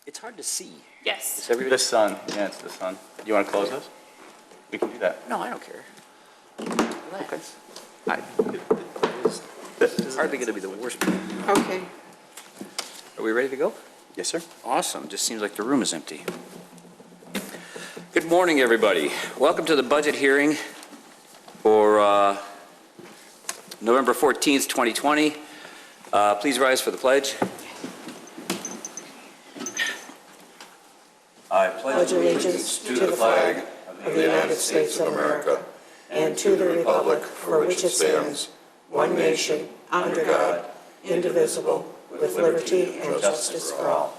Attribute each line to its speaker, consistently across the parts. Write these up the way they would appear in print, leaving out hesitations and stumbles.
Speaker 1: It's hard to see.
Speaker 2: Yes.
Speaker 1: Is everybody?
Speaker 3: The sun, yeah, it's the sun. Do you want to close this? We can do that.
Speaker 1: No, I don't care. Relax. It's hardly going to be the worst.
Speaker 2: Okay.
Speaker 1: Are we ready to go?
Speaker 3: Yes, sir.
Speaker 1: Awesome. Just seems like the room is empty. Good morning, everybody. Welcome to the budget hearing for November 14th, 2020. Please rise for the pledge. I
Speaker 4: pledge allegiance to the flag of the United States of America and to the republic for which it stands, one nation, under God, indivisible, with liberty and justice for all.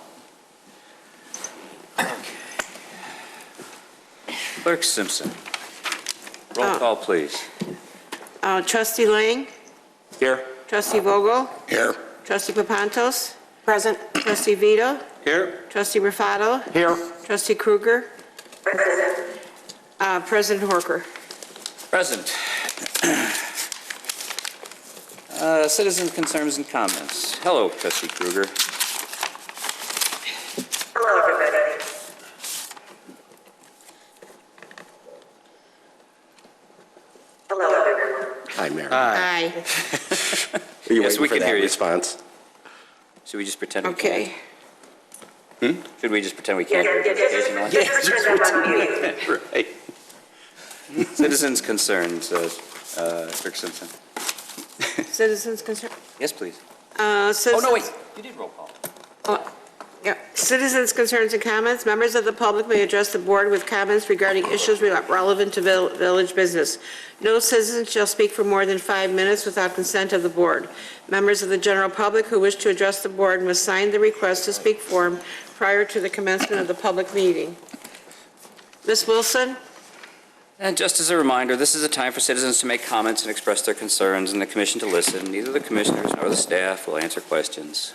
Speaker 1: Clerk Simpson. Roll call, please.
Speaker 2: Trustee Lang?
Speaker 1: Here.
Speaker 2: Trustee Vogel?
Speaker 3: Here.
Speaker 2: Trustee Papantos? Present. Trustee Vito?
Speaker 3: Here.
Speaker 2: Trustee Rufato?
Speaker 3: Here.
Speaker 2: Trustee Kruger? President Horker?
Speaker 1: Present. Citizen concerns and comments. Hello, Trustee Kruger.
Speaker 5: Hello, everybody. Hello, everyone.
Speaker 4: Hi, Mary.
Speaker 2: Aye.
Speaker 4: Are you
Speaker 1: Yes,
Speaker 4: waiting
Speaker 1: we
Speaker 4: for
Speaker 1: can
Speaker 4: that
Speaker 1: hear you.
Speaker 4: response?
Speaker 1: Should we just pretend we
Speaker 2: Okay.
Speaker 1: can't? Should we just pretend we can't?
Speaker 5: Just pretend I'm on mute.
Speaker 3: Right.
Speaker 1: Citizens concerns, Clerk Simpson.
Speaker 2: Citizens concern?
Speaker 1: Yes, please.
Speaker 2: Oh,
Speaker 1: Oh, no, wait. You did roll call.
Speaker 2: Yeah. Citizens concerns and comments. Members of the public may address the board with comments regarding issues relevant to village business. No citizen shall speak for more than 5 minutes without consent of the board. Members of the general public who wish to address the board must sign the request to speak form prior to the commencement of the public meeting. Ms. Wilson?
Speaker 1: And just as a reminder, this is a time for citizens to make comments and express their concerns and the commission to listen. Neither the commissioners nor the staff will answer questions.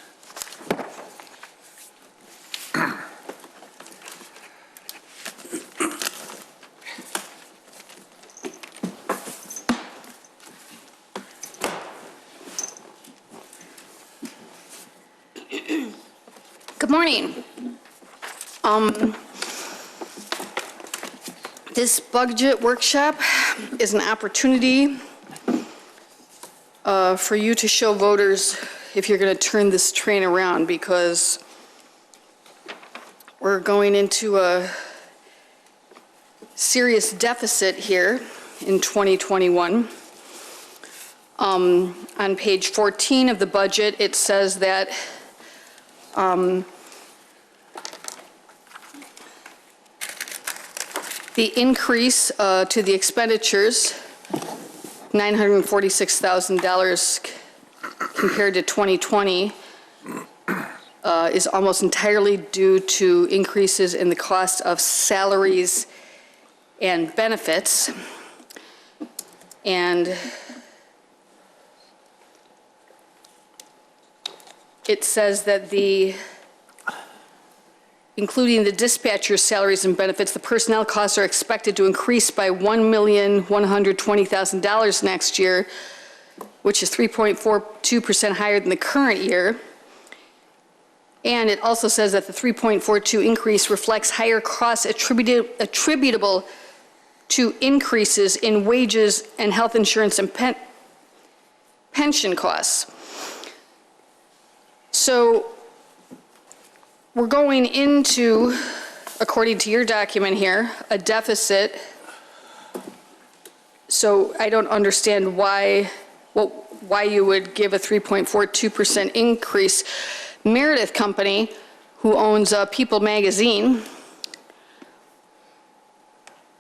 Speaker 6: Good morning. This budget workshop is an opportunity for you to show voters if you're going to turn this train around, because we're going into a serious deficit here in 2021. On page 14 of the budget, it says that the increase to the expenditures, $946,000 compared to 2020, is almost entirely due to increases in the cost of salaries and benefits. And it says that including the dispatcher's salaries and benefits, the personnel costs are expected to increase by $1,120,000 next year, which is 3.42% higher than the current year. And it also says that the 3.42 increase reflects higher costs attributable to increases in wages and health insurance and pension costs. So we're going into, according to your document here, a deficit. So I don't understand why you would give a 3.42% increase. Meredith Company, who owns People magazine,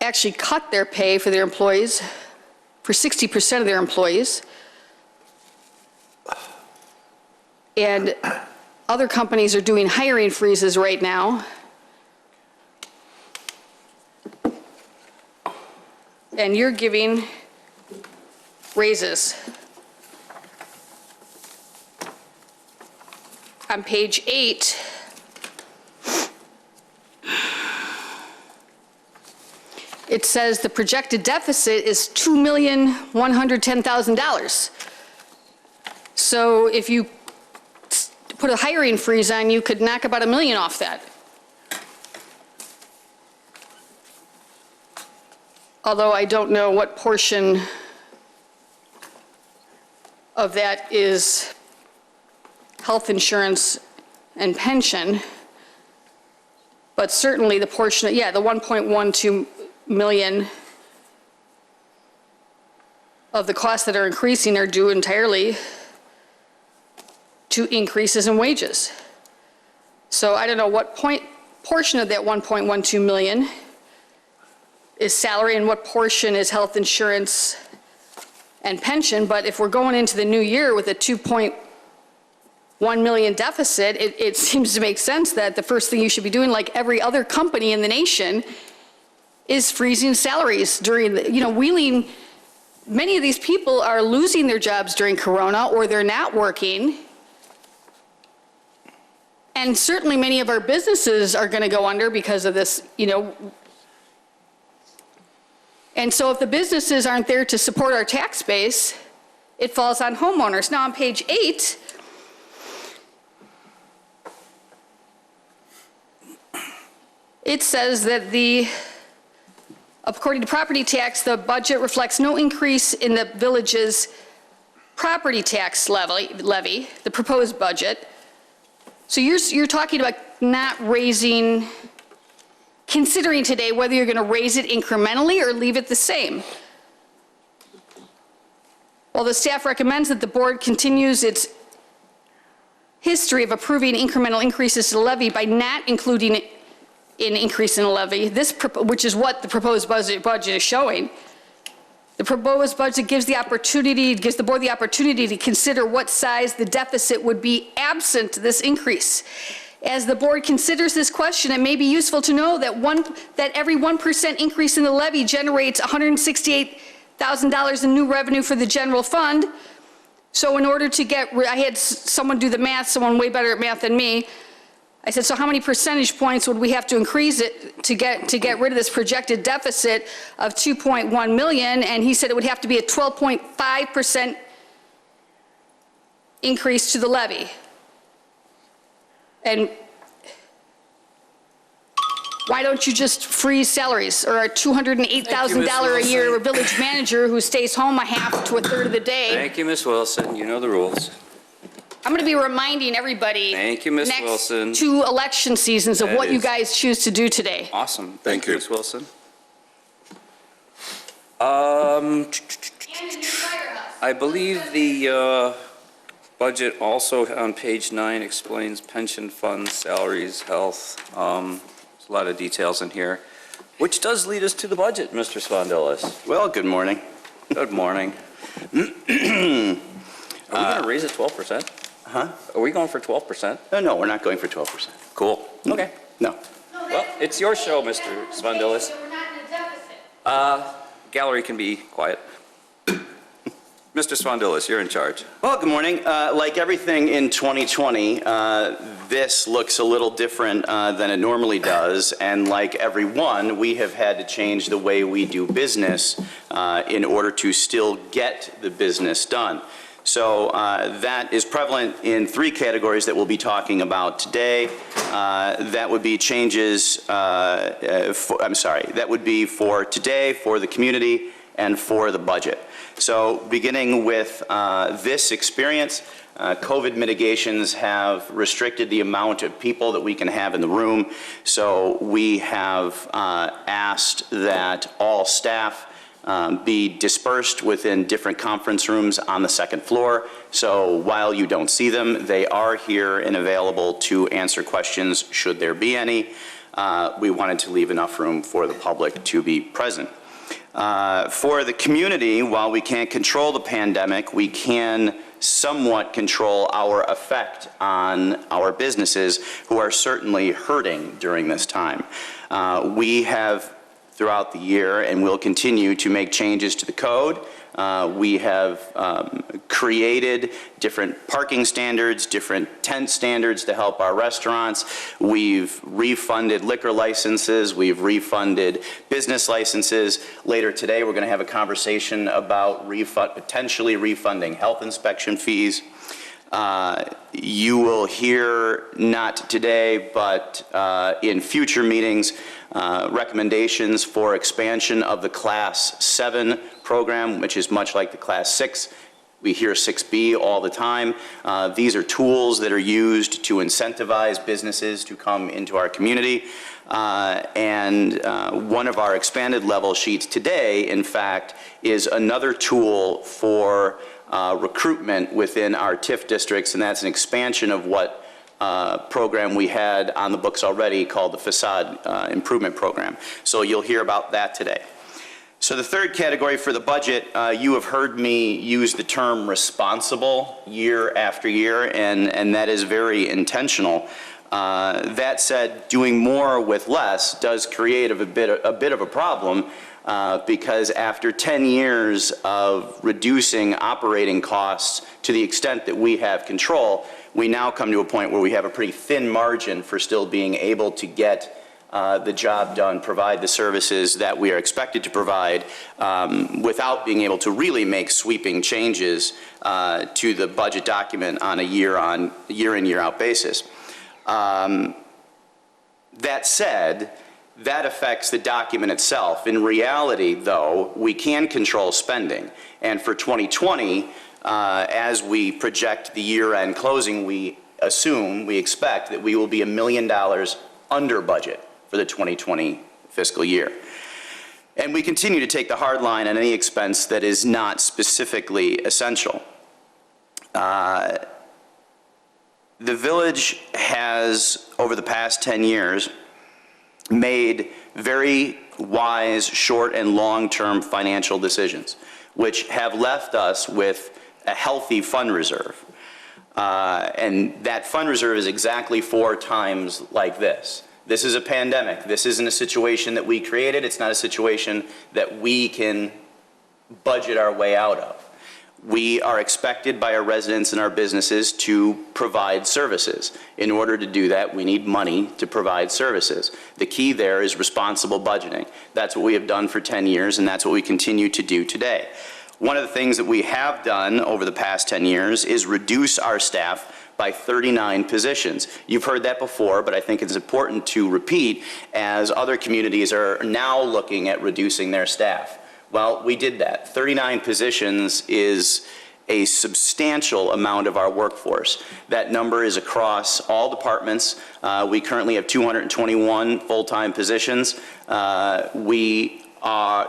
Speaker 6: actually cut their pay for their employees, for 60% of their employees. And other companies are doing hiring freezes right now. And you're giving raises. On page 8, it says the projected deficit is $2,110,000. So if you put a hiring freeze on, you could knock about $1 million off that. although I don't know what portion of that is health insurance and pension, but certainly the portion, the 1.12 million of the costs that are increasing are due entirely to increases in wages. So I don't know what portion of that 1.12 million is salary and what portion is health insurance and pension, but if we're going into the new year with a 2.1 million deficit, it seems to make sense that the first thing you should be doing, like every other company in the nation, is freezing salaries during the, wheeling. Many of these people are losing their jobs during Corona, or they're not working. And certainly many of our businesses are going to go under because of this, And so if the businesses aren't there to support our tax base, it falls on homeowners. Now on page 8, it says that according to property tax, the budget reflects no increase in the village's property tax levy, the proposed budget. So you're talking about not raising, considering today whether you're going to raise it incrementally or leave it the same. While the staff recommends that the board continues its history of approving incremental increases to the levy by not including an increase in the levy, which is what the proposed budget is showing. The proposed budget gives the board the opportunity to consider what size the deficit would be absent this increase. As the board considers this question, it may be useful to know that every 1% increase in the levy generates $168,000 in new revenue for the general fund. So in order to I had someone do the math, someone way better at math than me. I said, so how many percentage points would we have to increase it to get rid of this projected deficit of 2.1 million? And he said it would have to be a 12.5% increase to the levy. And why don't you just freeze salaries, or a $208,000 a year village manager who stays home a half to a third of the day?
Speaker 1: Thank you, Ms. Wilson. You know the rules.
Speaker 6: I'm going to be reminding everybody.
Speaker 1: Thank you, Ms. Wilson.
Speaker 6: Next 2 election seasons of
Speaker 1: That
Speaker 6: what you
Speaker 1: is-
Speaker 6: guys choose to do today.
Speaker 1: Awesome.
Speaker 4: Thank you.
Speaker 1: Ms. Wilson. I believe the budget also on page 9 explains pension funds, salaries, health. There's a lot of details in here, which does lead us to the budget, Mr. Spondelis.
Speaker 3: Well, good morning.
Speaker 1: Good morning. Are we going to raise it 12%?
Speaker 3: Huh?
Speaker 1: Are we going for 12%?
Speaker 3: No, we're not going for 12%.
Speaker 1: Cool. Okay.
Speaker 3: No.
Speaker 1: Well, it's your show, Mr. Spondelis.
Speaker 6: We're not in a deficit.
Speaker 1: Gallery can be quiet. Mr. Spondelis, you're in charge.
Speaker 3: Well, good morning. Like everything in 2020, this looks a little different than it normally does. And like everyone, we have had to change the way we do business in order to still get the business done. So that is prevalent in 3 categories that we'll be talking about today. That would be changes, that would be for today, for the community, and for the budget. So beginning with this experience, COVID mitigations have restricted the amount of people that we can have in the room. So we have asked that all staff be dispersed within different conference rooms on the 2nd floor. So while you don't see them, they are here and available to answer questions should there be any. We wanted to leave enough room for the public to be present. For the community, while we can't control the pandemic, we can somewhat control our effect on our businesses who are certainly hurting during this time. We have throughout the year and will continue to make changes to the code. We have created different parking standards, different tent standards to help our restaurants. We've refunded liquor licenses. We've refunded business licenses. Later today, we're going to have a conversation about potentially refunding health inspection fees. You will hear, not today, but in future meetings, recommendations for expansion of the Class 7 program, which is much like the Class 6. We hear 6B all the time. These are tools that are used to incentivize businesses to come into our community. One of our expanded level sheets today, in fact, is another tool for recruitment within our TIF districts, and that's an expansion of what program we had on the books already called the Facade Improvement Program. So you'll hear about that today. So the third category for the budget, you have heard me use the term responsible year after year, and that is very intentional. That said, doing more with less does create a bit of a problem because after 10 years of reducing operating costs to the extent that we have control, we now come to a point where we have a pretty thin margin for still being able to get the job done, provide the services that we are expected to provide without being able to really make sweeping changes to the budget document on a year in, year out basis. That said, that affects the document itself. In reality, though, we can control spending. And for 2020, as we project the year-end closing, we expect that we will be $1 million under budget for the 2020 fiscal year. And we continue to take the hard line on any expense that is not specifically essential. The village has, over the past 10 years, made very wise short and long-term financial decisions, which have left us with a healthy fund reserve. And that fund reserve is exactly for times like this. This is a pandemic. This isn't a situation that we created. It's not a situation that we can budget our way out of. We are expected by our residents and our businesses to provide services. In order to do that, we need money to provide services. The key there is responsible budgeting. That's what we have done for 10 years, and that's what we continue to do today. One of the things that we have done over the past 10 years is reduce our staff by 39 positions. You've heard that before, but I think it's important to repeat as other communities are now looking at reducing their staff. Well, we did that. 39 positions is a substantial amount of our workforce. That number is across all departments. We currently have 221 full-time positions. We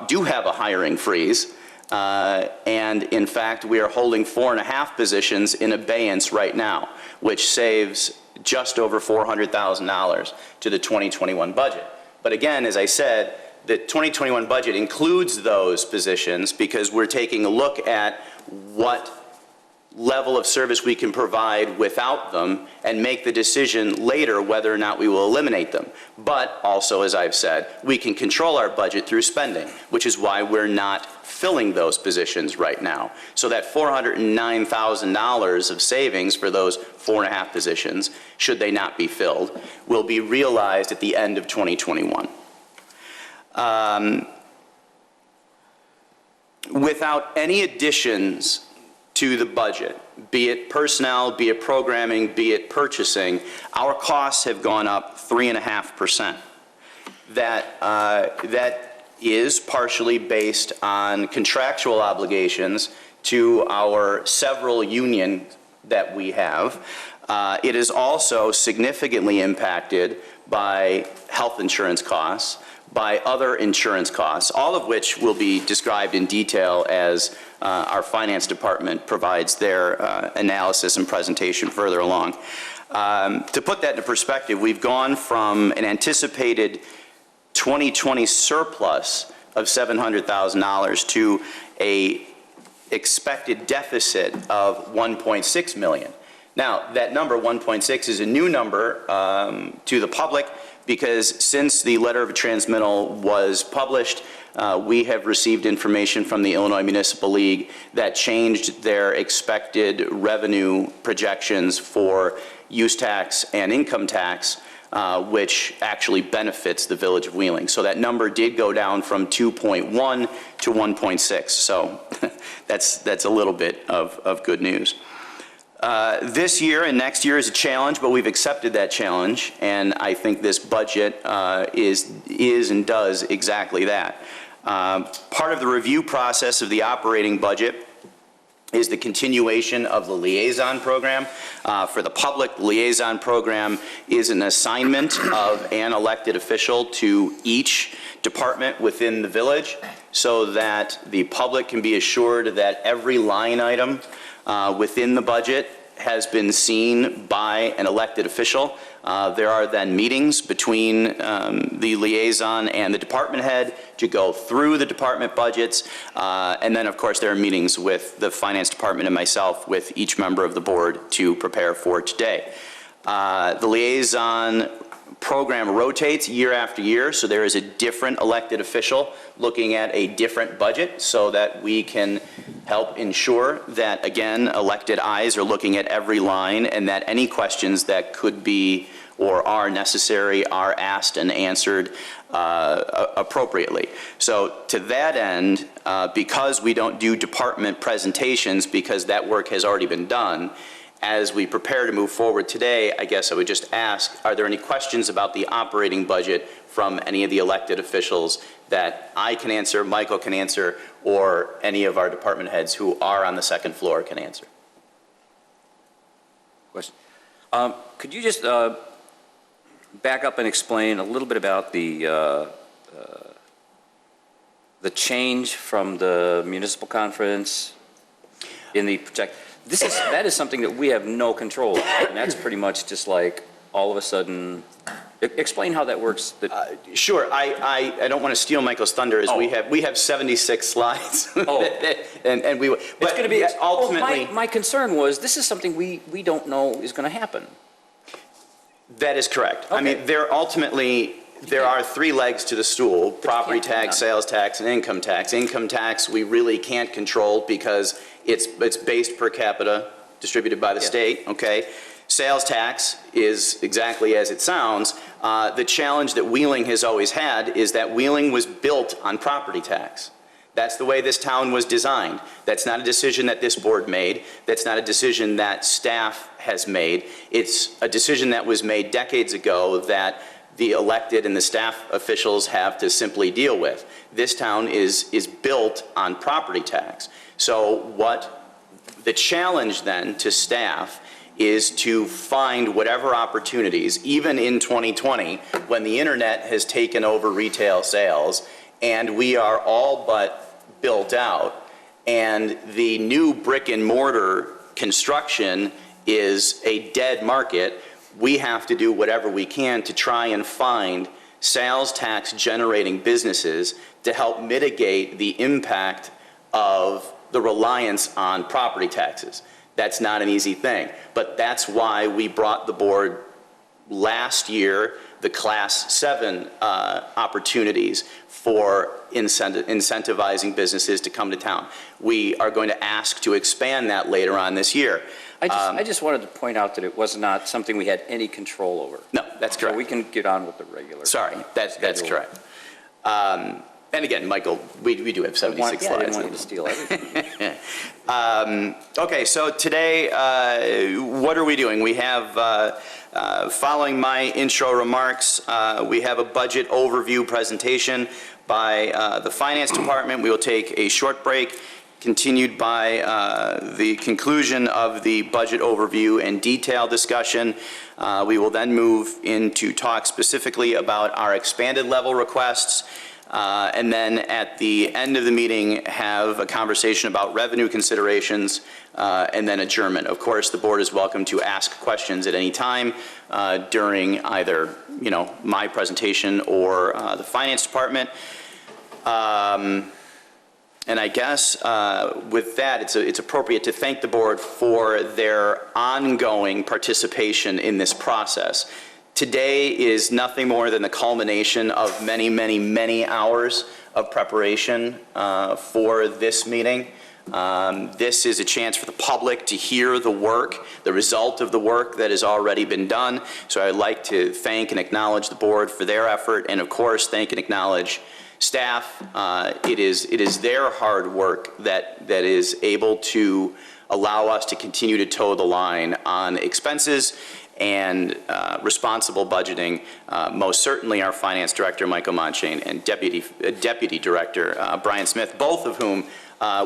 Speaker 3: do have a hiring freeze. And in fact, we are holding 4.5 positions in abeyance right now, which saves just over $400,000 to the 2021 budget. But again, as I said, the 2021 budget includes those positions because we're taking a look at what level of service we can provide without them and make the decision later whether or not we will eliminate them. But also, as I've said, we can control our budget through spending, which is why we're not filling those positions right now. So that $409,000 of savings for those 4.5 positions, should they not be filled, will be realized at the end of 2021. Without any additions to the budget, be it personnel, be it programming, be it purchasing, our costs have gone up 3.5%. That is partially based on contractual obligations to our several unions that we have. It is also significantly impacted by health insurance costs, by other insurance costs, all of which will be described in detail as our finance department provides their analysis and presentation further along. To put that into perspective, we've gone from an anticipated 2020 surplus of $700,000 to a expected deficit of $1.6 million. Now, that number, 1.6, is a new number to the public because since the letter of transmittal was published, we have received information from the Illinois Municipal League that changed their expected revenue projections for use tax and income tax, which actually benefits the Village of Wheeling. So that number did go down from 2.1 to 1.6. So that's a little bit of good news. This year and next year is a challenge, but we've accepted that challenge, and I think this budget is and does exactly that. Part of the review process of the operating budget is the continuation of the liaison program. For the public, the liaison program is an assignment of an elected official to each department within the village so that the public can be assured that every line item within the budget has been seen by an elected official. There are then meetings between the liaison and the department head to go through the department budgets. And then, of course, there are meetings with the finance department and myself with each member of the board to prepare for today. The liaison program rotates year after year, so there is a different elected official looking at a different budget so that we can help ensure that, again, elected eyes are looking at every line and that any questions that could be or are necessary are asked and answered appropriately. So to that end, because we don't do department presentations because that work has already been done, as we prepare to move forward today, I guess I would just ask, are there any questions about the operating budget from any of the elected officials that I can answer, Michael can answer, or any of our department heads who are on the second floor can answer?
Speaker 1: Question. Could you just back up and explain a little bit about the change from the municipal conference in the project? That is something that we have no control over, and that's pretty much just like all of a sudden. Explain how that works.
Speaker 3: Sure. I don't want to steal Michael's thunder. As we have 76 slides.
Speaker 1: Oh.
Speaker 3: and we. But
Speaker 1: it's going to be
Speaker 3: ultimately.
Speaker 1: My concern was this is something we don't know is going to happen.
Speaker 3: That is correct.
Speaker 1: Okay.
Speaker 3: I mean, there are three legs to the stool: property tax, sales tax, and income tax. Income tax we really can't control because it's based per capita, distributed by the state. Okay. Sales tax is exactly as it sounds. The challenge that Wheeling has always had is that Wheeling was built on property tax. That's the way this town was designed. That's not a decision that this board made. That's not a decision that staff has made. It's a decision that was made decades ago that the elected and the staff officials have to simply deal with. This town is built on property tax. So what the challenge then to staff is to find whatever opportunities, even in 2020, when the internet has taken over retail sales, and we are all but built out, and the new brick and mortar construction is a dead market, we have to do whatever we can to try and find sales tax generating businesses to help mitigate the impact of the reliance on property taxes. That's not an easy thing, but that's why we brought the board last year the Class 7 opportunities for incentivizing businesses to come to town. We are going to ask to expand that later on this year.
Speaker 1: I just wanted to point out that it was not something we had any control over.
Speaker 3: No, that's correct.
Speaker 1: So we can get on with the regular.
Speaker 3: Sorry, that's correct. And again, Michael, we do have 76 slides.
Speaker 1: I didn't want you to steal everything.
Speaker 3: Okay, so today, what are we doing? We have, following my intro remarks, we have a budget overview presentation by the Finance Department. We will take a short break, continued by the conclusion of the budget overview and detail discussion. We will then move into talk specifically about our expanded level requests. And then at the end of the meeting, have a conversation about revenue considerations, and then adjournment. Of course, the board is welcome to ask questions at any time during either, my presentation or the Finance Department. And I guess with that, it's appropriate to thank the board for their ongoing participation in this process. Today is nothing more than the culmination of many, many, many hours of preparation for this meeting. This is a chance for the public to hear the work, the result of the work that has already been done. So I'd like to thank and acknowledge the board for their effort, and of course, thank and acknowledge staff. It is their hard work that is able to allow us to continue to toe the line on expenses and responsible budgeting. Most certainly our Finance Director, Michael Monchain, and Deputy Director, Brian Smith, both of whom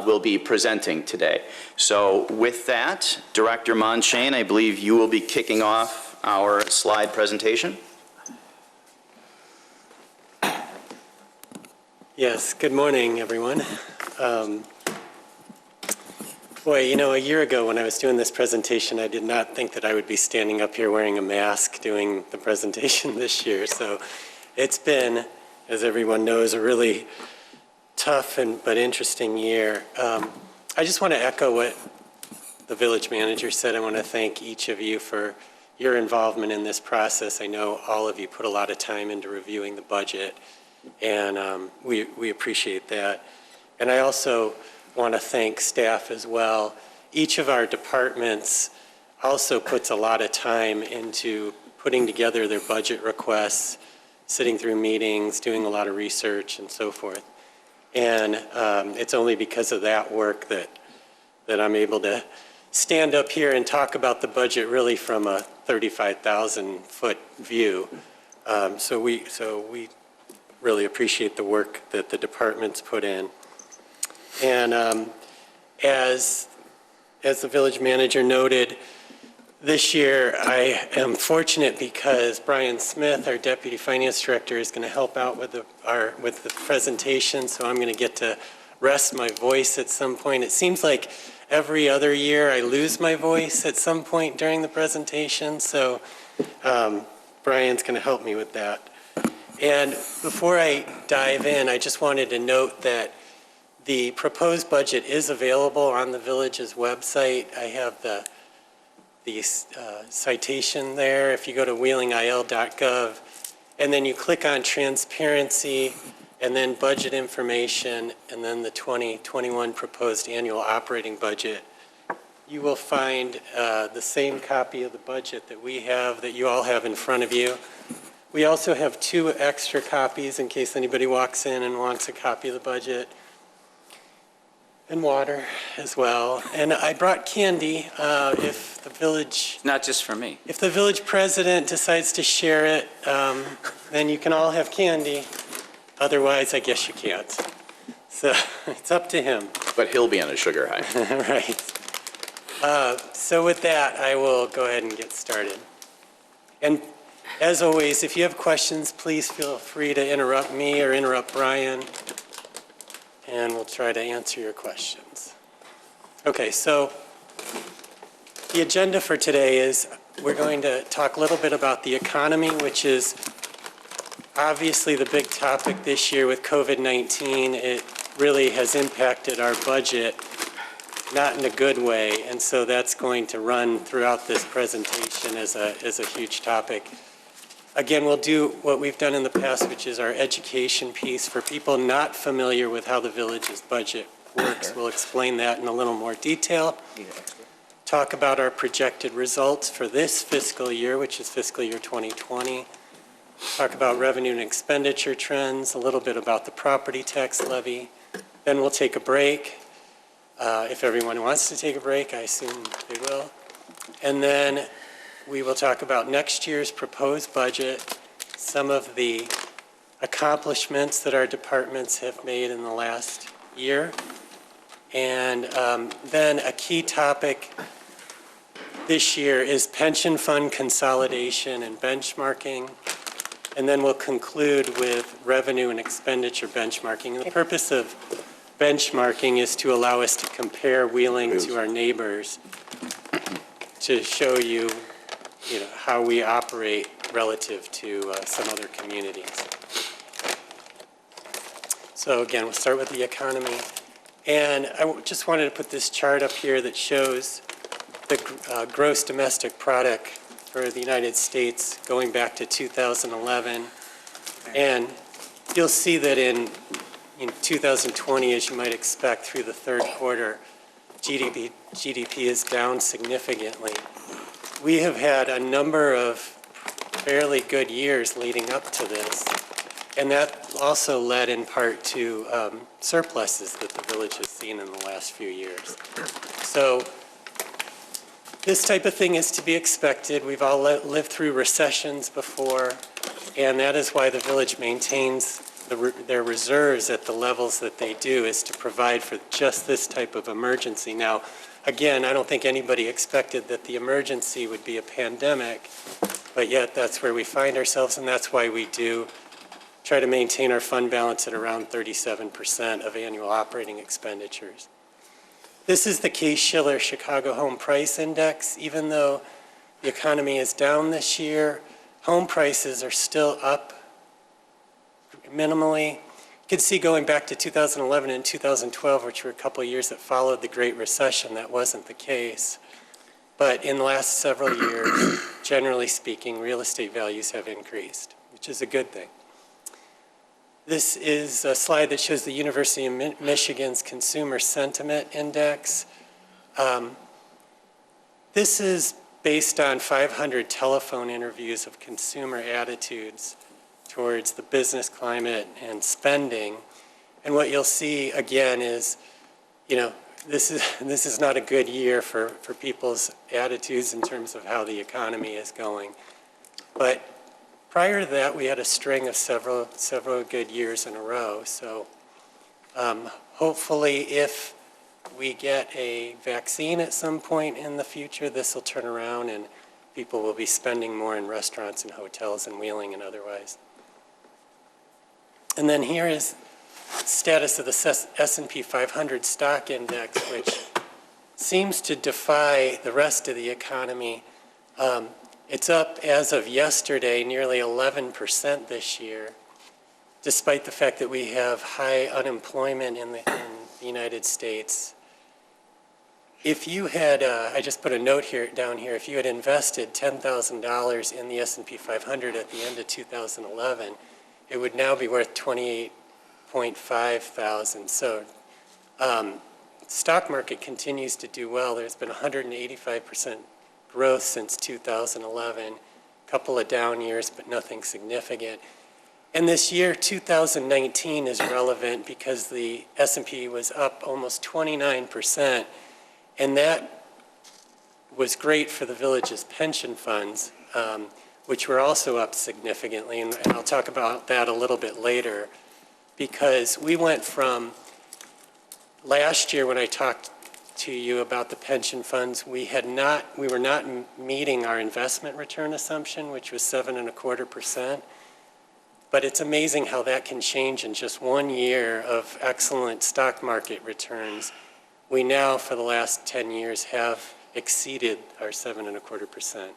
Speaker 3: will be presenting today. So with that, Director Monchain, I believe you will be kicking off our slide presentation.
Speaker 7: Yes, good morning, everyone. Boy, you know, a year ago when I was doing this presentation, I did not think that I would be standing up here wearing a mask doing the presentation this year. So it's been, as everyone knows, a really tough but interesting year. I just want to echo what the village manager said. I want to thank each of you for your involvement in this process. I know all of you put a lot of time into reviewing the budget, and we appreciate that. And I also want to thank staff as well. Each of our departments also puts a lot of time into putting together their budget requests, sitting through meetings, doing a lot of research and so forth. And it's only because of that work that I'm able to stand up here and talk about the budget really from a 35,000-foot view. So we really appreciate the work that the departments put in. And as the village manager noted, this year I am fortunate because Brian Smith, our Deputy Finance Director, is going to help out with the presentation, so I'm going to get to rest my voice at some point. It seems like every other year I lose my voice at some point during the presentation, so Brian's going to help me with that. And before I dive in, I just wanted to note that the proposed budget is available on the village's website. I have the citation there. If you go to wheelingil.gov, and then you click on transparency, and then budget information, and then the 2021 proposed annual operating budget, you will find the same copy of the budget that we have, that you all have in front of you. We also have 2 extra copies in case anybody walks in and wants a copy of the budget. And water as well. And I brought candy if the village...
Speaker 1: Not just for me.
Speaker 7: If the village president decides to share it, then you can all have candy. Otherwise, I guess you can't. So it's up to him.
Speaker 3: But he'll be on a sugar high.
Speaker 7: Right. So with that, I will go ahead and get started. And as always, if you have questions, please feel free to interrupt me or interrupt Brian, and we'll try to answer your questions. Okay, so the agenda for today is we're going to talk a little bit about the economy, which is obviously the big topic this year with COVID-19. It really has impacted our budget, not in a good way, and so that's going to run throughout this presentation as a huge topic. Again, we'll do what we've done in the past, which is our education piece. For people not familiar with how the village's budget works, we'll explain that in a little more detail. Talk about our projected results for this fiscal year, which is fiscal year 2020. Talk about revenue and expenditure trends, a little bit about the property tax levy. Then we'll take a break. If everyone wants to take a break, I assume they will. And then we will talk about next year's proposed budget, some of the accomplishments that our departments have made in the last year, and then a key topic this year is pension fund consolidation and benchmarking, and then we'll conclude with revenue and expenditure benchmarking. And the purpose of benchmarking is to allow us to compare Wheeling to our neighbors, to show you how we operate relative to some other communities. So again, we'll start with the economy. And I just wanted to put this chart up here that shows the gross domestic product for the United States going back to 2011. And you'll see that in 2020, as you might expect, through the third quarter, GDP is down significantly. We have had a number of fairly good years leading up to this, and that also led in part to surpluses that the village has seen in the last few years. So This type of thing is to be expected. We've all lived through recessions before, and that is why the village maintains their reserves at the levels that they do, is to provide for just this type of emergency. Now, again, I don't think anybody expected that the emergency would be a pandemic, but yet that's where we find ourselves, and that's why we do try to maintain our fund balance at around 37% of annual operating expenditures. This is the Case-Shiller Chicago Home Price Index. Even though the economy is down this year, home prices are still up minimally. You can see going back to 2011 and 2012, which were a couple of years that followed the Great Recession, that wasn't the case. But in the last several years, generally speaking, real estate values have increased, which is a good thing. This is a slide that shows the University of Michigan's Consumer Sentiment Index. This is based on 500 telephone interviews of consumer attitudes towards the business climate and spending. And what you'll see again is, this is not a good year for people's attitudes in terms of how the economy is going. But prior to that, we had a string of several good years in a row. So hopefully, if we get a vaccine at some point in the future, this will turn around and people will be spending more in restaurants and hotels and Wheeling and otherwise. And then here is status of the S&P 500 stock index, which seems to defy the rest of the economy. It's up as of yesterday nearly 11% this year, despite the fact that we have high unemployment in the United States. If you had, I just put a note down here, if you had invested $10,000 in the S&P 500 at the end of 2011, it would now be worth $28.5 thousand. So stock market continues to do well. There's been 185% growth since 2011, a couple of down years, but nothing significant. And this year, 2019, is relevant because the S&P was up almost 29%, and that was great for the village's pension funds, which were also up significantly, and I'll talk about that a little bit later, because we went from last year when I talked to you about the pension funds, we were not meeting our investment return assumption, which was 7.25%. But it's amazing how that can change in just 1 year of excellent stock market returns. We now, for the last 10 years, have exceeded our 7.25%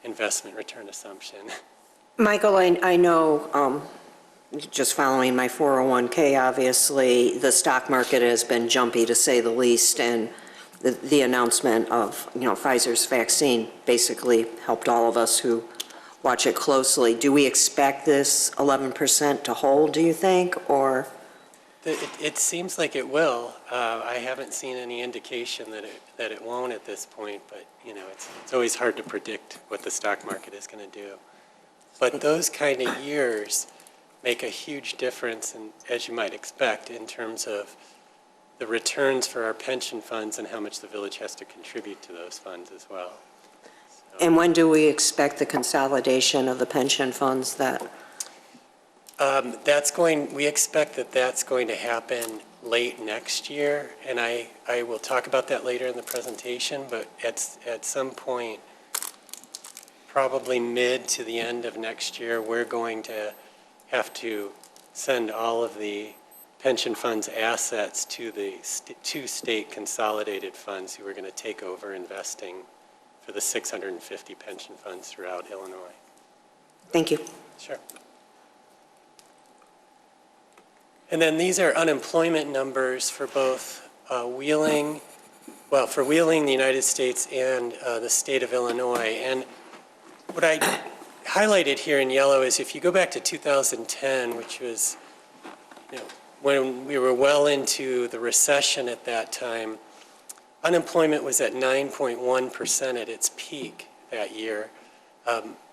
Speaker 7: investment return assumption.
Speaker 4: Michael, I know, just following my 401k, obviously, the stock market has been jumpy, to say the least, and the announcement of, Pfizer's vaccine basically helped all of us who watch it closely. Do we expect this 11% to hold, do you think, or?
Speaker 7: It seems like it will. I haven't seen any indication that it won't at this point, but it's always hard to predict what the stock market is going to do. But those kind of years make a huge difference, and as you might expect, in terms of the returns for our pension funds and how much the village has to contribute to those funds as well. So,
Speaker 4: And when do we expect the consolidation of the pension funds that?
Speaker 7: we expect that that's going to happen late next year, and I will talk about that later in the presentation, but at some point, probably mid to the end of next year, we're going to have to send all of the pension funds assets to the two state consolidated funds who are going to take over investing for the 650 pension funds throughout Illinois.
Speaker 4: Thank you.
Speaker 7: Sure. And then these are unemployment numbers for both Wheeling, for Wheeling, the United States, and the state of Illinois. And what I highlighted here in yellow is if you go back to 2010, which was when we were well into the recession at that time, unemployment was at 9.1% at its peak that year.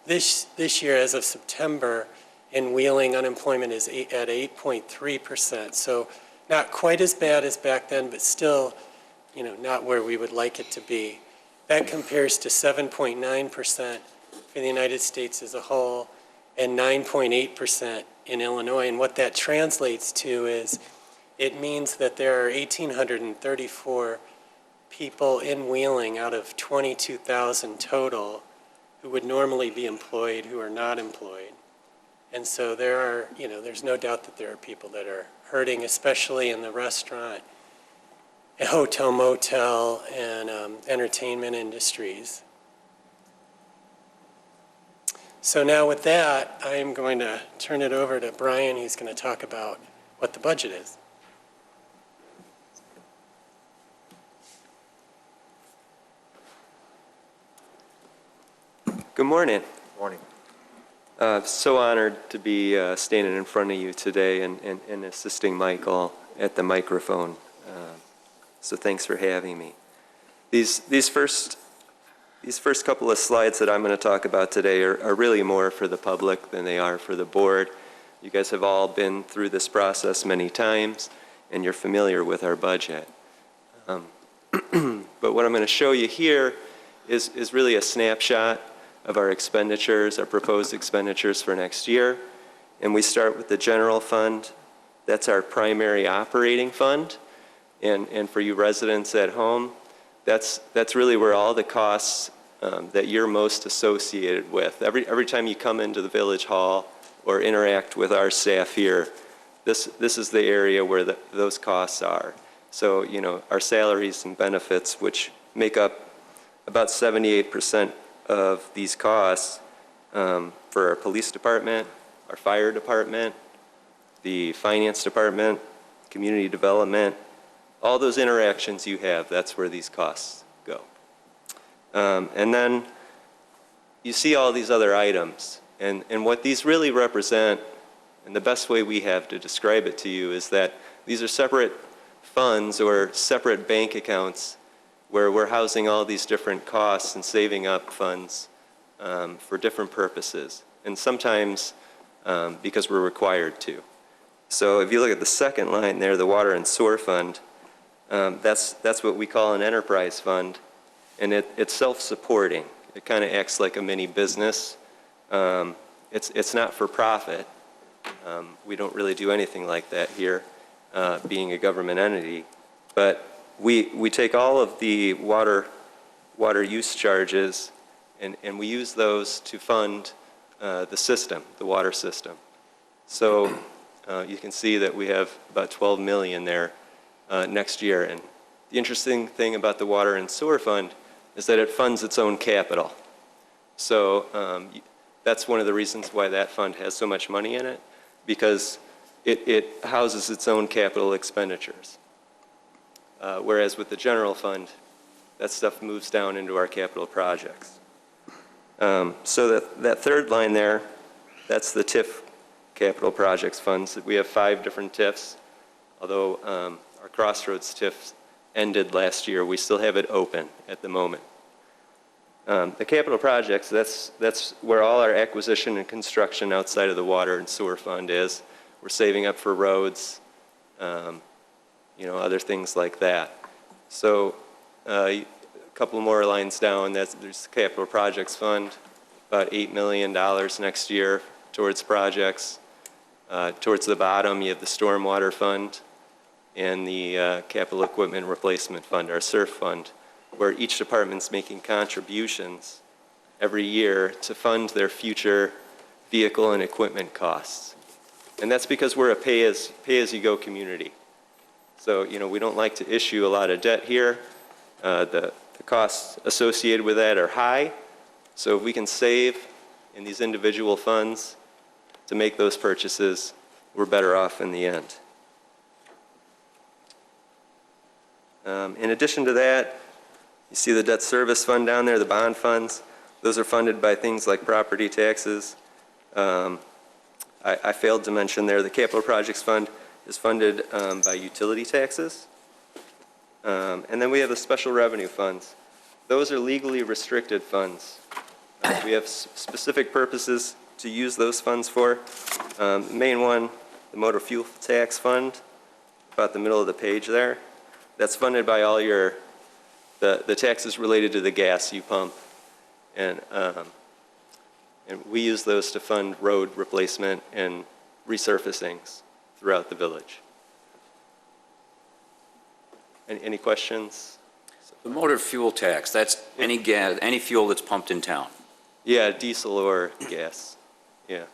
Speaker 7: This year, as of September, in Wheeling, unemployment is at 8.3%. So not quite as bad as back then, but still, not where we would like it to be. That compares to 7.9% for the United States as a whole and 9.8% in Illinois. And what that translates to is it means that there are 1,834 people in Wheeling out of 22,000 total who would normally be employed who are not employed. And so there are, there's no doubt that there are people that are hurting, especially in the restaurant, hotel, motel, and entertainment industries. So now with that, I'm going to turn it over to Brian. He's going to talk about what the budget is.
Speaker 8: Good morning.
Speaker 9: Morning.
Speaker 8: So honored to be standing in front of you today and assisting Michael at the microphone. So thanks for having me. These first couple of slides that I'm going to talk about today are really more for the public than they are for the board. You guys have all been through this process many times, and you're familiar with our budget. But what I'm going to show you here is really a snapshot of our expenditures, our proposed expenditures for next year. And we start with the general fund. That's our primary operating fund. And for you residents at home, that's really where all the costs that you're most associated with. Every time you come into the village hall or interact with our staff here, this is the area where those costs are. So, our salaries and benefits, which make up about 78% of these costs for our police department, our fire department, the finance department, community development, all those interactions you have, that's where these costs go. And then you see all these other items. And what these really represent, and the best way we have to describe it to you, is that these are separate funds or separate bank accounts where we're housing all these different costs and saving up funds for different purposes. And sometimes because we're required to. So if you look at the second line there, the water and sewer fund, that's what we call an enterprise fund, and it's self-supporting. It kind of acts like a mini business. It's not for profit. We don't really do anything like that here, being a government entity. But we take all of the water use charges, and we use those to fund the system, the water system. So you can see that we have about 12 million there next year. And the interesting thing about the water and sewer fund is that it funds its own capital. So that's one of the reasons why that fund has so much money in it, because it houses its own capital expenditures. Whereas with the general fund, that stuff moves down into our capital projects. So that third line there, that's the TIF capital projects funds. We have 5 different TIFs. Although our Crossroads TIF ended last year, we still have it open at the moment. The capital projects, that's where all our acquisition and construction outside of the water and sewer fund is. We're saving up for roads, other things like that. So a couple more lines down, there's the capital projects fund, about $8 million next year towards projects. Towards the bottom, you have the stormwater fund and the capital equipment replacement fund, our SURF fund, where each department's making contributions every year to fund their future vehicle and equipment costs. And that's because we're a pay-as-you-go community. So, we don't like to issue a lot of debt here. The costs associated with that are high. So if we can save in these individual funds to make those purchases, we're better off in the end. In addition to that, you see the debt service fund down there, the bond funds. Those are funded by things like property taxes. I failed to mention there, the capital projects fund is funded by utility taxes. And then we have the special revenue funds. Those are legally restricted funds. We have specific purposes to use those funds for. The main one, the motor fuel tax fund, about the middle of the page there. That's funded by all the the taxes related to the gas you pump. And we use those to fund road replacement and resurfacings throughout the village. Any questions?
Speaker 1: The motor fuel tax, that's any gas, any fuel that's pumped in town.
Speaker 8: Yeah, diesel or gas, yeah.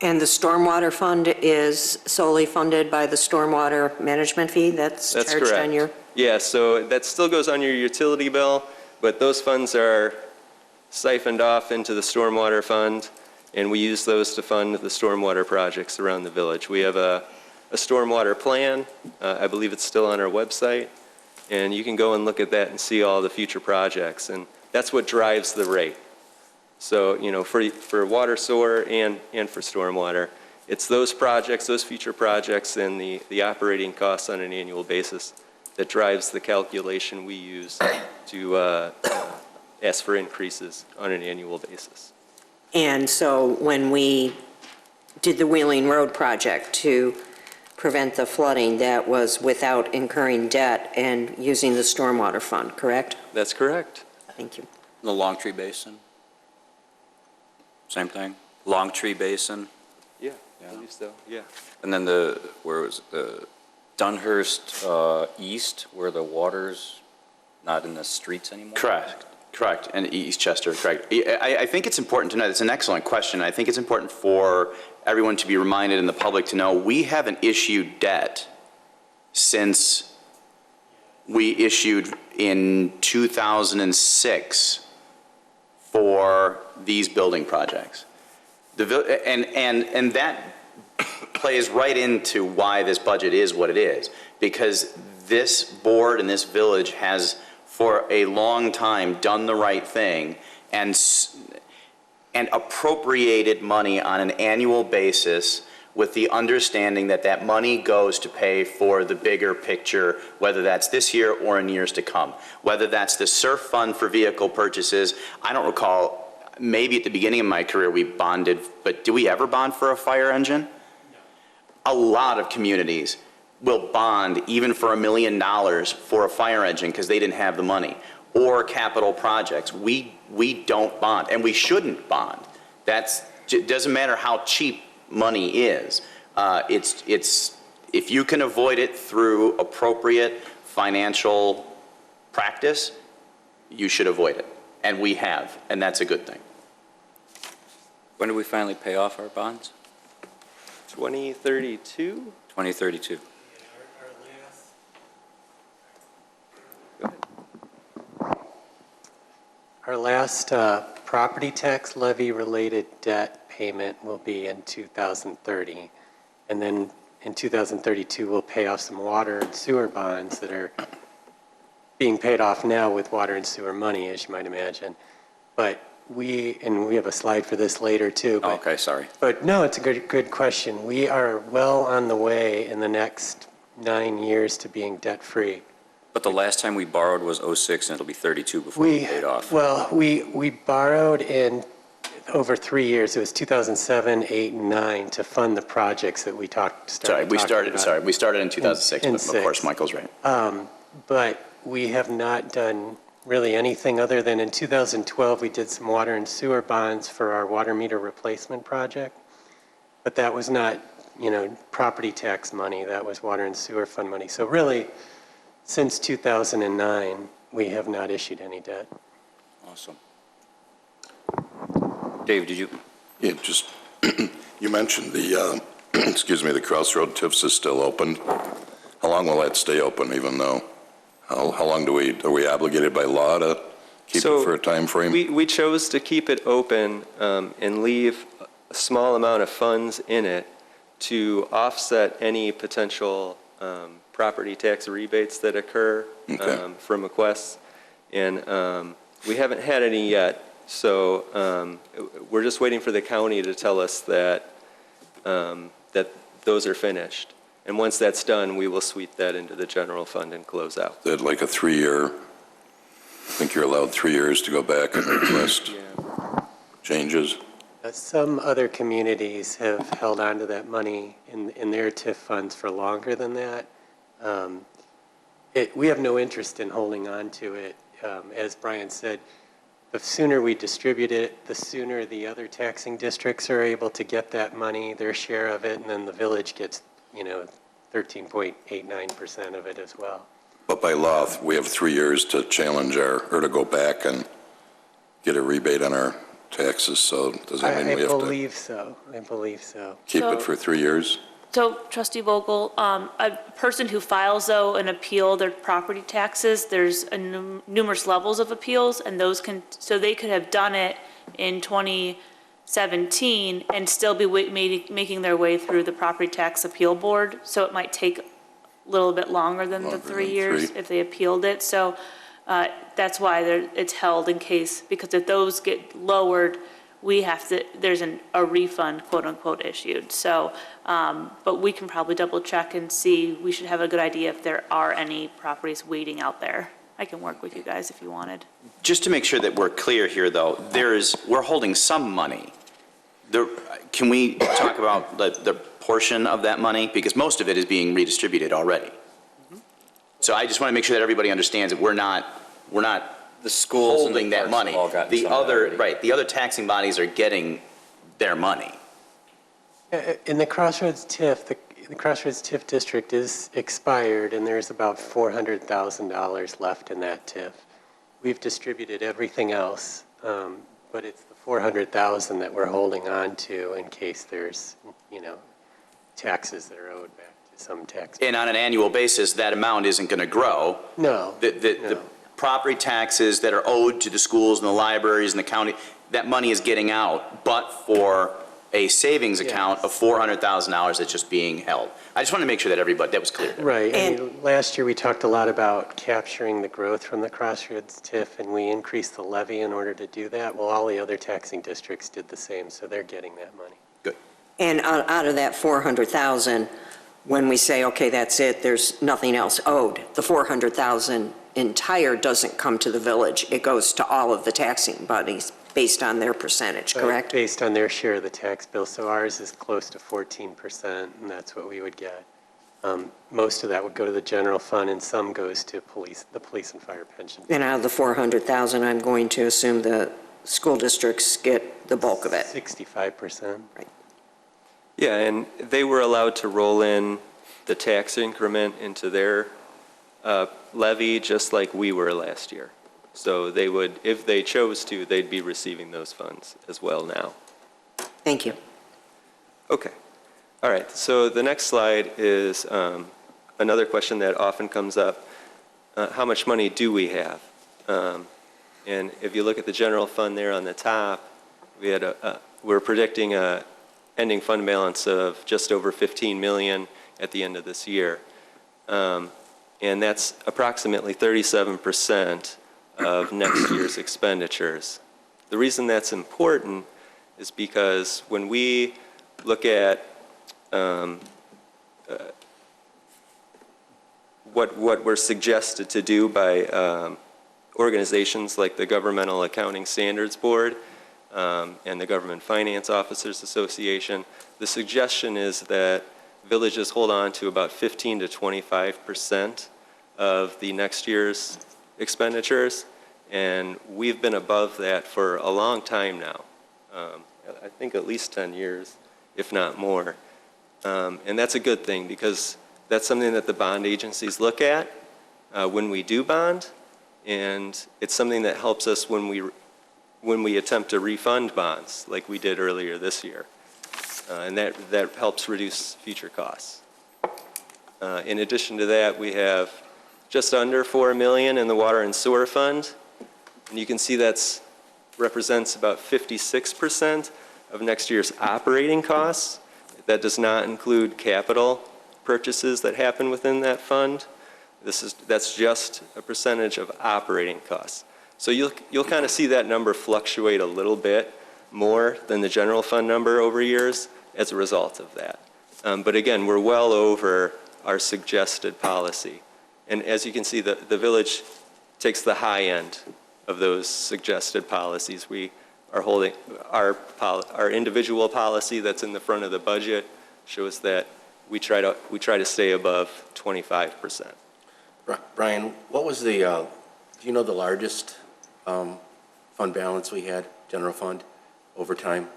Speaker 4: And the stormwater fund is solely funded by the stormwater management fee that's
Speaker 8: That's
Speaker 4: charged
Speaker 8: correct.
Speaker 4: on your?
Speaker 8: Yeah, so that still goes on your utility bill, but those funds are siphoned off into the stormwater fund, and we use those to fund the stormwater projects around the village. We have a stormwater plan. I believe it's still on our website, and you can go and look at that and see all the future projects, and that's what drives the rate. So, you know, for water, sewer, and for stormwater, it's those projects, those future projects, and the operating costs on an annual basis that drives the calculation we use to ask for increases on an annual basis.
Speaker 4: And so when we did the Wheeling Road project to prevent the flooding, that was without incurring debt and using the stormwater fund, correct?
Speaker 8: That's correct.
Speaker 4: Thank you.
Speaker 1: The Long Tree Basin? Same thing? Long Tree Basin?
Speaker 8: Yeah, I believe so, yeah.
Speaker 1: And then where was it? The Dunhurst East, where the water's not in the streets anymore?
Speaker 3: Correct, and East Chester, correct. I think it's important to know, it's an excellent question. I think it's important for everyone to be reminded and the public to know, we haven't issued debt since we issued in 2006 for these building projects. And that plays right into why this budget is what it is, because this board and this village has for a long time done the right thing and appropriated money on an annual basis with the understanding that that money goes to pay for the bigger picture, whether that's this year or in years to come. Whether that's the SURF fund for vehicle purchases, I don't recall, maybe at the beginning of my career we bonded, but do we ever bond for a fire engine? No. A lot of communities will bond even for $1 million for a fire engine because they didn't have the money, or capital projects. We don't bond, and we shouldn't bond. It doesn't matter how cheap money is. If you can avoid it through appropriate financial practice, you should avoid it, and we have, and that's a good thing.
Speaker 1: When do we finally pay off our bonds?
Speaker 8: 2032?
Speaker 1: 2032.
Speaker 7: Our last property tax levy-related debt payment will be in 2030. And then in 2032, we'll pay off some water and sewer bonds that are being paid off now with water and sewer money, as you might imagine. But we have a slide for this later, too.
Speaker 1: Oh, okay, sorry.
Speaker 7: But no, it's a good question. We are well on the way in the next 9 years to being debt-free.
Speaker 1: But the last time we borrowed was '06, and it'll be 32 before we paid off.
Speaker 7: Well, we borrowed in over 3 years. It was 2007, 8, and 9 to fund the projects that we started
Speaker 3: We started in 2006,
Speaker 7: In
Speaker 3: but of course, Michael's right.
Speaker 7: But we have not done really anything other than in 2012, we did some water and sewer bonds for our water meter replacement project. But that was not, property tax money. That was water and sewer fund money. So really, since 2009, we have not issued any debt.
Speaker 1: Awesome. Dave, did you?
Speaker 9: Yeah, just, you mentioned the, the Crossroad TIFs is still open. How long will that stay open, even though, how long are we obligated by law to keep it for a time frame?
Speaker 8: We chose to keep it open and leave a small amount of funds in it to offset any potential property tax rebates that occur from requests. And we haven't had any yet, so we're just waiting for the county to tell us that those are finished. And once that's done, we will sweep that into the general fund and close out.
Speaker 9: That like a 3-year, I think you're allowed 3 years to go back and request changes.
Speaker 7: Some other communities have held on to that money in their TIF funds for longer than that. we have no interest in holding on to it. As Brian said, the sooner we distribute it, the sooner the other taxing districts are able to get that money, their share of it, and then the village gets, 13.89% of it as well.
Speaker 9: But by law, we have 3 years to challenge or to go back and get a rebate on our taxes, so does that mean we have to
Speaker 7: I believe so.
Speaker 9: keep it for 3 years?
Speaker 10: So trustee Vogel, a person who files though an appeal their property taxes, there's numerous levels of appeals, and those so they could have done it in 2017 and still be making their way through the property tax appeal board. So it might take a little bit longer than the 3 years if they appealed it. So that's why it's held in case, because if those get lowered, there's a refund, quote unquote, issued. So, but we can probably double check and see, we should have a good idea if there are any properties waiting out there. I can work with you guys if you wanted.
Speaker 3: Just to make sure that we're clear here, though, we're holding some money. Can we talk about the portion of that money? Because most of it is being redistributed already. So I just want to make sure that everybody understands that we're not
Speaker 1: The schools and
Speaker 3: holding
Speaker 1: the
Speaker 3: that
Speaker 1: parks
Speaker 3: money.
Speaker 1: have all gotten
Speaker 3: The
Speaker 1: some of that
Speaker 3: other,
Speaker 1: already.
Speaker 3: right, the other taxing bodies are getting their money.
Speaker 7: In the Crossroads TIF, the Crossroads TIF district is expired, and there's about $400,000 left in that TIF. We've distributed everything else, but it's the $400,000 that we're holding on to in case there's, taxes that are owed back to some tax.
Speaker 3: And on an annual basis, that amount isn't going to grow.
Speaker 7: No.
Speaker 3: The property taxes that are owed to the schools and the libraries and the county, that money is getting out, but for a savings account of $400,000 that's just being held. I just want to make sure that that was clear.
Speaker 7: Right. Last year, we talked a lot about capturing the growth from the Crossroads TIF, and we increased the levy in order to do that. Well, all the other taxing districts did the same, so they're getting that money.
Speaker 3: Good.
Speaker 4: And out of that 400,000, when we say, okay, that's it, there's nothing else owed, the 400,000 entire doesn't come to the village. It goes to all of the taxing bodies based on their percentage, correct?
Speaker 7: Based on their share of the tax bill. So ours is close to 14%, and that's what we would get. Most of that would go to the general fund, and some goes to the police and fire pension.
Speaker 4: And out of the 400,000, I'm going to assume the school districts get the bulk of it.
Speaker 7: 65%.
Speaker 4: Right.
Speaker 8: Yeah, and they were allowed to roll in the tax increment into their levy just like we were last year. So they would, if they chose to, they'd be receiving those funds as well now.
Speaker 4: Thank you.
Speaker 8: Okay. All right. So the next slide is another question that often comes up. How much money do we have? And if you look at the general fund there on the top, we're predicting a ending fund balance of just over 15 million at the end of this year. And that's approximately 37% of next year's expenditures. The reason that's important is because when we look at what we're suggested to do by organizations like the Governmental Accounting Standards Board and the Government Finance Officers Association, the suggestion is that villages hold on to about 15 to 25% of the next year's expenditures, and we've been above that for a long time now. I think at least 10 years, if not more. And that's a good thing because that's something that the bond agencies look at when we do bond, and it's something that helps us when we attempt to refund bonds like we did earlier this year. And that helps reduce future costs. In addition to that, we have just under 4 million in the water and sewer fund. And you can see that represents about 56% of next year's operating costs. That does not include capital purchases that happen within that fund. That's just a percentage of operating costs. So you'll kind of see that number fluctuate a little bit more than the general fund number over years as a result of that. But again, we're well over our suggested policy. And as you can see, the village takes the high end of those suggested policies. We are holding our individual policy that's in the front of the budget shows that we try to stay above 25%.
Speaker 11: Brian, what was the, do you know the largest fund balance we had, general fund, over time?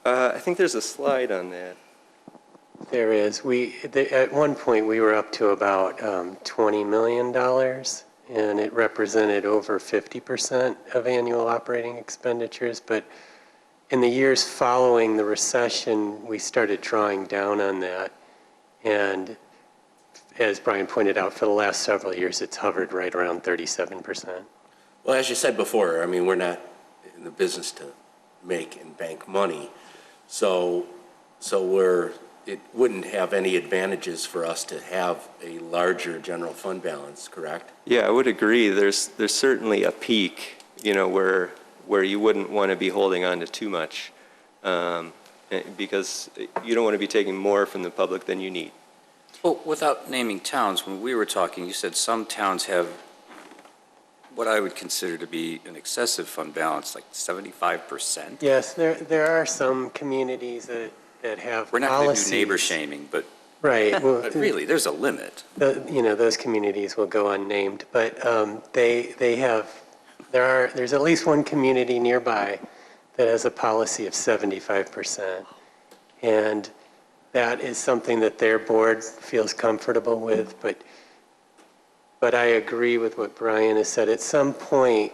Speaker 8: I think there's a slide on that.
Speaker 7: There is. At one point, we were up to about $20 million, and it represented over 50% of annual operating expenditures. But in the years following the recession, we started drawing down on that. And as Brian pointed out, for the last several years, it's hovered right around 37%.
Speaker 11: Well, as you said before, I mean, we're not in the business to make and bank money. So it wouldn't have any advantages for us to have a larger general fund balance, correct?
Speaker 8: Yeah, I would agree. There's certainly a peak, where you wouldn't want to be holding on to too much, because you don't want to be taking more from the public than you need.
Speaker 1: Well, without naming towns, when we were talking, you said some towns have what I would consider to be an excessive fund balance, like 75%.
Speaker 7: Yes, there are some communities that have
Speaker 1: We're not going to
Speaker 7: policies.
Speaker 1: do neighbor shaming, but
Speaker 7: Right. Well,
Speaker 1: but really, there's a limit.
Speaker 7: those communities will go unnamed, but there's at least one community nearby that has a policy of 75%. And that is something that their board feels comfortable with, but I agree with what Brian has said. At some point,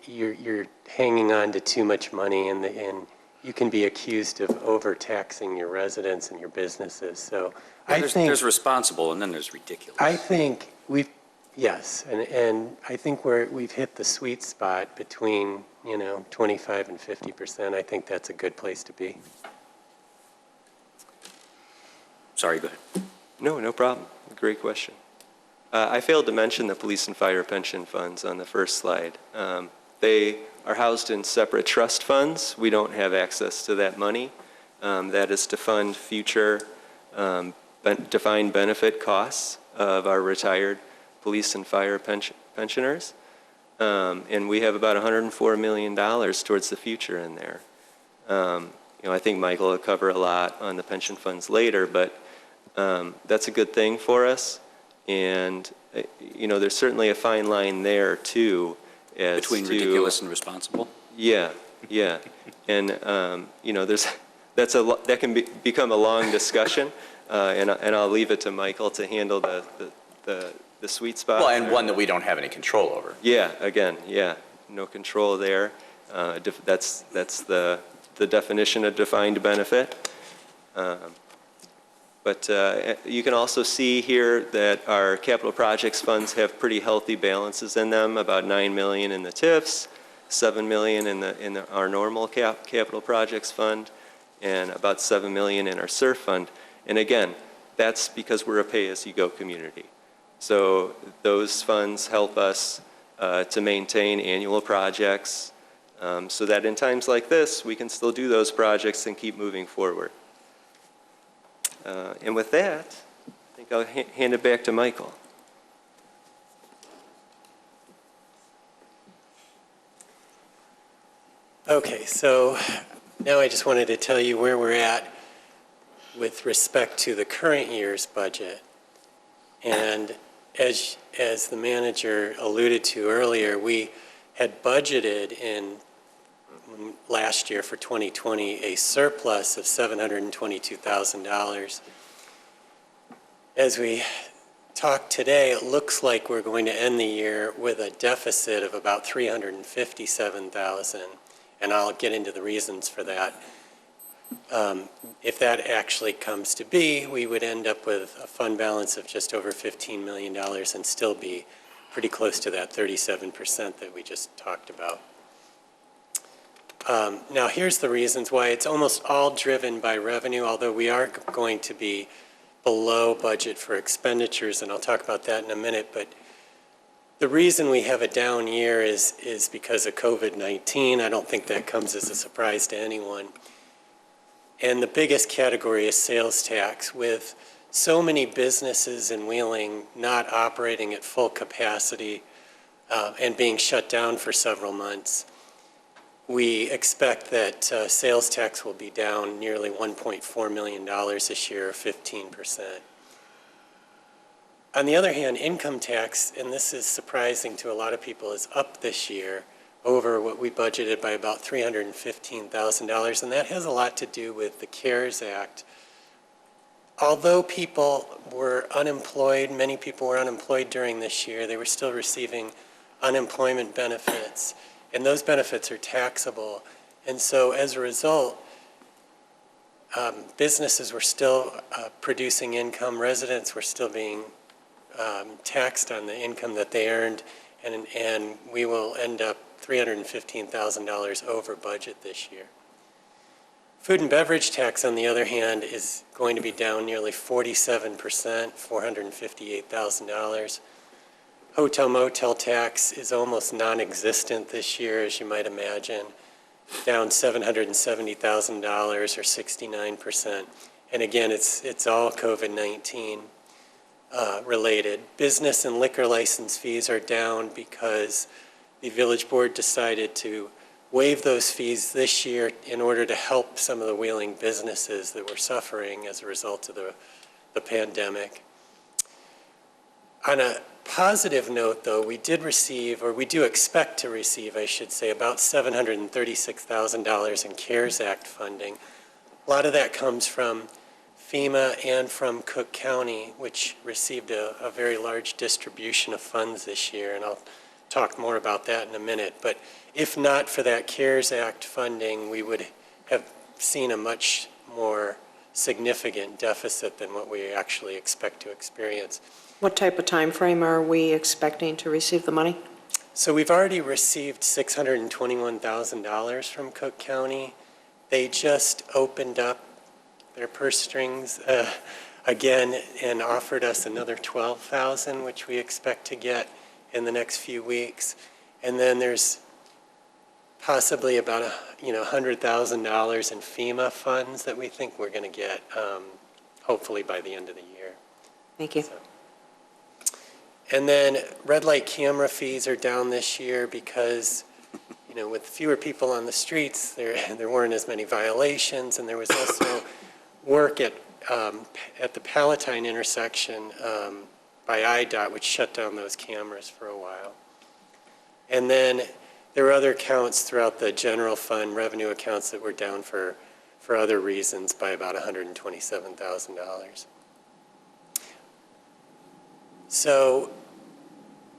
Speaker 7: you're hanging on to too much money, and you can be accused of overtaxing your residents and your businesses. So I think
Speaker 1: There's responsible, and then there's ridiculous.
Speaker 7: I think yes, and I think we've hit the sweet spot between 25 and 50%. I think that's a good place to be.
Speaker 1: Sorry, go ahead.
Speaker 8: No problem. Great question. I failed to mention the police and fire pension funds on the first slide. They are housed in separate trust funds. We don't have access to that money. That is to fund future defined benefit costs of our retired police and fire pensioners. And we have about $104 million towards the future in there. I think Michael will cover a lot on the pension funds later, but that's a good thing for us. And, there's certainly a fine line there, too.
Speaker 1: Between ridiculous and responsible?
Speaker 8: Yeah. And, that can become a long discussion, and I'll leave it to Michael to handle the sweet spot.
Speaker 3: Well, and one that we don't have any control over.
Speaker 8: Yeah, no control there. That's the definition of defined benefit. But you can also see here that our capital projects funds have pretty healthy balances in them, about $9 million in the TIFs, $7 million in our normal capital projects fund, and about $7 million in our SURF fund. And again, that's because we're a pay-as-you-go community. So those funds help us to maintain annual projects so that in times like this, we can still do those projects and keep moving forward. And with that, I think I'll hand it back to Michael.
Speaker 7: Okay, so now I just wanted to tell you where we're at with respect to the current year's budget. And as the manager alluded to earlier, we had budgeted in last year for 2020 a surplus of $722,000. As we talk today, it looks like we're going to end the year with a deficit of about $357,000, and I'll get into the reasons for that. If that actually comes to be, we would end up with a fund balance of just over $15 million and still be pretty close to that 37% that we just talked about. Now, here's the reasons why. It's almost all driven by revenue, although we are going to be below budget for expenditures, and I'll talk about that in a minute. But the reason we have a down year is because of COVID-19. I don't think that comes as a surprise to anyone. And the biggest category is sales tax. With so many businesses in Wheeling not operating at full capacity and being shut down for several months, we expect that sales tax will be down nearly $1.4 million this year, or 15%. On the other hand, income tax, and this is surprising to a lot of people, is up this year over what we budgeted by about $315,000, and that has a lot to do with the CARES Act. Although people were unemployed, many people were unemployed during this year, they were still receiving unemployment benefits, and those benefits are taxable. And so as a result, businesses were still producing income, residents were still being taxed on the income that they earned, and we will end up $315,000 over budget this year. Food and beverage tax, on the other hand, is going to be down nearly 47%, $458,000. Hotel motel tax is almost non-existent this year, as you might imagine, down $770,000 or 69%. And again, it's all COVID-19 related. Business and liquor license fees are down because the village board decided to waive those fees this year in order to help some of the Wheeling businesses that were suffering as a result of the pandemic. On a positive note, though, we did receive, or we do expect to receive, I should say, about $736,000 in CARES Act funding. A lot of that comes from FEMA and from Cook County, which received a very large distribution of funds this year, and I'll talk more about that in a minute. But if not for that CARES Act funding, we would have seen a much more significant deficit than what we actually expect to experience.
Speaker 4: What type of time frame are we expecting to receive the money?
Speaker 7: So we've already received $621,000 from Cook County. They just opened up their purse strings again and offered us another $12,000, which we expect to get in the next few weeks. And then there's possibly about $100,000 in FEMA funds that we think we're going to get, hopefully by the end of the year.
Speaker 4: Thank you.
Speaker 7: And then red light camera fees are down this year because, with fewer people on the streets, there weren't as many violations, and there was also work at the Palatine intersection by IDOT, which shut down those cameras for a while. And then there were other accounts throughout the general fund, revenue accounts that were down for other reasons by about $127,000. So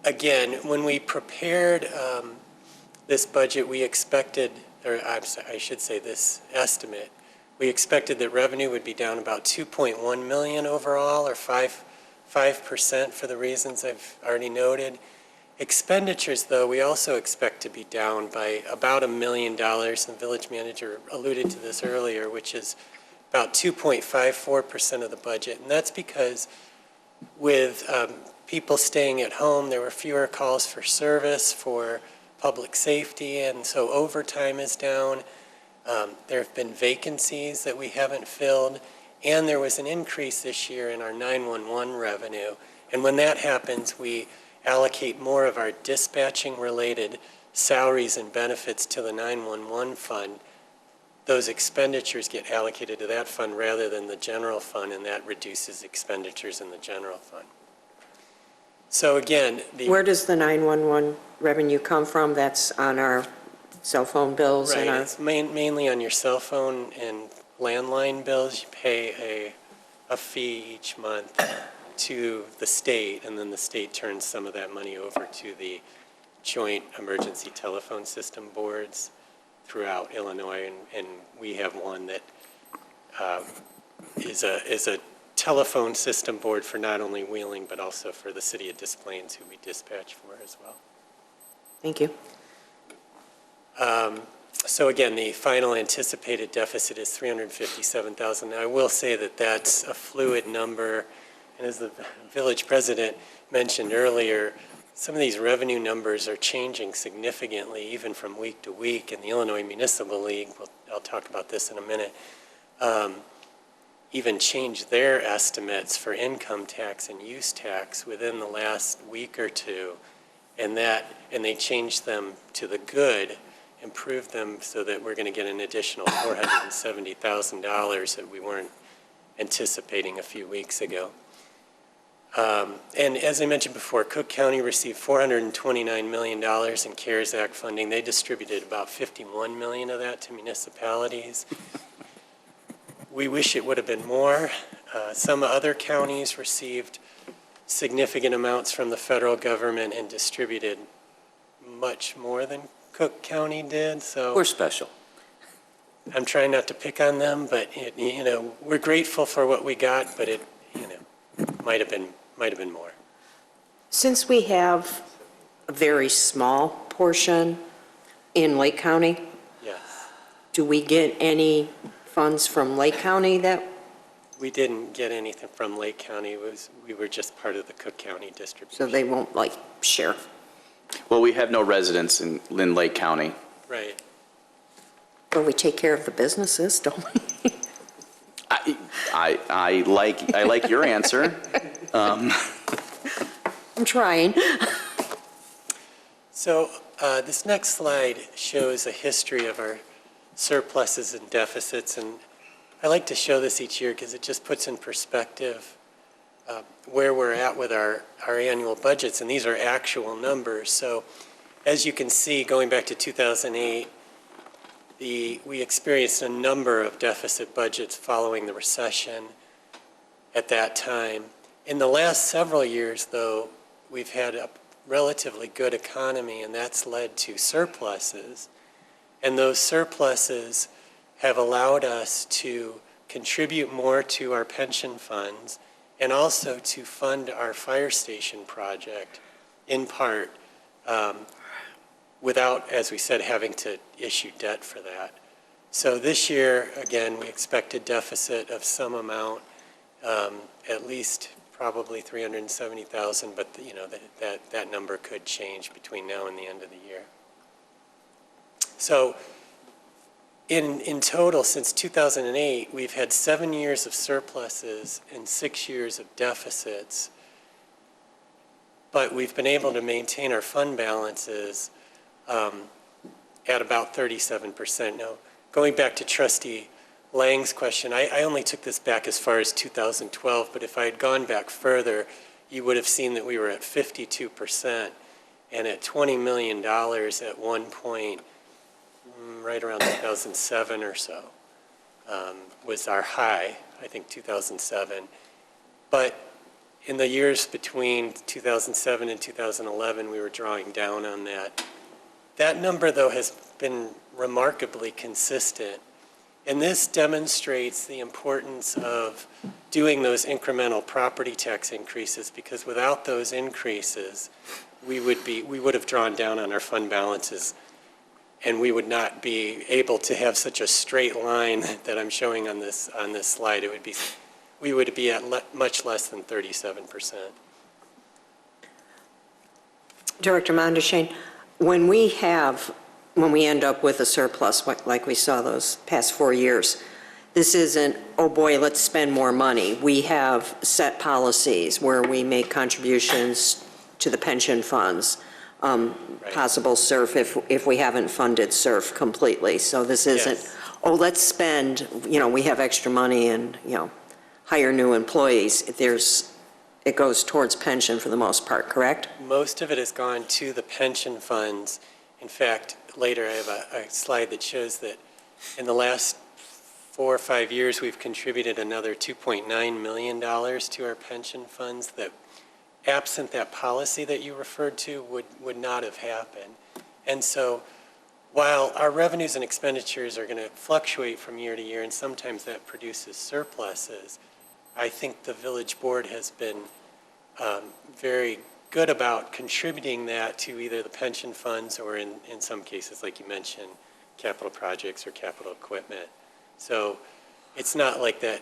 Speaker 7: again, when we prepared this budget, we expected, or I should say this estimate, we expected that revenue would be down about 2.1 million overall, or 5% for the reasons I've already noted. Expenditures, though, we also expect to be down by about $1 million. The village manager alluded to this earlier, which is about 2.54% of the budget. And that's because with people staying at home, there were fewer calls for service, for public safety, and so overtime is down. There have been vacancies that we haven't filled, and there was an increase this year in our 911 revenue. And when that happens, we allocate more of our dispatching-related salaries and benefits to the 911 fund. Those expenditures get allocated to that fund rather than the general fund, and that reduces expenditures in the general fund. So again,
Speaker 4: where does the 911 revenue come from? That's on our cell phone bills?
Speaker 7: Right,
Speaker 4: and our...
Speaker 7: it's mainly on your cell phone and landline bills. You pay a fee each month to the state, and then the state turns some of that money over to the joint emergency telephone system boards throughout Illinois, and we have one that is a telephone system board for not only Wheeling, but also for the city of Des Plaines, who we dispatch for as well.
Speaker 4: Thank you.
Speaker 7: So again, the final anticipated deficit is $357,000. Now, I will say that that's a fluid number, and as the village president mentioned earlier, some of these revenue numbers are changing significantly, even from week to week. In the Illinois Municipal League, I'll talk about this in a minute, even changed their estimates for income tax and use tax within the last week or two, and they changed them to the good, improved them so that we're going to get an additional $470,000 that we weren't anticipating a few weeks ago. And as I mentioned before, Cook County received $429 million in CARES Act funding. They distributed about $51 million of that to municipalities. We wish it would have been more. Some other counties received significant amounts from the federal government and distributed much more than Cook County did, so.
Speaker 1: We're special.
Speaker 7: I'm trying not to pick on them, but we're grateful for what we got, but it might have been more.
Speaker 4: Since we have a very small portion in Lake County,
Speaker 7: Yes.
Speaker 4: do we get any funds from Lake County that,
Speaker 7: We didn't get anything from Lake County. We were just part of the Cook County distribution.
Speaker 4: so they won't share?
Speaker 3: Well, we have no residents in Lynn Lake County.
Speaker 7: Right.
Speaker 4: Well, we take care of the businesses, don't we?
Speaker 3: I like your answer.
Speaker 4: I'm trying.
Speaker 7: So this next slide shows a history of our surpluses and deficits, and I like to show this each year because it just puts in perspective where we're at with our annual budgets, and these are actual numbers. So as you can see, going back to 2008, we experienced a number of deficit budgets following the recession at that time. In the last several years, though, we've had a relatively good economy, and that's led to surpluses. And those surpluses have allowed us to contribute more to our pension funds and also to fund our fire station project, in part, without, as we said, having to issue debt for that. So this year, again, we expect a deficit of some amount, at least probably 370,000, but that number could change between now and the end of the year. So in total, since 2008, we've had 7 years of surpluses and 6 years of deficits, but we've been able to maintain our fund balances at about 37%. Now, going back to Trustee Lang's question, I only took this back as far as 2012, but if I had gone back further, you would have seen that we were at 52%, and at $20 million at one point, right around 2007 or so, was our high, I think 2007. But in the years between 2007 and 2011, we were drawing down on that. That number, though, has been remarkably consistent. And this demonstrates the importance of doing those incremental property tax increases, because without those increases, we would have drawn down on our fund balances, and we would not be able to have such a straight line that I'm showing on this slide. We would be at much less than 37%.
Speaker 4: Director Mondeshane, when we end up with a surplus, like we saw those past 4 years, this isn't, oh boy, let's spend more money. We have set policies where we make contributions to the pension funds, possible SURF if we haven't funded SURF completely. So this isn't,
Speaker 7: Yes.
Speaker 4: Oh, let's spend, we have extra money and, hire new employees. It goes towards pension for the most part, correct?
Speaker 7: Most of it has gone to the pension funds. In fact, later I have a slide that shows that in the last 4 or 5 years, we've contributed another $2.9 million to our pension funds that, absent that policy that you referred to, would not have happened. And so while our revenues and expenditures are going to fluctuate from year to year, and sometimes that produces surpluses, I think the village board has been very good about contributing that to either the pension funds or in some cases, like you mentioned, capital projects or capital equipment. So it's not like that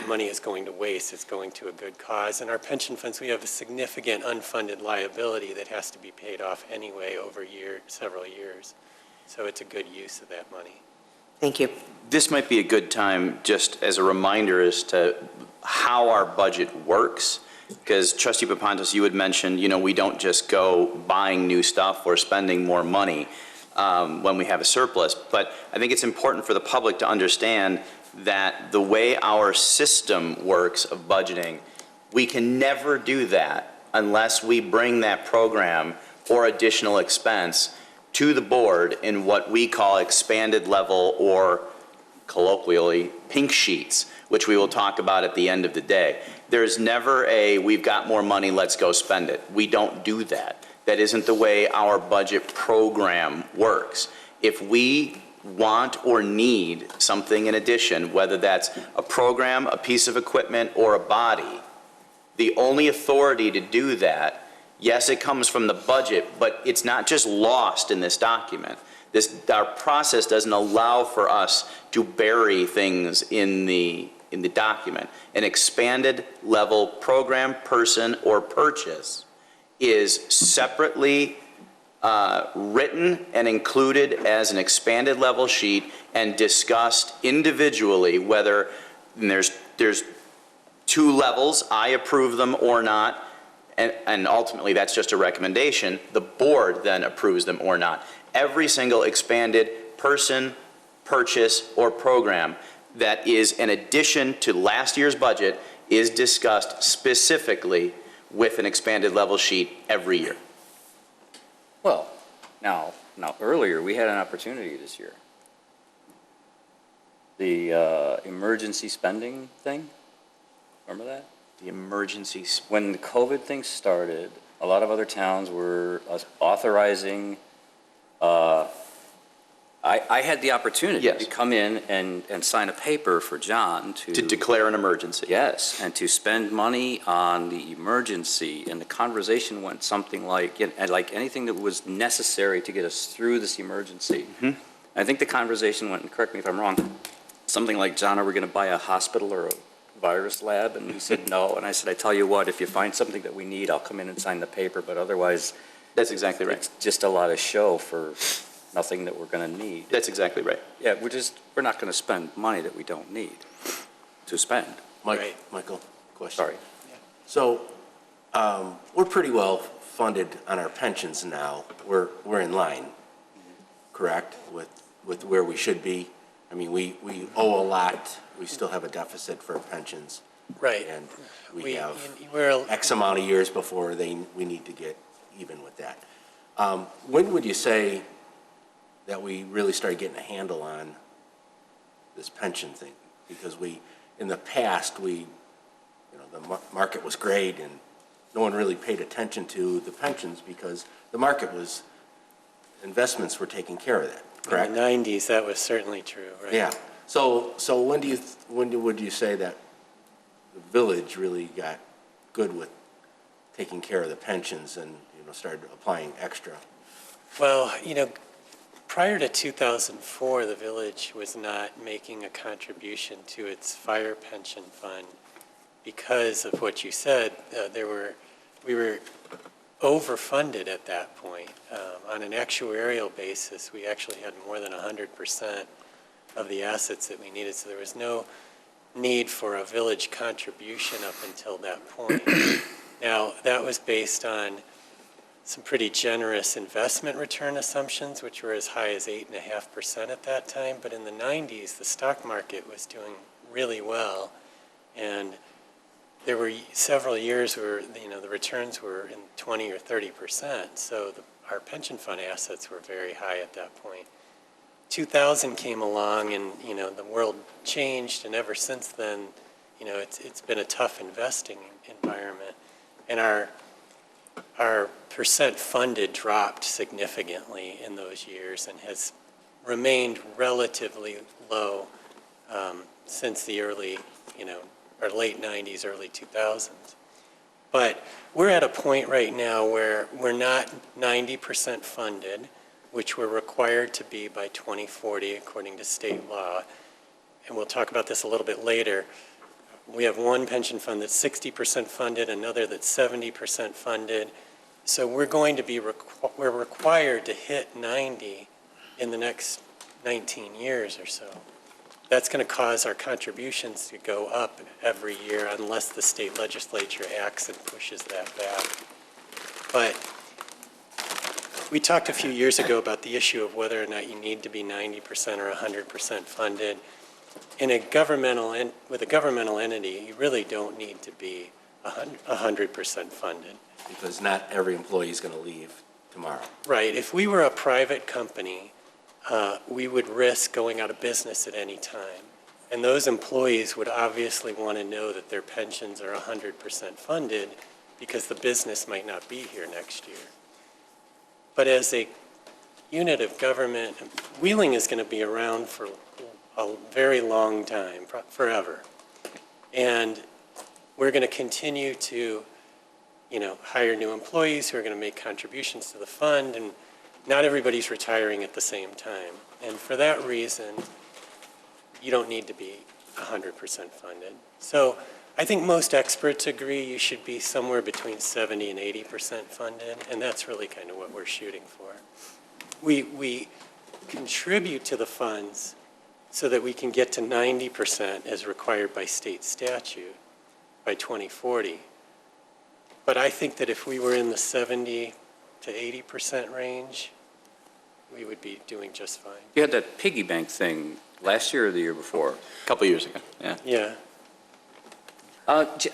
Speaker 7: money is going to waste, it's going to a good cause. And our pension funds, we have a significant unfunded liability that has to be paid off anyway over several years. So it's a good use of that money.
Speaker 4: Thank you.
Speaker 3: This might be a good time, just as a reminder as to how our budget works. Because Trustee Papantos, you had mentioned, we don't just go buying new stuff or spending more money when we have a surplus. But I think it's important for the public to understand that the way our system works of budgeting, We can never do that unless we bring that program or additional expense to the board in what we call expanded level, or colloquially, pink sheets, which we will talk about at the end of the day. There's never a, we've got more money, let's go spend it. We don't do that. That isn't the way our budget program works. If we want or need something in addition, whether that's a program, a piece of equipment, or a body, the only authority to do that, yes, it comes from the budget, but it's not just lost in this document. Our process doesn't allow for us to bury things in the document. An expanded level program, person, or purchase is separately written and included as an expanded level sheet and discussed individually, whether there's two levels, I approve them or not, and ultimately that's just a recommendation. The board then approves them or not. Every single expanded person, purchase, or program that is an addition to last year's budget is discussed specifically with an expanded level sheet every year.
Speaker 1: Well, now earlier, we had an opportunity this year. The emergency spending thing, remember that?
Speaker 3: The emergency.
Speaker 1: When the COVID thing started, a lot of other towns were authorizing, I had the opportunity
Speaker 3: Yes.
Speaker 1: to come in and sign a paper for John
Speaker 3: To declare an emergency.
Speaker 1: Yes, and to spend money on the emergency, and the conversation went something like, like anything that was necessary to get us through this emergency.
Speaker 3: Mhm.
Speaker 1: I think the conversation went, and correct me if I'm wrong, something like, John, are we going to buy a hospital or a virus lab? And he said, no. And I said, I tell you what, if you find something that we need, I'll come in and sign the paper, but otherwise,
Speaker 3: That's exactly right.
Speaker 1: it's just a lot of show for nothing that we're going to need.
Speaker 3: That's exactly right.
Speaker 1: Yeah, we're not going to spend money that we don't need to spend.
Speaker 7: Right.
Speaker 11: Michael, question.
Speaker 1: Sorry.
Speaker 11: So, we're pretty well funded on our pensions now. We're in line, correct, with where we should be? I mean, we owe a lot. We still have a deficit for pensions.
Speaker 7: Right.
Speaker 11: And we have
Speaker 7: we're,
Speaker 11: X amount of years before we need to get even with that. When would you say that we really started getting a handle on this pension thing? Because in the past, the market was great and no one really paid attention to the pensions because the market investments were taking care of that, correct?
Speaker 7: in the 90s, that was certainly true, right?
Speaker 11: Yeah. So when would you say that the village really got good with taking care of the pensions and, started applying extra?
Speaker 7: Well, prior to 2004, the village was not making a contribution to its fire pension fund because of what you said. We were overfunded at that point. On an actuarial basis, we actually had more than 100% of the assets that we needed, so there was no need for a village contribution up until that point. Now, that was based on some pretty generous investment return assumptions, which were as high as 8.5% at that time. But in the 90s, the stock market was doing really well. And there were several years where, the returns were in 20 or 30%. So our pension fund assets were very high at that point. 2000 came along and, the world changed. And ever since then, it's been a tough investing environment. And our percent funded dropped significantly in those years and has remained relatively low since the early, or late 90s, early 2000s. But we're at a point right now where we're not 90% funded, which we're required to be by 2040 according to state law. And we'll talk about this a little bit later. We have one pension fund that's 60% funded, another that's 70% funded. So we're going to be, we're required to hit 90 in the next 19 years or so. That's going to cause our contributions to go up every year unless the state legislature acts and pushes that back. But we talked a few years ago about the issue of whether or not you need to be 90% or 100% funded. With a governmental entity, you really don't need to be 100% funded.
Speaker 11: Because not every employee is going to leave tomorrow.
Speaker 7: Right. If we were a private company, we would risk going out of business at any time. And those employees would obviously want to know that their pensions are 100% funded because the business might not be here next year. But as a unit of government, Wheeling is going to be around for a very long time, forever. And we're going to continue to, hire new employees who are going to make contributions to the fund, and not everybody's retiring at the same time. And for that reason, you don't need to be 100% funded. So I think most experts agree you should be somewhere between 70 and 80% funded, and that's really kind of what we're shooting for. We contribute to the funds so that we can get to 90% as required by state statute by 2040. But I think that if we were in the 70 to 80% range, we would be doing just fine.
Speaker 1: You had that piggy bank thing last year or the year before?
Speaker 3: A couple years ago, yeah.
Speaker 7: Yeah.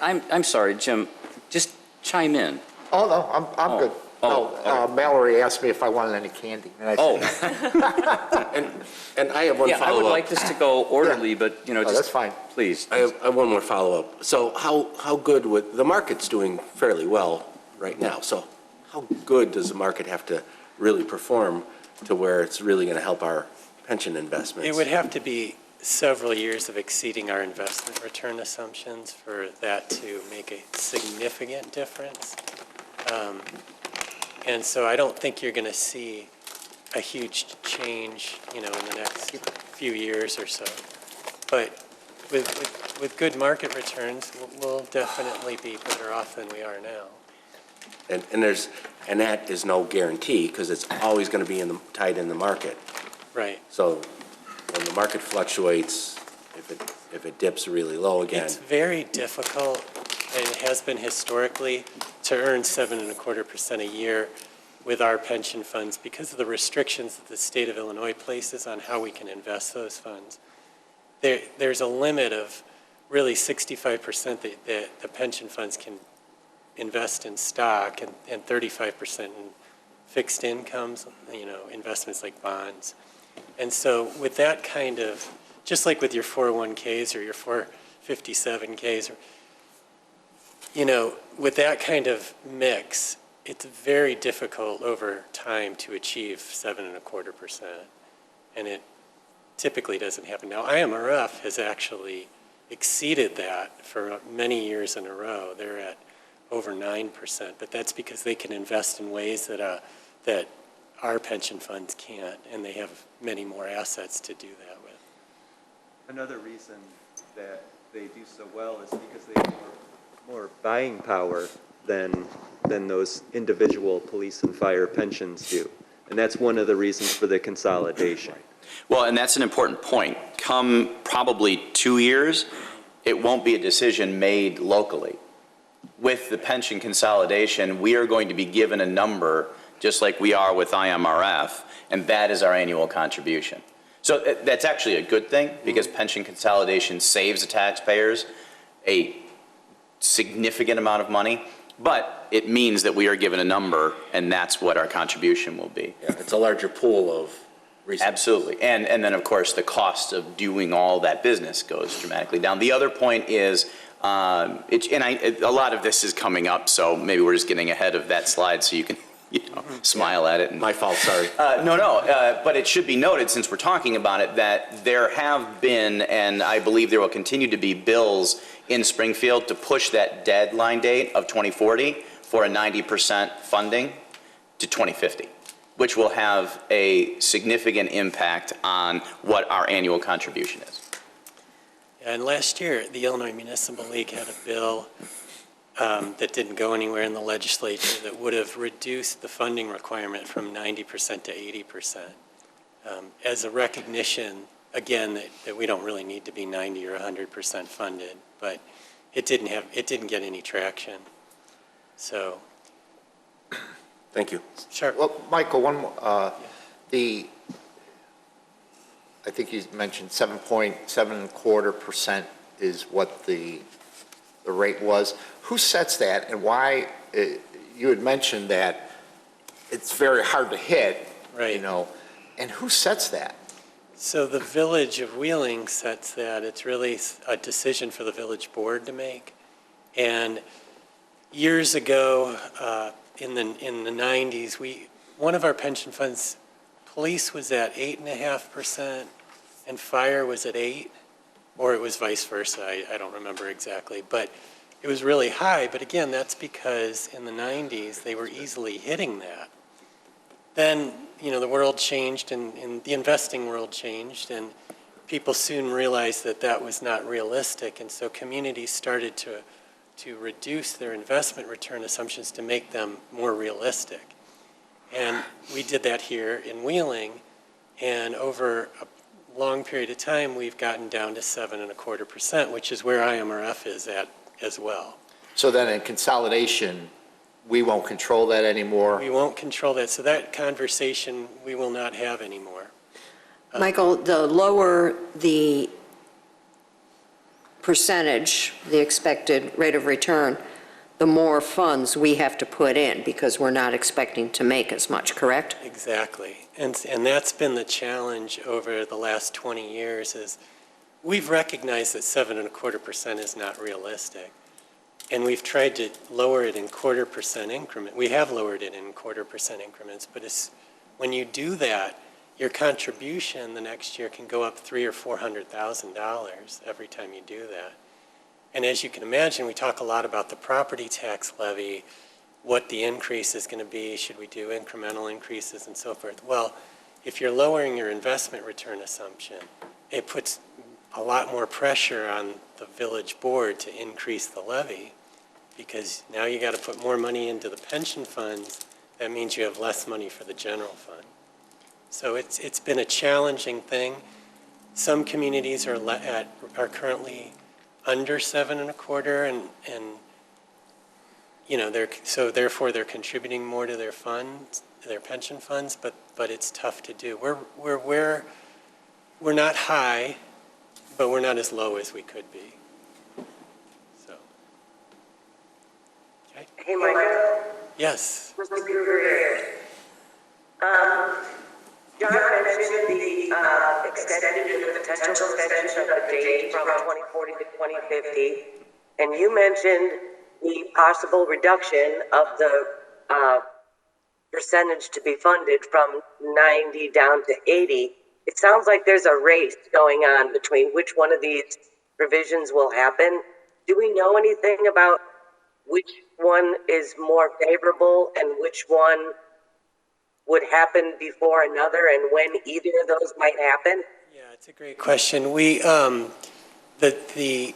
Speaker 1: I'm sorry, Jim, just chime in.
Speaker 12: Oh, no, I'm good. Mallory asked me if I wanted any candy. And I said,
Speaker 11: And I have one
Speaker 1: Yeah, I
Speaker 11: follow-up.
Speaker 1: would like this to go orderly, but, just.
Speaker 12: that's fine.
Speaker 1: Please.
Speaker 11: I have one more follow-up. So how good would, the market's doing fairly well right now, so how good does the market have to really perform to where it's really going to help our pension investments?
Speaker 7: It would have to be several years of exceeding our investment return assumptions for that to make a significant difference. And so I don't think you're going to see a huge change, in the next few years or so. But with good market returns, we'll definitely be better off than we are now.
Speaker 11: And that is no guarantee, because it's always going to be tied in the market.
Speaker 7: Right.
Speaker 11: So when the market fluctuates, if it dips really low again.
Speaker 7: It's very difficult, and it has been historically, to earn 7.25% a year with our pension funds because of the restrictions that the state of Illinois places on how we can invest those funds. There's a limit of really 65% that the pension funds can invest in stock and 35% in fixed incomes, investments like bonds. And so with that kind of, just like with your 401ks or your 457ks, with that kind of mix, it's very difficult over time to achieve 7.25%. And it typically doesn't happen. Now, IMRF has actually exceeded that for many years in a row. They're at over 9%, but that's because they can invest in ways that our pension funds can't, and they have many more assets to do that with.
Speaker 8: Another reason that they do so well is because they have more buying power than those individual police and fire pensions do. And that's one of the reasons for the consolidation.
Speaker 3: Well, and that's an important point. Come probably 2 years, it won't be a decision made locally. With the pension consolidation, we are going to be given a number, just like we are with IMRF, and that is our annual contribution. So that's actually a good thing, because pension consolidation saves the taxpayers a significant amount of money, but it means that we are given a number, and that's what our contribution will be.
Speaker 11: Yeah, it's a larger pool of resources.
Speaker 3: Absolutely. And then, of course, the cost of doing all that business goes dramatically down. The other point is, a lot of this is coming up, so maybe we're just getting ahead of that slide so you can smile at it.
Speaker 11: My fault, sorry.
Speaker 3: But it should be noted, since we're talking about it, that there have been, and I believe there will continue to be, bills in Springfield to push that deadline date of 2040 for a 90% funding to 2050, which will have a significant impact on what our annual contribution is.
Speaker 7: And last year, the Illinois Municipal League had a bill that didn't go anywhere in the legislature that would have reduced the funding requirement from 90% to 80%, as a recognition, again, that we don't really need to be 90 or 100% funded, but it didn't get any traction. So.
Speaker 11: Thank you.
Speaker 7: Sure.
Speaker 12: Well, Michael, one more. I think you mentioned 7.25% is what the the rate was. Who sets that and why? You had mentioned that it's very hard to hit,
Speaker 7: Right.
Speaker 12: you know, and who sets that?
Speaker 7: So the Village of Wheeling sets that. It's really a decision for the village board to make. And years ago, in the 90s, one of our pension funds, police was at 8.5% and fire was at 8, or it was vice versa. I don't remember exactly, but it was really high. But again, that's because in the 90s, they were easily hitting that. Then, you know, the world changed and the investing world changed, and people soon realized that that was not realistic. And so communities started to reduce their investment return assumptions to make them more realistic. And we did that here in Wheeling, and over a long period of time, we've gotten down to 7.25%, which is where IMRF is at as well.
Speaker 12: So then in consolidation, we won't control that anymore?
Speaker 7: We won't control that, so that conversation we will not have anymore.
Speaker 4: Michael, the lower the percentage, the expected rate of return, the more funds we have to put in because we're not expecting to make as much, correct?
Speaker 7: Exactly. And that's been the challenge over the last 20 years is we've recognized that 7.25% is not realistic. And we've tried to lower it in 0.25% increment. We have lowered it in 0.25% increments, but when you do that, your contribution the next year can go up $300,000 or $400,000 every time you do that. And as you can imagine, we talk a lot about the property tax levy, what the increase is going to be, should we do incremental increases and so forth. Well, if you're lowering your investment return assumption, it puts a lot more pressure on the village board to increase the levy because now you got to put more money into the pension funds. That means you have less money for the general fund. So it's been a challenging thing. Some communities are currently under 7.25, and you know therefore they're contributing more to their funds, their pension funds. But it's tough to do. We're not high, but we're not as low as we could be. So, okay.
Speaker 5: Hey, Michael.
Speaker 7: Yes.
Speaker 5: Mr. Gruber here. John mentioned the extension, the potential extension of the date from 2040 to 2050, and you mentioned the possible reduction of the percentage to be funded from 90 down to 80. It sounds like there's a race going on between which one of these provisions will happen. Do we know anything about which one is more favorable and which one would happen before another and when either of those might happen?
Speaker 7: Yeah, it's a great question. The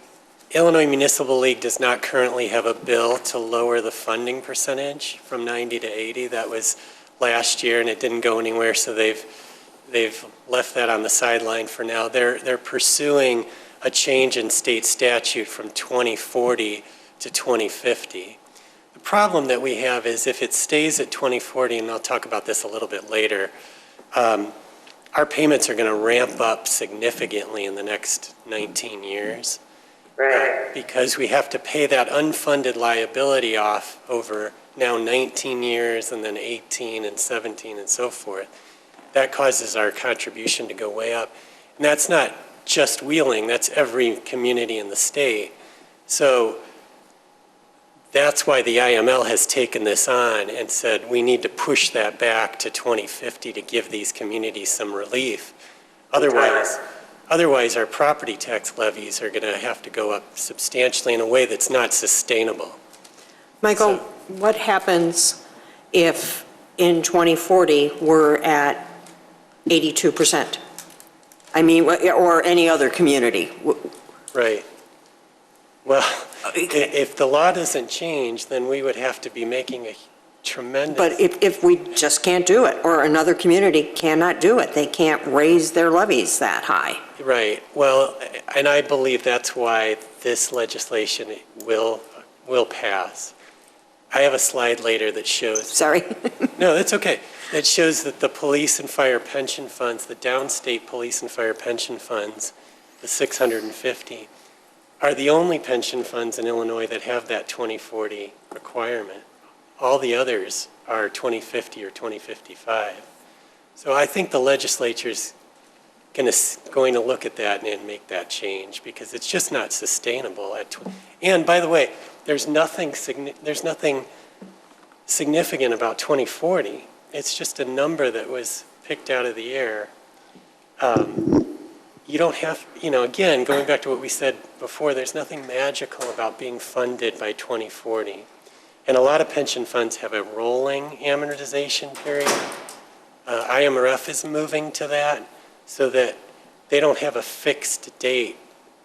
Speaker 7: Illinois Municipal League does not currently have a bill to lower the funding percentage from 90 to 80. That was last year, and it didn't go anywhere, so they've left that on the sideline for now. They're pursuing a change in state statute from 2040 to 2050. The problem that we have is if it stays at 2040, and I'll talk about this a little bit later, our payments are going to ramp up significantly in the next 19 years.
Speaker 5: Right.
Speaker 7: Because we have to pay that unfunded liability off over now 19 years and then 18 and 17 and so forth. That causes our contribution to go way up. And that's not just Wheeling, that's every community in the state. So that's why the IML has taken this on and said we need to push that back to 2050 to give these communities some relief. Otherwise, our property tax levies are going to have to go up substantially in a way that's not sustainable.
Speaker 4: Michael, what happens if in 2040 we're at 82%? I mean, or any other community?
Speaker 7: Right. Well, if the law doesn't change, then we would have to be making a tremendous...
Speaker 4: But if we just can't do it, or another community cannot do it, they can't raise their levies that high.
Speaker 7: Right. Well, and I believe that's why this legislation will pass. I have a slide later that shows...
Speaker 4: Sorry.
Speaker 7: No, that's okay. That shows that the police and fire pension funds, the downstate police and fire pension funds, the 650, are the only pension funds in Illinois that have that 2040 requirement. All the others are 2050 or 2055. So I think the legislature's going to look at that and make that change because it's just not sustainable. And by the way, there's nothing significant about 2040. It's just a number that was picked out of the air. You don't have, again, going back to what we said before, there's nothing magical about being funded by 2040. And a lot of pension funds have a rolling amortization period. IMRF is moving to that so that they don't have a fixed date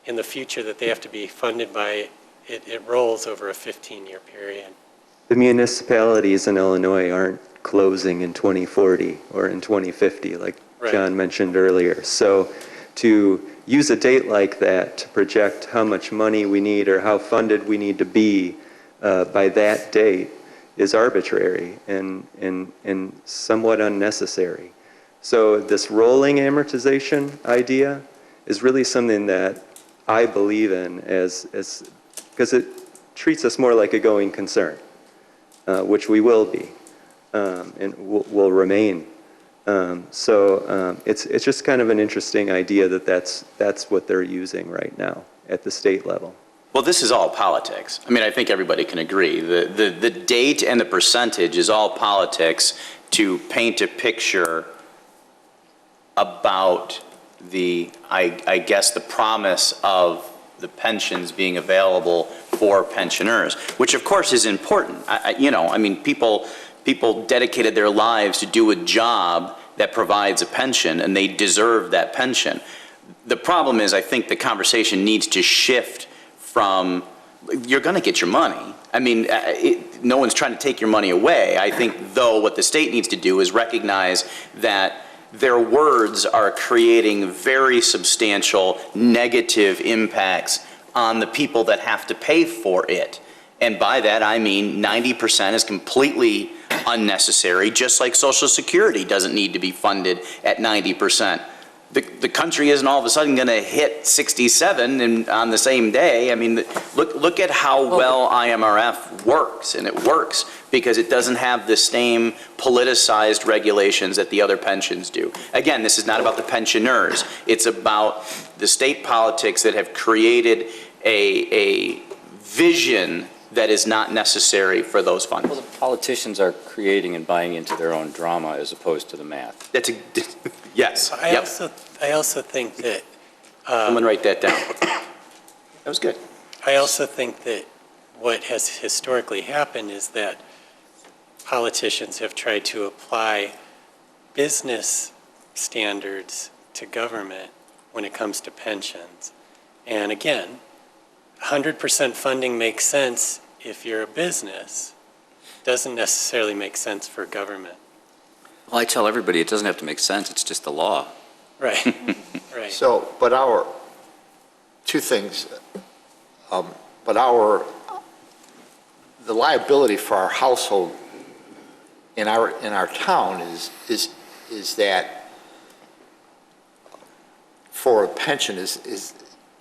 Speaker 7: in the future that they have to be funded by. It rolls over a 15-year period.
Speaker 8: The municipalities in Illinois aren't closing in 2040 or in 2050, like
Speaker 7: Right.
Speaker 8: John mentioned earlier. So to use a date like that to project how much money we need or how funded we need to be by that date is arbitrary and somewhat unnecessary. So this rolling amortization idea is really something that I believe in because it treats us more like a going concern, which we will be and will remain. It's just kind of an interesting idea that's what they're using right now at the state level.
Speaker 3: Well, this is all politics. I mean, I think everybody can agree. The date and the percentage is all politics to paint a picture about I guess, the promise of the pensions being available for pensioners, which of course is important. People dedicated their lives to do a job that provides a pension, and they deserve that pension. The problem is, I think the conversation needs to shift from, you're going to get your money. I mean, no one's trying to take your money away. I think, though, what the state needs to do is recognize that their words are creating very substantial negative impacts on the people that have to pay for it. And by that, I mean 90% is completely unnecessary, just like Social Security doesn't need to be funded at 90%. The country isn't all of a sudden going to hit 67 on the same day. I mean, look at how well IMRF works, and it works because it doesn't have the same politicized regulations that the other pensions do. Again, this is not about the pensioners. It's about the state politics that have created a vision that is not necessary for those funds.
Speaker 1: Well, the politicians are creating and buying into their own drama as opposed to the math.
Speaker 3: Yes.
Speaker 7: I also think that
Speaker 3: Someone write that down. That was good.
Speaker 7: I also think that what has historically happened is that politicians have tried to apply business standards to government when it comes to pensions. And again, 100% funding makes sense if you're a business. Doesn't necessarily make sense for government.
Speaker 1: Well, I tell everybody it doesn't have to make sense, it's just the law.
Speaker 7: Right, right.
Speaker 12: So, two things, the liability for our household in our town is that for a pension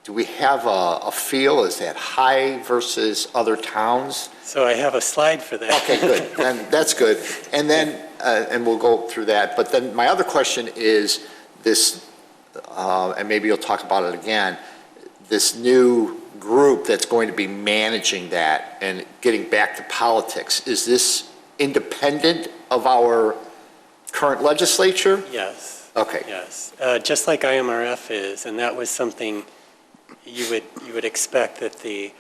Speaker 12: do we have a feel, is that high versus other towns?
Speaker 7: So I have a slide for that.
Speaker 12: Okay, good, then that's good. And then, and we'll go through that, but then my other question is this, and maybe you'll talk about it again, this new group that's going to be managing that and getting back to politics, is this independent of our current legislature?
Speaker 7: Yes.
Speaker 12: Okay.
Speaker 7: Yes, just like IMRF is, and that was something you would expect that the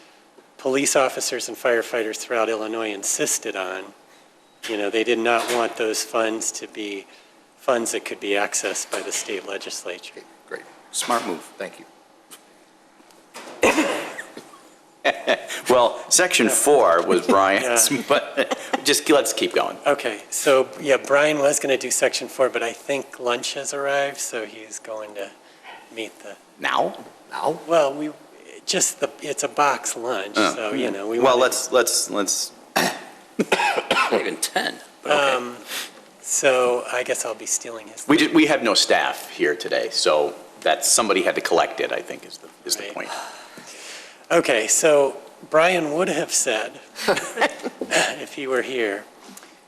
Speaker 7: police officers and firefighters throughout Illinois insisted on. They did not want those funds to be funds that could be accessed by the state legislature.
Speaker 12: Okay, great.
Speaker 1: Smart move.
Speaker 12: Thank you.
Speaker 3: Well, section 4 was Brian's, but let's keep going.
Speaker 7: Okay, so yeah, Brian was going to do section 4, but I think lunch has arrived, so he's going to meet the.
Speaker 3: Now?
Speaker 7: Well, it's a box lunch, so we.
Speaker 3: Well,
Speaker 7: wanted-
Speaker 3: let's.
Speaker 1: Not even 10, but okay.
Speaker 7: So I guess I'll be stealing his.
Speaker 3: We have no staff here today, so somebody had to collect it, I think is the
Speaker 7: Right.
Speaker 3: point.
Speaker 7: Okay, so Brian would have said, if he were here,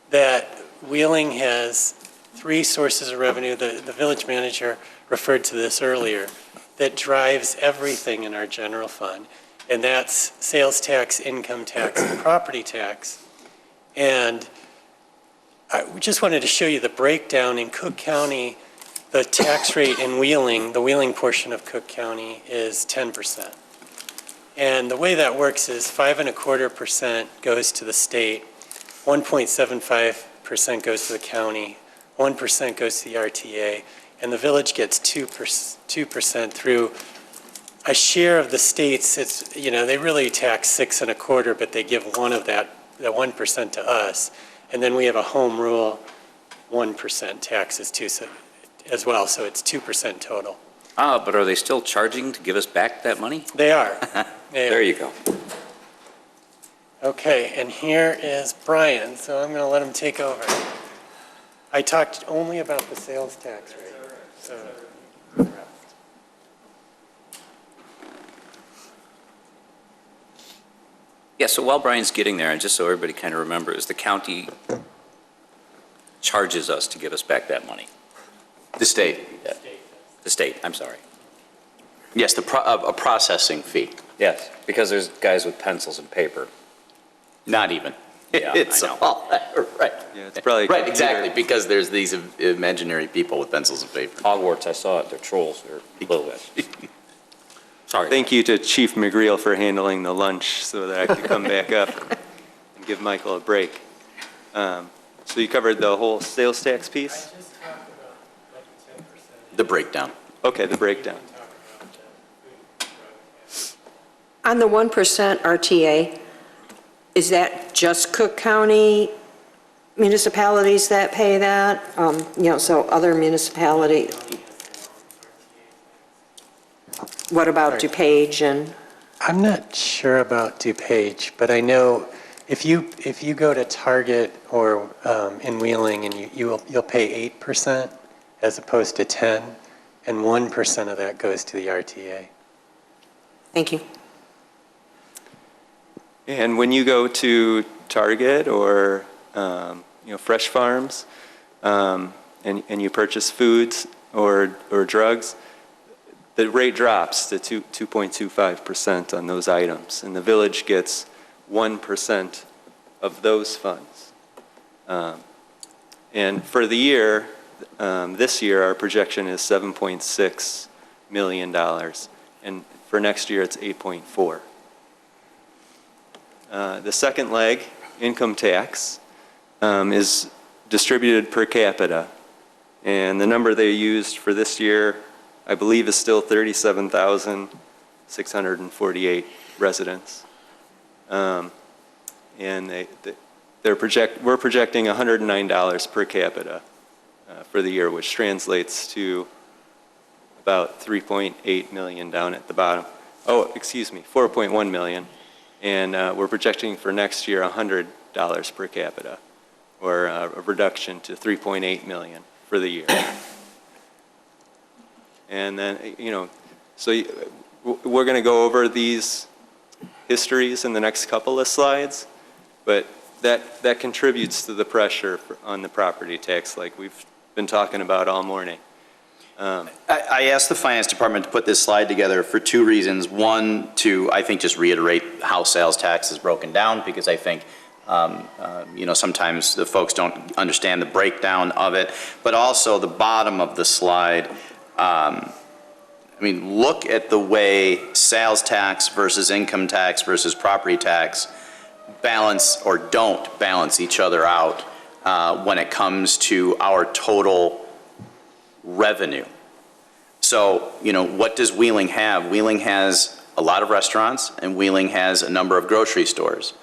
Speaker 7: that Wheeling has 3 sources of revenue, the village manager referred to this earlier, that drives everything in our general fund, and that's sales tax, income tax, and property tax. And I just wanted to show you the breakdown in Cook County. The tax rate in Wheeling, the Wheeling portion of Cook County, is 10%. And the way that works is 5.25% goes to the state, 1.75% goes to the county, 1% goes to the RTA, and the village gets 2% through a share of the states. It's, they really tax 6.25%, but they give one of that 1% to us. And then we have a home rule 1% taxes too, so, as well, so it's 2% total.
Speaker 1: But are they still charging to give us back that money?
Speaker 7: They are.
Speaker 1: There you go.
Speaker 7: Okay, and here is Brian, so I'm going to let him take over. I talked only about the sales tax rate, so.
Speaker 1: Yeah, so while Brian's getting there, and just so everybody kind of remembers, the county charges us to give us back that money.
Speaker 3: The state.
Speaker 1: The state, I'm sorry.
Speaker 3: Yes, a processing fee.
Speaker 1: Yes, because there's guys with pencils and paper.
Speaker 3: Not even.
Speaker 1: Yeah,
Speaker 3: It's
Speaker 1: I know.
Speaker 3: all, right.
Speaker 8: Yeah, it's probably.
Speaker 3: Right, exactly, because there's these imaginary people with pencils and paper.
Speaker 1: Hogwarts, I saw it, they're trolls, they're little guys. Sorry.
Speaker 8: Thank you to Chief McGreal for handling the lunch so that I could come back up and give Michael a break. So you covered the whole sales tax piece?
Speaker 3: The breakdown.
Speaker 8: Okay, the breakdown.
Speaker 4: On the 1% RTA, is that just Cook County municipalities that pay that? So other municipality? What about DuPage and?
Speaker 7: I'm not sure about DuPage, but I know if you go to Target or in Wheeling and you'll pay 8% as opposed to 10, and 1% of that goes to the RTA.
Speaker 4: Thank you.
Speaker 8: And when you go to Target or Fresh Farms, and you purchase foods or drugs, the rate drops to 2.25% on those items, and the village gets 1% of those funds. And for the year, this year, our projection is $7.6 million, and for next year, it's 8.4. The second leg, income tax, is distributed per capita, and the number they used for this year, I believe, is still 37,648 residents. And we're projecting $109 per capita for the year, which translates to about 3.8 million down at the bottom. Oh, excuse me, 4.1 million. And we're projecting for next year $100 per capita, or a reduction to 3.8 million for the year. And then, so we're going to go over these histories in the next couple of slides, but that contributes to the pressure on the property tax like we've been talking about all morning.
Speaker 3: I asked the finance department to put this slide together for 2 reasons. One, to, I think, just reiterate how sales tax is broken down, because I think, sometimes the folks don't understand the breakdown of it. But also the bottom of the slide, look at the way sales tax versus income tax versus property tax balance or don't balance each other out when it comes to our total revenue. So, what does Wheeling have? Wheeling has a lot of restaurants, and Wheeling has a number of grocery stores.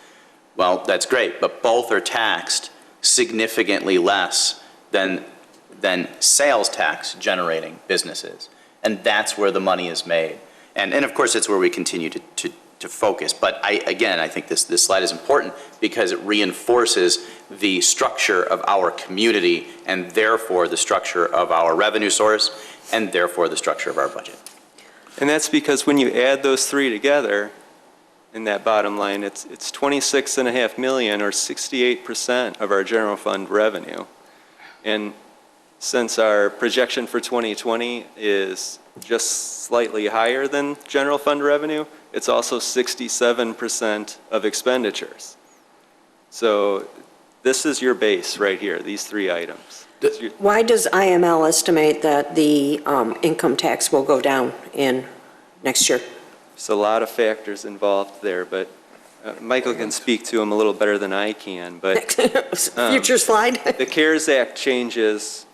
Speaker 3: Well, that's great, but both are taxed significantly less than sales tax generating businesses. And that's where the money is made. And of course, it's where we continue to focus. But I think this slide is important because it reinforces the structure of our community, and therefore the structure of our revenue source, and therefore the structure of our budget.
Speaker 8: And that's because when you add those 3 together, in that bottom line. It's 26.5 million, or 68% of our general fund revenue. And since our projection for 2020 is just slightly higher than general fund revenue, it's also 67% of expenditures. So this is your base right here, these three items.
Speaker 4: Why does IML estimate that the income tax will go down in next year?
Speaker 8: There's a lot of factors involved there, but Michael can speak to them a little better than I can. But
Speaker 4: Future slide.
Speaker 8: the CARES Act changes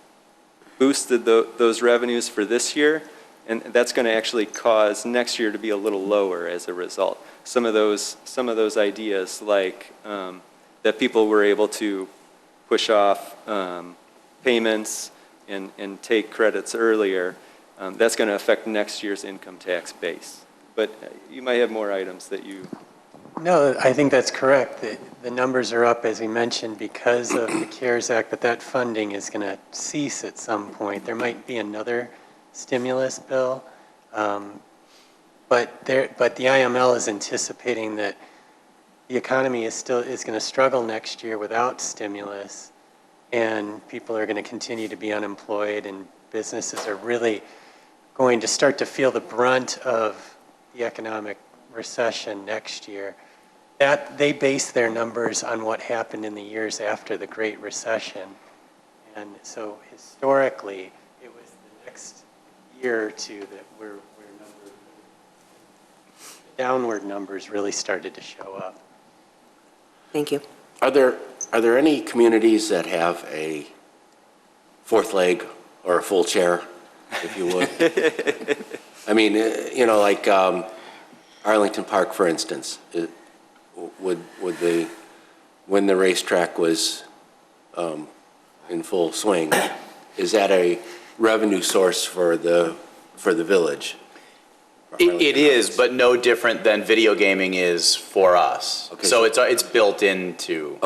Speaker 8: boosted those revenues for this year, and that's going to actually cause next year to be a little lower as a result. Some of those ideas, like that people were able to push off payments and take credits earlier, that's going to affect next year's income tax base. But you might have more items that you...
Speaker 7: No, I think that's correct. The numbers are up, as we mentioned, because of the CARES Act, but that funding is going to cease at some point. There might be another stimulus bill, but the IML is anticipating that the economy is going to struggle next year without stimulus, and people are going to continue to be unemployed, and businesses are really going to start to feel the brunt of the economic recession next year. That they base their numbers on what happened in the years after the Great Recession. And so historically, it was the next year or two that where downward numbers really started to show up.
Speaker 4: Thank you.
Speaker 11: Are there any communities that have a fourth leg or a full chair, if you would? I mean, you know, like Arlington Park, for instance, when the racetrack was in full swing, is that a revenue source for the village?
Speaker 3: It is, but no different than video gaming is for us.
Speaker 11: Okay.
Speaker 3: So it's built into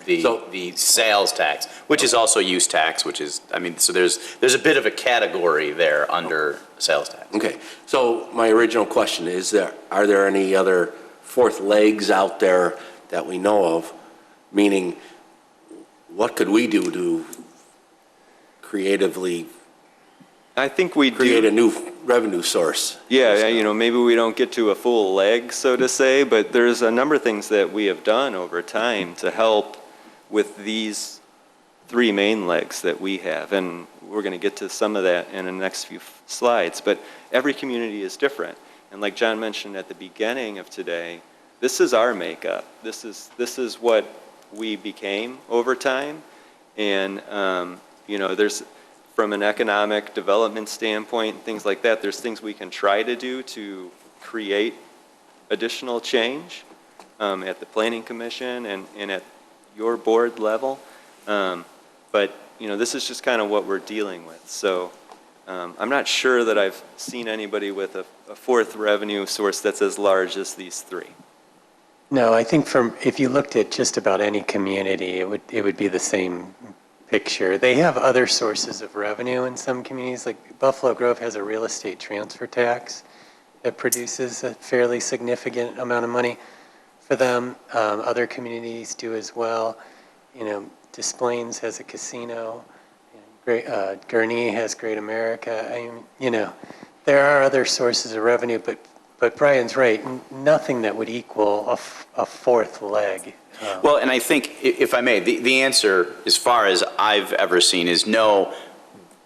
Speaker 3: the sales tax, which is also use tax, which is, I mean, so there's a bit of a category there under sales tax.
Speaker 11: Okay, so my original question is, are there any other fourth legs out there that we know of? Meaning, what could we do to creatively
Speaker 8: I think we
Speaker 11: create a new revenue source?
Speaker 8: Yeah, you know, maybe we don't get to a full leg, so to say, but there's a number of things that we have done over time to help with these three main legs that we have, and we're going to get to some of that in the next few slides. But every community is different, and like John mentioned at the beginning of today, this is our makeup. This is what we became over time, and you know, there's, from an economic development standpoint, things like that, there's things we can try to do to create additional change at the Planning Commission and at your board level. But, you know, this is just kind of what we're dealing with. So I'm not sure that I've seen anybody with a fourth revenue source that's as large as these three.
Speaker 7: No, I think if you looked at just about any community, it would be the same picture. They have other sources of revenue in some communities, like Buffalo Grove has a real estate transfer tax that produces a fairly significant amount of money for them. Other communities do as well. You know, Des Plaines has a casino. Gurnee has Great America. I mean, you know, there are other sources of revenue, but Brian's right. Nothing that would equal a fourth leg.
Speaker 3: Well, and I think, if I may, the answer, as far as I've ever seen, is no,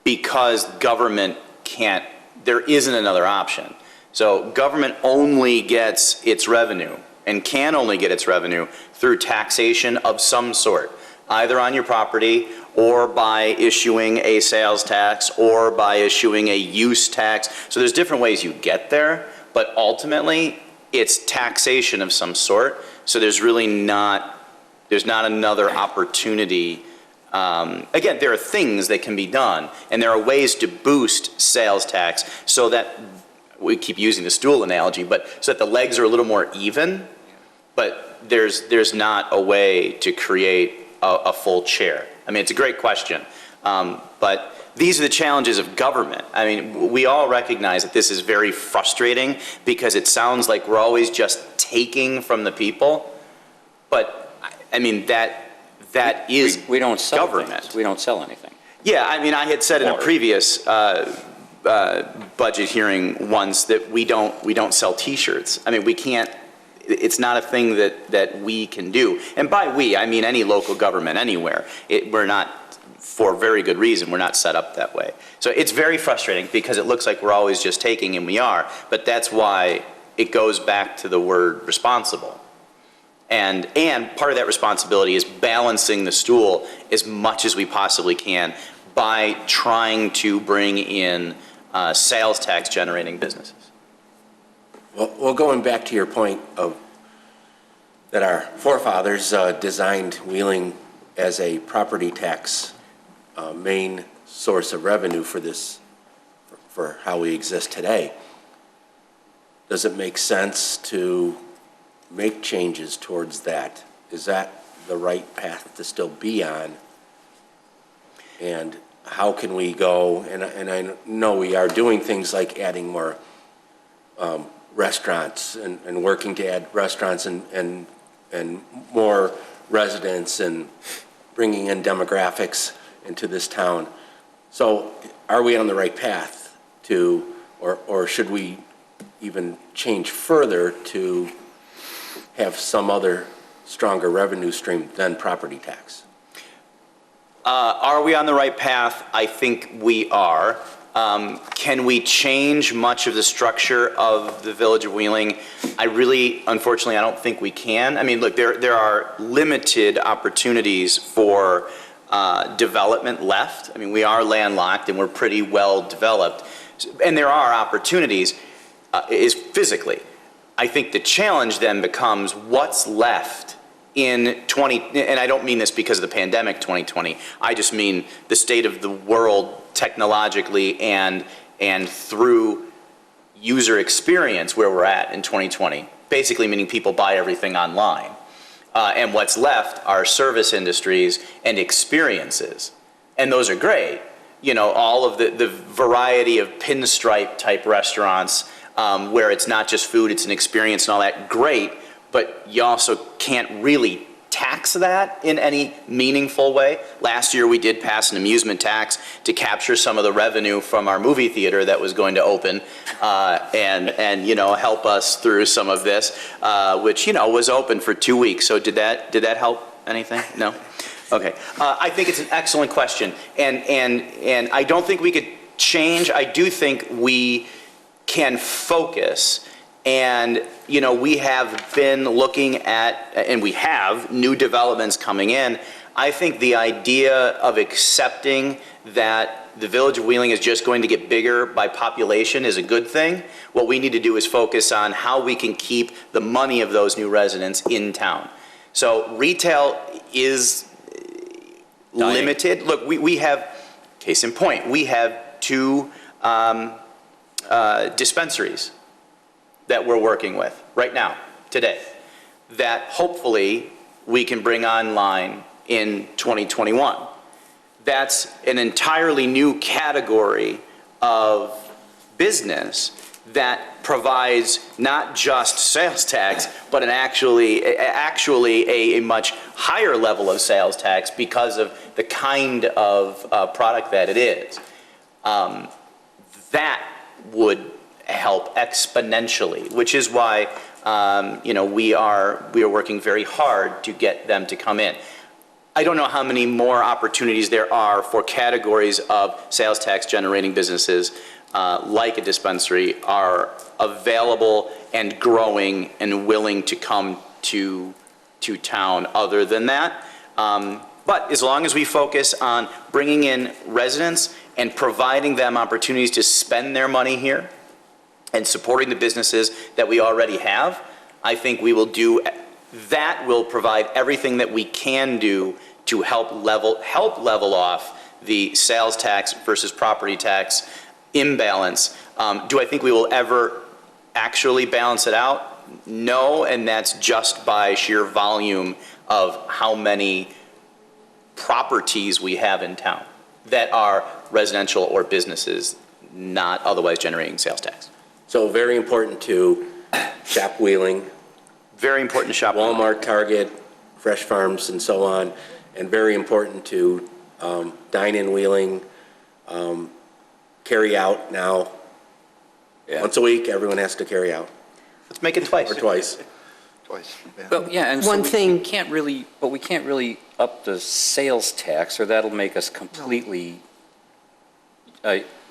Speaker 3: because government can't, there isn't another option. So government only gets its revenue, and can only get its revenue, through taxation of some sort, either on your property, or by issuing a sales tax, or by issuing a use tax. So there's different ways you get there, but ultimately, it's taxation of some sort. So there's really not another opportunity. Again, there are things that can be done, and there are ways to boost sales tax so that, we keep using the stool analogy, but so that the legs are a little more even, but there's not a way to create a full chair. I mean, it's a great question. But these are the challenges of government. I mean, we all recognize that this is very frustrating because it sounds like we're always just taking from the people. But, I mean, that is
Speaker 1: We don't sell
Speaker 3: government.
Speaker 1: things. We don't sell anything.
Speaker 3: Yeah, I mean, I had said in a
Speaker 1: Water.
Speaker 3: previous budget hearing once that we don't sell T-shirts. I mean, we can't, it's not a thing that we can do. And by we, I mean any local government anywhere. We're not, for very good reason, we're not set up that way. So it's very frustrating because it looks like we're always just taking, and we are, but that's why it goes back to the word responsible. And part of that responsibility is balancing the stool as much as we possibly can by trying to bring in sales tax generating businesses.
Speaker 11: Well, going back to your point of that our forefathers designed Wheeling as a property tax main source of revenue for this, for how we exist today, does it make sense to make changes towards that? Is that the right path to still be on? And how can we go, and I know we are doing things like adding more restaurants and working to add restaurants and more residents and bringing in demographics into this town. So are we on the right path to, or should we even change further to have some other stronger revenue stream than property tax?
Speaker 3: Are we on the right path? I think we are. Can we change much of the structure of the Village of Wheeling? Unfortunately, I don't think we can. I mean, look, there are limited opportunities for development left. I mean, we are landlocked and we're pretty well developed. And there are opportunities, is physically. I think the challenge then becomes what's left in and I don't mean this because of the pandemic 2020, I just mean the state of the world technologically and through user experience where we're at in 2020, basically meaning people buy everything online. And what's left are service industries and experiences. And those are great. You know, all of the variety of pinstripe type restaurants where it's not just food, it's an experience and all that, great. But you also can't really tax that in any meaningful way. Last year we did pass an amusement tax to capture some of the revenue from our movie theater that was going to open and you know, help us through some of this, which, you know, was open for 2 weeks. So did that help anything? No? Okay. I think it's an excellent question. And I don't think we could change. I do think we can focus. And, you know, we have been looking at, and we have new developments coming in. I think the idea of accepting that the Village of Wheeling is just going to get bigger by population is a good thing. What we need to do is focus on how we can keep the money of those new residents in town. So retail is limited. Look, we have, case in point, we have 2 dispensaries that we're working with right now, today, that hopefully we can bring online in 2021. That's an entirely new category of business that provides not just sales tax, but actually a much higher level of sales tax because of the kind of product that it is. That would help exponentially, which is why you know, we are working very hard to get them to come in. I don't know how many more opportunities there are for categories of sales tax generating businesses like a dispensary are available and growing and willing to come to town other than that. But as long as we focus on bringing in residents and providing them opportunities to spend their money here, and supporting the businesses that we already have, I think we will do, that will provide everything that we can do to help level off the sales tax versus property tax imbalance. Do I think we will ever actually balance it out? No, and that's just by sheer volume of how many properties we have in town. that are residential or businesses not otherwise generating sales tax.
Speaker 11: So very important to shop Wheeling,
Speaker 3: Very important to shop.
Speaker 11: Walmart, Target, Fresh Farms, and so on, and very important to dine in Wheeling, carry out now.
Speaker 3: Yeah.
Speaker 11: Once a week, everyone has to carry out,
Speaker 3: Let's make it twice.
Speaker 11: or twice.
Speaker 12: Twice, yeah.
Speaker 1: Well, yeah, and so
Speaker 2: One
Speaker 1: we
Speaker 2: thing-
Speaker 1: can't really, but we can't really up the sales tax, or that'll make us completely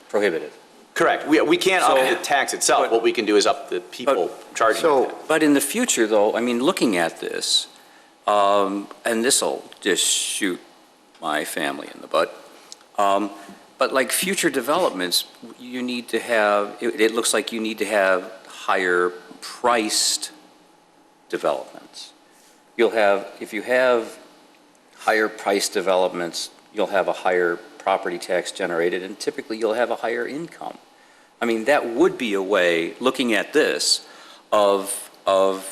Speaker 1: prohibitive.
Speaker 3: Correct. We can't up
Speaker 1: So-
Speaker 3: the tax itself.
Speaker 1: but-
Speaker 3: What we can do is up the people charging
Speaker 12: So-
Speaker 3: the tax.
Speaker 1: But in the future, though, I mean, looking at this, and this'll just shoot my family in the butt, but like future developments, you need to have, it looks like you need to have higher priced developments. You'll have, if you have higher priced developments, you'll have a higher property tax generated, and typically you'll have a higher income. I mean, that would be a way, looking at this, of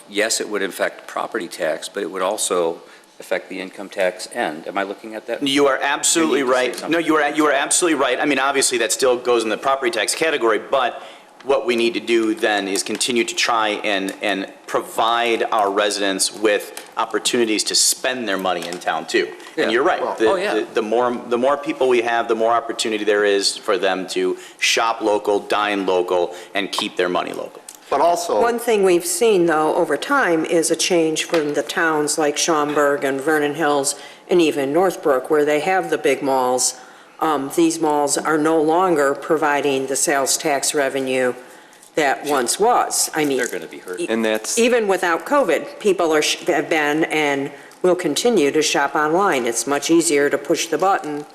Speaker 1: yes, it would affect property tax, but it would also affect the income tax end. Am I looking at that?
Speaker 3: You are absolutely
Speaker 1: You need to say
Speaker 3: right.
Speaker 1: something.
Speaker 3: No, you are absolutely right. I mean, obviously, that still goes in the property tax category, but what we need to do then is continue to try and provide our residents with opportunities to spend their money in town too.
Speaker 1: Yeah.
Speaker 3: And you're right.
Speaker 12: Well-
Speaker 1: Oh, yeah.
Speaker 3: The more people we have, the more opportunity there is for them to shop local, dine local, and keep their money local.
Speaker 12: But also.
Speaker 4: One thing we've seen, though, over time is a change from the towns like Schaumburg and Vernon Hills and even Northbrook, where they have the big malls. These malls are no longer providing the sales tax revenue that once was. I mean,
Speaker 1: They're going to be hurt.
Speaker 8: And that's,
Speaker 4: even without COVID, people have been and will continue to shop online. It's much easier to push the button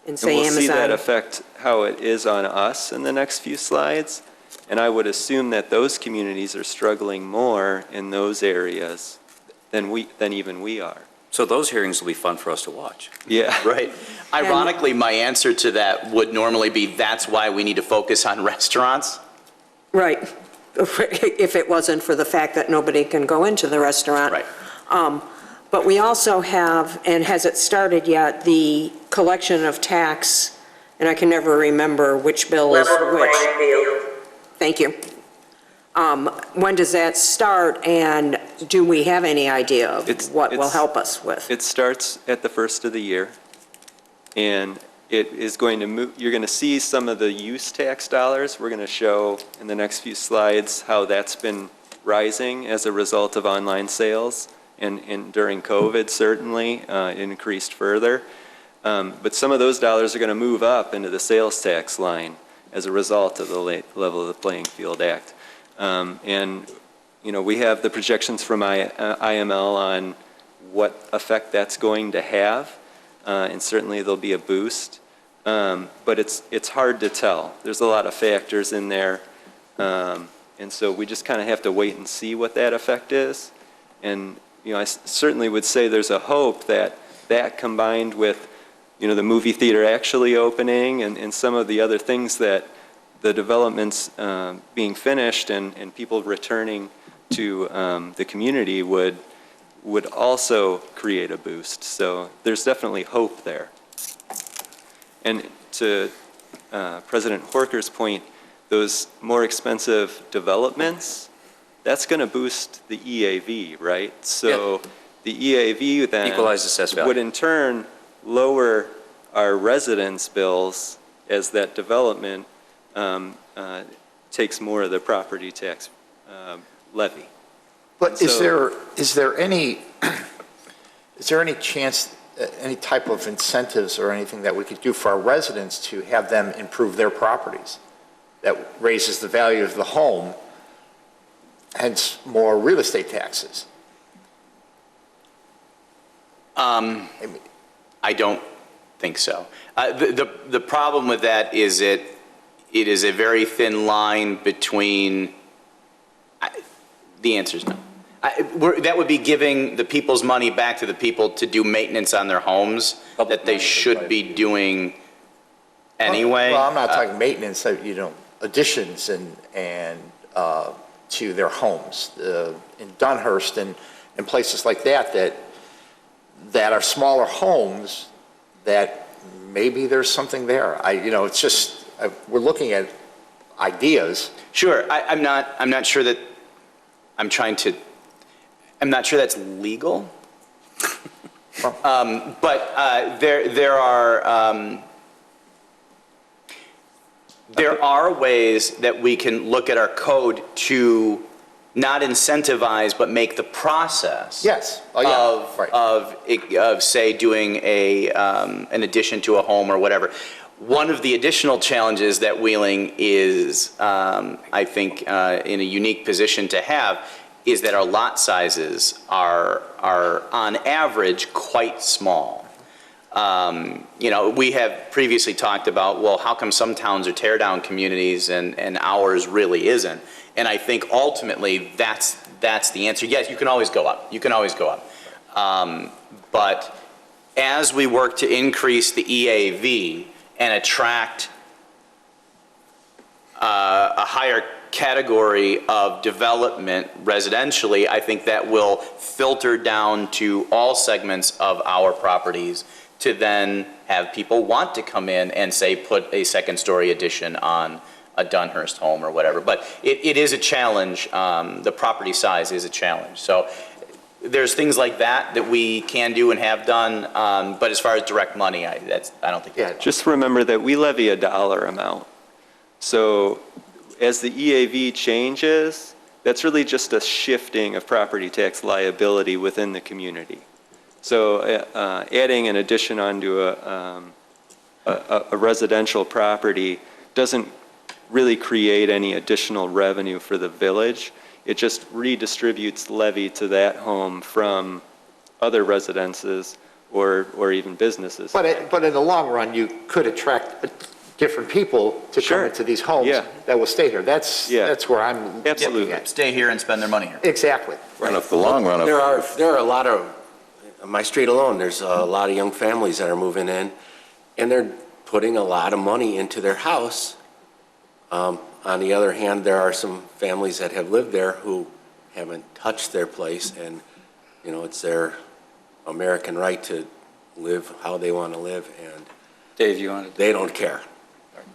Speaker 4: and
Speaker 8: and
Speaker 4: say
Speaker 8: we'll see that
Speaker 4: Amazon.
Speaker 8: affect how it is on us in the next few slides. And I would assume that those communities are struggling more in those areas than even we are.
Speaker 1: So those hearings will be fun for us to watch.
Speaker 8: Yeah.
Speaker 3: Right. Ironically, my answer to that would normally be, that's why we need to focus on restaurants.
Speaker 4: Right. If it wasn't for the fact that nobody can go into the restaurant.
Speaker 3: Right.
Speaker 4: But we also have, and has it started yet, the collection of tax, and I can never remember which bill is
Speaker 5: Level
Speaker 4: which.
Speaker 5: playing field.
Speaker 4: Thank you. When does that start, and do we have any idea of what will help us with?
Speaker 8: It starts at the first of the year, and it is going to move, you're going to see some of the use tax dollars. We're going to show in the next few slides how that's been rising as a result of online sales, and during COVID, certainly, it increased further. But some of those dollars are going to move up into the sales tax line as a result of the Level of the Playing Field Act. And, you know, we have the projections from IML on what effect that's going to have, and certainly there'll be a boost. But it's hard to tell. There's a lot of factors in there, and so we just kind of have to wait and see what that effect is. And, you know, I certainly would say there's a hope that that combined with, you know, the movie theater actually opening and some of the other things that the developments being finished and people returning to the community would also create a boost. So there's definitely hope there. And to President Horker's point, those more expensive developments, that's going to boost the EAV, right? So the EAV then
Speaker 1: Equalize assessed value.
Speaker 8: would in turn lower our residents' bills as that development takes more of the property tax levy.
Speaker 12: But is
Speaker 8: So-
Speaker 12: there any chance, any type of incentives or anything that we could do for our residents to have them improve their properties? That raises the value of the home, hence more real estate taxes?
Speaker 3: I don't think so. The problem with that is it is a very thin line between, the answer is no. That would be giving the people's money back to the people to do maintenance on their homes that they should be doing anyway.
Speaker 12: Well, I'm not talking maintenance, you know, additions and to their homes. In Dunhurst and places like that are smaller homes that maybe there's something there. It's just, we're looking at ideas.
Speaker 3: Sure, I'm not sure that, I'm not sure that's legal. But there are ways that we can look at our code to not incentivize, but make the process.
Speaker 12: Yes. Oh, yeah. Right.
Speaker 3: Of say doing an addition to a home or whatever. One of the additional challenges that Wheeling is, I think, in a unique position to have is that our lot sizes are on average quite small. We have previously talked about, well, how come some towns are tear down communities and ours really isn't? And I think ultimately that's the answer. Yes, you can always go up. You can always go up. But as we work to increase the EAV and attract a higher category of development residentially, I think that will filter down to all segments of our properties to then have people want to come in and say put a second story addition on a Dunhurst home or whatever. But it is a challenge. The property size is a challenge. So there's things like that we can do and have done. But as far as direct money, I don't think.
Speaker 8: Yeah, just remember that we levy a dollar amount. So as the EAV changes, that's really just a shifting of property tax liability within the community. So adding an addition onto a residential property doesn't really create any additional revenue for the village. It just redistributes levy to that home from other residences or even businesses.
Speaker 12: But in the long run, you could attract different people to come into these homes that will stay here. That's where I'm looking at.
Speaker 3: Stay here and spend their money here.
Speaker 12: Exactly.
Speaker 9: And if the long run of.
Speaker 11: There are a lot of, on my street alone, there's a lot of young families that are moving in, and they're putting a lot of money into their house. On the other hand, there are some families that have lived there who haven't touched their place, and it's their American right to live how they want to live, and
Speaker 1: Dave,
Speaker 11: they don't care.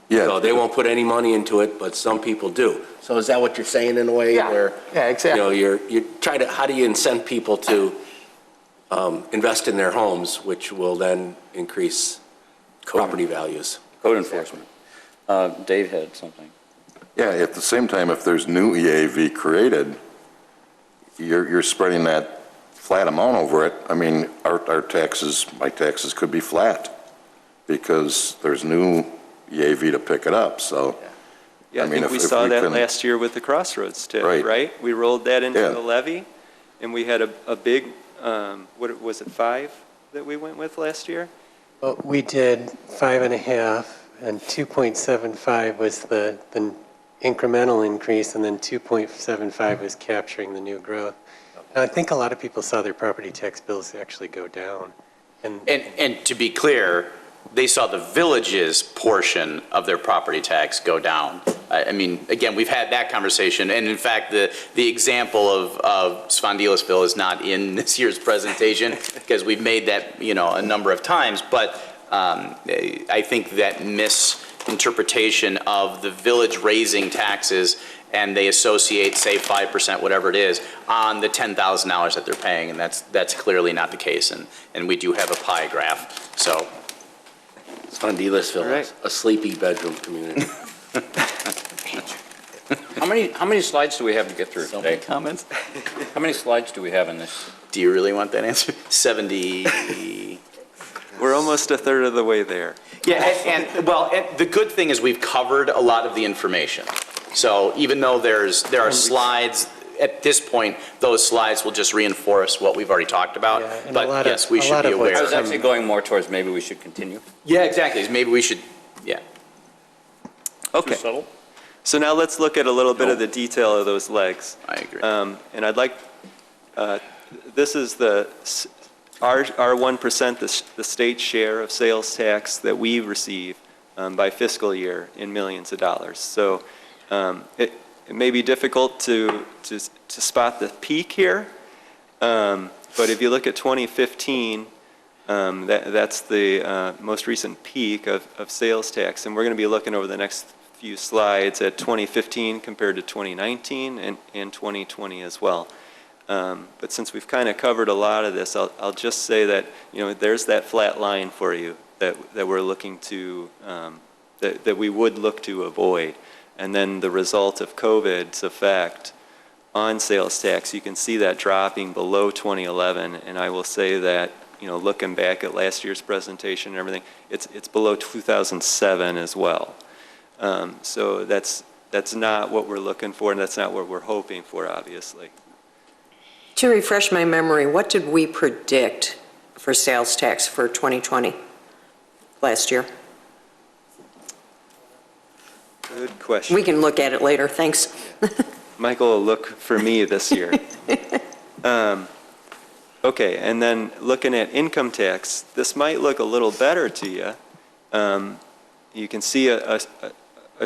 Speaker 9: Yeah.
Speaker 11: So they won't put any money into it, but some people do. So is that what you're saying in a way?
Speaker 12: Yeah.
Speaker 11: Where,
Speaker 12: Yeah, exactly.
Speaker 11: you try to, how do you incent people to invest in their homes, which will then increase property values?
Speaker 1: Code enforcement. Dave had something.
Speaker 9: Yeah, at the same time, if there's new EAV created, you're spreading that flat amount over it. I mean, our taxes, my taxes could be flat because there's new EAV to pick it up, so.
Speaker 8: Yeah, I think we saw that last year with the Crossroads tip, right? We rolled that into the levy, and we had a big, what was it, 5 that we went with last year?
Speaker 7: Well, we did 5.5, and 2.75 was the incremental increase, and then 2.75 was capturing the new growth. And I think a lot of people saw their property tax bills actually go down.
Speaker 3: And to be clear, they saw the village's portion of their property tax go down. I mean, again, we've had that conversation, and in fact, the example of Spondilisville is not in this year's presentation because we've made that, a number of times, but I think that misinterpretation of the village raising taxes, and they associate, say, 5%, whatever it is, on the $10,000 that they're paying, and that's clearly not the case, and we do have a pie graph, so.
Speaker 11: Spondilisville,
Speaker 1: Right.
Speaker 11: a sleepy bedroom community.
Speaker 1: How many slides do we have to get through
Speaker 3: So
Speaker 1: today?
Speaker 3: many comments.
Speaker 1: How many slides do we have in this?
Speaker 3: Do you really want that answer? 70.
Speaker 8: We're almost a third of the way there.
Speaker 3: Yeah, and the good thing is we've covered a lot of the information. So even though there are slides, at this point, those slides will just reinforce what we've already talked about.
Speaker 7: Yeah, and
Speaker 3: But yes, we should be
Speaker 1: I
Speaker 3: aware.
Speaker 1: was actually going more towards maybe we should continue.
Speaker 3: Yeah, exactly. Maybe we should, yeah.
Speaker 8: Okay.
Speaker 1: Too subtle?
Speaker 8: So now let's look at a little bit of the detail of those legs.
Speaker 3: I agree.
Speaker 8: And I'd like, this is our 1%, the state share of sales tax that we receive by fiscal year in millions of dollars. So it may be difficult to spot the peak here, but if you look at 2015, That's the most recent peak of sales tax, and we're going to be looking over the next few slides at 2015 compared to 2019 and 2020 as well. But since we've kind of covered a lot of this, I'll just say that, you know, there's that flat line for you that we're looking to, that we would look to avoid. And then the result of COVID's effect on sales tax, you can see that dropping below 2011. And I will say that, you know, looking back at last year's presentation and everything, it's below 2007 as well. So that's not what we're looking for, and that's not what we're hoping for, obviously.
Speaker 4: To refresh my memory, what did we predict for sales tax for 2020 last year?
Speaker 8: Good question.
Speaker 4: We can look at it later, thanks.
Speaker 8: Michael will look for me this year. Okay, and then looking at income tax, this might look a little better to you. You can see a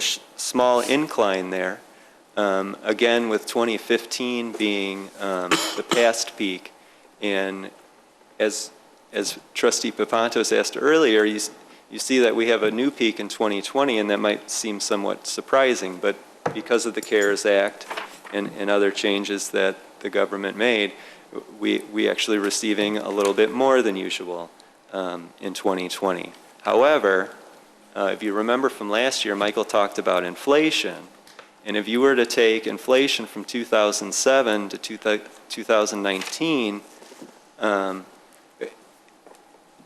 Speaker 8: small incline there. Again, with 2015 being the past peak, and as Trustee Papantos asked earlier, you see that we have a new peak in 2020, and that might seem somewhat surprising, but because of the CARES Act and other changes that the government made, we actually receiving a little bit more than usual in 2020. However, if you remember from last year, Michael talked about inflation. And if you were to take inflation from 2007 to 2019,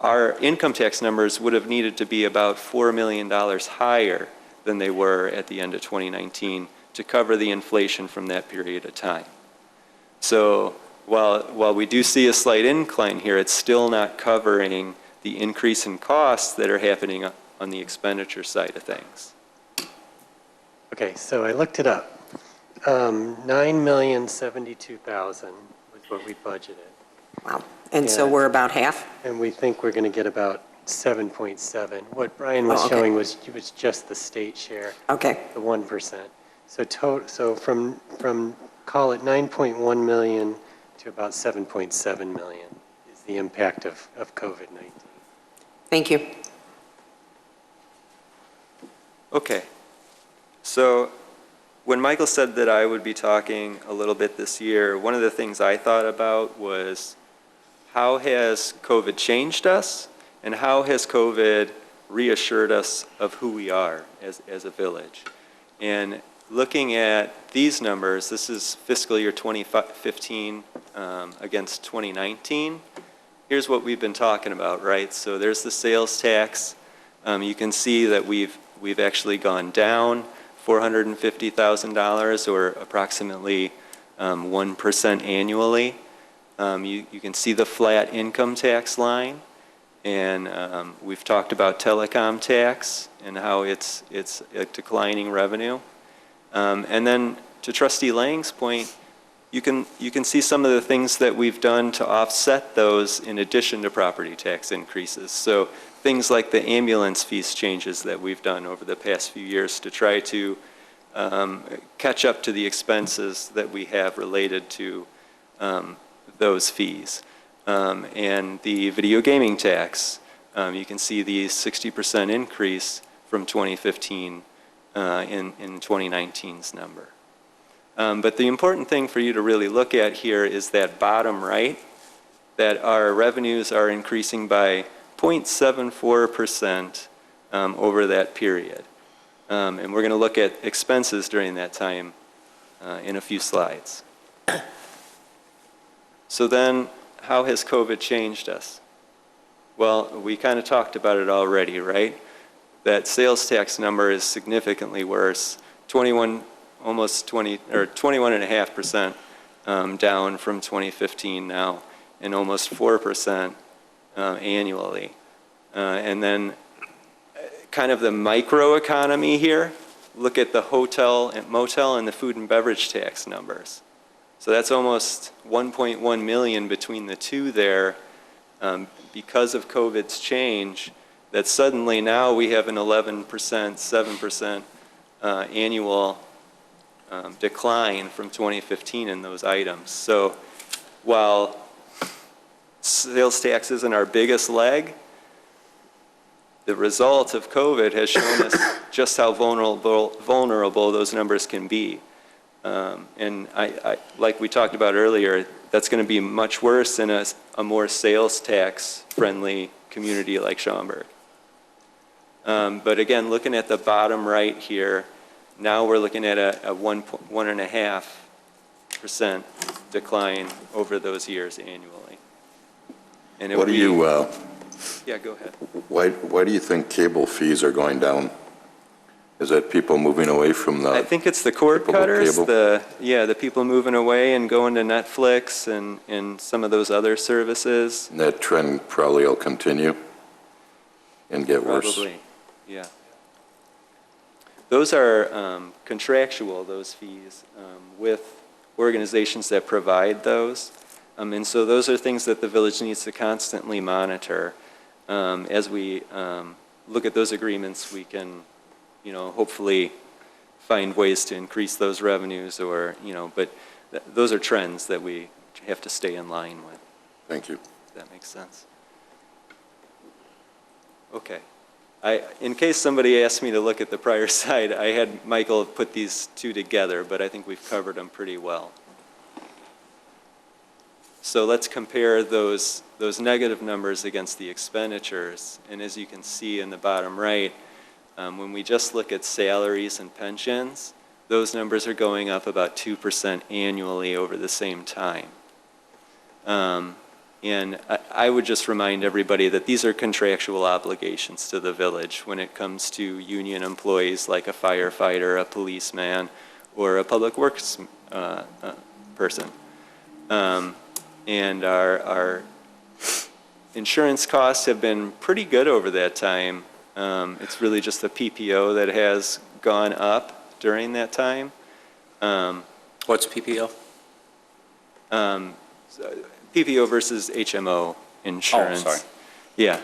Speaker 8: our income tax numbers would have needed to be about $4 million higher than they were at the end of 2019 to cover the inflation from that period of time. So while we do see a slight incline here, it's still not covering the increase in costs that are happening on the expenditure side of things.
Speaker 7: Okay, so I looked it up. $9,072,000 was what we budgeted.
Speaker 4: Wow. And so we're about half?
Speaker 7: And we think we're going to get about 7.7. What Brian was
Speaker 4: okay.
Speaker 7: showing was just the state share.
Speaker 4: Okay.
Speaker 7: The 1%. So from call it 9.1 million to about 7.7 million is the impact of COVID-19.
Speaker 4: Thank you.
Speaker 8: Okay. So when Michael said that I would be talking a little bit this year, one of the things I thought about was how has COVID changed us, and how has COVID reassured us of who we are as a village. And looking at these numbers, this is fiscal year 2015 against 2019. Here's what we've been talking about, right? So there's the sales tax. You can see that we've actually gone down $450,000, or approximately 1% annually. You can see the flat income tax line, and we've talked about telecom tax and how it's a declining revenue. And then to Trustee Lang's point, you can see some of the things that we've done to offset those in addition to property tax increases. So things like the ambulance fees changes that we've done over the past few years to try to catch up to the expenses that we have related to those fees. And the video gaming tax, you can see the 60% increase from 2015 in 2019's number. But the important thing for you to really look at here is that bottom right, that our revenues are increasing by 0.74% over that period. And we're going to look at expenses during that time in a few slides. So then, how has COVID changed us? Well, we kind of talked about it already, right? That sales tax number is significantly worse, 21.5% down from 2015 now, and almost 4% annually. And then kind of the microeconomy here, look at the hotel and motel and the food and beverage tax numbers. So that's almost 1.1 million between the two there because of COVID's change, that suddenly now we have an 11%, 7% annual decline from 2015 in those items. So while sales tax isn't our biggest leg, the result of COVID has shown us just how vulnerable those numbers can be. And like we talked about earlier, that's going to be much worse in a more sales tax friendly community like Schaumburg. But again, looking at the bottom right here, now we're looking at a 1.5% decline over those years annually. And it
Speaker 9: What
Speaker 8: would
Speaker 9: do
Speaker 8: be,
Speaker 9: you,
Speaker 8: yeah, go ahead.
Speaker 9: why do you think cable fees are going down? Is that people moving away from
Speaker 8: I
Speaker 9: the,
Speaker 8: think it's the cord
Speaker 9: typical
Speaker 8: cutters,
Speaker 9: cable?
Speaker 8: the people moving away and going to Netflix and some of those other services?
Speaker 9: that trend probably will continue and get worse?
Speaker 8: Probably, yeah. Those are contractual, those fees, with organizations that provide those. And so those are things that the village needs to constantly monitor. As we look at those agreements, we can, hopefully find ways to increase those revenues or, but those are trends that we have to stay in line with.
Speaker 9: Thank you.
Speaker 8: If that makes sense. Okay. In case somebody asked me to look at the prior slide, I had Michael put these two together, but I think we've covered them pretty well. So let's compare those negative numbers against the expenditures. And as you can see in the bottom right, when we just look at salaries and pensions, those numbers are going up about 2% annually over the same time. And I would just remind everybody that these are contractual obligations to the village when it comes to union employees like a firefighter, a policeman, or a public works person. And our insurance costs have been pretty good over that time. It's really just the PPO that has gone up during that time.
Speaker 1: What's PPO?
Speaker 8: PPO versus HMO insurance.
Speaker 1: Oh, sorry.
Speaker 8: Yeah.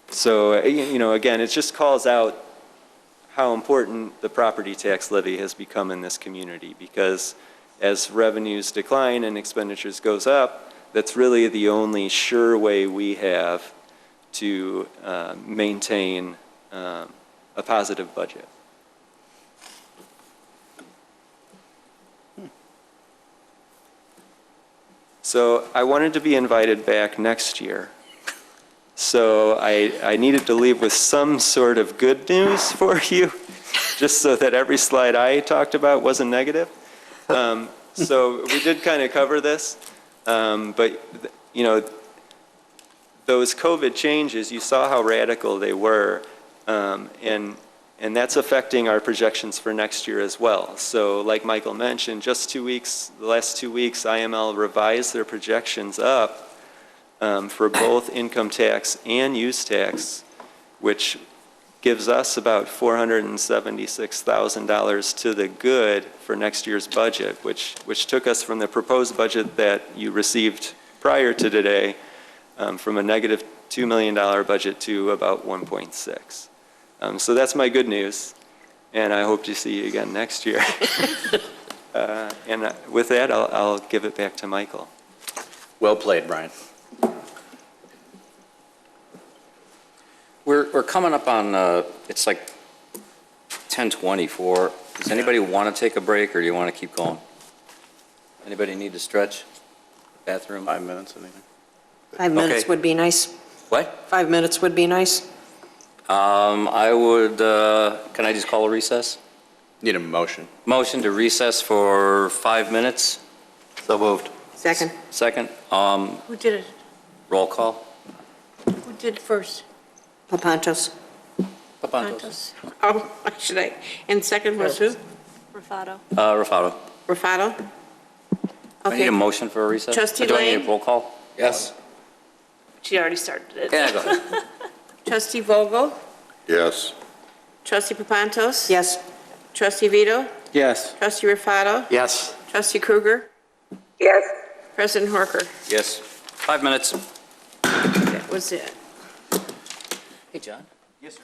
Speaker 8: So, again, it just calls out how important the property tax levy has become in this community, because as revenues decline and expenditures goes up, that's really the only sure way we have to maintain a positive budget. So I wanted to be invited back next year. So I needed to leave with some sort of good news for you, just so that every slide I talked about wasn't negative. So we did kind of cover this, but those COVID changes, you saw how radical they were, and that's affecting our projections for next year as well. So like Michael mentioned, just the last 2 weeks, IML revised their projections up for both income tax and use tax, which gives us about $476,000 to the good for next year's budget, which took us from the proposed budget that you received prior to today, from a negative $2 million budget to about 1.6. So that's my good news, and I hope to see you again next year. And with that, I'll give it back to Michael.
Speaker 3: Well played, Brian.
Speaker 1: We're coming up on, it's like 10:24. Does anybody want to take a break, or do you want to keep going? Anybody need to stretch? Bathroom?
Speaker 3: 5 minutes, anything?
Speaker 4: 5 minutes
Speaker 1: Okay.
Speaker 4: would be nice.
Speaker 1: What?
Speaker 4: 5 minutes would be nice.
Speaker 1: I would, can I just call a recess?
Speaker 3: Need a motion.
Speaker 1: Motion to recess for 5 minutes?
Speaker 3: So moved.
Speaker 2: Second.
Speaker 1: Second,
Speaker 2: Who did it?
Speaker 1: roll call.
Speaker 2: Who did first?
Speaker 4: Papantos.
Speaker 1: Papantos.
Speaker 2: Oh, should I? And second was who?
Speaker 10: Raffato.
Speaker 1: Rafato.
Speaker 2: Rafato?
Speaker 1: I need
Speaker 2: Okay.
Speaker 1: a motion for a recess?
Speaker 2: Trustee
Speaker 1: Do I need
Speaker 2: Lang?
Speaker 1: a roll call? Yes.
Speaker 10: She already started it.
Speaker 1: Yeah, go ahead.
Speaker 2: Trustee Vogel?
Speaker 9: Yes.
Speaker 2: Trustee Papantos?
Speaker 4: Yes.
Speaker 2: Trustee Vito?
Speaker 1: Yes.
Speaker 2: Trustee Rafato?
Speaker 3: Yes.
Speaker 2: Trustee Kruger?
Speaker 5: Yes.
Speaker 2: President Horker?
Speaker 1: Yes. 5 minutes.
Speaker 2: That was it.
Speaker 1: Hey, John.
Speaker 3: Yes, sir.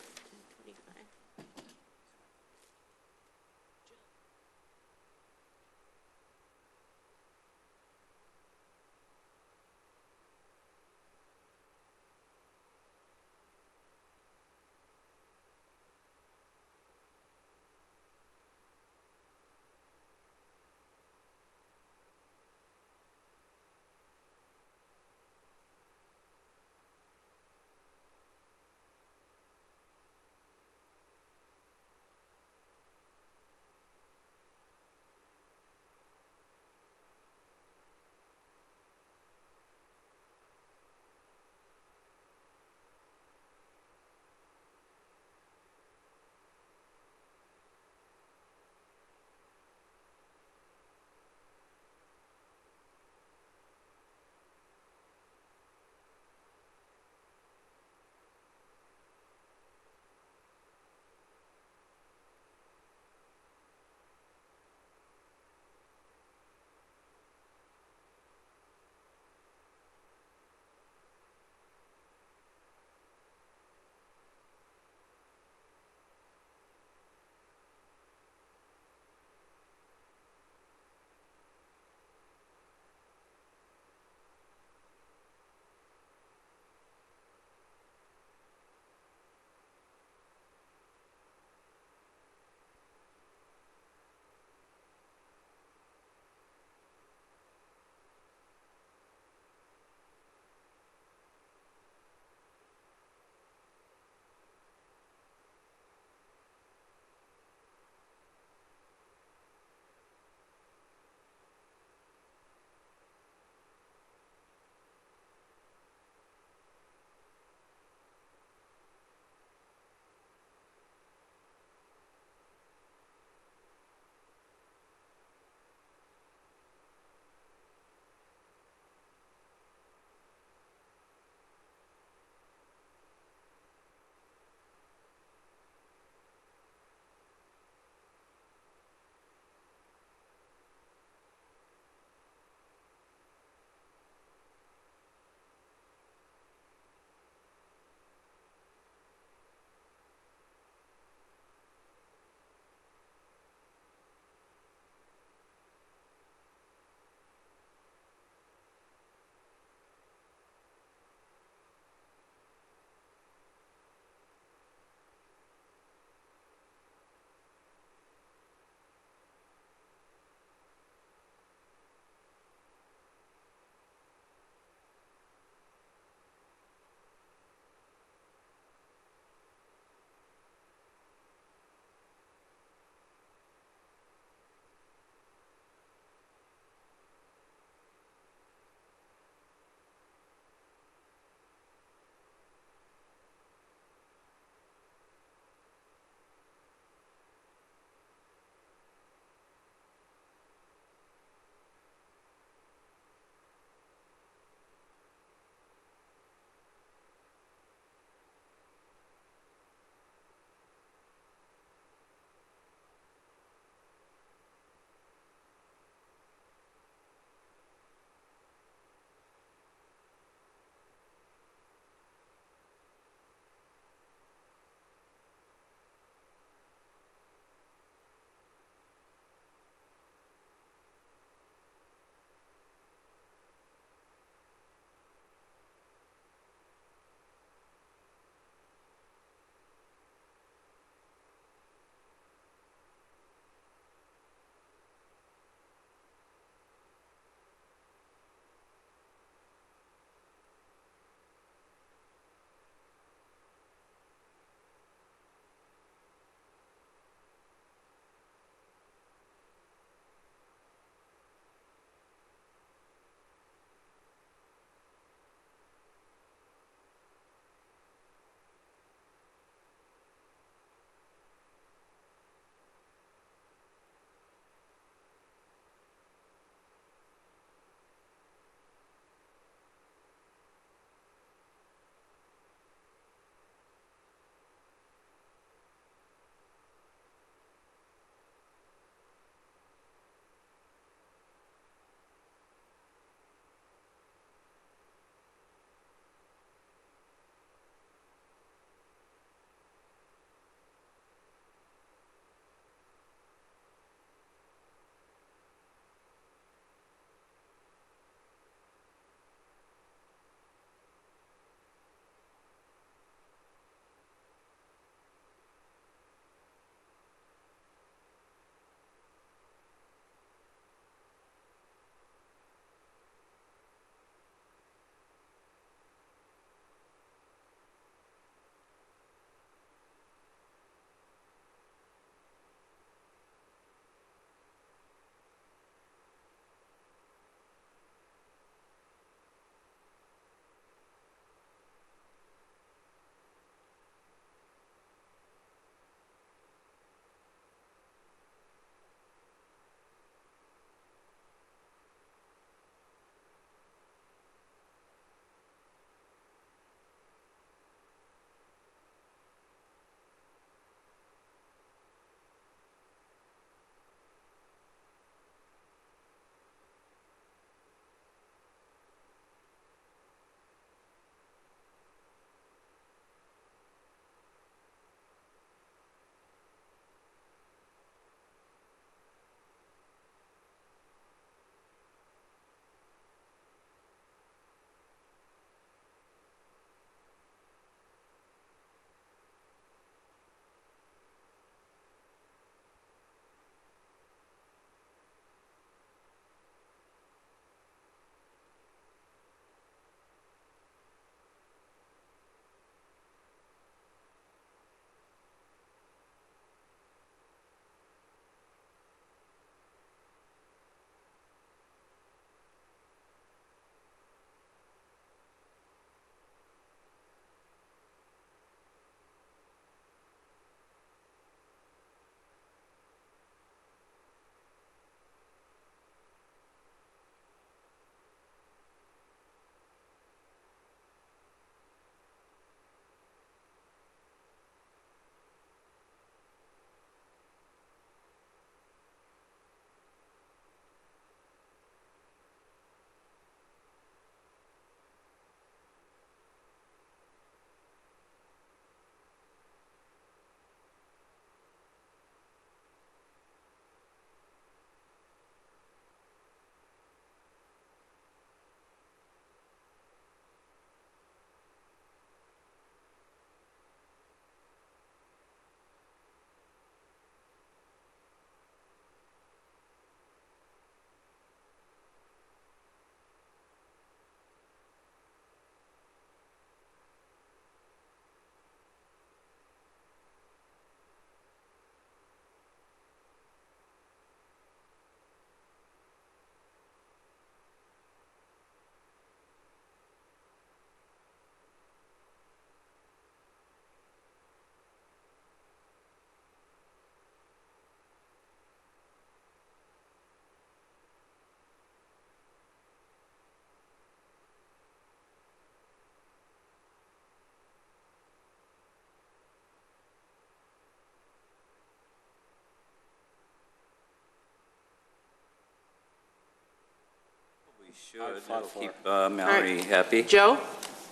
Speaker 1: Should, it'll keep Mallory happy.
Speaker 2: Joe,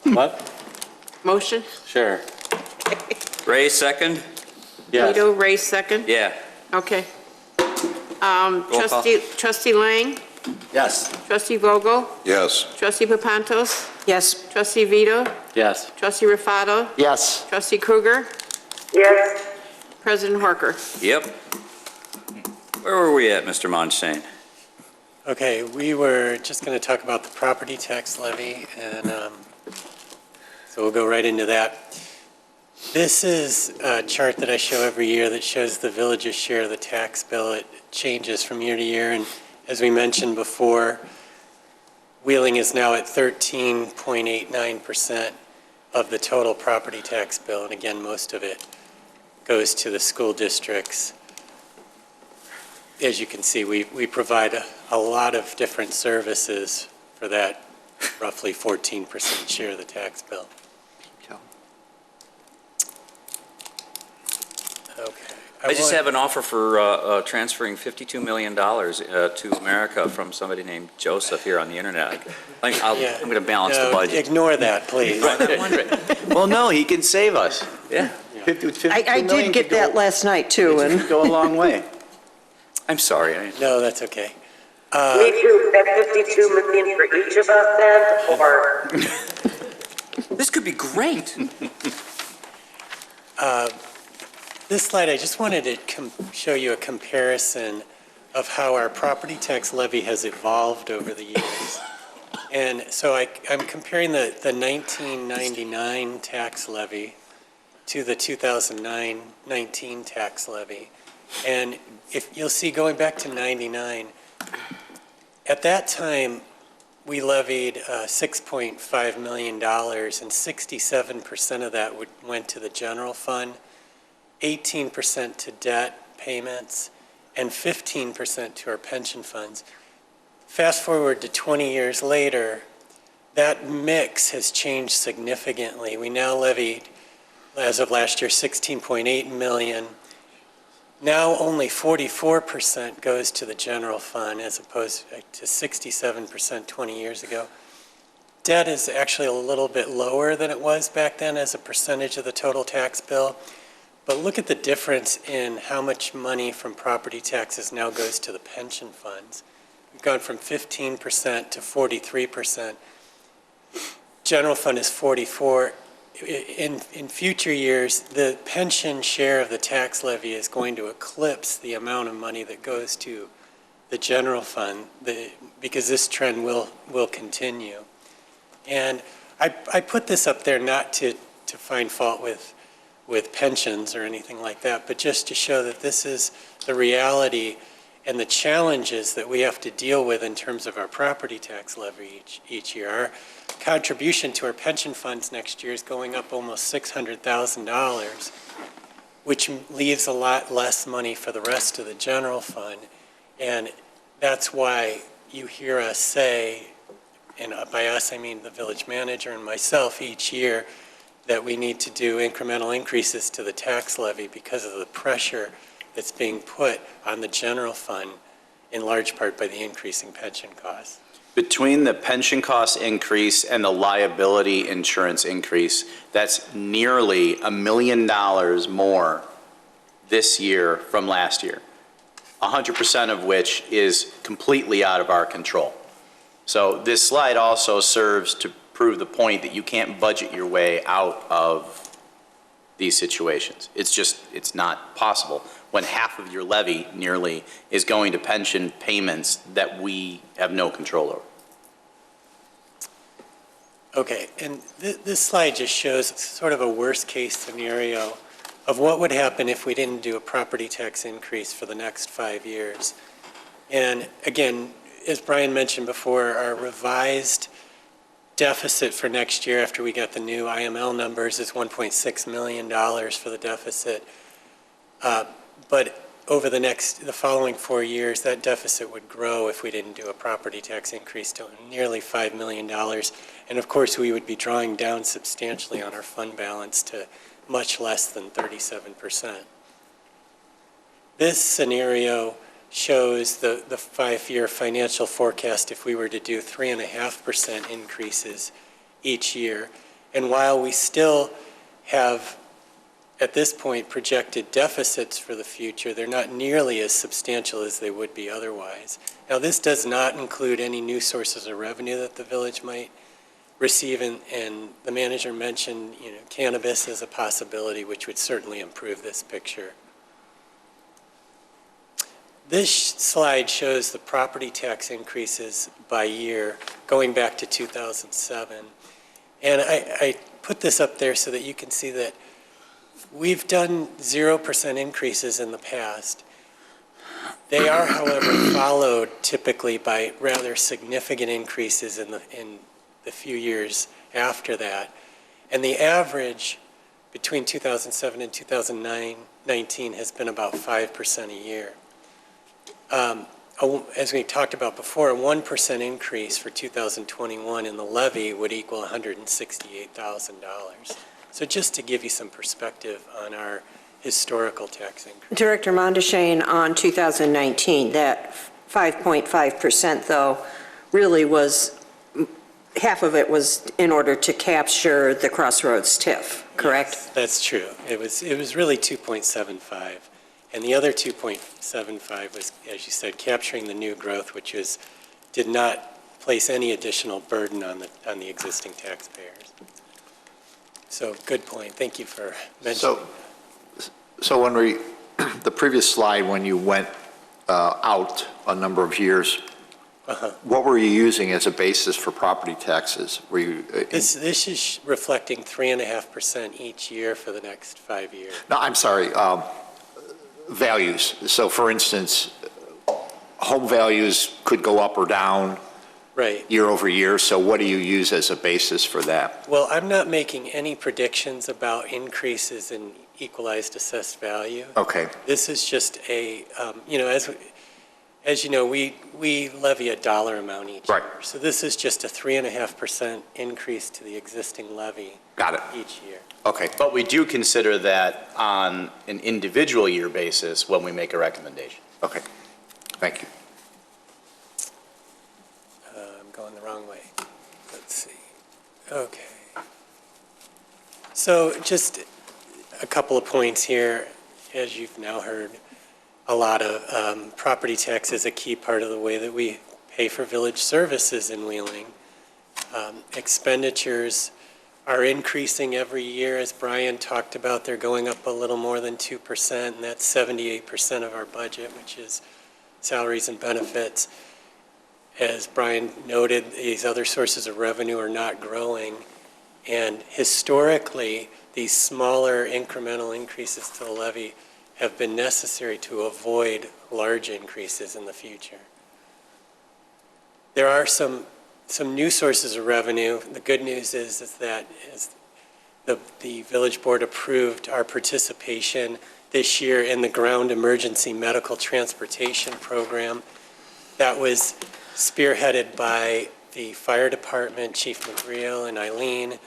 Speaker 11: What?
Speaker 2: motion?
Speaker 11: Sure.
Speaker 1: Ray, second?
Speaker 11: Yes.
Speaker 2: Vito, Ray, second?
Speaker 1: Yeah.
Speaker 2: Okay.
Speaker 1: Roll call.
Speaker 2: Trustee Lang,
Speaker 11: Yes.
Speaker 2: trustee Vogel,
Speaker 9: Yes.
Speaker 2: trustee Papantos,
Speaker 4: Yes.
Speaker 2: trustee Vito,
Speaker 11: Yes.
Speaker 2: trustee Rufato,
Speaker 12: Yes.
Speaker 2: trustee Kruger,
Speaker 5: Yes,
Speaker 2: President Horker.
Speaker 1: Yep. Where were we at, Mr. Monshane?
Speaker 7: Okay, we were just going to talk about the property tax levy, and so we'll go right into that. This is a chart that I show every year that shows the village's share of the tax bill. It changes from year to year, and as we mentioned before, Wheeling is now at 13.89% of the total property tax bill, and again, most of it goes to the school districts. As you can see, we provide a lot of different services for that roughly 14% share of the tax bill. Okay.
Speaker 1: I just have an offer for transferring $52 million to America from somebody named Joseph here on the internet. I'm going to balance the budget.
Speaker 7: Ignore that, please.
Speaker 3: Well, no, he can save us.
Speaker 1: Yeah.
Speaker 3: 52
Speaker 4: I
Speaker 3: million
Speaker 4: did get
Speaker 3: could go-
Speaker 4: that last night, too,
Speaker 3: It
Speaker 4: and
Speaker 3: could go a long way.
Speaker 1: I'm sorry.
Speaker 7: No, that's okay.
Speaker 5: me too, that 52 million for each of us then, or?
Speaker 1: This could be great.
Speaker 7: This slide, I just wanted to show you a comparison of how our property tax levy has evolved over the years. And so I'm comparing the 1999 tax levy to the 2019 tax levy. And if you'll see, going back to 99, at that time, we levied $6.5 million, and 67% of that went to the general fund, 18% to debt payments, and 15% to our pension funds. Fast forward to 20 years later, that mix has changed significantly. We now levied, as of last year, $16.8 million. Now only 44% goes to the general fund as opposed to 67% 20 years ago. Debt is actually a little bit lower than it was back then as a percentage of the total tax bill. But look at the difference in how much money from property taxes now goes to the pension funds. We've gone from 15% to 43%. General fund is 44%. In future years, the pension share of the tax levy is going to eclipse the amount of money that goes to the general fund, because this trend will continue. And I put this up there not to find fault with pensions or anything like that, but just to show that this is the reality and the challenges that we have to deal with in terms of our property tax levy each year. Our contribution to our pension funds next year is going up almost $600,000, which leaves a lot less money for the rest of the general fund. And that's why you hear us say, and by us I mean the village manager and myself each year, that we need to do incremental increases to the tax levy because of the pressure that's being put on the general fund, in large part by the increasing pension costs.
Speaker 3: Between the pension cost increase and the liability insurance increase, that's nearly $1 million more this year from last year, 100% of which is completely out of our control. So this slide also serves to prove the point that you can't budget your way out of these situations. It's not possible when half of your levy nearly is going to pension payments that we have no control over.
Speaker 7: Okay, and this slide just shows sort of a worst-case scenario of what would happen if we didn't do a property tax increase for the next 5 years. And again, as Brian mentioned before, our revised deficit for next year after we get the new IML numbers is $1.6 million for the deficit. But over the following 4 years, that deficit would grow if we didn't do a property tax increase to nearly $5 million. And of course, we would be drawing down substantially on our fund balance to much less than 37%. This scenario shows the 5-year financial forecast if we were to do 3.5% increases each year. And while we still have, at this point, projected deficits for the future, they're not nearly as substantial as they would be otherwise. Now, this does not include any new sources of revenue that the village might receive, and the manager mentioned, cannabis as a possibility, which would certainly improve this picture. This slide shows the property tax increases by year going back to 2007. And I put this up there so that you can see that we've done 0% increases in the past. They are, however, followed typically by rather significant increases in the few years after that. And the average between 2007 and 2019 has been about 5% a year. As we talked about before, a 1% increase for 2021 in the levy would equal $168,000. So just to give you some perspective on our historical tax increase.
Speaker 4: Director Mondashane, on 2019, that 5.5% though really was, half of it was in order to capture the Crossroads TIF, correct?
Speaker 7: Yes, that's true. It was really 2.75. And the other 2.75 was, as you said, capturing the new growth, which did not place any additional burden on the existing taxpayers. So good point. Thank you for mentioning.
Speaker 12: So when the previous slide, when you went out a number of years, what were you using as a basis for property taxes? Were you?
Speaker 7: This is reflecting 3.5% each year for the next 5 years.
Speaker 12: No, I'm sorry. Values. So for instance, home values could go up or down year over year. So what do you use as a basis for that?
Speaker 7: Well, I'm not making any predictions about increases in equalized assessed value.
Speaker 12: Okay.
Speaker 7: This is just a, as you know, we levy a dollar amount each year. So this is just a 3.5% increase to the existing levy.
Speaker 12: Got it.
Speaker 7: Each year.
Speaker 3: Okay. But we do consider that on an individual year basis when we make a recommendation.
Speaker 12: Okay. Thank you.
Speaker 7: I'm going the wrong way. Let's see. Okay. So just a couple of points here. As you've now heard, a lot of property tax is a key part of the way that we pay for village services in Wheeling. Expenditures are increasing every year. As Brian talked about, they're going up a little more than 2%, and that's 78% of our budget, which is salaries and benefits. As Brian noted, these other sources of revenue are not growing, and historically, these smaller incremental increases to the levy have been necessary to avoid large increases in the future. There are some new sources of revenue. The good news is that the village board approved our participation this year in the ground emergency medical transportation program. That was spearheaded by the fire department, Chief McGreal and Eileen,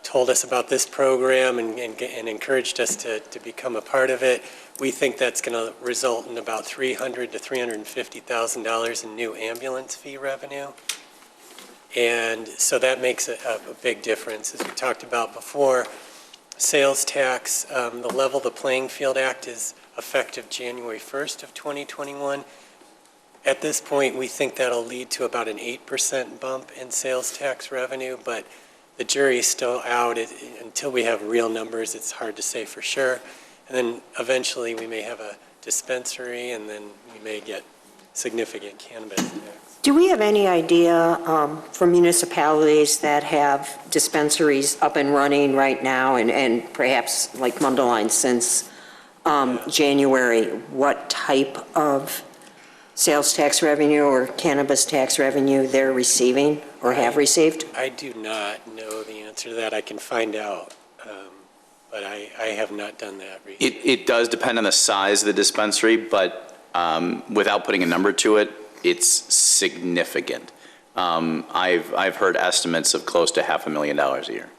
Speaker 7: told us about this program and encouraged us to become a part of it. We think that's going to result in about $300,000 to $350,000 in new ambulance fee revenue. And so that makes a big difference. As we talked about before, sales tax, the Level the Playing Field Act is effective January 1st of 2021. At this point, we think that'll lead to about an 8% bump in sales tax revenue, but the jury's still out. Until we have real numbers, it's hard to say for sure. And then eventually we may have a dispensary, and then we may get significant cannabis tax.
Speaker 4: Do we have any idea from municipalities that have dispensaries up and running right now and perhaps like Mundelein since January, what type of sales tax revenue or cannabis tax revenue they're receiving or have received?
Speaker 7: I do not know the answer to that. I can find out, but I have not done that recently.
Speaker 3: It does depend on the size of the dispensary, but without putting a number to it, it's significant. I've heard estimates of close to $500,000 a year.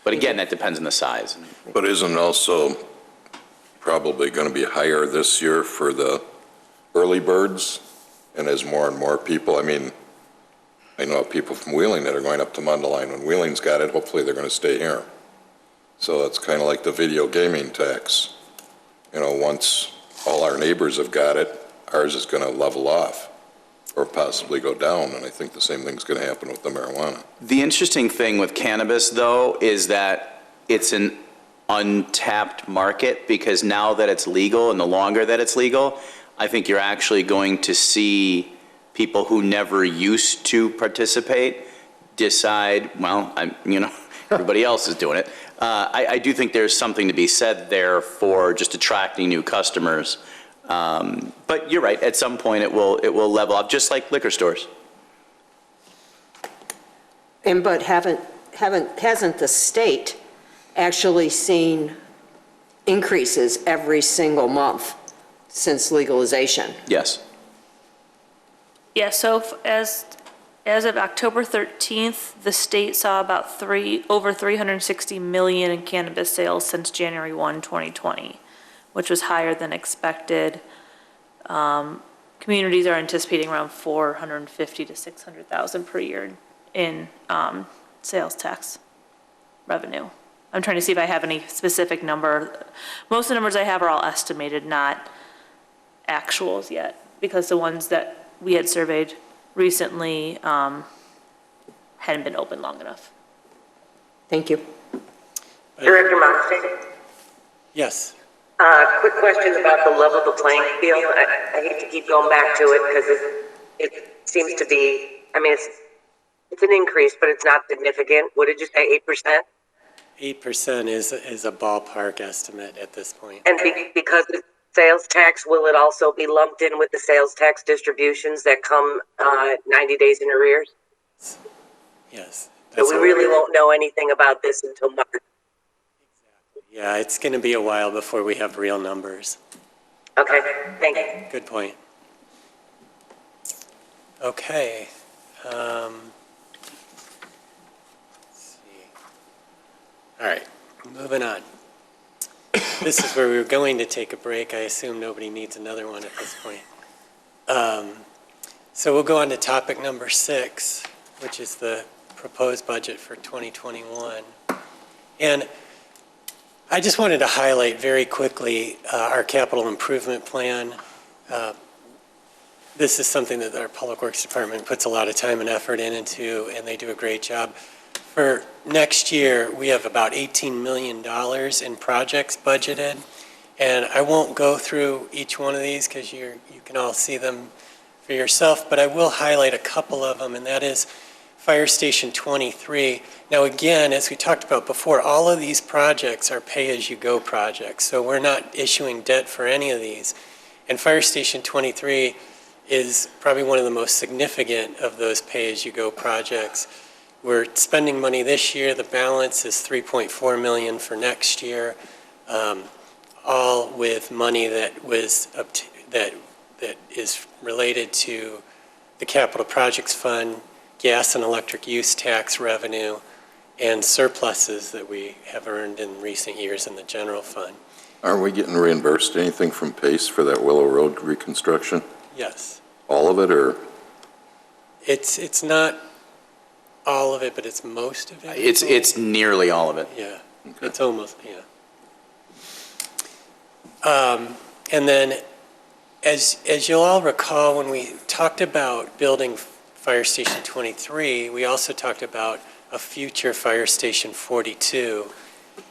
Speaker 3: But again, that depends on the size.
Speaker 9: But isn't also probably going to be higher this year for the early birds, and as more and more people, I mean, I know people from Wheeling that are going up to Mundelein. When Wheeling's got it, hopefully they're going to stay here. So it's kind of like the video gaming tax. You know, once all our neighbors have got it, ours is going to level off or possibly go down, and I think the same thing's going to happen with the marijuana.
Speaker 3: The interesting thing with cannabis, though, is that it's an untapped market, because now that it's legal and the longer that it's legal, I think you're actually going to see people who never used to participate decide, well, everybody else is doing it. I do think there's something to be said there for just attracting new customers. But you're right, at some point it will level up, just like liquor stores.
Speaker 4: But hasn't the state actually seen increases every single month since legalization?
Speaker 3: Yes.
Speaker 10: Yeah, so as of October 13th, the state saw about over 360 million in cannabis sales since January 1, 2020, which was higher than expected. Communities are anticipating around 450 to 600,000 per year in sales tax revenue. I'm trying to see if I have any specific number. Most of the numbers I have are all estimated, not actuals yet, because the ones that we had surveyed recently hadn't been open long enough.
Speaker 4: Thank you.
Speaker 5: Director Monson?
Speaker 7: Yes.
Speaker 5: Quick question about the level of the playing field. I hate to keep going back to it because it seems to be, I mean, it's an increase, but it's not significant. What did you say, 8%?
Speaker 7: 8% is a ballpark estimate at this point.
Speaker 5: And because it's sales tax, will it also be lumped in with the sales tax distributions that come 90 days in arrears?
Speaker 7: Yes.
Speaker 5: So we really won't know anything about this until March.
Speaker 7: Yeah, it's going to be a while before we have real numbers.
Speaker 5: Okay, thank you.
Speaker 7: Good point. Okay. Let's see. All right, moving on. This is where we were going to take a break. I assume nobody needs another one at this point. So we'll go on to topic number 6, which is the proposed budget for 2021. And I just wanted to highlight very quickly our capital improvement plan. This is something that our Public Works Department puts a lot of time and effort into, and they do a great job. For next year, we have about $18 million in projects budgeted, and I won't go through each one of these because you can all see them for yourself, but I will highlight a couple of them, and that is Fire Station 23. Now again, as we talked about before, all of these projects are pay-as-you-go projects, so we're not issuing debt for any of these. And Fire Station 23 is probably one of the most significant of those pay-as-you-go projects. We're spending money this year. The balance is $3.4 million for next year, all with money that was that is related to the Capital Projects Fund, gas and electric use tax revenue, and surpluses that we have earned in recent years in the general fund.
Speaker 9: Aren't we getting reimbursed anything from PACE for that Willow Road reconstruction?
Speaker 7: Yes.
Speaker 9: All of it, or?
Speaker 7: It's not all of it, but it's most of it.
Speaker 3: It's nearly all of it.
Speaker 7: Yeah, okay. It's almost, yeah. And then, as you'll all recall, when we talked about building Fire Station 23, we also talked about a future Fire Station 42.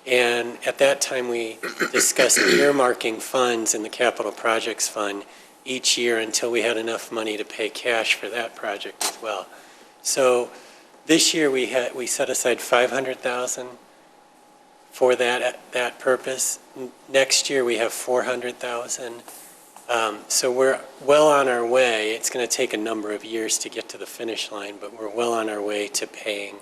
Speaker 7: And at that time, we discussed earmarking funds in the Capital Projects Fund each year until we had enough money to pay cash for that project as well. So this year, we set aside $500,000 for that purpose. Next year, we have $400,000. So we're well on our way. It's going to take a number of years to get to the finish line, but we're well on our way to paying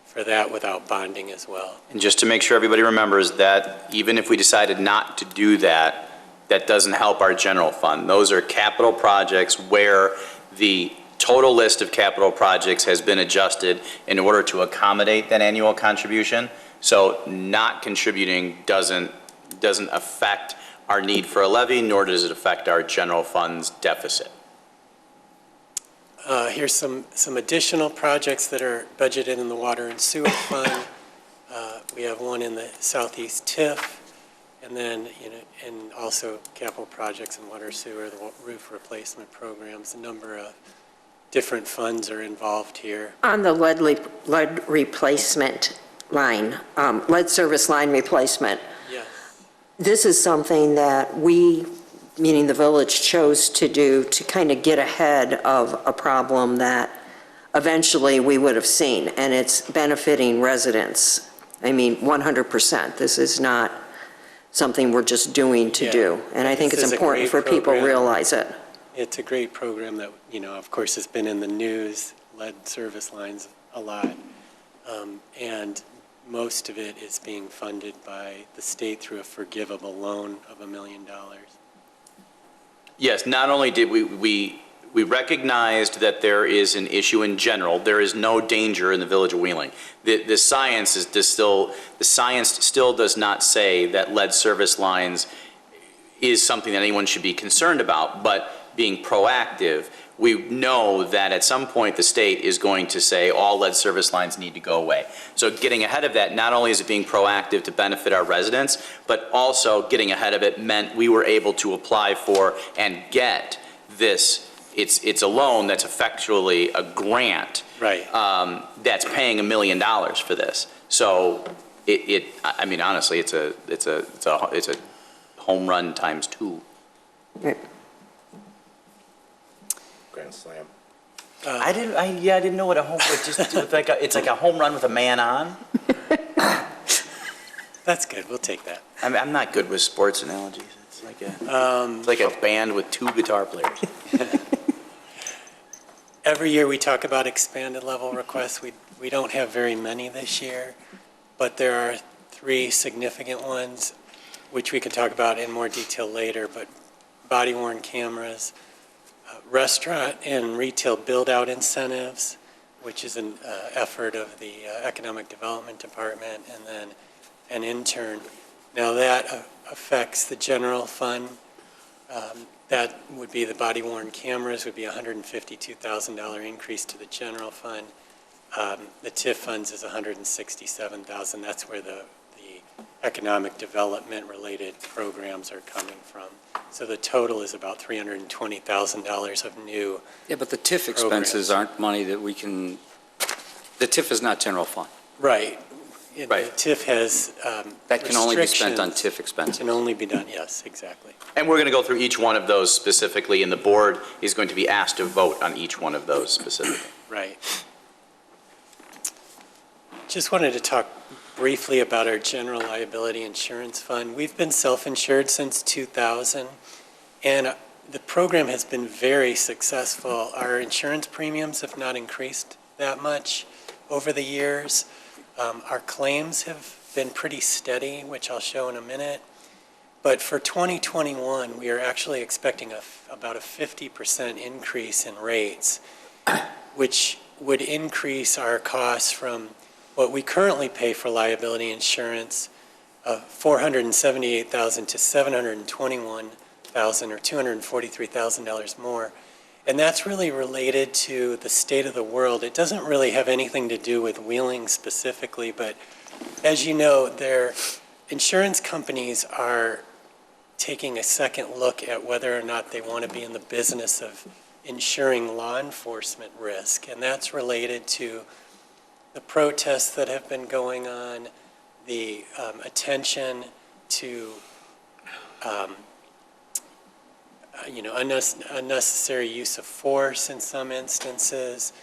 Speaker 7: for that without bonding as well.
Speaker 3: And just to make sure everybody remembers that even if we decided not to do that, that doesn't help our general fund. Those are capital projects where the total list of capital projects has been adjusted in order to accommodate that annual contribution. So not contributing doesn't affect our need for a levy, nor does it affect our general fund's deficit.
Speaker 7: Here's some additional projects that are budgeted in the water and sewer fund. We have one in the southeast TIF, and then, and also capital projects in water sewer, the roof replacement programs. A number of different funds are involved here.
Speaker 4: On the lead replacement line, lead service line replacement,
Speaker 7: Yes.
Speaker 4: this is something that we, meaning the village, chose to do to kind of get ahead of a problem that eventually we would have seen, and it's benefiting residents. I mean, 100%. This is not something we're just doing to do. And I think
Speaker 7: This
Speaker 4: it's
Speaker 7: is a
Speaker 4: important for
Speaker 7: great
Speaker 4: people to
Speaker 7: program.
Speaker 4: realize it.
Speaker 7: It's a great program that, of course, has been in the news, lead service lines a lot. And most of it is being funded by the state through a forgivable loan of $1 million.
Speaker 3: Yes, not only did we recognized that there is an issue in general. There is no danger in the village of Wheeling. The science still does not say that lead service lines is something that anyone should be concerned about, but being proactive, we know that at some point the state is going to say all lead service lines need to go away. So getting ahead of that, not only is it being proactive to benefit our residents, but also getting ahead of it meant we were able to apply for and get this. It's a loan that's effectually a grant.
Speaker 7: Right.
Speaker 3: That's paying $1 million for this. So I mean, honestly, it's a home run times 2.
Speaker 11: Grand slam.
Speaker 3: I didn't know what a home, it's like a home run with a man on.
Speaker 7: That's good, we'll take that.
Speaker 3: I'm not good with sports analogies. It's like a band with 2 guitar players.
Speaker 7: Every year we talk about expanded level requests. We don't have very many this year, but there are 3 significant ones, which we can talk about in more detail later, but body-worn cameras, restaurant and retail build-out incentives, which is an effort of the Economic Development Department, and then an intern. Now that affects the general fund. That would be the body-worn cameras would be a $152,000 increase to the general fund. The TIF funds is $167,000. That's where the economic development related programs are coming from. So the total is about $320,000 of new.
Speaker 1: Yeah, but the TIF expenses aren't money that we can, the TIF is not general fund.
Speaker 7: Right.
Speaker 3: Right.
Speaker 7: The TIF has
Speaker 1: That can only be spent on
Speaker 7: restrictions.
Speaker 1: TIF expenses.
Speaker 7: Can only be done, yes, exactly.
Speaker 3: And we're going to go through each one of those specifically, and the board is going to be asked to vote on each one of those specifically.
Speaker 7: Right. Just wanted to talk briefly about our general liability insurance fund. We've been self-insured since 2000, and the program has been very successful. Our insurance premiums have not increased that much over the years. Our claims have been pretty steady, which I'll show in a minute. But for 2021, we are actually expecting about a 50% increase in rates, which would increase our costs from what we currently pay for liability insurance of $478,000 to $721,000 or $243,000 more. And that's really related to the state of the world. It doesn't really have anything to do with Wheeling specifically, but as you know, their insurance companies are taking a second look at whether or not they want to be in the business of insuring law enforcement risk. And that's related to the protests that have been going on, the attention to unnecessary use of force in some instances,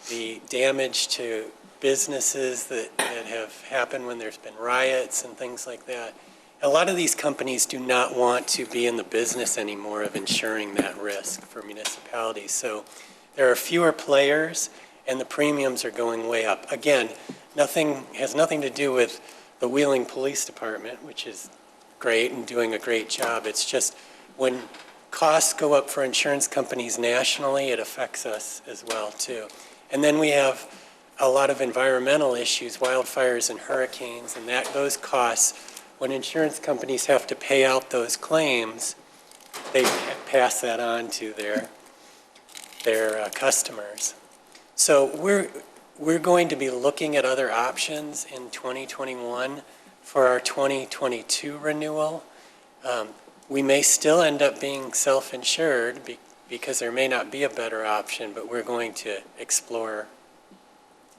Speaker 7: the damage to businesses that have happened when there's been riots and things like that. A lot of these companies do not want to be in the business anymore of insuring that risk for municipalities. So there are fewer players and the premiums are going way up. Again, has nothing to do with the Wheeling Police Department, which is great and doing a great job. It's just when costs go up for insurance companies nationally, it affects us as well too. And then we have a lot of environmental issues, wildfires and hurricanes, and those costs when insurance companies have to pay out those claims, they pass that on to their customers. So we're going to be looking at other options in 2021 for our 2022 renewal. We may still end up being self-insured because there may not be a better option, but we're going to explore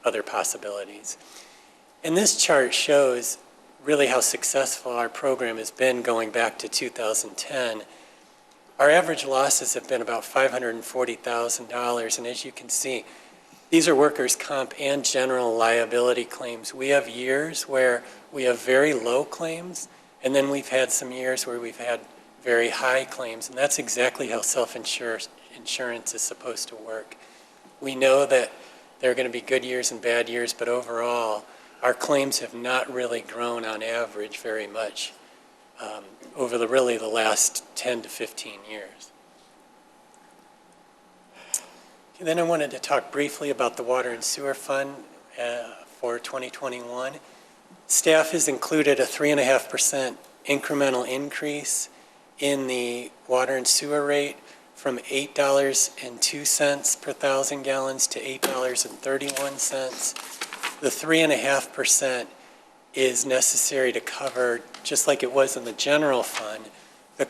Speaker 7: other possibilities. And this chart shows really how successful our program has been going back to 2010. Our average losses have been about $540,000, and as you can see, these are workers' comp and general liability claims. We have years where we have very low claims, and then we've had some years where we've had very high claims, and that's exactly how self-insurance is supposed to work. We know that there are going to be good years and bad years, but overall, our claims have not really grown on average very much over the last 10 to 15 years. Okay, then I wanted to talk briefly about the Water and Sewer Fund for 2021. Staff has included a 3.5% incremental increase in the water and sewer rate from $8.02 per thousand gallons to $8.31. The 3.5% is necessary to cover, just like it was in the general fund, the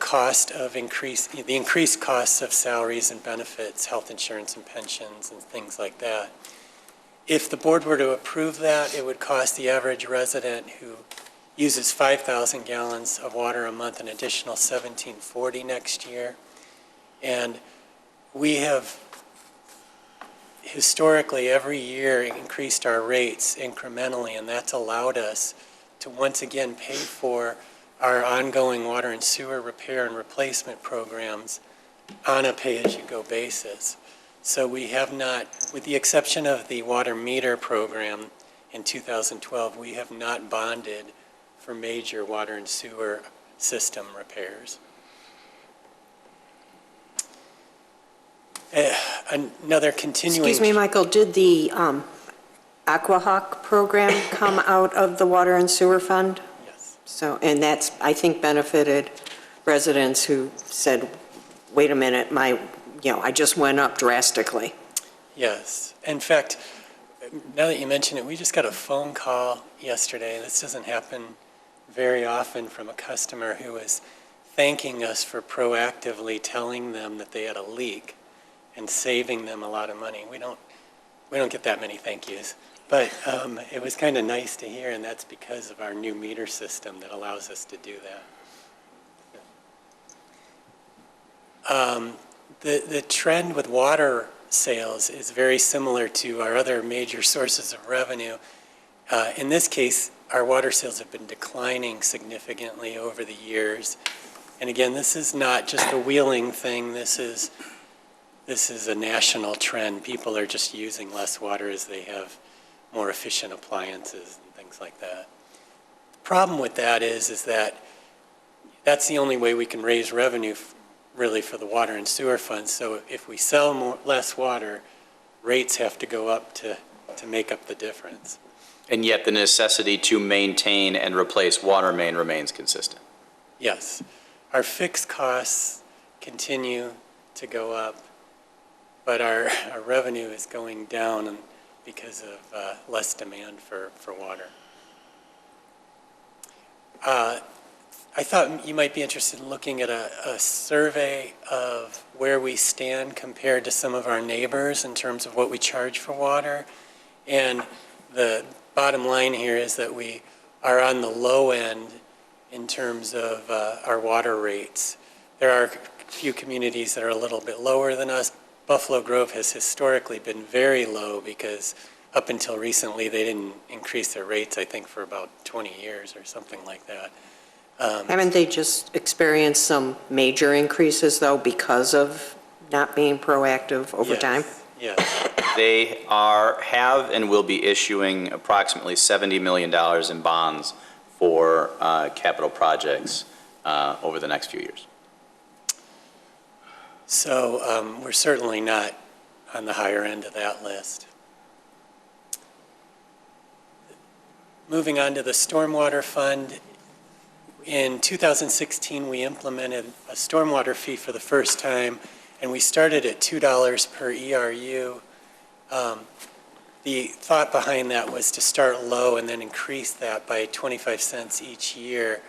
Speaker 7: increased costs of salaries and benefits, health insurance and pensions and things like that. If the board were to approve that, it would cost the average resident who uses 5,000 gallons of water a month an additional $17.40 next year. And we have historically every year increased our rates incrementally, and that's allowed us to once again pay for our ongoing water and sewer repair and replacement programs on a pay-as-you-go basis. So we have not, with the exception of the water meter program in 2012, we have not bonded for major water and sewer system repairs. Another continuing...
Speaker 4: Excuse me, Michael, did the Aquahawk program come out of the Water and Sewer Fund?
Speaker 7: Yes.
Speaker 4: So, and that's, I think, benefited residents who said, wait a minute, I just went up drastically.
Speaker 7: Yes. In fact, now that you mention it, we just got a phone call yesterday. This doesn't happen very often, from a customer who was thanking us for proactively telling them that they had a leak and saving them a lot of money. We don't get that many thank yous, but it was kind of nice to hear, and that's because of our new meter system that allows us to do that. The trend with water sales is very similar to our other major sources of revenue. In this case, our water sales have been declining significantly over the years. And again, this is not just a Wheeling thing. This is a national trend. People are just using less water as they have more efficient appliances and things like that. The problem with that is that that's the only way we can raise revenue really for the water and sewer funds. So if we sell less water, rates have to go up to make up the difference.
Speaker 3: And yet the necessity to maintain and replace water main remains consistent.
Speaker 7: Yes. Our fixed costs continue to go up, but our revenue is going down because of less demand for water. I thought you might be interested in looking at a survey of where we stand compared to some of our neighbors in terms of what we charge for water. And the bottom line here is that we are on the low end in terms of our water rates. There are a few communities that are a little bit lower than us. Buffalo Grove has historically been very low because up until recently they didn't increase their rates, I think, for about 20 years or something like that.
Speaker 4: Haven't they just experienced some major increases, though, because of not being proactive over time?
Speaker 7: Yes.
Speaker 3: They have and will be issuing approximately $70 million in bonds for capital projects over the next few years.
Speaker 7: So we're certainly not on the higher end of that list. Moving on to the Stormwater Fund, In 2016, we implemented a stormwater fee for the first time, and we started at $2 per ERU. The thought behind that was to start low and then increase that by 25 cents each year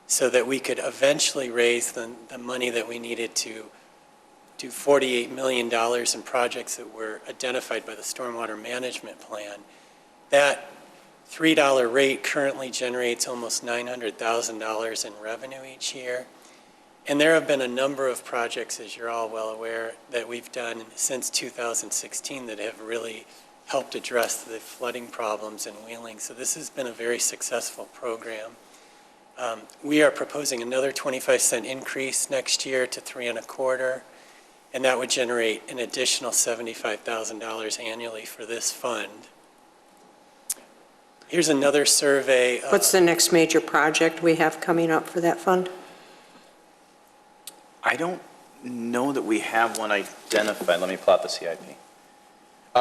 Speaker 7: so that we could eventually raise the money that we needed to do $48 million in projects that were identified by the Stormwater Management Plan. That $3 rate currently generates almost $900,000 in revenue each year. And there have been a number of projects, as you're all well aware, that we've done since 2016 that have really helped address the flooding problems in Wheeling. So this has been a very successful program. We are proposing another 25-cent increase next year to $3.25, and that would generate an additional $75,000 annually for this fund. Here's another survey.
Speaker 4: What's the next major project we have coming up for that fund?
Speaker 3: I don't know that we have one identified. Let me plot the CIP.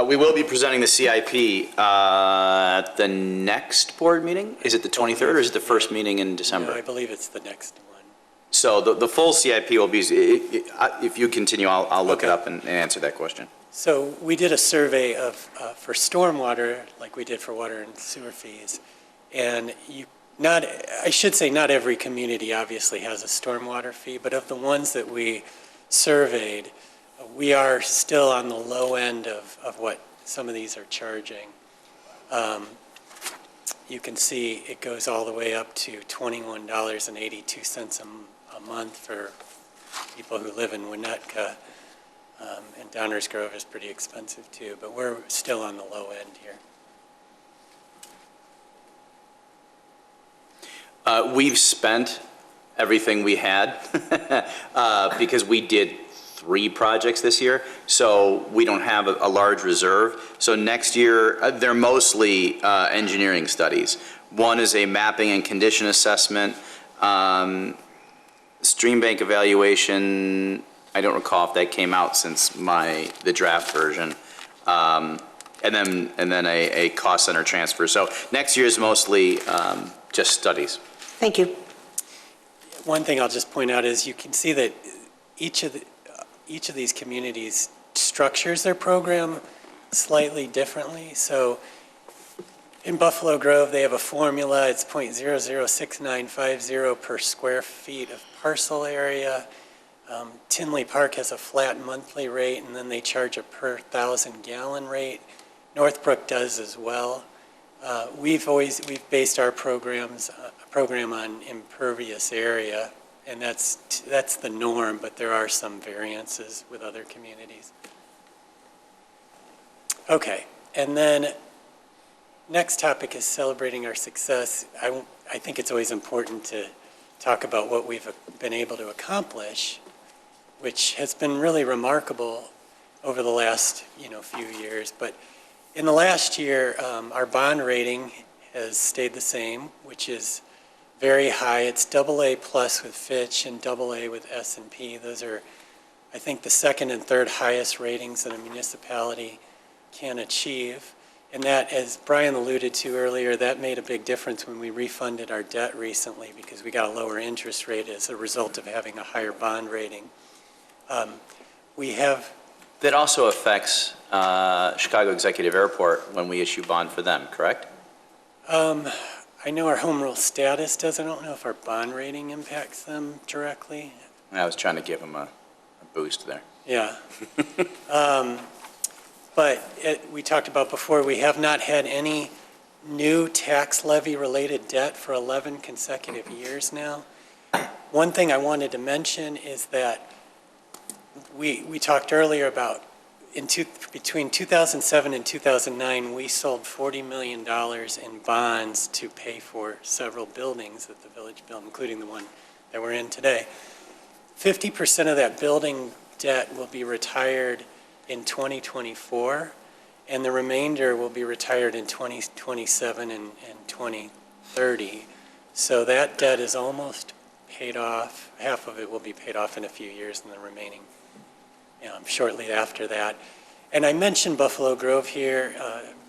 Speaker 3: We will be presenting the CIP at the next board meeting. Is it the 23rd or is it the first meeting in December?
Speaker 7: No, I believe it's the next one.
Speaker 3: So the full CIP will be, if you continue, I'll look it
Speaker 7: Okay.
Speaker 3: up and answer that question.
Speaker 7: So we did a survey of, for stormwater, like we did for water and sewer fees. And I should say not every community obviously has a stormwater fee, but of the ones that we surveyed, we are still on the low end of what some of these are charging. You can see it goes all the way up to $21.82 a month for people who live in Winnetka. And Downers Grove is pretty expensive too, but we're still on the low end here.
Speaker 3: We've spent everything we had because we did 3 projects this year, so we don't have a large reserve. So next year, they're mostly engineering studies. One is a mapping and condition assessment, stream bank evaluation. I don't recall if that came out since the draft version, and then a cost center transfer. So next year is mostly just studies.
Speaker 4: Thank you.
Speaker 7: One thing I'll just point out is you can see that each of these communities structures their program slightly differently. So in Buffalo Grove, they have a formula. It's .006950 per square feet of parcel area. Tinley Park has a flat monthly rate, and then they charge a per 1,000-gallon rate. Northbrook does as well. We've based our program on impervious area, and that's the norm, but there are some variances with other communities. Okay, and then next topic is celebrating our success. I think it's always important to talk about what we've been able to accomplish, which has been really remarkable over the last few years. But in the last year, our bond rating has stayed the same, which is very high. It's AA plus with Fitch and AA with S&P. Those are, I think, the second and third highest ratings that a municipality can achieve. And that, as Brian alluded to earlier, that made a big difference when we refunded our debt recently because we got a lower interest rate as a result of having a higher bond rating.
Speaker 3: That also affects Chicago Executive Airport when we issue bond for them, correct?
Speaker 7: I know our home rule status does. I don't know if our bond rating impacts them directly.
Speaker 3: I was trying to give them a boost there.
Speaker 7: Yeah. But we talked about before, we have not had any new tax levy-related debt for 11 consecutive years now. One thing I wanted to mention is that we talked earlier about between 2007 and 2009, we sold $40 million in bonds to pay for several buildings that the village built, including the one that we're in today. 50% of that building debt will be retired in 2024, and the remainder will be retired in 2027 and 2030. So that debt is almost paid off. Half of it will be paid off in a few years, and the remaining shortly after that. And I mentioned Buffalo Grove here.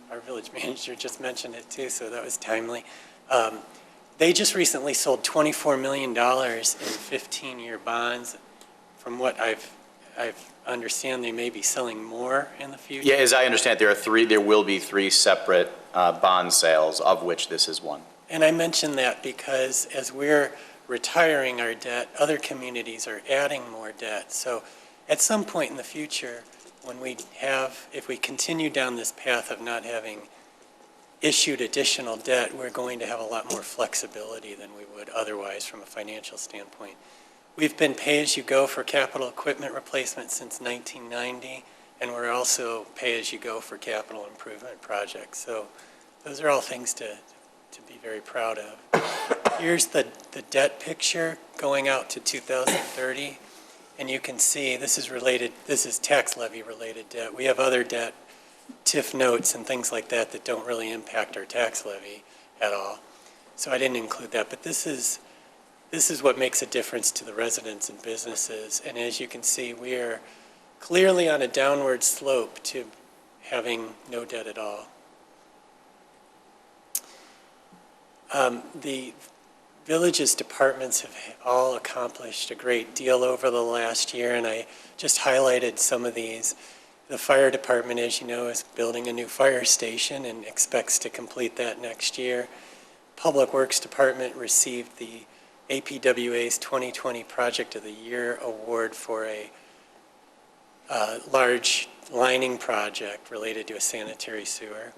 Speaker 7: Our village manager just mentioned it too, so that was timely. They just recently sold $24 million in 15-year bonds. From what I've understand, they may be selling more in the future.
Speaker 3: Yeah, as I understand, there will be three separate bond sales, of which this is one.
Speaker 7: And I mention that because as we're retiring our debt, other communities are adding more debt. So at some point in the future, when if we continue down this path of not having issued additional debt, we're going to have a lot more flexibility than we would otherwise from a financial standpoint. We've been pay-as-you-go for capital equipment replacement since 1990, and we're also pay-as-you-go for capital improvement projects. So those are all things to be very proud of. Here's the debt picture going out to 2030, and you can see this is tax levy related debt. We have other debt, TIF notes and things like that don't really impact our tax levy at all. So I didn't include that, but this is what makes a difference to the residents and businesses. And as you can see, we are clearly on a downward slope to having no debt at all. The village's departments have all accomplished a great deal over the last year, and I just highlighted some of these. The fire department, as you know, is building a new fire station and expects to complete that next year. Public Works Department received the APWA's 2020 Project of the Year award for a large lining project related to a sanitary sewer.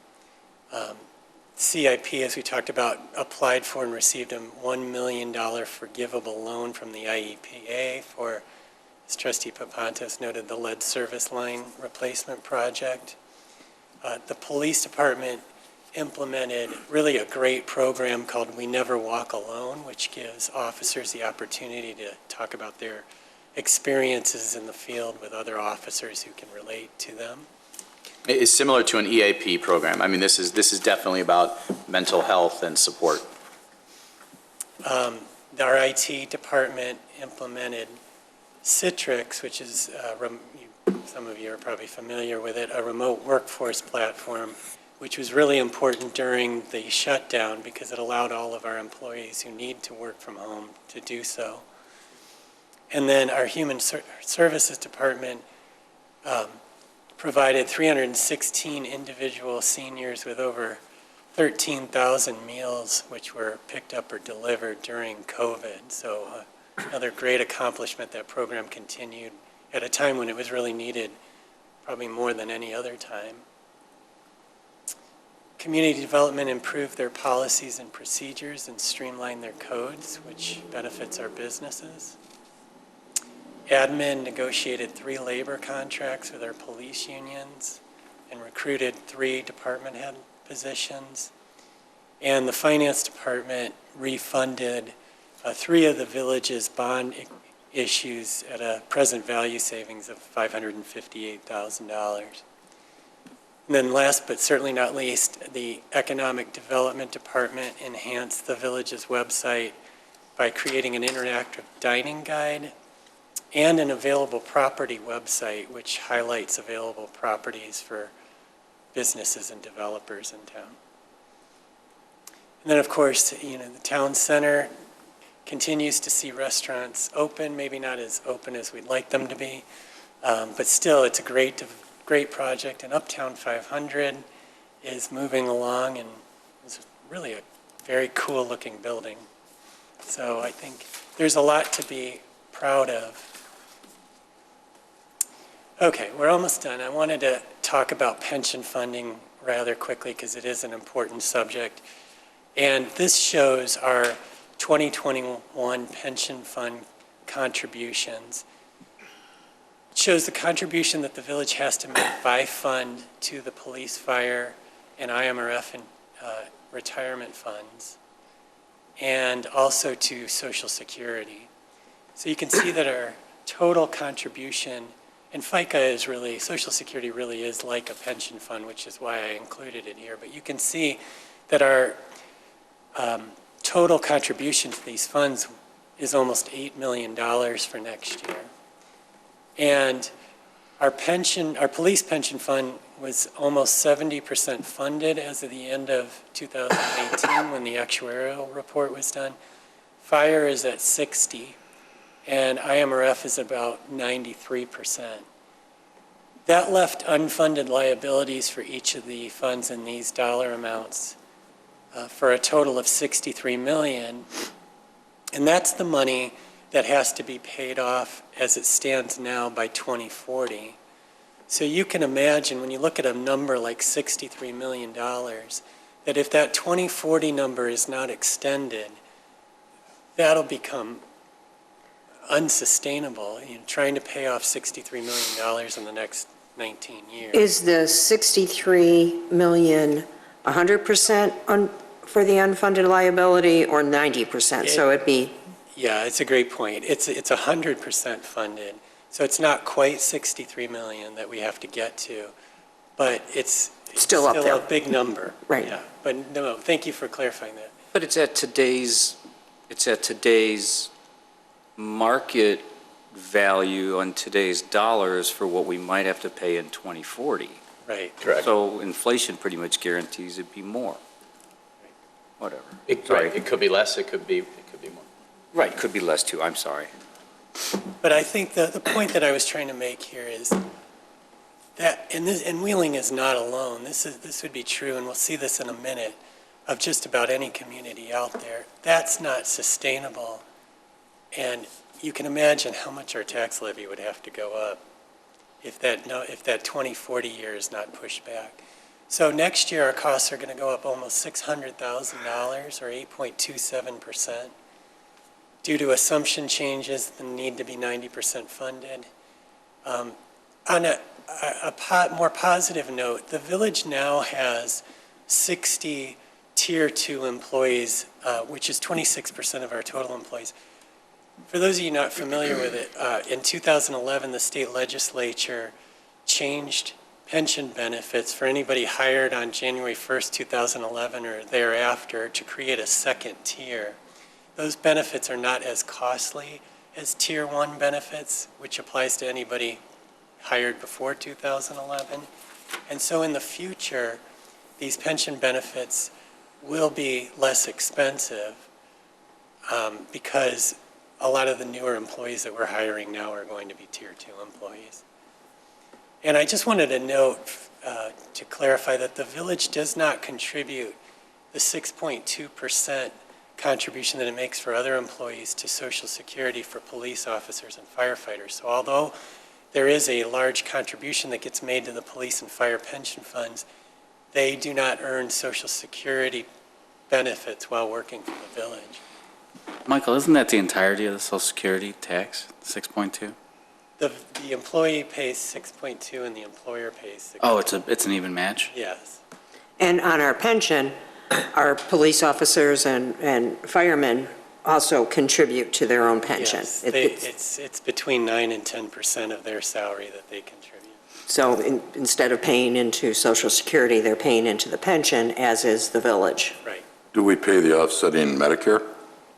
Speaker 7: CIP, as we talked about, applied for and received a $1 million forgivable loan from the IEPA for, as Trustee Papantos noted, the lead service line replacement project. The police department implemented really a great program called We Never Walk Alone, which gives officers the opportunity to talk about their experiences in the field with other officers who can relate to them.
Speaker 3: It's similar to an EAP program. I mean, this is definitely about mental health and support.
Speaker 7: Our IT department implemented Citrix, which is, some of you are probably familiar with it, a remote workforce platform, which was really important during the shutdown because it allowed all of our employees who need to work from home to do so. And then our Human Services Department provided 316 individual seniors with over 13,000 meals, which were picked up or delivered during COVID. So another great accomplishment. That program continued at a time when it was really needed, probably more than any other time. Community development improved their policies and procedures and streamlined their codes, which benefits our businesses. Admin negotiated 3 labor contracts with our police unions and recruited 3 department head positions. And the finance department refunded 3 of the village's bond issues at a present value savings of $558,000. And then last but certainly not least, the Economic Development Department enhanced the village's website by creating an interactive dining guide and an available property website, which highlights available properties for businesses and developers in town. And then, of course, the town center continues to see restaurants open, maybe not as open as we'd like them to be, but still, it's a great project. And Uptown 500 is moving along, and it's really a very cool-looking building. So I think there's a lot to be proud of. Okay, we're almost done. I wanted to talk about pension funding rather quickly because it is an important subject. And this shows our 2021 pension fund contributions. It shows the contribution that the village has to make by fund to the police, fire, and IMRF and retirement funds, and also to Social Security. So you can see that our total contribution, and FICA is really, Social Security really is like a pension fund, which is why I included it here. But you can see that our total contribution to these funds is almost $8 million for next year. And our police pension fund was almost 70% funded as of the end of 2018 when the actuarial report was done. Fire is at 60, and IMRF is about 93%. That left unfunded liabilities for each of the funds in these dollar amounts for a total of $63 million. And that's the money that has to be paid off as it stands now by 2040. So you can imagine when you look at a number like $63 million, that if that 2040 number is not extended, that'll become unsustainable, trying to pay off $63 million in the next 19 years.
Speaker 4: Is the 63 million 100% for the unfunded liability or 90%? So it'd be,
Speaker 7: Yeah, it's a great point. It's 100% funded, so it's not quite 63 million that we have to get to, but it's
Speaker 4: Still up there.
Speaker 7: a big number.
Speaker 4: Right.
Speaker 7: Yeah, but no, thank you for clarifying that.
Speaker 1: But it's at today's market value on today's dollars for what we might have to pay in 2040.
Speaker 7: Right.
Speaker 3: Correct.
Speaker 1: So inflation pretty much guarantees it'd be more. Whatever.
Speaker 3: Right, it could be less, it could be more.
Speaker 1: Right, could be less too, I'm sorry.
Speaker 7: But I think the point that I was trying to make here is that, and Wheeling is not alone. This would be true, and we'll see this in a minute, of just about any community out there. That's not sustainable. And you can imagine how much our tax levy would have to go up if that 2040 year is not pushed back. So next year, our costs are going to go up almost $600,000 or 8.27% due to assumption changes that need to be 90% funded. On a more positive note, the village now has 60 Tier 2 employees, which is 26% of our total employees. For those of you not familiar with it, in 2011, the state legislature changed pension benefits for anybody hired on January 1st, 2011 or thereafter to create a second tier. Those benefits are not as costly as Tier 1 benefits, which applies to anybody hired before 2011. And so in the future, these pension benefits will be less expensive because a lot of the newer employees that we're hiring now are going to be Tier 2 employees. And I just wanted to note, to clarify, that the village does not contribute the 6.2% contribution that it makes for other employees to Social Security for police officers and firefighters. So although there is a large contribution that gets made to the police and fire pension funds, they do not earn Social Security benefits while working for the village.
Speaker 1: Michael, isn't that the entirety of the Social Security tax, 6.2?
Speaker 7: The employee pays 6.2 and the employer pays 6.2.
Speaker 1: Oh, it's an even match?
Speaker 7: Yes.
Speaker 4: and on our pension, our police officers and firemen also contribute to their own pension.
Speaker 7: Yes,
Speaker 4: It's-
Speaker 7: it's between 9 and 10% of their salary that they contribute.
Speaker 4: So instead of paying into Social Security, they're paying into the pension, as is the village.
Speaker 7: Right.
Speaker 9: Do we pay the offsetting Medicare?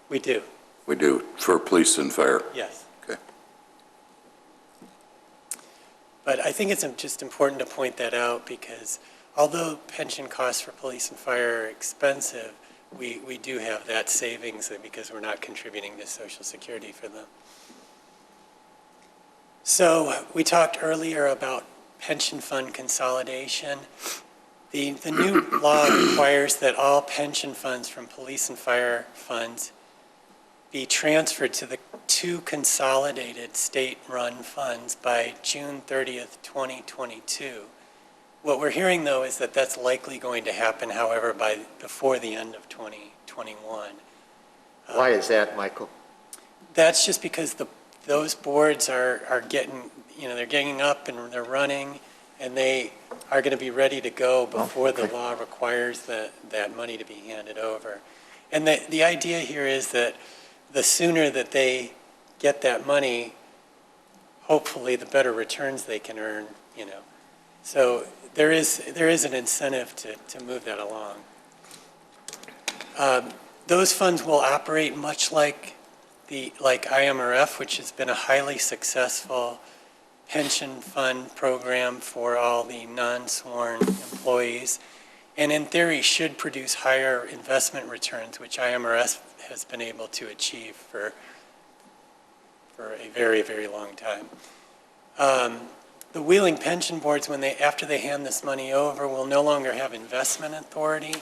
Speaker 7: We do,
Speaker 9: We do, for police and fire.
Speaker 7: yes.
Speaker 9: Okay.
Speaker 7: But I think it's just important to point that out because although pension costs for police and fire are expensive, we do have that savings because we're not contributing to Social Security for them. So we talked earlier about pension fund consolidation. The new law requires that all pension funds from police and fire funds be transferred to the two consolidated state-run funds by June 30th, 2022. What we're hearing, though, is that that's likely going to happen, however, before the end of 2021.
Speaker 12: Why is that, Michael?
Speaker 7: That's just because those boards are getting, they're getting up and they're running, and they are going to be ready to go before the law requires that money to be handed over. And the idea here is that the sooner that they get that money, hopefully the better returns they can earn, So there is an incentive to move that along. Those funds will operate much like IMRF, which has been a highly successful pension fund program for all the non-sworn employees, and in theory should produce higher investment returns, which IMRS has been able to achieve for a very, very long time. The Wheeling pension boards, after they hand this money over, will no longer have investment authority.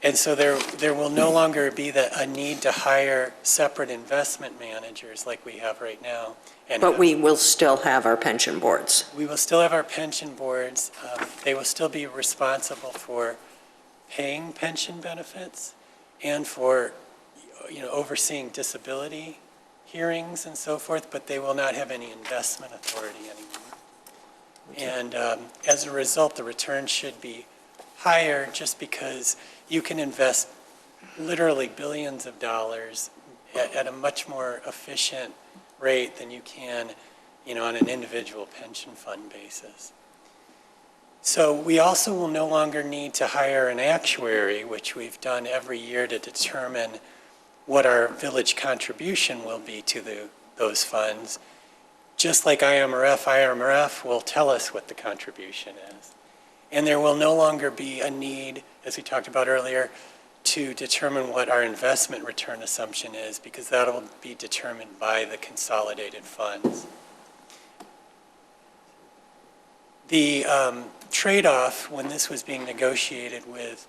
Speaker 7: And so there will no longer be a need to hire separate investment managers like we have right now.
Speaker 4: But we will still have our pension boards.
Speaker 7: We will still have our pension boards. They will still be responsible for paying pension benefits and for, overseeing disability hearings and so forth, but they will not have any investment authority anymore. And as a result, the return should be higher just because you can invest literally billions of dollars at a much more efficient rate than you can, on an individual pension fund basis. So we also will no longer need to hire an actuary, which we've done every year to determine what our village contribution will be to those funds. Just like IMRF will tell us what the contribution is. And there will no longer be a need, as we talked about earlier, to determine what our investment return assumption is, because that will be determined by the consolidated funds. The trade-off when this was being negotiated with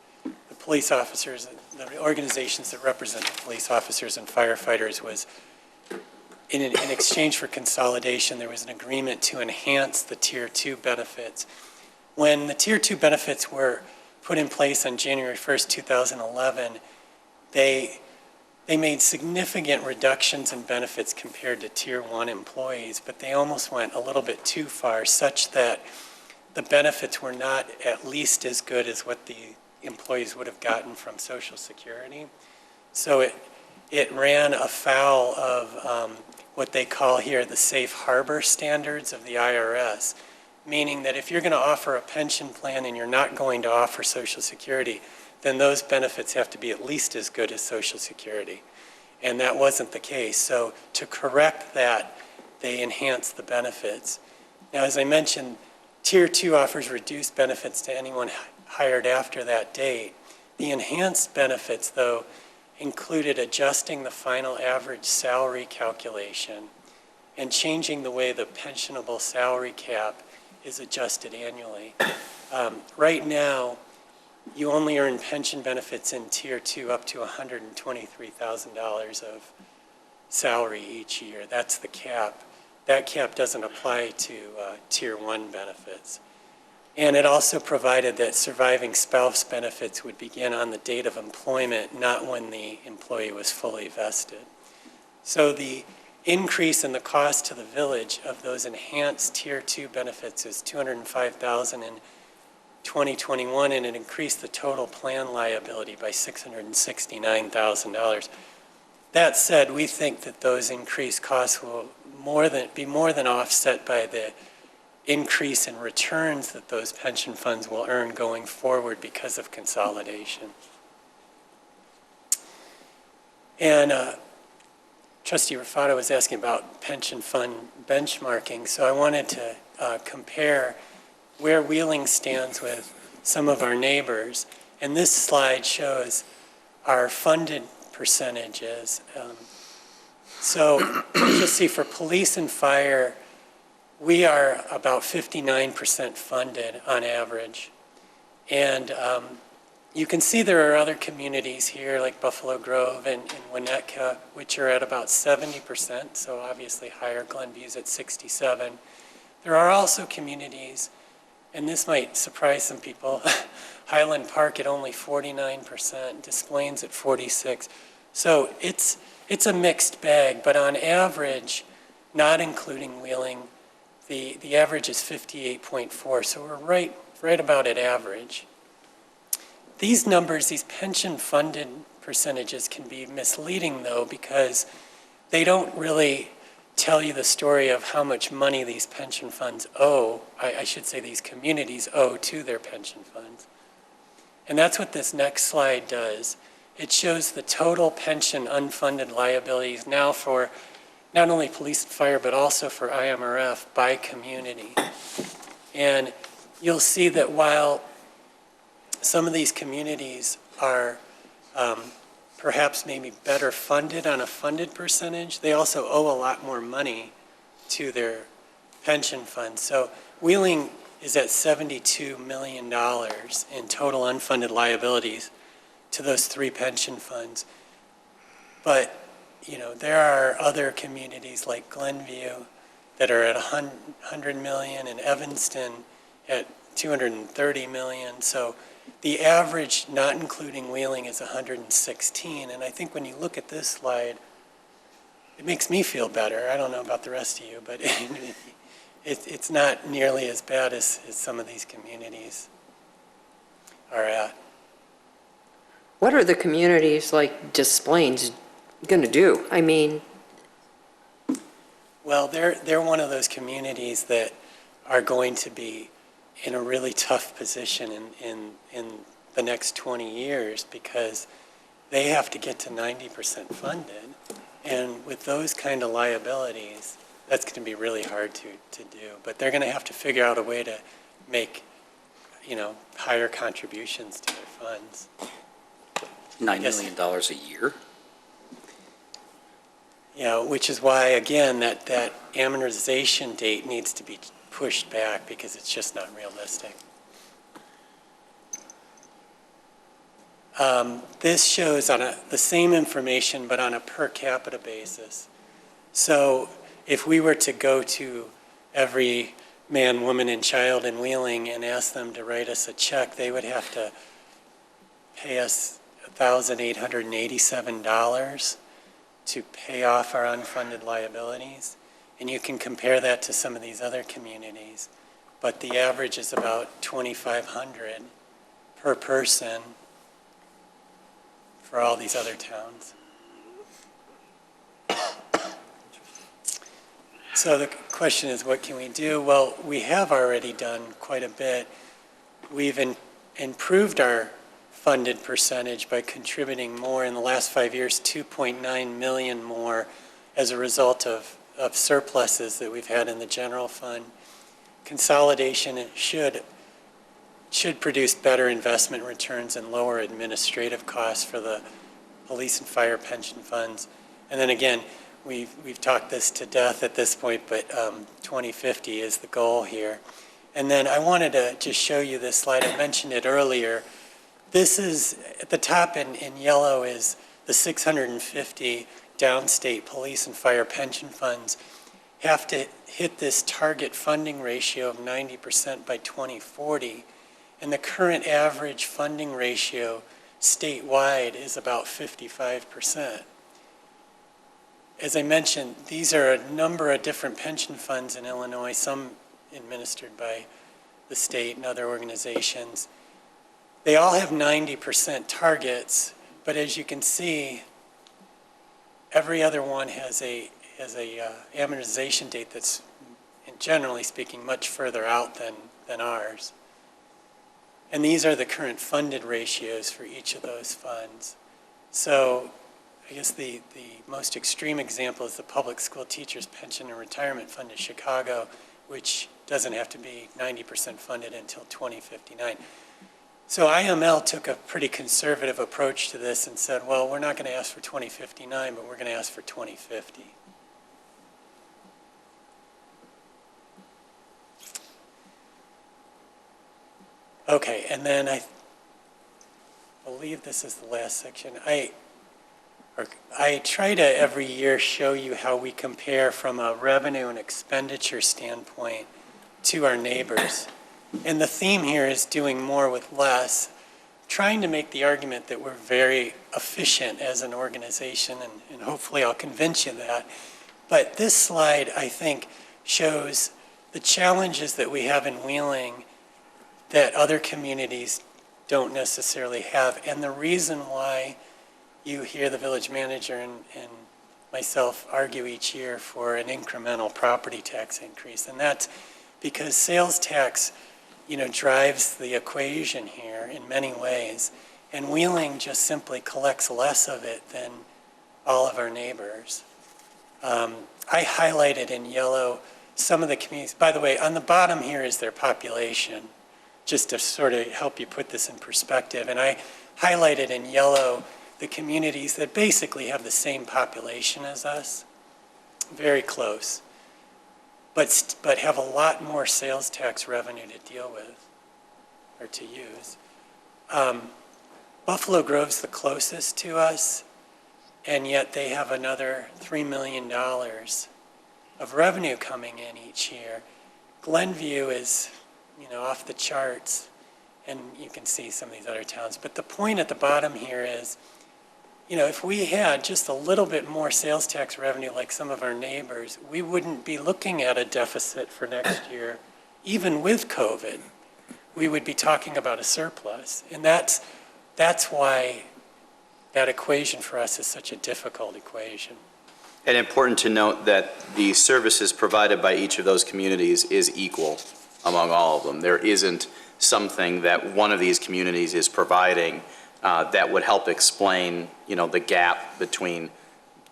Speaker 7: the police officers, the organizations that represent the police officers and firefighters, was in exchange for consolidation, there was an agreement to enhance the Tier 2 benefits. When the Tier 2 benefits were put in place on January 1st, 2011, they made significant reductions in benefits compared to Tier 1 employees, but they almost went a little bit too far, such that the benefits were not at least as good as what the employees would have gotten from Social Security. So it ran afoul of what they call here the safe harbor standards of the IRS, meaning that if you're going to offer a pension plan and you're not going to offer Social Security, then those benefits have to be at least as good as Social Security. And that wasn't the case. So to correct that, they enhanced the benefits. Now, as I mentioned, Tier 2 offers reduced benefits to anyone hired after that date. The enhanced benefits, though, included adjusting the final average salary calculation and changing the way the pensionable salary cap is adjusted annually. Right now, you only earn pension benefits in Tier 2 up to $123,000 of salary each year. That's the cap. That cap doesn't apply to Tier 1 benefits. And it also provided that surviving spouse benefits would begin on the date of employment, not when the employee was fully vested. So the increase in the cost to the village of those enhanced Tier 2 benefits is $205,000 in 2021, and it increased the total plan liability by $669,000. That said, we think that those increased costs will be more than offset by the increase in returns that those pension funds will earn going forward because of consolidation. And Trustee Rufato was asking about pension fund benchmarking, so I wanted to compare where Wheeling stands with some of our neighbors. And this slide shows our funded percentages. So you'll see for police and fire, we are about 59% funded on average. And you can see there are other communities here like Buffalo Grove and Winnetka, which are at about 70%, so obviously higher. Glenview's at 67%. There are also communities, and this might surprise some people, Highland Park at only 49%, Des Plaines at 46%. So it's a mixed bag, but on average, not including Wheeling, the average is 58.4, so we're right about at average. These numbers, these pension funded percentages can be misleading though, because they don't really tell you the story of how much money these pension funds owe, I should say these communities owe to their pension funds. And that's what this next slide does. It shows the total pension unfunded liabilities now for not only police and fire, but also for IMRF by community. And you'll see that while some of these communities are perhaps maybe better funded on a funded percentage, they also owe a lot more money to their pension fund. So Wheeling is at $72 million in total unfunded liabilities to those three pension funds. But, you know, there are other communities like Glenview that are at $100 million and Evanston at $230 million. So the average, not including Wheeling, is 116. And I think when you look at this slide, it makes me feel better. I don't know about the rest of you, but it's not nearly as bad as some of these communities are at.
Speaker 4: What are the communities like Des Plaines going to do? I mean,
Speaker 7: Well, they're one of those communities that are going to be in a really tough position in the next 20 years because they have to get to 90% funded. And with those kind of liabilities, that's going to be really hard to do. But they're going to have to figure out a way to make, you know, higher contributions to their funds.
Speaker 1: $9 million a year?
Speaker 7: Yeah, which is why, again, that amortization date needs to be pushed back because it's just not realistic. This shows on the same information, but on a per capita basis. So if we were to go to every man, woman, and child in Wheeling and ask them to write us a check, they would have to pay us $1,887 to pay off our unfunded liabilities. And you can compare that to some of these other communities. But the average is about $2,500 per person for all these other towns. So the question is, what can we do? Well, we have already done quite a bit. We've improved our funded percentage by contributing more in the last 5 years, 2.9 million more as a result of surpluses that we've had in the general fund. Consolidation should produce better investment returns and lower administrative costs for the police and fire pension funds. And then again, we've talked this to death at this point, but 2050 is the goal here. And then I wanted to just show you this slide. I mentioned it earlier. This is, at the top in yellow is the 650 downstate police and fire pension funds have to hit this target funding ratio of 90% by 2040. And the current average funding ratio statewide is about 55%. As I mentioned, these are a number of different pension funds in Illinois, some administered by the state and other organizations. They all have 90% targets, but as you can see, every other one has a amortization date that's, generally speaking, much further out than ours. And these are the current funded ratios for each of those funds. So I guess the most extreme example is the Public School Teachers Pension and Retirement Fund of Chicago, which doesn't have to be 90% funded until 2059. So IML took a pretty conservative approach to this and said, well, we're not going to ask for 2059, but we're going to ask for 2050. Okay, and then I believe this is the last section. I try to every year show you how we compare from a revenue and expenditure standpoint to our neighbors. And the theme here is doing more with less, trying to make the argument that we're very efficient as an organization, and hopefully I'll convince you that. But this slide, I think, shows the challenges that we have in Wheeling that other communities don't necessarily have. And the reason why you hear the village manager and myself argue each year for an incremental property tax increase. And that's because sales tax, drives the equation here in many ways. And Wheeling just simply collects less of it than all of our neighbors. I highlighted in yellow some of the communities. By the way, on the bottom here is their population, just to sort of help you put this in perspective. And I highlighted in yellow the communities that basically have the same population as us, very close, but have a lot more sales tax revenue to deal with or to use. Buffalo Grove's the closest to us, and yet they have another $3 million of revenue coming in each year. Glenview is, off the charts, and you can see some of these other towns. But the point at the bottom here is, if we had just a little bit more sales tax revenue like some of our neighbors, we wouldn't be looking at a deficit for next year, even with COVID. We would be talking about a surplus. And that's why that equation for us is such a difficult equation.
Speaker 3: And important to note that the services provided by each of those communities is equal among all of them. There isn't something that one of these communities is providing that would help explain, the gap between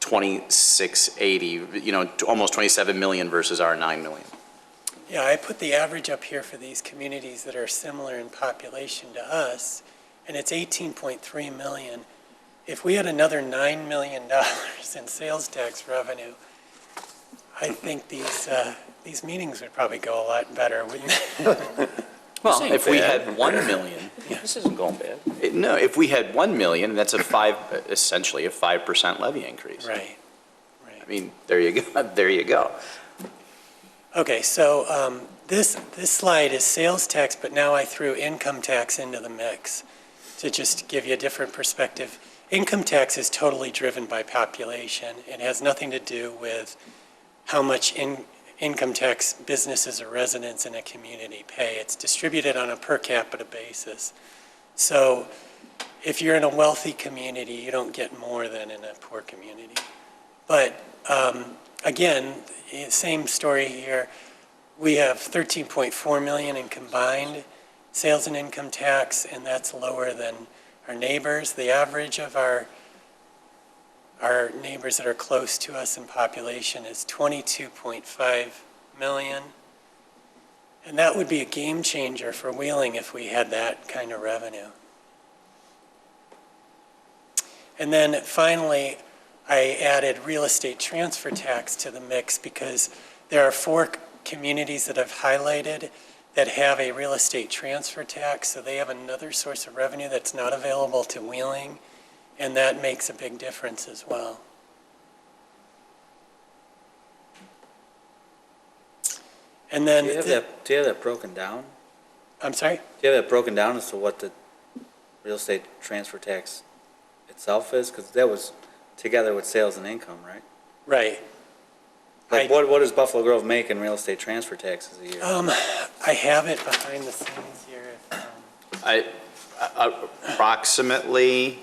Speaker 3: 2680, almost 27 million versus our 9 million.
Speaker 7: Yeah, I put the average up here for these communities that are similar in population to us, and it's 18.3 million. If we had another $9 million in sales tax revenue, I think these meetings would probably go a lot better, wouldn't they?
Speaker 3: Well, if we had 1 million,
Speaker 1: This isn't going bad.
Speaker 3: no, if we had 1 million, that's essentially a 5% levy increase.
Speaker 7: Right.
Speaker 3: I mean, there you go. There you go.
Speaker 7: Okay, so this slide is sales tax, but now I threw income tax into the mix to just give you a different perspective. Income tax is totally driven by population. It has nothing to do with how much income tax businesses or residents in a community pay. It's distributed on a per capita basis. So if you're in a wealthy community, you don't get more than in a poor community. But again, same story here. We have 13.4 million in combined sales and income tax, and that's lower than our neighbors. The average of our neighbors that are close to us in population is 22.5 million. And that would be a game changer for Wheeling if we had that kind of revenue. And then finally, I added real estate transfer tax to the mix because there are 4 communities that I've highlighted that have a real estate transfer tax, so they have another source of revenue that's not available to Wheeling, and that makes a big difference as well. And then
Speaker 13: Do you have that broken down?
Speaker 7: I'm sorry?
Speaker 13: Do you have that broken down as to what the real estate transfer tax itself is? Because that was together with sales and income, right?
Speaker 7: Right.
Speaker 13: Like what does Buffalo Grove make in real estate transfer taxes a year?
Speaker 7: I have it behind the scenes here.
Speaker 3: Approximately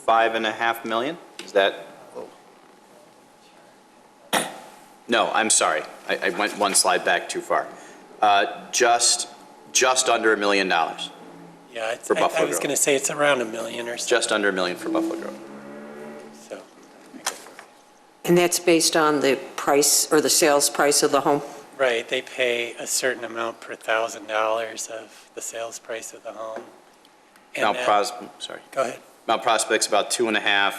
Speaker 3: 5.5 million? Is that? No, I'm sorry. I went one slide back too far. Just under $1 million.
Speaker 7: Yeah,
Speaker 3: For Buffalo
Speaker 7: I was
Speaker 3: Grove.
Speaker 7: going to say it's around $1 million or so.
Speaker 3: Just under $1 million for Buffalo Grove.
Speaker 7: So,
Speaker 4: And that's based on the price or the sales price of the home?
Speaker 7: right, they pay a certain amount per $1,000 of the sales price of the home. And
Speaker 3: Sorry.
Speaker 7: go ahead.
Speaker 3: Mount Prospect's about 2.5,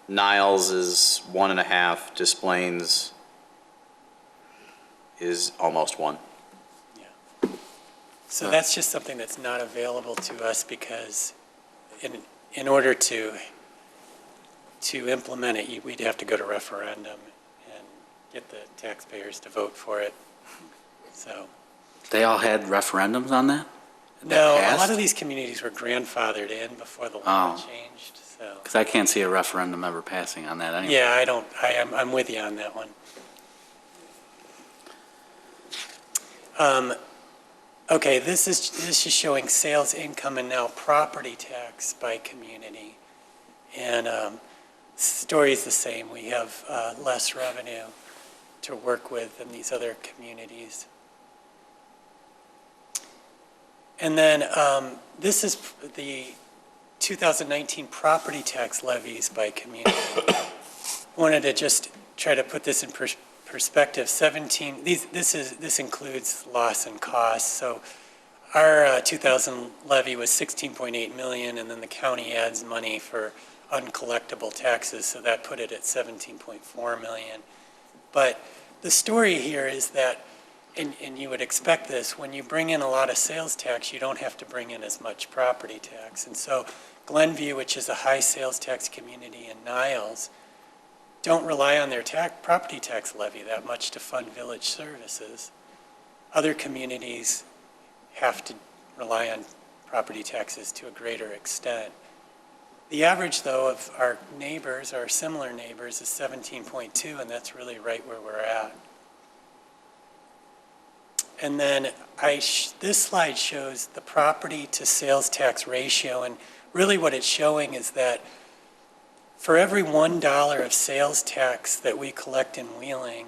Speaker 3: Niles is 1.5, Des Plaines is almost 1.
Speaker 7: So that's just something that's not available to us because in order to implement it, we'd have to go to referendum and get the taxpayers to vote for it. So,
Speaker 14: They all had referendums on that?
Speaker 7: no, a
Speaker 14: passed?
Speaker 7: lot of these communities were grandfathered in before the law
Speaker 14: Oh.
Speaker 7: changed, so.
Speaker 14: Because I can't see a referendum ever passing on that anyway.
Speaker 7: Yeah, I'm with you on that one. Okay, this is showing sales income and now property tax by community. And story is the same. We have less revenue to work with than these other communities. And then this is the 2019 property tax levies by community. Wanted to just try to put this in perspective, this includes loss and cost. So our 2000 levy was 16.8 million, and then the county adds money for uncollectible taxes, so that put it at 17.4 million. But the story here is that, and you would expect this, when you bring in a lot of sales tax, you don't have to bring in as much property tax. And so Glenview, which is a high sales tax community, and Niles don't rely on their property tax levy that much to fund village services. Other communities have to rely on property taxes to a greater extent. The average, though, of our neighbors, our similar neighbors, is 17.2, and that's really right where we're at. And then this slide shows the property to sales tax ratio, and really what it's showing is that for every $1 of sales tax that we collect in Wheeling,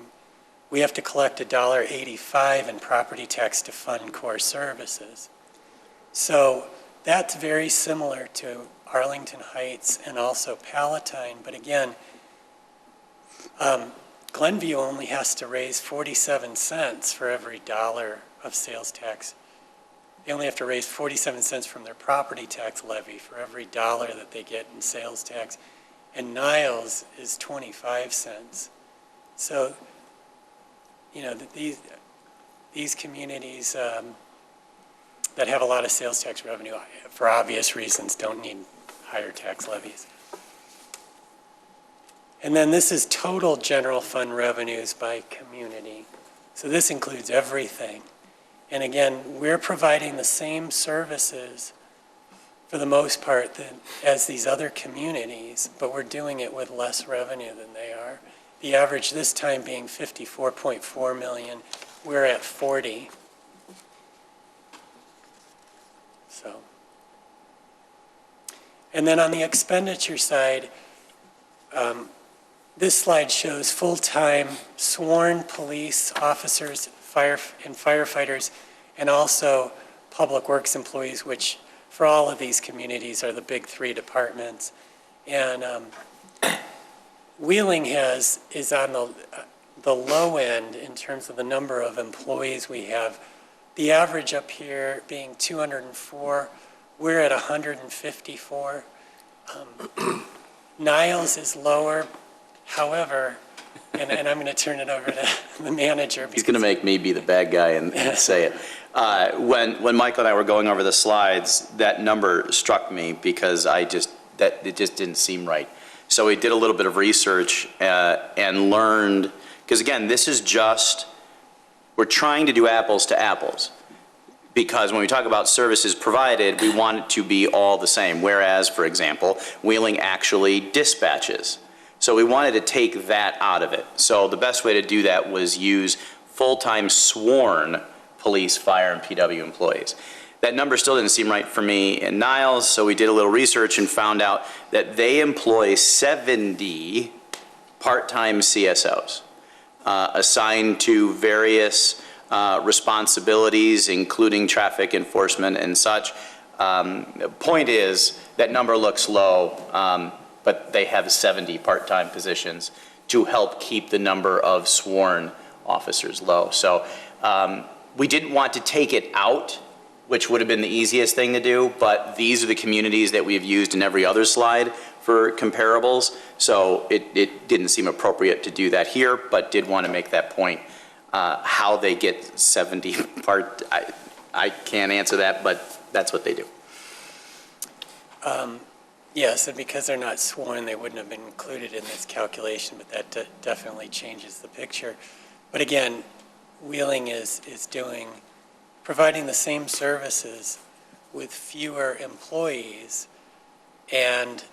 Speaker 7: we have to collect $1.85 in property tax to fund core services. So that's very similar to Arlington Heights and also Palatine. But again, Glenview only has to raise 47 cents for every dollar of sales tax. They only have to raise 47 cents from their property tax levy for every dollar that they get in sales tax. And Niles is 25 cents. So, you know, these communities that have a lot of sales tax revenue, for obvious reasons, don't need higher tax levies. And then this is total general fund revenues by community. So this includes everything. And again, we're providing the same services for the most part as these other communities, but we're doing it with less revenue than they are. The average this time being 54.4 million, we're at 40. So, and then on the expenditure side, this slide shows full-time sworn police officers, and firefighters, and also public works employees, which for all of these communities are the big three departments. And Wheeling is on the low end in terms of the number of employees we have. The average up here being 204, we're at 154. Niles is lower, however, and I'm going to turn it over to the manager.
Speaker 3: He's going to make me be the bad guy and say it. When Michael and I were going over the slides, that number struck me because it just didn't seem right. So we did a little bit of research and learned, because again, this is just, we're trying to do apples to apples. Because when we talk about services provided, we want it to be all the same. Whereas, for example, Wheeling actually dispatches. So we wanted to take that out of it. So the best way to do that was use full-time sworn police, fire, and PW employees. That number still didn't seem right for me in Niles, so we did a little research and found out that they employ 70 part-time CSOs assigned to various responsibilities, including traffic enforcement and such. The point is, that number looks low, but they have 70 part-time positions to help keep the number of sworn officers low. So we didn't want to take it out, which would have been the easiest thing to do, but these are the communities that we've used in every other slide for comparables. So it didn't seem appropriate to do that here, but did want to make that point. How they get 70 part, I can't answer that, but that's what they do.
Speaker 7: Yes, and because they're not sworn, they wouldn't have been included in this calculation, but that definitely changes the picture. But again, Wheeling is providing the same services with fewer employees, and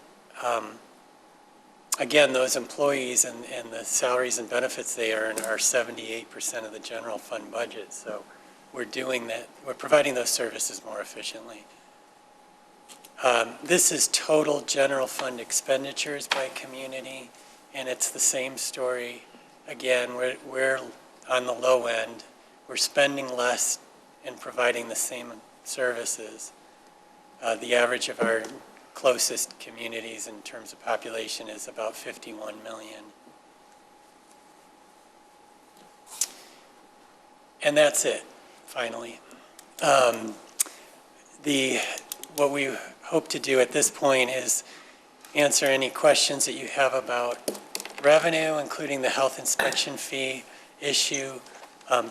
Speaker 7: again, those employees and the salaries and benefits they earn are 78% of the general fund budget. So we're doing that. We're providing those services more efficiently. This is total general fund expenditures by community, and it's the same story. Again, we're on the low end. We're spending less and providing the same services. The average of our closest communities in terms of population is about 51 million. And that's it, finally. What we hope to do at this point is answer any questions that you have about revenue, including the health inspection fee issue,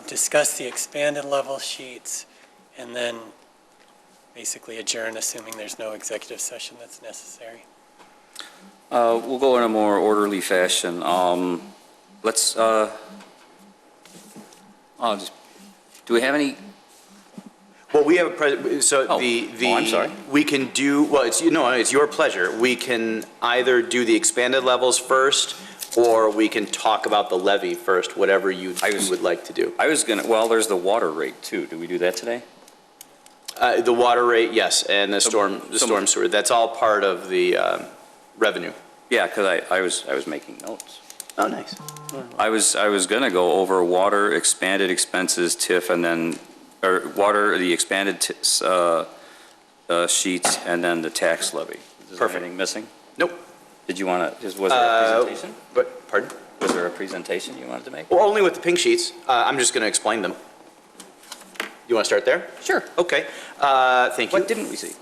Speaker 7: discuss the expanded level sheets, and then basically adjourn, assuming there's no executive session that's necessary.
Speaker 1: We'll go in a more orderly fashion. Let's, do we have any?
Speaker 3: Well, we have so
Speaker 1: Oh.
Speaker 3: the
Speaker 1: Oh, I'm sorry.
Speaker 3: we can do, well, it's your pleasure. We can either do the expanded levels first, or we can talk about the levy first, whatever you would like to do.
Speaker 1: I was well, there's the water rate too. Do we do that today?
Speaker 3: The water rate, yes, and the storm sewer, that's all part of the revenue.
Speaker 1: Yeah, because I was making notes.
Speaker 3: Oh, nice.
Speaker 1: I was gonna go over water expanded expenses, TIF, and then, or water, the expanded sheets, and then the tax levy. Is there anything missing?
Speaker 3: Nope.
Speaker 1: Did you want to, was there a presentation?
Speaker 3: But, pardon?
Speaker 1: Was there a presentation you wanted to make?
Speaker 3: Well, only with the pink sheets. I'm just going to explain them. You want to start there?
Speaker 1: Sure.
Speaker 3: Okay. Thank you.
Speaker 1: What didn't we see?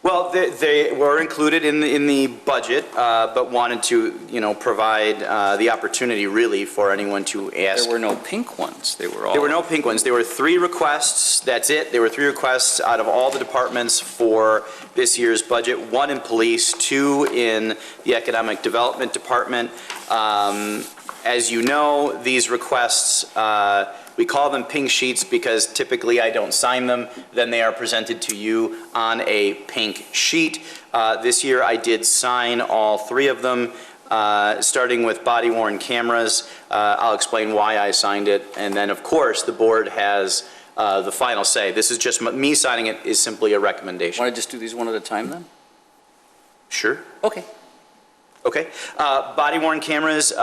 Speaker 3: Well, they were included in the budget, but wanted to, provide the opportunity really for anyone to ask.
Speaker 1: There were no pink ones. They were all.
Speaker 3: There were no pink ones. There were 3 requests. That's it. There were 3 requests out of all the departments for this year's budget. 1 in police, 2 in the economic development department. As you know, these requests, we call them pink sheets because typically I don't sign them. Then they are presented to you on a pink sheet. This year I did sign all 3 of them, starting with body-worn cameras. I'll explain why I signed it. And then, of course, the board has the final say. This is just me signing it is simply a recommendation.
Speaker 1: Want to just do these one at a time then?
Speaker 3: Sure.
Speaker 1: Okay.
Speaker 3: Okay. Body-worn cameras,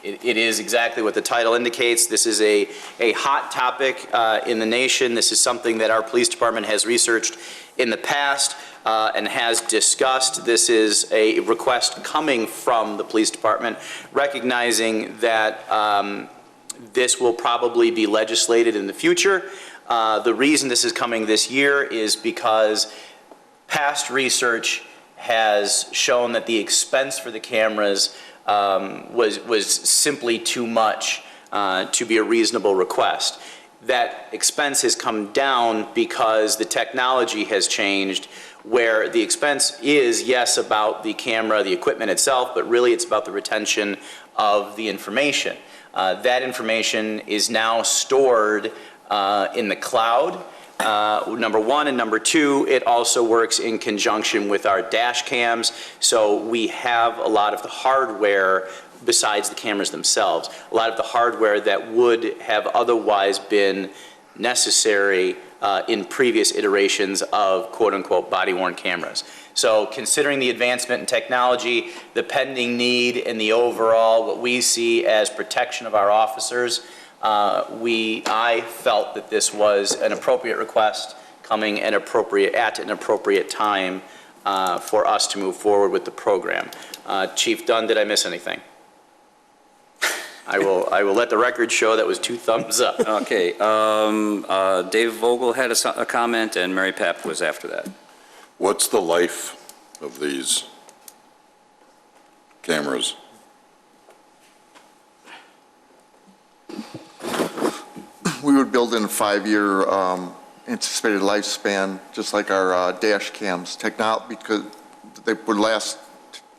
Speaker 3: it is exactly what the title indicates. This is a hot topic in the nation. This is something that our police department has researched in the past and has discussed. This is a request coming from the police department, recognizing that this will probably be legislated in the future. The reason this is coming this year is because past research has shown that the expense for the cameras was simply too much to be a reasonable request. That expense has come down because the technology has changed, where the expense is, yes, about the camera, the equipment itself, but really it's about the retention of the information. That information is now stored in the cloud. Number 1, and number 2, it also works in conjunction with our dash cams. So we have a lot of the hardware besides the cameras themselves, a lot of the hardware that would have otherwise been necessary in previous iterations of quote-unquote body-worn cameras. So considering the advancement in technology, the pending need, and the overall what we see as protection of our officers, I felt that this was an appropriate request coming at an appropriate time for us to move forward with the program. Chief Dunn, did I miss anything? I will let the record show that was 2 thumbs up.
Speaker 1: Okay. Dave Vogel had a comment, and Mary Papp was after that.
Speaker 9: What's the life of these cameras?
Speaker 15: We would build in a 5-year anticipated lifespan, just like our dash cams, because they would last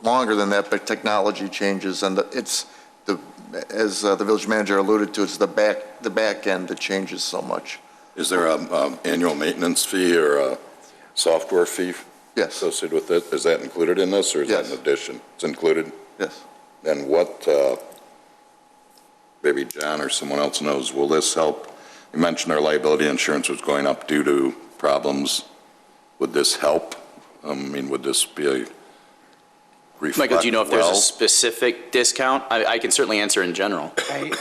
Speaker 15: longer than that, but technology changes, and as the village manager alluded to, it's the back end that changes so much.
Speaker 9: Is there an annual maintenance fee or a software fee
Speaker 15: Yes.
Speaker 9: associated with it? Is that included in this, or is that
Speaker 15: Yes.
Speaker 9: in addition? It's included?
Speaker 15: Yes.
Speaker 9: And what, maybe John or someone else knows, will this help? You mentioned our liability insurance was going up due to problems. Would this help? Would this be a reflect
Speaker 3: Michael, do you know if there's
Speaker 9: well?
Speaker 3: a specific discount? I can certainly answer in general.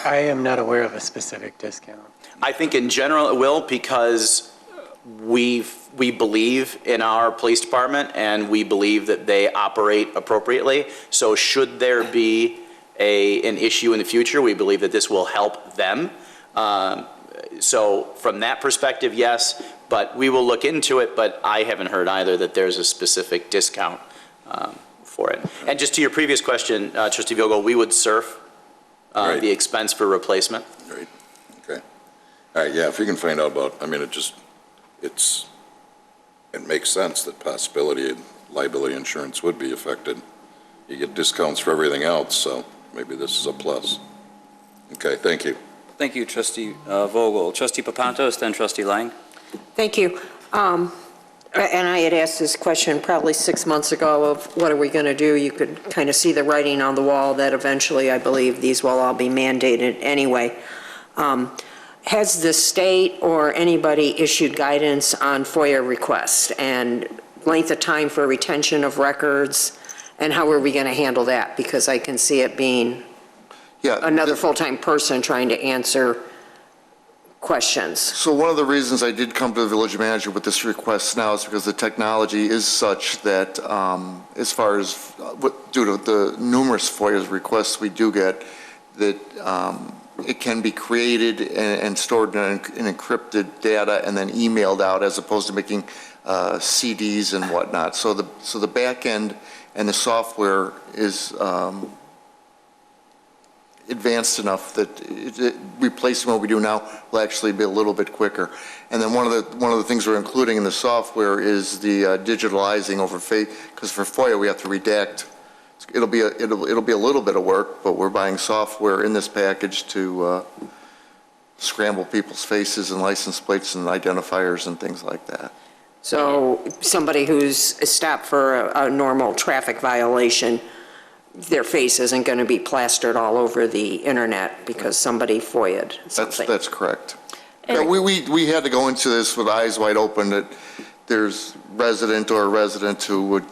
Speaker 7: I am not aware of a specific discount.
Speaker 3: I think in general it will, because we believe in our police department and we believe that they operate appropriately. So should there be an issue in the future, we believe that this will help them. So from that perspective, yes, but we will look into it, but I haven't heard either that there's a specific discount for it. And just to your previous question, Trustee Vogel, we would surf
Speaker 9: Right.
Speaker 3: the expense for replacement.
Speaker 9: Right, okay. All right, yeah, if you can find out about, I mean, it makes sense that possibility of liability insurance would be affected. You get discounts for everything else, so maybe this is a plus. Okay, thank you.
Speaker 1: Thank you, Trustee Vogel. Trustee Papantos, then Trustee Lang.
Speaker 4: Thank you. And I had asked this question probably 6 months ago of what are we going to do? You could kind of see the writing on the wall that eventually, I believe, these will all be mandated anyway. Has the state or anybody issued guidance on FOIA requests and length of time for retention of records? And how are we going to handle that? Because I can see it being another full-time person trying to answer questions.
Speaker 15: So one of the reasons I did come to the village manager with this request now is because the technology is such that, as far as, due to the numerous FOIA requests we do get, that it can be created and stored in encrypted data and then emailed out as opposed to making CDs and whatnot. So the back end and the software is advanced enough that replacing what we do now will actually be a little bit quicker. And then one of the things we're including in the software is the digitalizing over because for FOIA we have to redact. It'll be a little bit of work, but we're buying software in this package to scramble people's faces and license plates and identifiers and things like that.
Speaker 4: So somebody who's stopped for a normal traffic violation, their face isn't going to be plastered all over the internet because somebody FOIA'd something.
Speaker 15: That's correct. Yeah, we had to go into this with eyes wide open that there's a resident who would,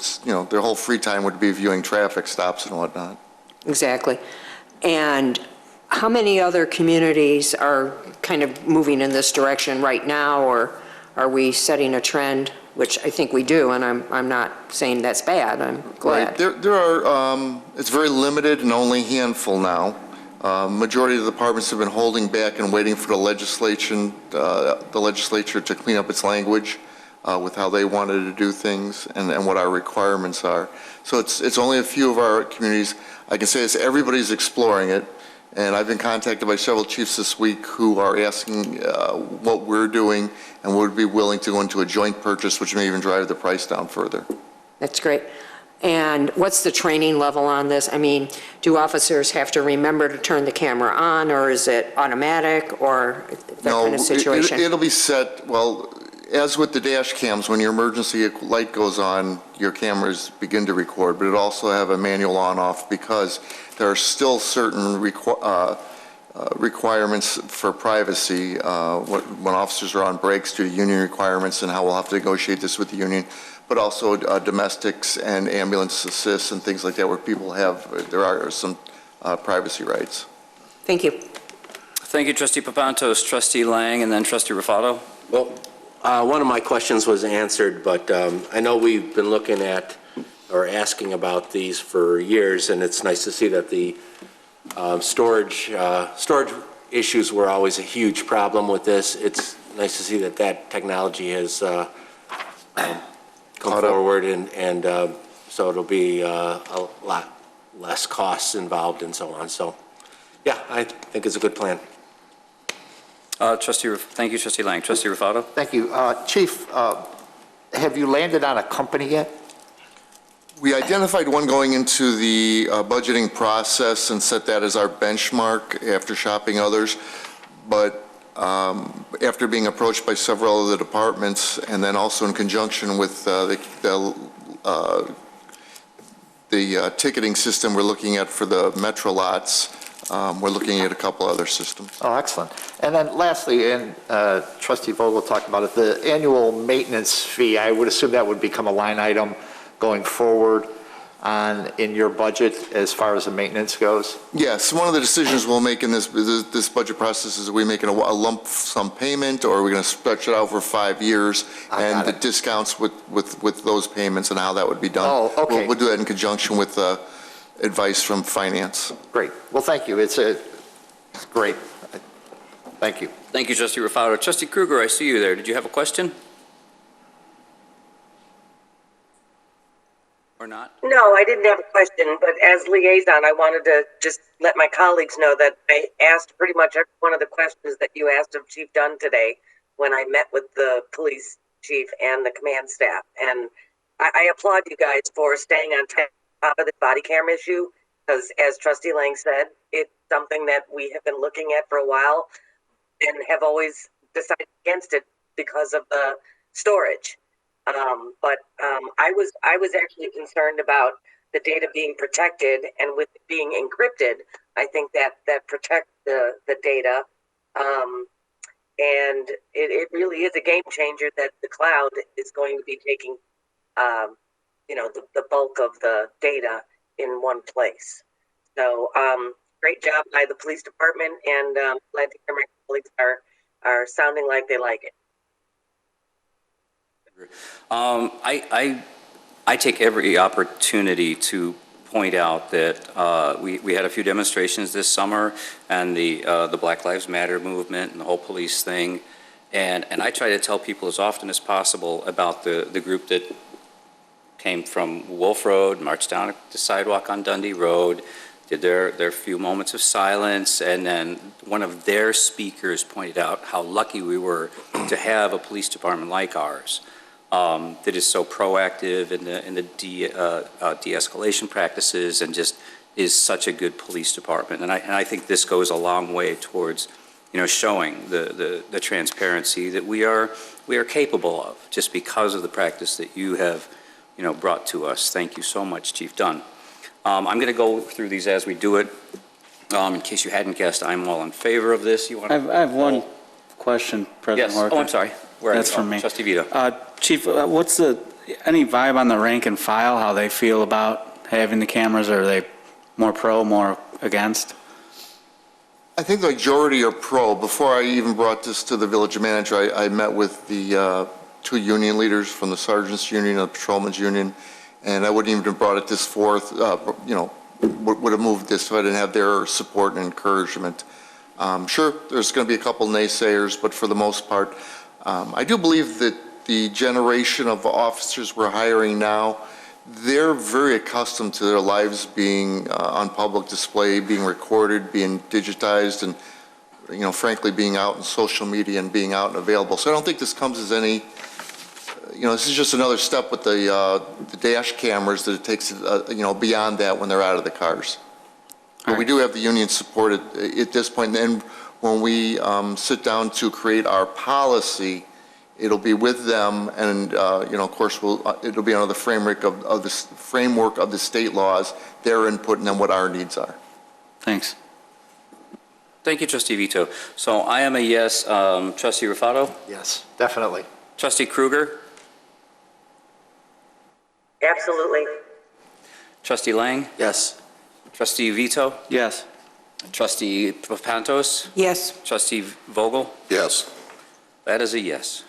Speaker 15: their whole free time would be viewing traffic stops and whatnot.
Speaker 4: Exactly. And how many other communities are kind of moving in this direction right now, or are we setting a trend, which I think we do, and I'm not saying that's bad, I'm glad.
Speaker 15: Right. There are, it's very limited and only a handful now. Majority of the departments have been holding back and waiting for the legislature to clean up its language with how they wanted to do things and what our requirements are. So it's only a few of our communities. I can say this, everybody's exploring it. And I've been contacted by several chiefs this week who are asking what we're doing and would be willing to go into a joint purchase, which may even drive the price down further.
Speaker 4: That's great. And what's the training level on this? I mean, do officers have to remember to turn the camera on, or is it automatic, or that kind of situation?
Speaker 15: It'll be set, well, as with the dash cams, when your emergency light goes on, your cameras begin to record, but it also have a manual on-off because there are still certain requirements for privacy when officers are on breaks due to union requirements and how we'll have to negotiate this with the union, but also domestics and ambulance assists and things like that where people there are some privacy rights.
Speaker 4: Thank you.
Speaker 1: Thank you, Trustee Papantos. Trustee Lang, and then Trustee Rufato.
Speaker 11: Well, one of my questions was answered, but I know we've been looking at or asking about these for years, and it's nice to see that the storage issues were always a huge problem with this. It's nice to see that technology has come forward, and so it'll be a lot less costs involved and so on. So, yeah, I think it's a good plan.
Speaker 1: Thank you, Trustee Lang. Trustee Rufato?
Speaker 12: Thank you. Chief, have you landed on a company yet?
Speaker 15: We identified one going into the budgeting process and set that as our benchmark after shopping others. But after being approached by several of the departments, and then also in conjunction with the ticketing system we're looking at for the metro lots, we're looking at a couple other systems.
Speaker 12: Oh, excellent. And then lastly, and Trustee Vogel talked about it, the annual maintenance fee, I would assume that would become a line item going forward in your budget as far as the maintenance goes?
Speaker 15: Yes, one of the decisions we'll make in this budget process is, are we making a lump sum payment, or are we going to stretch it out for 5 years, and the discounts with those payments and how that would be done.
Speaker 12: Oh, okay.
Speaker 15: We'll do that in conjunction with advice from finance.
Speaker 12: Great. Well, thank you. It's great. Thank you.
Speaker 1: Thank you, Trustee Rufato. Trustee Kruger, I see you there. Did you have a question? Or not?
Speaker 5: No, I didn't have a question, but as liaison, I wanted to just let my colleagues know that I asked pretty much every one of the questions that you asked of Chief Dunn today when I met with the police chief and the command staff. And I applaud you guys for staying on top of the body cam issue, because as Trustee Lang said, it's something that we have been looking at for a while and have always decided against it because of the storage. I was actually concerned about the data being protected, and with it being encrypted, I think that protects the data. And it really is a game changer that the cloud is going to be taking, the bulk of the data in one place. So great job by the police department, and glad to hear my colleagues are sounding like they like it.
Speaker 1: I take every opportunity to point out that we had a few demonstrations this summer, and the Black Lives Matter movement and the whole police thing, and I try to tell people as often as possible about the group that came from Wolf Road, marched down the sidewalk on Dundee Road, did their few moments of silence, and then one of their speakers pointed out how lucky we were to have a police department like ours. That is so proactive in the de-escalation practices, and just is such a good police department. And I think this goes a long way towards, showing the transparency that we are capable of, just because of the practice that you have, brought to us. Thank you so much, Chief Dunn. I'm going to go through these as we do it. In case you hadn't guessed, I'm all in favor of this.
Speaker 14: I have one question, President
Speaker 1: Yes.
Speaker 14: Horka.
Speaker 1: Oh, I'm sorry.
Speaker 14: That's from me.
Speaker 1: Trustee Vito.
Speaker 14: Chief, what's any vibe on the rank and file, how they feel about having the cameras? Are they more pro, more against?
Speaker 15: I think the majority are pro. Before I even brought this to the village manager, I met with the two union leaders from the Sergeants Union and the Patrolmen's Union, and I wouldn't even have brought it this forth, would have moved this if I didn't have their support and encouragement. Sure, there's going to be a couple naysayers, but for the most part, I do believe that the generation of officers we're hiring now, they're very accustomed to their lives being on public display, being recorded, being digitized, and, frankly, being out in social media and being out and available. So I don't think this comes as any, this is just another step with the dash cameras that it takes, beyond that when they're out of the cars. But we do have the union support at this point. And when we sit down to create our policy, it'll be with them, and of course, it'll be under the framework of the state laws, their input, and then what our needs are.
Speaker 14: Thanks.
Speaker 1: Thank you, Trustee Vito. So I am a yes. Trustee Rufato?
Speaker 12: Yes, definitely.
Speaker 1: Trustee Kruger?
Speaker 5: Absolutely.
Speaker 1: Trustee Lang?
Speaker 8: Yes.
Speaker 1: Trustee Vito?
Speaker 14: Yes.
Speaker 1: Trustee Papantos?
Speaker 2: Yes.
Speaker 1: Trustee Vogel?
Speaker 9: Yes.
Speaker 1: That is a yes.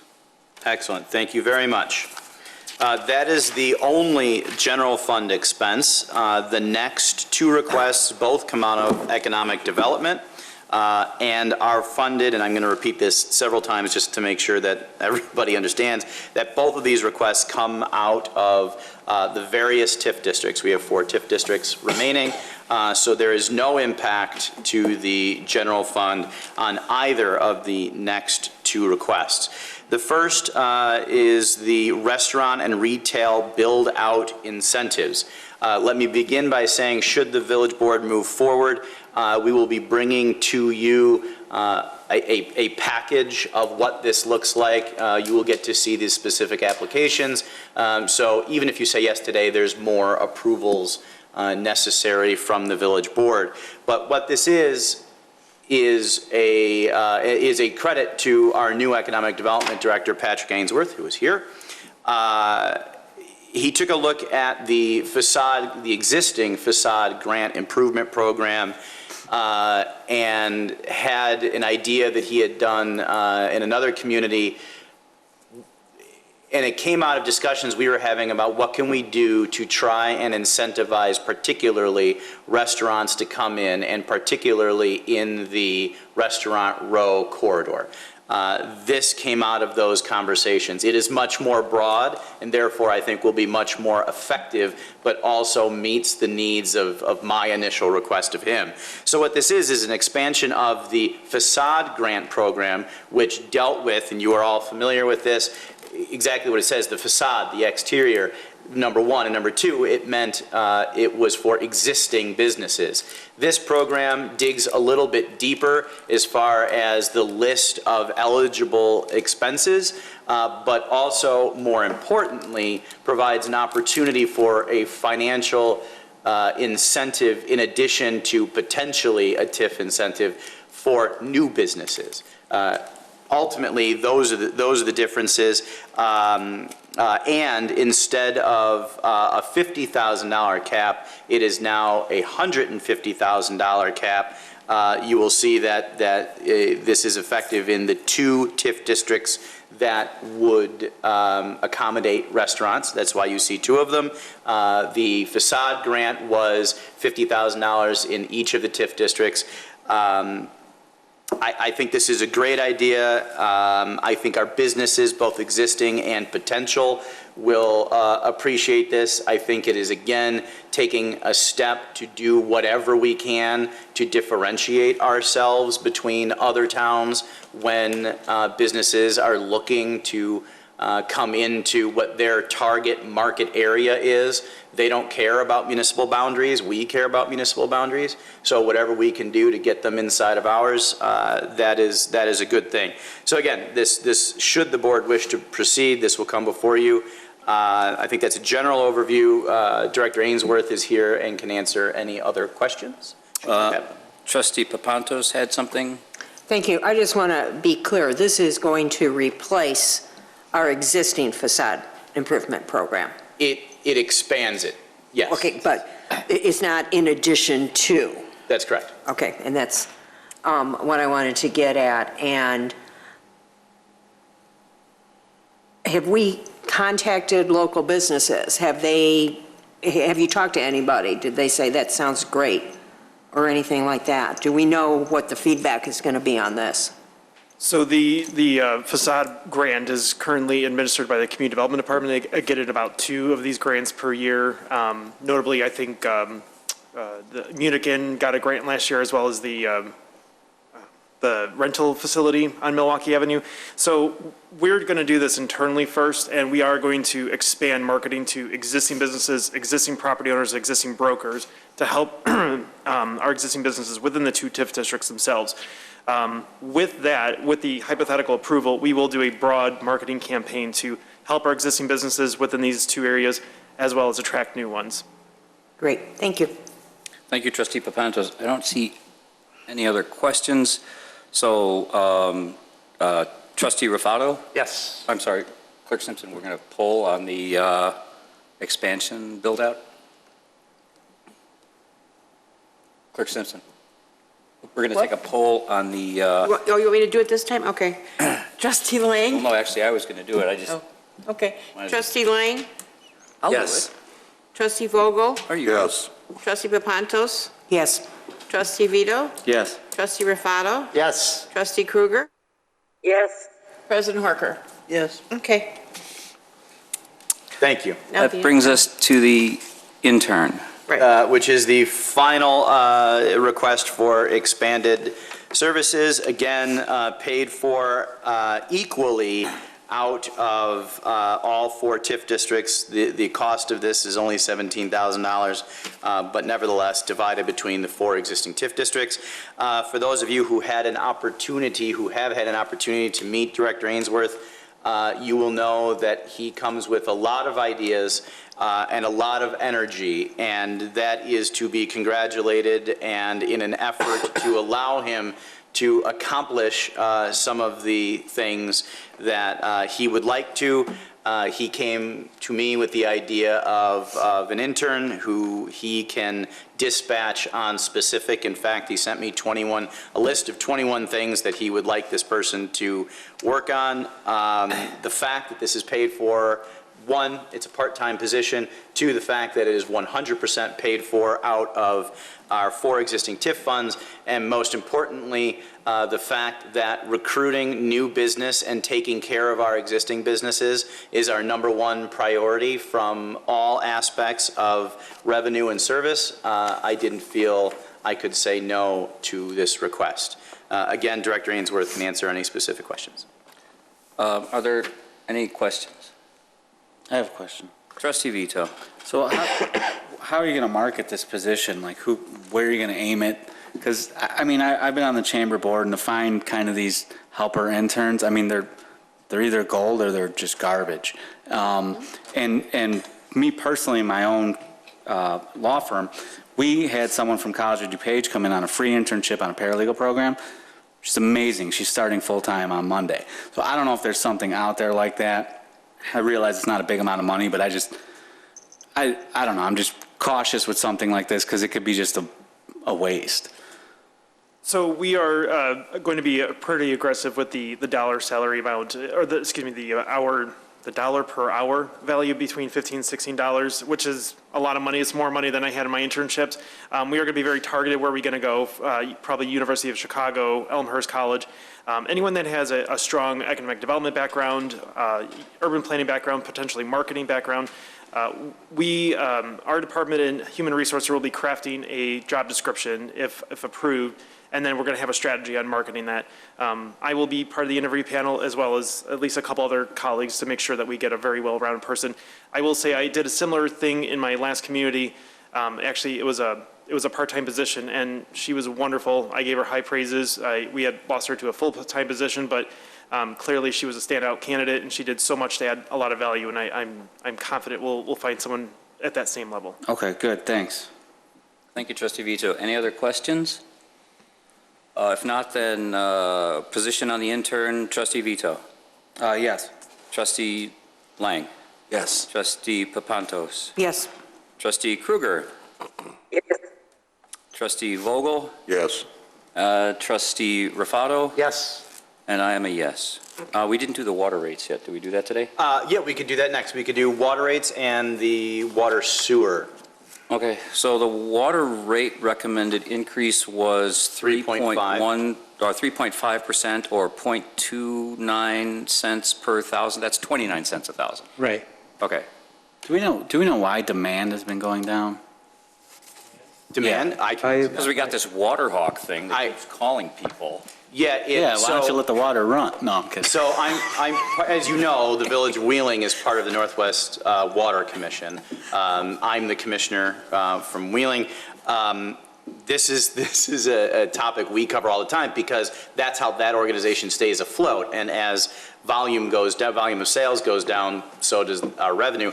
Speaker 3: Excellent, thank you very much. That is the only general fund expense. The next two requests both come out of economic development and are funded, and I'm going to repeat this several times just to make sure that everybody understands, that both of these requests come out of the various TIF districts. We have 4 TIF districts remaining, so there is no impact to the general fund on either of the next two requests. The first is the restaurant and retail build-out incentives. Let me begin by saying, should the village board move forward, we will be bringing to you a package of what this looks like. You will get to see these specific applications. So even if you say yes today, there's more approvals necessary from the village board. But what this is a credit to our new economic development director, Patrick Ainsworth, who is here. He took a look at the existing facade grant improvement program, and had an idea that he had done in another community, And it came out of discussions we were having about what can we do to try and incentivize particularly restaurants to come in, and particularly in the restaurant row corridor. This came out of those conversations. It is much more broad, and therefore I think will be much more effective, but also meets the needs of my initial request of him. So what this is an expansion of the facade grant program, which dealt with, and you are all familiar with this, exactly what it says, the facade, the exterior, number one. And number two, it meant it was for existing businesses. This program digs a little bit deeper as far as the list of eligible expenses, but also, more importantly, provides an opportunity for a financial incentive in addition to potentially a TIF incentive for new businesses. Ultimately, those are the differences. And instead of a $50,000 cap, it is now a $150,000 cap. You will see that this is effective in the 2 TIF districts that would accommodate restaurants. That's why you see 2 of them. The facade grant was $50,000 in each of the TIF districts. I think this is a great idea. I think our businesses, both existing and potential, will appreciate this. I think it is, again, taking a step to do whatever we can to differentiate ourselves between other towns when businesses are looking to come into what their target market area is. They don't care about municipal boundaries. We care about municipal boundaries. So whatever we can do to get them inside of ours, that is a good thing. So again, this should the board wish to proceed, this will come before you. I think that's a general overview. Director Ainsworth is here and can answer any other questions.
Speaker 1: Trustee Papantos had something?
Speaker 4: Thank you. I just want to be clear. This is going to replace our existing facade improvement program.
Speaker 3: It expands it, yes.
Speaker 4: Okay, but it's not in addition to.
Speaker 3: That's correct.
Speaker 4: Okay, and that's what I wanted to get at. And have we contacted local businesses? Have you talked to anybody? Did they say that sounds great or anything like that? Do we know what the feedback is going to be on this?
Speaker 16: So the facade grant is currently administered by the Community Development Department. They get it about 2 of these grants per year. Notably, I think the Munich Inn got a grant last year, as well as the rental facility on Milwaukee Avenue. So we're going to do this internally first, and we are going to expand marketing to existing businesses, existing property owners, existing brokers to help our existing businesses within the 2 TIF districts themselves. With that, with the hypothetical approval, we will do a broad marketing campaign to help our existing businesses within these 2 areas, as well as attract new ones.
Speaker 4: Great, thank you.
Speaker 1: Thank you, Trustee Papantos. I don't see any other questions. So, Trustee Rufato?
Speaker 12: Yes.
Speaker 1: I'm sorry, Clerk Simpson, we're going to poll on the expansion build-out. Clerk Simpson. We're going to take a poll on the...
Speaker 2: You want me to do it this time? Okay. Trustee Lang?
Speaker 1: Well, no, actually, I was going to do it. I just...
Speaker 2: Oh, okay. Trustee Lang?
Speaker 1: Yes.
Speaker 2: Trustee Vogel?
Speaker 1: Are you?
Speaker 9: Yes.
Speaker 2: Trustee Papantos?
Speaker 4: Yes.
Speaker 2: Trustee Vito?
Speaker 14: Yes.
Speaker 2: Trustee Rufato?
Speaker 12: Yes.
Speaker 2: Trustee Kruger?
Speaker 5: Yes.
Speaker 2: President Horker?
Speaker 13: Yes.
Speaker 2: Okay.
Speaker 3: Thank you.
Speaker 2: Now
Speaker 1: That brings us to the intern.
Speaker 3: Which is the final request for expanded services, again, paid for equally out of all 4 TIF districts. The cost of this is only $17,000, but nevertheless divided between the 4 existing TIF districts. For those of you who have had an opportunity to meet Director Ainsworth, you will know that he comes with a lot of ideas and a lot of energy, and that is to be congratulated, and in an effort to allow him to accomplish some of the things that he would like to. He came to me with the idea of an intern who he can dispatch on specific. In fact, he sent me a list of 21 things that he would like this person to work on. The fact that this is paid for, one, it's a part-time position. Two, the fact that it is 100% paid for out of our 4 existing TIF funds. And most importantly, the fact that recruiting new business and taking care of our existing businesses is our #1 priority from all aspects of revenue and service. I didn't feel I could say no to this request. Again, Director Ainsworth can answer any specific questions.
Speaker 1: Are there any questions?
Speaker 14: I have a question.
Speaker 1: Trustee Vito.
Speaker 14: So how are you going to market this position? Like where are you going to aim it? Because, I mean, I've been on the chamber board, and to find kind of these helper interns, I mean, they're either gold or they're just garbage. And me personally, in my own law firm, we had someone from College of DuPage come in on a free internship on a paralegal program. She's amazing. She's starting full-time on Monday. So I don't know if there's something out there like that. I realize it's not a big amount of money, but I don't know. I'm just cautious with something like this because it could be just a waste.
Speaker 16: So we are going to be pretty aggressive with the dollar salary amount, or the dollar per hour value between $15 and $16, which is a lot of money. It's more money than I had in my internships. We are going to be very targeted where we're going to go, probably University of Chicago, Elmhurst College. Anyone that has a strong economic development background, urban planning background, potentially marketing background. Our department in Human Resources will be crafting a job description if approved, and then we're going to have a strategy on marketing that. I will be part of the interview panel as well as at least a couple other colleagues to make sure that we get a very well-rounded person. I will say I did a similar thing in my last community. Actually, it was a part-time position, and she was wonderful. I gave her high praises. We had lost her to a full-time position, but clearly she was a standout candidate, and she did so much to add a lot of value, and I'm confident we'll find someone at that same level.
Speaker 14: Okay, good, thanks.
Speaker 1: Thank you, Trustee Vito. Any other questions? If not, then position on the intern, Trustee Vito.
Speaker 14: Yes.
Speaker 1: Trustee Lang.
Speaker 11: Yes.
Speaker 1: Trustee Papantos.
Speaker 2: Yes.
Speaker 1: Trustee Kruger.
Speaker 5: Yes.
Speaker 1: Trustee Vogel.
Speaker 9: Yes.
Speaker 1: Trustee Rafato.
Speaker 12: Yes.
Speaker 1: And I am a yes. We didn't do the water rates yet. Did we do that today?
Speaker 3: Yeah, we could do that next. We could do water rates and the water sewer.
Speaker 1: Okay, so the water rate recommended increase was 3.1 or 3.5% or 0.29 cents per thousand. That's 29 cents a thousand.
Speaker 7: Right.
Speaker 1: Okay.
Speaker 14: Do we know why demand has been going down?
Speaker 3: Demand?
Speaker 1: Because we got this water hawk thing that keeps calling people.
Speaker 3: Yeah,
Speaker 14: Why don't you let the water run? No, I'm kidding.
Speaker 3: So as you know, the Village of Wheeling is part of the Northwest Water Commission. I'm the commissioner from Wheeling. This is a topic we cover all the time because that's how that organization stays afloat. And as volume goes down, volume of sales goes down, so does our revenue.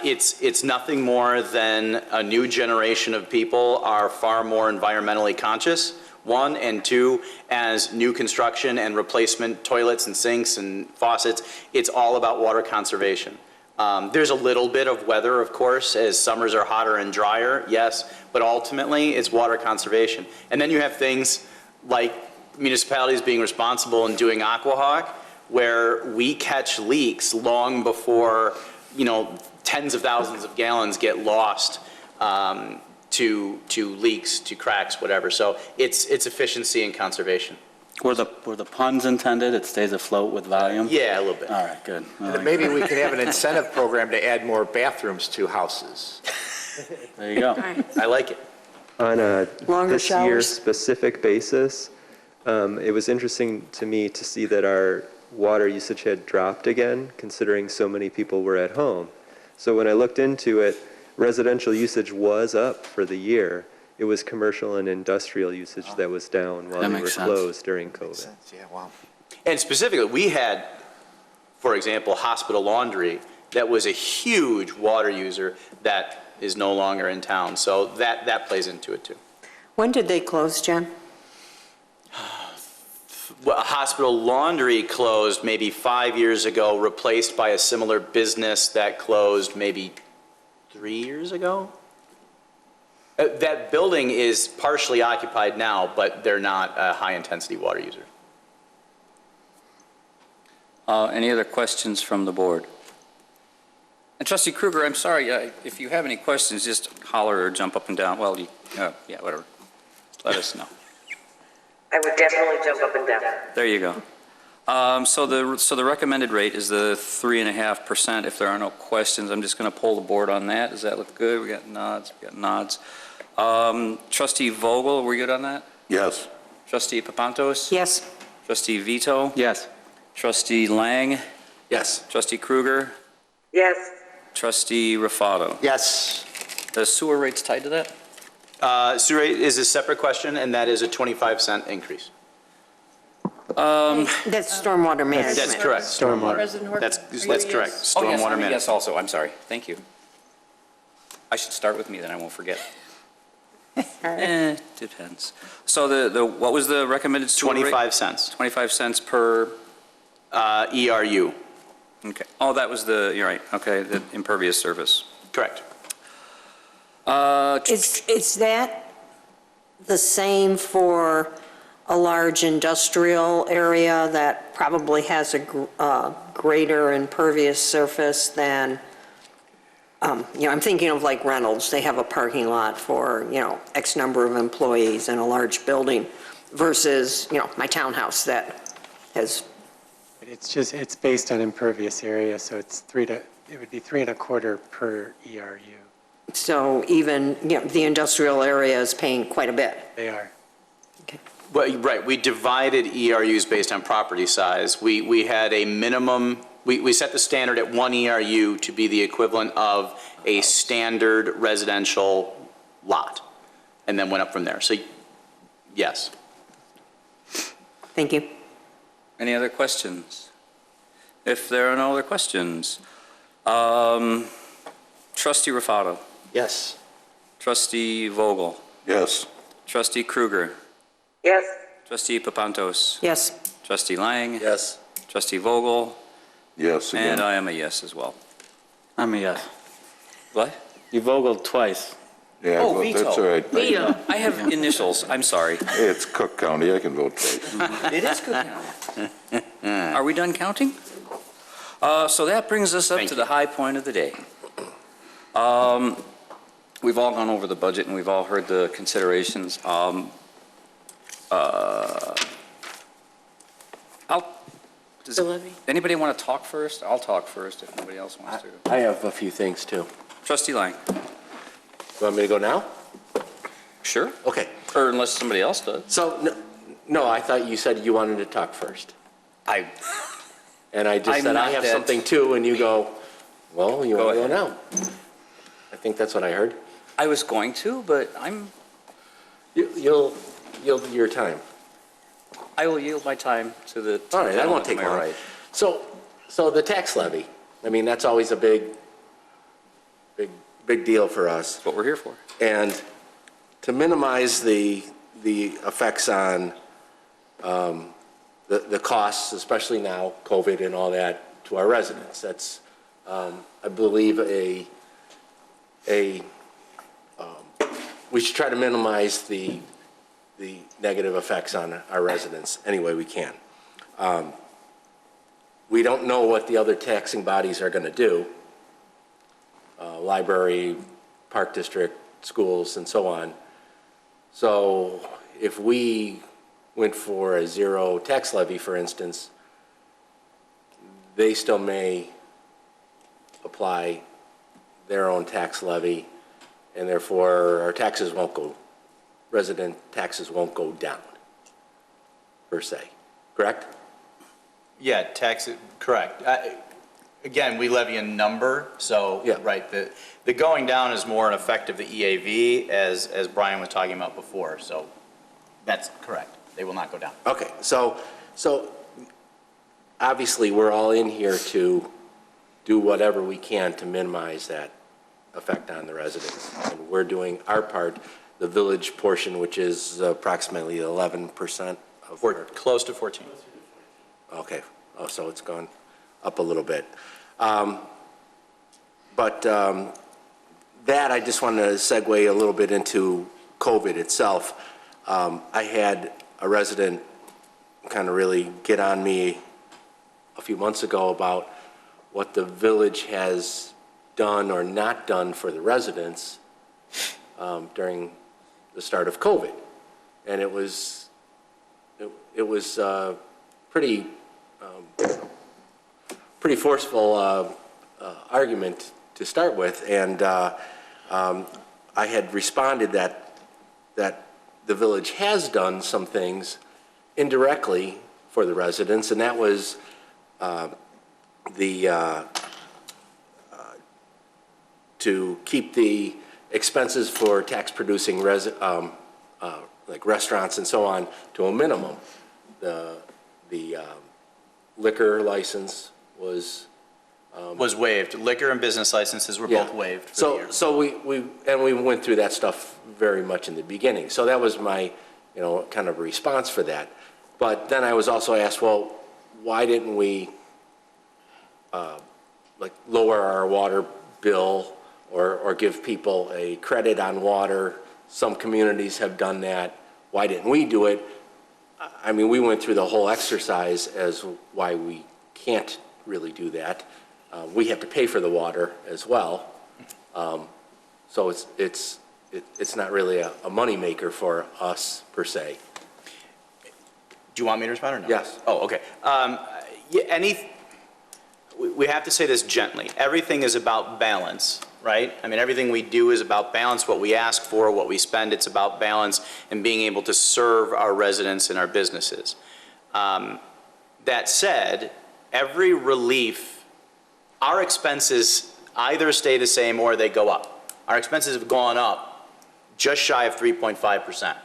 Speaker 3: It's nothing more than a new generation of people are far more environmentally conscious. One, and two, as new construction and replacement toilets and sinks and faucets, it's all about water conservation. There's a little bit of weather, of course, as summers are hotter and drier, yes, but ultimately it's water conservation. And then you have things like municipalities being responsible and doing Aquahawk, where we catch leaks long before, tens of thousands of gallons get lost to leaks, to cracks, whatever. So it's efficiency and conservation.
Speaker 14: Were the puns intended? It stays afloat with volume?
Speaker 3: Yeah, a little bit.
Speaker 14: All right, good.
Speaker 12: Maybe we could have an incentive program to add more bathrooms to houses.
Speaker 14: There you go.
Speaker 3: I like it.
Speaker 8: On a
Speaker 4: Longer
Speaker 8: this year
Speaker 4: showers?
Speaker 8: specific basis, it was interesting to me to see that our water usage had dropped again, considering so many people were at home. So when I looked into it, residential usage was up for the year. It was commercial and industrial usage that was down while we were closed during COVID.
Speaker 12: Yeah, wow.
Speaker 3: And specifically, we had, for example, hospital laundry that was a huge water user that is no longer in town. So that plays into it too.
Speaker 4: When did they close, Jen?
Speaker 3: a hospital laundry closed maybe 5 years ago, replaced by a similar business that closed maybe 3 years ago. That building is partially occupied now, but they're not a high-intensity water user.
Speaker 1: Any other questions from the board? And Trustee Kruger, I'm sorry, if you have any questions, just holler or jump up and down. Well, yeah, whatever. Let us know.
Speaker 5: I would definitely jump up and down.
Speaker 1: There you go. So the recommended rate is the 3.5%. If there are no questions, I'm just going to poll the board on that. Does that look good? We got nods. We got nods. Trustee Vogel, were you good on that?
Speaker 9: Yes.
Speaker 1: Trustee Papantos?
Speaker 2: Yes.
Speaker 1: Trustee Vito?
Speaker 14: Yes.
Speaker 1: Trustee Lang?
Speaker 11: Yes.
Speaker 1: Trustee Kruger?
Speaker 5: Yes.
Speaker 1: Trustee Rafato?
Speaker 12: Yes.
Speaker 1: The sewer rate's tied to that?
Speaker 3: Sewer rate is a separate question, and that is a 25-cent increase.
Speaker 2: That's stormwater management.
Speaker 3: That's correct.
Speaker 7: Stormwater.
Speaker 3: That's correct.
Speaker 1: Oh, yes,
Speaker 3: Stormwater
Speaker 1: I'm a
Speaker 3: management.
Speaker 1: yes also. I'm sorry. Thank you. I should start with me, then I won't forget. Depends. So what was the recommended sewer rate?
Speaker 3: 25 cents.
Speaker 1: 25 cents per?
Speaker 3: ERU.
Speaker 1: Okay. Oh, that was you're right. Okay, the impervious surface.
Speaker 3: Correct.
Speaker 4: Is that the same for a large industrial area that probably has a greater impervious surface than, I'm thinking of like Reynolds, they have a parking lot for, X number of employees in a large building versus, my townhouse that has.
Speaker 7: It's based on impervious area, so it would be 3.25 per ERU.
Speaker 4: So even, the industrial area is paying quite a bit.
Speaker 7: They are.
Speaker 3: Well, right, we divided ERUs based on property size. We had a minimum, we set the standard at 1 ERU to be the equivalent of a standard residential lot, and then went up from there. So, yes.
Speaker 4: Thank you.
Speaker 1: Any other questions? If there are no other questions, Trustee Rafato?
Speaker 12: Yes.
Speaker 1: Trustee Vogel?
Speaker 9: Yes.
Speaker 1: Trustee Kruger?
Speaker 5: Yes.
Speaker 1: Trustee Papantos?
Speaker 4: Yes.
Speaker 1: Trustee Lang?
Speaker 11: Yes.
Speaker 1: Trustee Vogel?
Speaker 9: Yes again.
Speaker 1: And I am a yes as well.
Speaker 14: I'm a yes.
Speaker 1: What?
Speaker 14: You vogeled twice.
Speaker 9: Yeah,
Speaker 1: Oh,
Speaker 9: well,
Speaker 1: veto.
Speaker 9: that's all right.
Speaker 1: Veto. I have initials. I'm sorry.
Speaker 9: Hey, it's Cook County, I can vote twice.
Speaker 1: It is good now. Are we done counting? So that brings us up to the high point of the day. We've all gone over the budget and we've all heard the considerations. Does anybody want to talk first? I'll talk first if nobody else wants to.
Speaker 11: I have a few things too.
Speaker 1: Trustee Lang.
Speaker 11: You want me to go now?
Speaker 1: Sure.
Speaker 11: Okay.
Speaker 1: Or unless somebody else does.
Speaker 11: So, no, I thought you said you wanted to talk first. And I just
Speaker 1: I'm
Speaker 11: said I
Speaker 1: not
Speaker 11: have
Speaker 1: that-
Speaker 11: something too, and you go, well, you
Speaker 1: Go
Speaker 11: want to go
Speaker 1: ahead.
Speaker 11: now. I think that's what I heard.
Speaker 1: I was going to, but
Speaker 11: You'll yield your time.
Speaker 1: I will yield my time to the.
Speaker 11: All right, that won't take long.
Speaker 1: Right.
Speaker 11: So the tax levy, I mean, that's always a big deal for us.
Speaker 1: That's what we're here for.
Speaker 11: And to minimize the effects on the costs, especially now, COVID and all that, to our residents, that's, I believe, we should try to minimize the negative effects on our residents any way we can. We don't know what the other taxing bodies are going to do, library, park district, schools, and so on. So if we went for a zero tax levy, for instance, they still may apply their own tax levy, and therefore our taxes won't go, resident taxes won't go down, per se, correct?
Speaker 3: Yeah, correct. Again, we levy a number, so,
Speaker 11: Yeah.
Speaker 3: right, the going down is more an effect of the EAV, as Brian was talking about before, so that's correct. They will not go down.
Speaker 11: Okay, so obviously, we're all in here to do whatever we can to minimize that effect on the residents. And we're doing our part, the village portion, which is approximately 11%
Speaker 3: Close to 14.
Speaker 11: Okay, oh, so it's gone up a little bit. That, I just wanted to segue a little bit into COVID itself. I had a resident kind of really get on me a few months ago about what the village has done or not done for the residents during the start of COVID. And it was pretty forceful argument to start with, and I had responded that the village has done some things indirectly for the residents, and that was to keep the expenses for tax-producing like restaurants and so on to a minimum. The liquor license was
Speaker 3: waived. Liquor and business licenses were both waived for the year.
Speaker 11: So we went through that stuff very much in the beginning. So that was my, kind of response for that. But then I was also asked, well, why didn't we lower our water bill or give people a credit on water? Some communities have done that. Why didn't we do it? I mean, we went through the whole exercise as why we can't really do that. We have to pay for the water as well. So it's not really a moneymaker for us per se.
Speaker 3: Do you want me to respond or no?
Speaker 11: Yes.
Speaker 3: Oh, okay. We have to say this gently. Everything is about balance, right? I mean, everything we do is about balance. What we ask for, what we spend, it's about balance and being able to serve our residents and our businesses. That said, every relief, our expenses either stay the same or they go up. Our expenses have gone up just shy of 3.5%.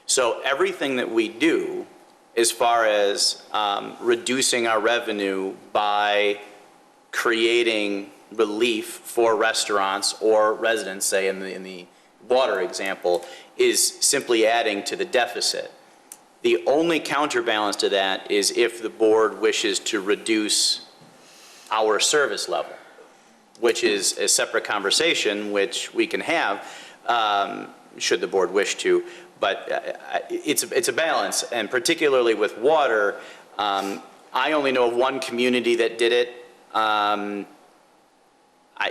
Speaker 3: So everything that we do as far as reducing our revenue by creating relief for restaurants or residents, say in the water example, is simply adding to the deficit. The only counterbalance to that is if the board wishes to reduce our service level, which is a separate conversation which we can have should the board wish to. But it's a balance, and particularly with water, I only know of one community that did it.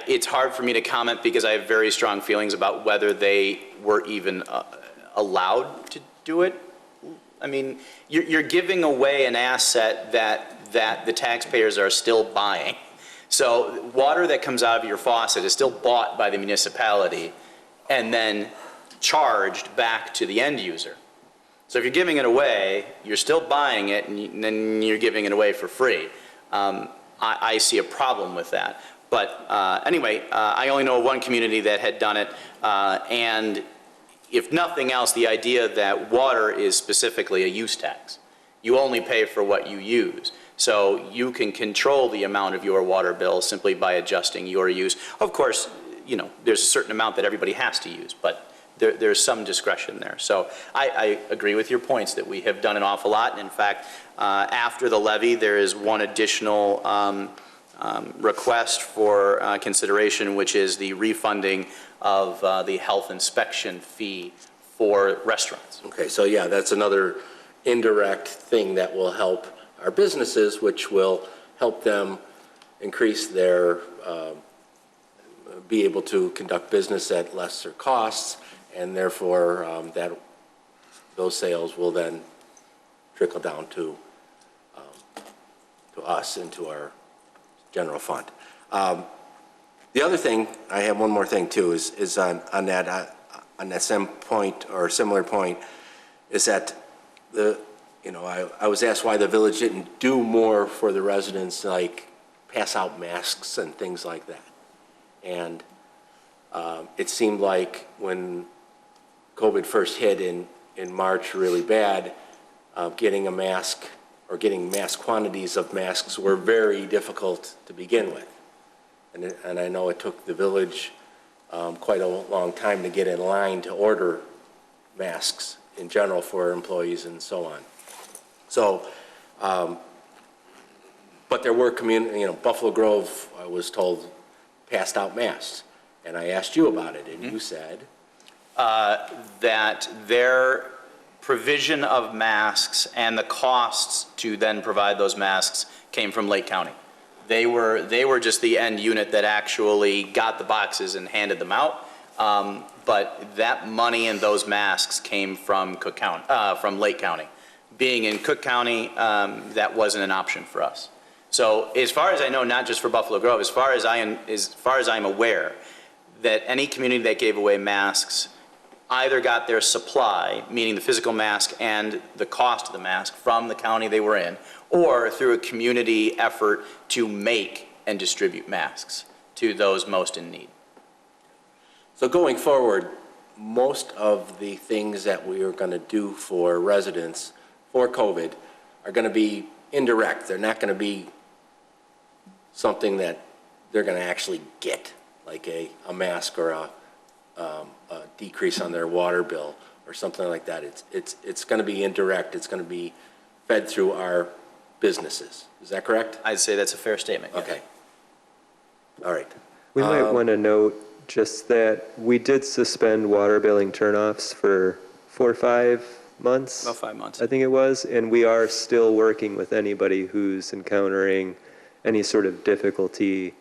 Speaker 3: It's hard for me to comment because I have very strong feelings about whether they were even allowed to do it. I mean, you're giving away an asset that the taxpayers are still buying. So water that comes out of your faucet is still bought by the municipality and then charged back to the end user. So if you're giving it away, you're still buying it, and then you're giving it away for free. I see a problem with that. But anyway, I only know of one community that had done it, and if nothing else, the idea that water is specifically a use tax. You only pay for what you use. So you can control the amount of your water bill simply by adjusting your use. Of course, there's a certain amount that everybody has to use, but there's some discretion there. So I agree with your points that we have done an awful lot. And in fact, after the levy, there is one additional request for consideration, which is the refunding of the health inspection fee for restaurants.
Speaker 11: Okay, so yeah, that's another indirect thing that will help our businesses, which will help them increase their, be able to conduct business at lesser costs, and therefore those sales will then trickle down to us into our general fund. The other thing, I have one more thing too, is on that same point or similar point, is that I was asked why the village didn't do more for the residents, like pass out masks and things like that. And it seemed like when COVID first hit in March really bad, getting a mask or getting mass quantities of masks were very difficult to begin with. And I know it took the village quite a long time to get in line to order masks in general for employees and so on. So, but there were Buffalo Grove, I was told, passed out masks. And I asked you about it, and you said?
Speaker 3: That their provision of masks and the costs to then provide those masks came from Lake County. They were just the end unit that actually got the boxes and handed them out. But that money and those masks came from Cook County, from Lake County. Being in Cook County, that wasn't an option for us. So as far as I know, not just for Buffalo Grove, as far as I'm aware, that any community that gave away masks either got their supply, meaning the physical mask and the cost of the mask, from the county they were in, or through a community effort to make and distribute masks to those most in need.
Speaker 11: So going forward, most of the things that we are going to do for residents for COVID are going to be indirect. They're not going to be something that they're going to actually get, like a mask or a decrease on their water bill or something like that. It's going to be indirect. It's going to be fed through our businesses. Is that correct?
Speaker 3: I'd say that's a fair statement. Yeah.
Speaker 11: Okay. All right.
Speaker 8: We might want to note just that we did suspend water billing turnoffs for 4 or 5 months.
Speaker 3: About 5 months.
Speaker 8: I think it was, and we are still working with anybody who's encountering any sort of difficulty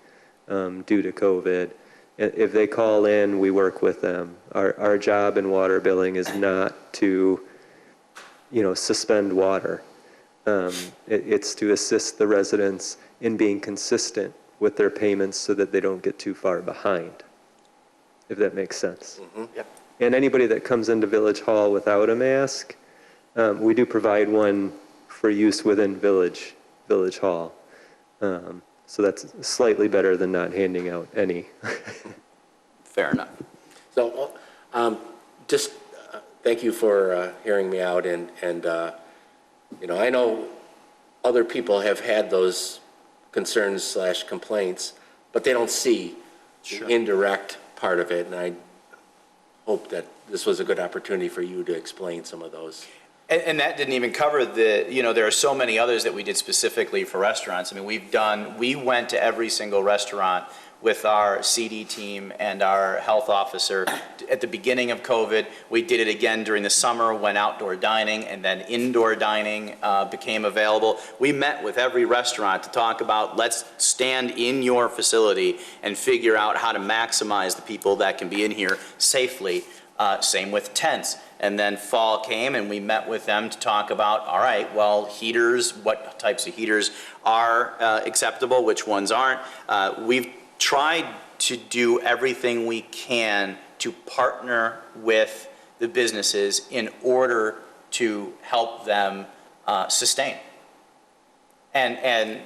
Speaker 8: due to COVID. If they call in, we work with them. Our job in water billing is not to, suspend water. It's to assist the residents in being consistent with their payments so that they don't get too far behind, if that makes sense.
Speaker 11: Mm-hmm. Yep.
Speaker 8: And anybody that comes into Village Hall without a mask, we do provide one for use within Village Hall. So that's slightly better than not handing out any.
Speaker 3: Fair enough.
Speaker 11: So just thank you for hearing me out. And I know other people have had those concerns / complaints, but they don't see the indirect part of it. And I hope that this was a good opportunity for you to explain some of those.
Speaker 3: And that didn't even cover there are so many others that we did specifically for restaurants. I mean, we went to every single restaurant with our CD team and our health officer at the beginning of COVID. We did it again during the summer when outdoor dining and then indoor dining became available. We met with every restaurant to talk about, let's stand in your facility and figure out how to maximize the people that can be in here safely. Same with tents. And then fall came and we met with them to talk about, all right, well, heaters, what types of heaters are acceptable, which ones aren't. We've tried to do everything we can to partner with the businesses in order to help them sustain. And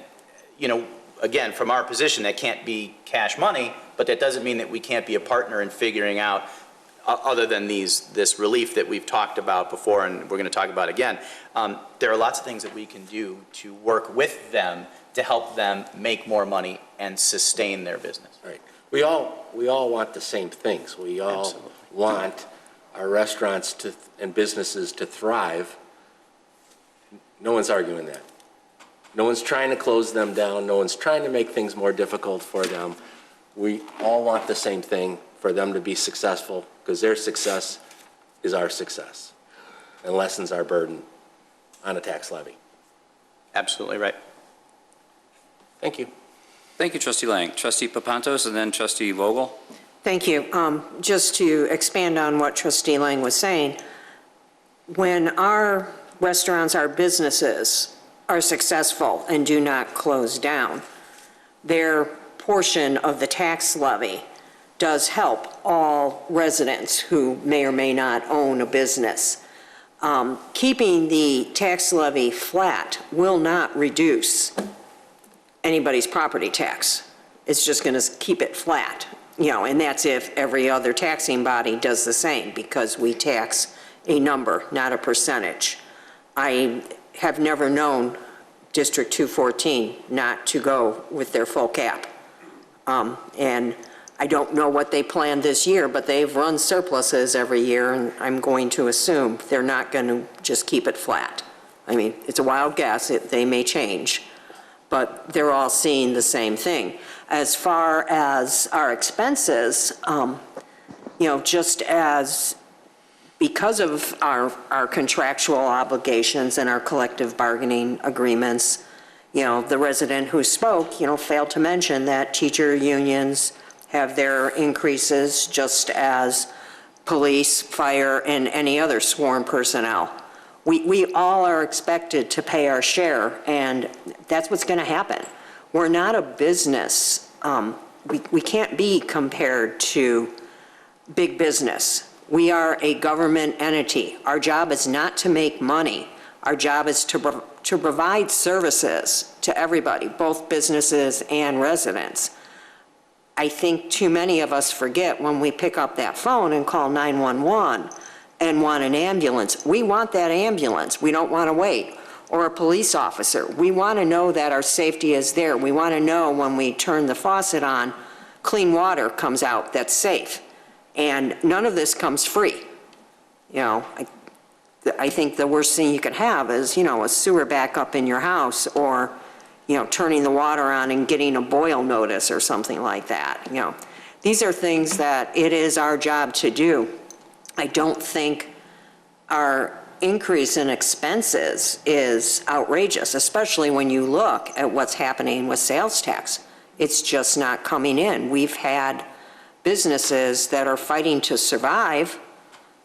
Speaker 3: again, from our position, that can't be cash money, but that doesn't mean that we can't be a partner in figuring out, other than this relief that we've talked about before and we're going to talk about again, there are lots of things that we can do to work with them to help them make more money and sustain their business.
Speaker 11: Right. We all want the same things. We all
Speaker 3: Absolutely.
Speaker 11: Want our restaurants and businesses to thrive. No one's arguing that. No one's trying to close them down. No one's trying to make things more difficult for them. We all want the same thing, for them to be successful, because their success is our success and lessens our burden on a tax levy.
Speaker 3: Absolutely right.
Speaker 11: Thank you.
Speaker 1: Thank you, Trustee Lang. Trustee Papantos and then Trustee Vogel.
Speaker 4: Thank you. Just to expand on what Trustee Lang was saying, when our restaurants, our businesses are successful and do not close down, their portion of the tax levy does help all residents who may or may not own a business. Keeping the tax levy flat will not reduce anybody's property tax. It's just going to keep it flat, and that's if every other taxing body does the same, because we tax a number, not a percentage. I have never known District 214 not to go with their full cap. And I don't know what they planned this year, but they've run surpluses every year, and I'm going to assume they're not going to just keep it flat. I mean, it's a wild guess, they may change, but they're all seeing the same thing. As far as our expenses, just as, because of our contractual obligations and our collective bargaining agreements, the resident who spoke, failed to mention that teacher unions have their increases just as police, fire, and any other sworn personnel. We all are expected to pay our share, and that's what's going to happen. We're not a business. We can't be compared to big business. We are a government entity. Our job is not to make money. Our job is to provide services to everybody, both businesses and residents. I think too many of us forget when we pick up that phone and call 911 and want an ambulance. We want that ambulance. We don't want to wait. Or a police officer. We want to know that our safety is there. We want to know when we turn the faucet on, clean water comes out that's safe. And none of this comes free. I think the worst thing you could have is, a sewer backup in your house, or, turning the water on and getting a boil notice or something like that. These are things that it is our job to do. I don't think our increase in expenses is outrageous, especially when you look at what's happening with sales tax. It's just not coming in. We've had businesses that are fighting to survive,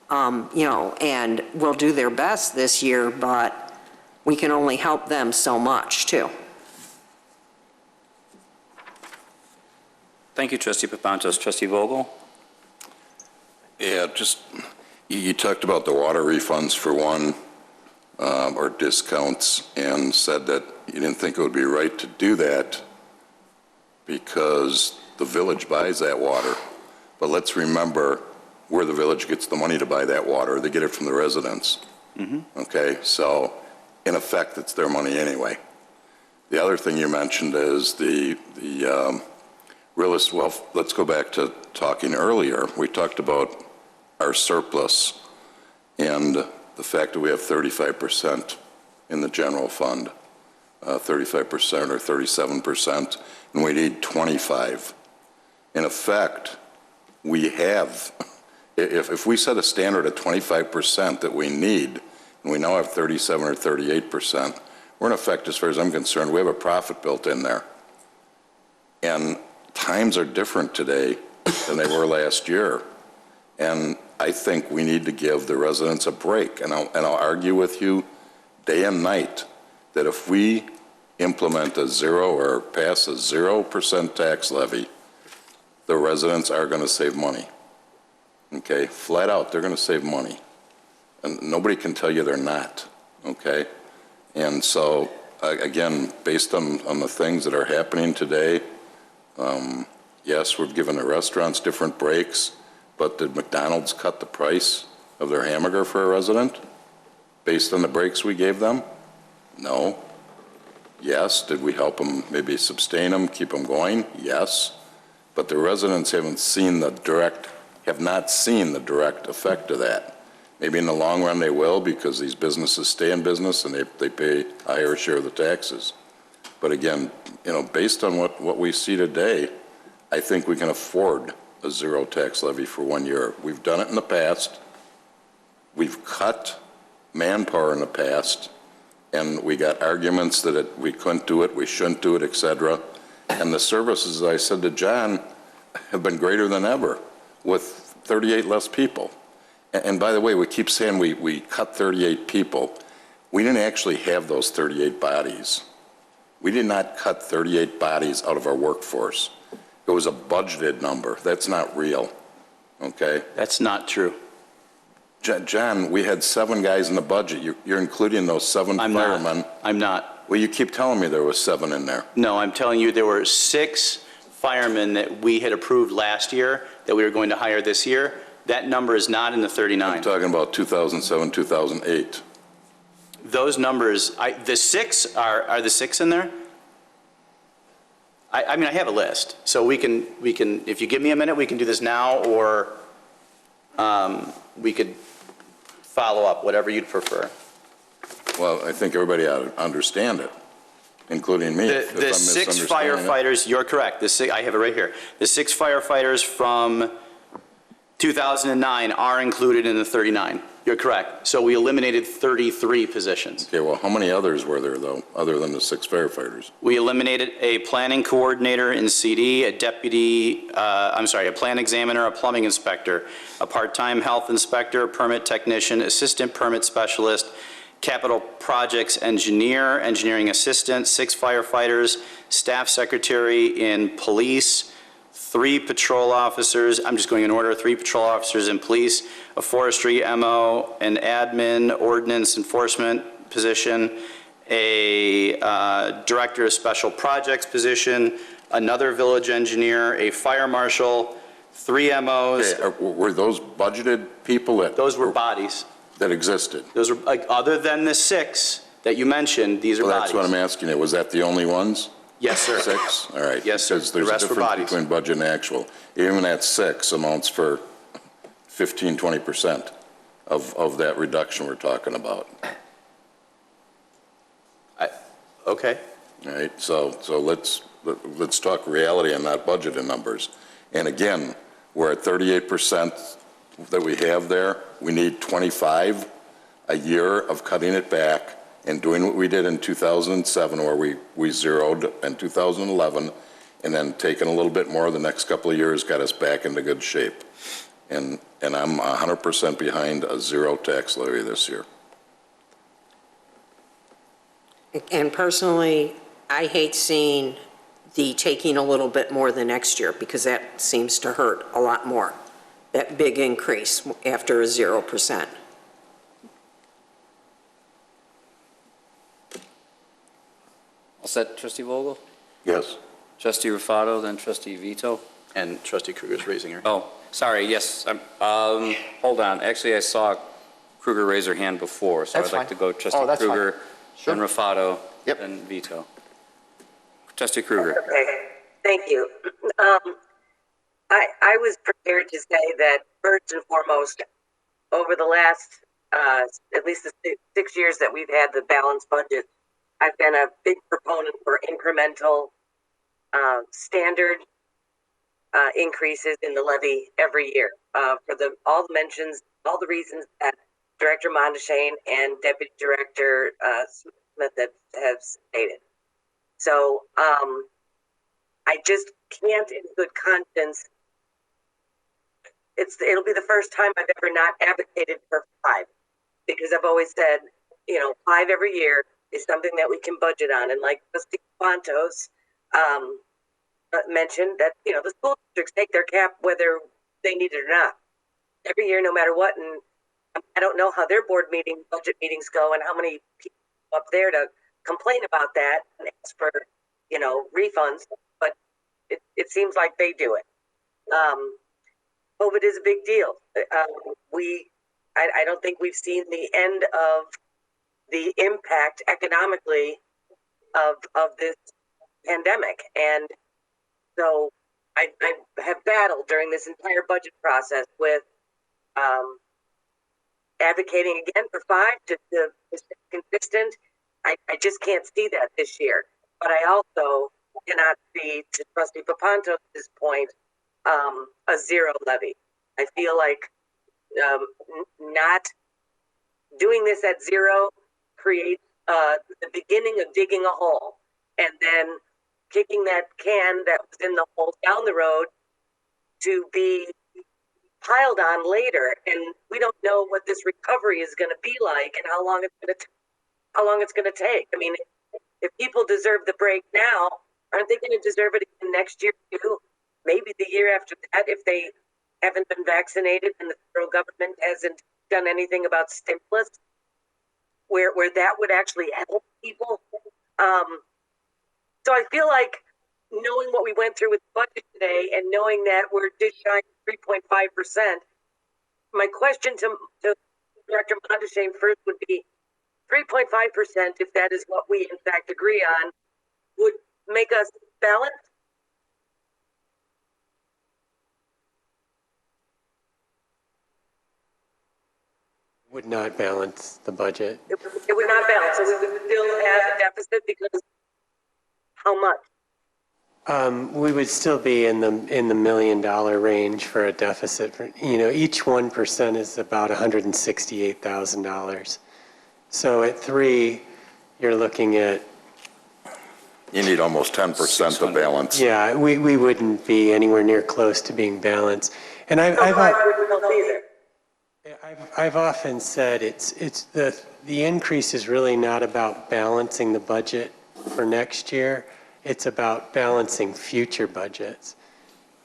Speaker 4: and will do their best this year, but we can only help them so much, too.
Speaker 1: Thank you, Trustee Papantos. Trustee Vogel?
Speaker 9: Yeah, you talked about the water refunds for one, or discounts, and said that you didn't think it would be right to do that because the village buys that water. But let's remember where the village gets the money to buy that water. They get it from the residents. Okay, so in effect, it's their money anyway. The other thing you mentioned is the realist. Well, let's go back to talking earlier. We talked about our surplus and the fact that we have 35% in the general fund, 35% or 37%, and we need 25. In effect, we have, if we set a standard at 25% that we need, and we now have 37 or 38%, we're in effect, as far as I'm concerned, we have a profit built in there. And times are different today than they were last year. And I think we need to give the residents a break. And I'll argue with you day and night that if we implement a zero or pass a 0% tax levy, the residents are going to save money. Okay, flat out, they're going to save money. And nobody can tell you they're not. Okay? And so, again, based on the things that are happening today, yes, we've given the restaurants different breaks, but did McDonald's cut the price of their hamburger for a resident based on the breaks we gave them? No. Yes. Did we help them maybe sustain them, keep them going? Yes. But the residents have not seen the direct effect of that. Maybe in the long run they will, because these businesses stay in business and they pay a higher share of the taxes. But again, based on what we see today, I think we can afford a zero tax levy for 1 year. We've done it in the past. We've cut manpower in the past, and we got arguments that we couldn't do it, we shouldn't do it, et cetera. And the services, as I said to John, have been greater than ever with 38 less people. And by the way, we keep saying we cut 38 people. We didn't actually have those 38 bodies. We did not cut 38 bodies out of our workforce. It was a budgeted number. That's not real, okay?
Speaker 3: That's not true.
Speaker 9: John, we had 7 guys in the budget. You're including those 7 firemen.
Speaker 3: I'm not.
Speaker 9: Well, you keep telling me there was 7 in there.
Speaker 3: No, I'm telling you there were 6 firemen that we had approved last year that we were going to hire this year. That number is not in the 39.
Speaker 9: I'm talking about 2007, 2008.
Speaker 3: Those numbers, the 6, are the 6 in there? I mean, I have a list, so we can, if you give me a minute, we can do this now, or we could follow up, whatever you'd prefer.
Speaker 9: Well, I think everybody ought to understand it, including me. if
Speaker 3: The
Speaker 9: I'm
Speaker 3: 6
Speaker 9: misunderstanding it.
Speaker 3: firefighters, you're correct, I have it right here. The 6 firefighters from 2009 are included in the 39. You're correct. So we eliminated 33 positions.
Speaker 9: Okay, well, how many others were there, though, other than the 6 firefighters?
Speaker 3: We eliminated a planning coordinator in CD, a plan examiner, a plumbing inspector, a part-time health inspector, permit technician, assistant permit specialist, capital projects engineer, engineering assistant, 6 firefighters, staff secretary in police, 3 patrol officers, I'm just going in order, 3 patrol officers in police, a forestry MO, an admin ordinance enforcement position, a director of special projects position, another village engineer, a fire marshal, 3 MOs.
Speaker 9: Okay, were those budgeted people that?
Speaker 3: Those were bodies.
Speaker 9: That existed?
Speaker 3: Those were, other than the 6 that you mentioned, these are
Speaker 9: Well,
Speaker 3: bodies.
Speaker 9: that's what I'm asking you. Was that the only ones?
Speaker 3: Yes, sir.
Speaker 9: 6? All right.
Speaker 3: Yes, sir.
Speaker 9: Because
Speaker 3: The
Speaker 9: there's a
Speaker 3: rest were
Speaker 9: difference
Speaker 3: bodies.
Speaker 9: between budget and actual. Even at 6 amounts for 15, 20% of that reduction we're talking about.
Speaker 3: Okay.
Speaker 9: All right, so let's talk reality and not budgeted numbers. And again, we're at 38% that we have there. We need 25 a year of cutting it back and doing what we did in 2007, where we zeroed in 2011, and then taking a little bit more the next couple of years got us back into good shape. And I'm 100% behind a 0 tax levy this year.
Speaker 4: And personally, I hate seeing the taking a little bit more the next year, because that seems to hurt a lot more, that big increase after a 0%.
Speaker 1: All set, trustee Vogel?
Speaker 9: Yes.
Speaker 1: Trustee Rufato, then trustee Vito?
Speaker 3: And trustee Kruger's raising her.
Speaker 1: Oh, sorry, yes, hold on. Actually, I saw Kruger raise her hand before, so
Speaker 12: That's
Speaker 1: I'd like
Speaker 12: fine.
Speaker 1: to go trustee
Speaker 12: Oh, that's fine.
Speaker 1: Kruger,
Speaker 12: Sure.
Speaker 1: then Rufato,
Speaker 12: Yep.
Speaker 1: then Vito. Trustee Kruger.
Speaker 5: Okay, thank you. I was prepared to say that first and foremost, over the last, at least the 6 years that we've had the balanced budget, I've been a big proponent for incremental, standard increases in the levy every year, for all the mentions, all the reasons that Director Mondeshane and Deputy Director Smith have stated. So I just can't, in good conscience, it'll be the first time I've ever not advocated for 5, because I've always said, 5 every year is something that we can budget on. And like Trustee Pontos mentioned, that the school districts take their cap whether they need it or not every year, no matter what. And I don't know how their budget meetings go, and how many people up there to complain about that and ask for refunds, but it seems like they do it. COVID is a big deal. I don't think we've seen the end of the impact economically of this pandemic. And so I have battled during this entire budget process with advocating again for 5 to stay consistent. I just can't see that this year. But I also cannot see, to Trustee Papantos' point, a 0 levy. I feel like not doing this at 0 creates the beginning of digging a hole, and then kicking that can that was in the hole down the road to be piled on later. And we don't know what this recovery is going to be like, and how long it's going to take. I mean, if people deserve the break now, aren't they going to deserve it again next year too? Maybe the year after that, if they haven't been vaccinated and the federal government hasn't done anything about stimulus, where that would actually help people. So I feel like, knowing what we went through with the budget today, and knowing that we're just shy of 3.5%, my question to Director Mondeshane first would be, 3.5%, if that is what we in fact agree on, would make us balanced?
Speaker 7: Would not balance the budget.
Speaker 5: It would not balance, so we would still have a deficit because how much?
Speaker 7: We would still be in the $1 million range for a deficit. Each 1% is about $168,000. So at 3, you're looking at.
Speaker 9: You need almost 10% to balance.
Speaker 7: Yeah, we wouldn't be anywhere near close to being balanced. And I've often said it's the increase is really not about balancing the budget for next year. It's about balancing future budgets.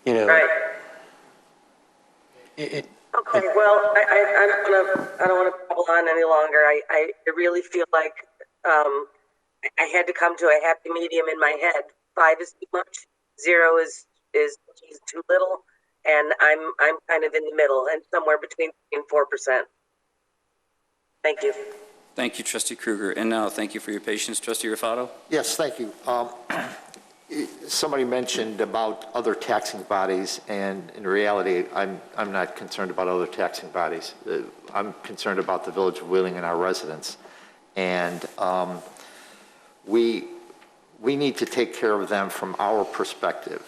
Speaker 5: Right. Okay, well, I don't want to babble on any longer. I really feel like I had to come to a happy medium in my head. 5 is too much, 0 is too little, and I'm kind of in the middle and somewhere between 3 and 4%. Thank you.
Speaker 1: Thank you, Trustee Kruger. And now, thank you for your patience, Trustee Rufato.
Speaker 12: Yes, thank you. Somebody mentioned about other taxing bodies, and in reality, I'm not concerned about other taxing bodies. I'm concerned about the Village of Wheeling and our residents. And we need to take care of them from our perspective.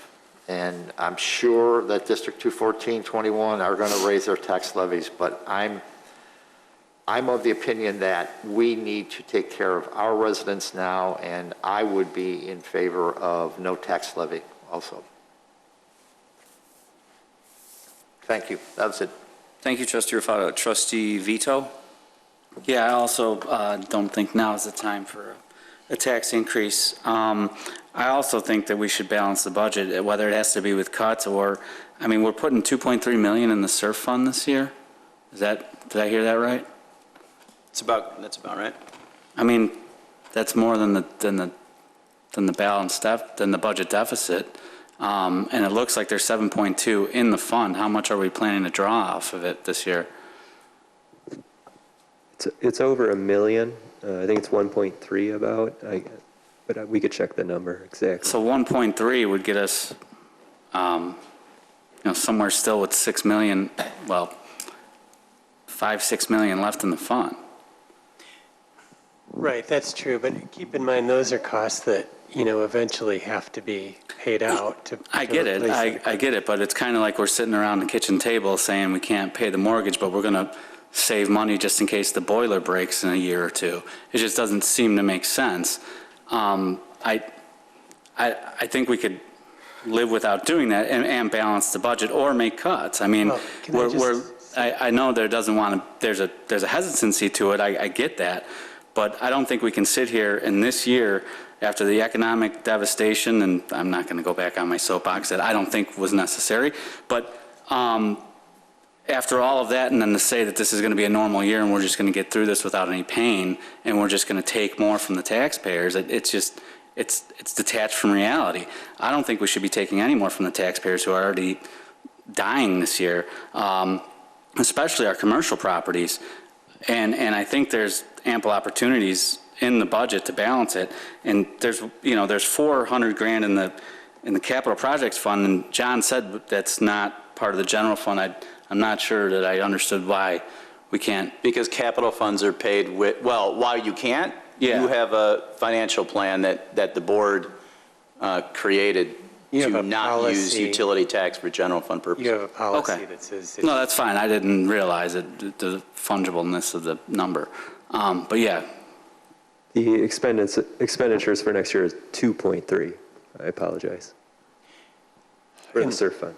Speaker 12: And I'm sure that District 214, 21 are going to raise their tax levies, but I'm of the opinion that we need to take care of our residents now, and I would be in favor of no tax levy also. Thank you. That was it.
Speaker 1: Thank you, Trustee Rufato. Trustee Vito?
Speaker 14: Yeah, I also don't think now is the time for a tax increase. I also think that we should balance the budget, whether it has to be with cuts or, we're putting $2.3 million in the SURF fund this year. Did I hear that right?
Speaker 3: That's about right.
Speaker 14: That's more than the budget deficit. And it looks like there's 7.2 in the fund. How much are we planning to draw off of it this year?
Speaker 8: It's over $1 million. I think it's 1.3 about, but we could check the number exactly.
Speaker 14: So 1.3 would get us, somewhere still with 6 million, well, 5-6 million left in the fund.
Speaker 7: Right, that's true, but keep in mind, those are costs that, eventually have to be paid out.
Speaker 14: I get it, I get it, but it's kind of like we're sitting around the kitchen table saying we can't pay the mortgage, but we're going to save money just in case the boiler breaks in a year or two. It just doesn't seem to make sense. I think we could live without doing that and balance the budget or make cuts. I know there's a hesitancy to it, I get that. But I don't think we can sit here in this year after the economic devastation, and I'm not going to go back on my soapbox that I don't think was necessary, but after all of that, and then to say that this is going to be a normal year and we're just going to get through this without any pain and we're just going to take more from the taxpayers, it's detached from reality. I don't think we should be taking any more from the taxpayers who are already dying this year, especially our commercial properties. And I think there's ample opportunities in the budget to balance it. And there's $400,000 in the capital projects fund, and John said that's not part of the general fund. I'm not sure that I understood why we can't.
Speaker 3: Because capital funds are paid with, why you can't?
Speaker 14: Yeah.
Speaker 3: You have a financial plan that the board created to not use utility tax for general fund purposes.
Speaker 7: You have a policy that says.
Speaker 14: No, that's fine. I didn't realize it, the fungibleness of the number. But yeah.
Speaker 8: The expenditures for next year is 2.3. I apologize. For the SURF fund.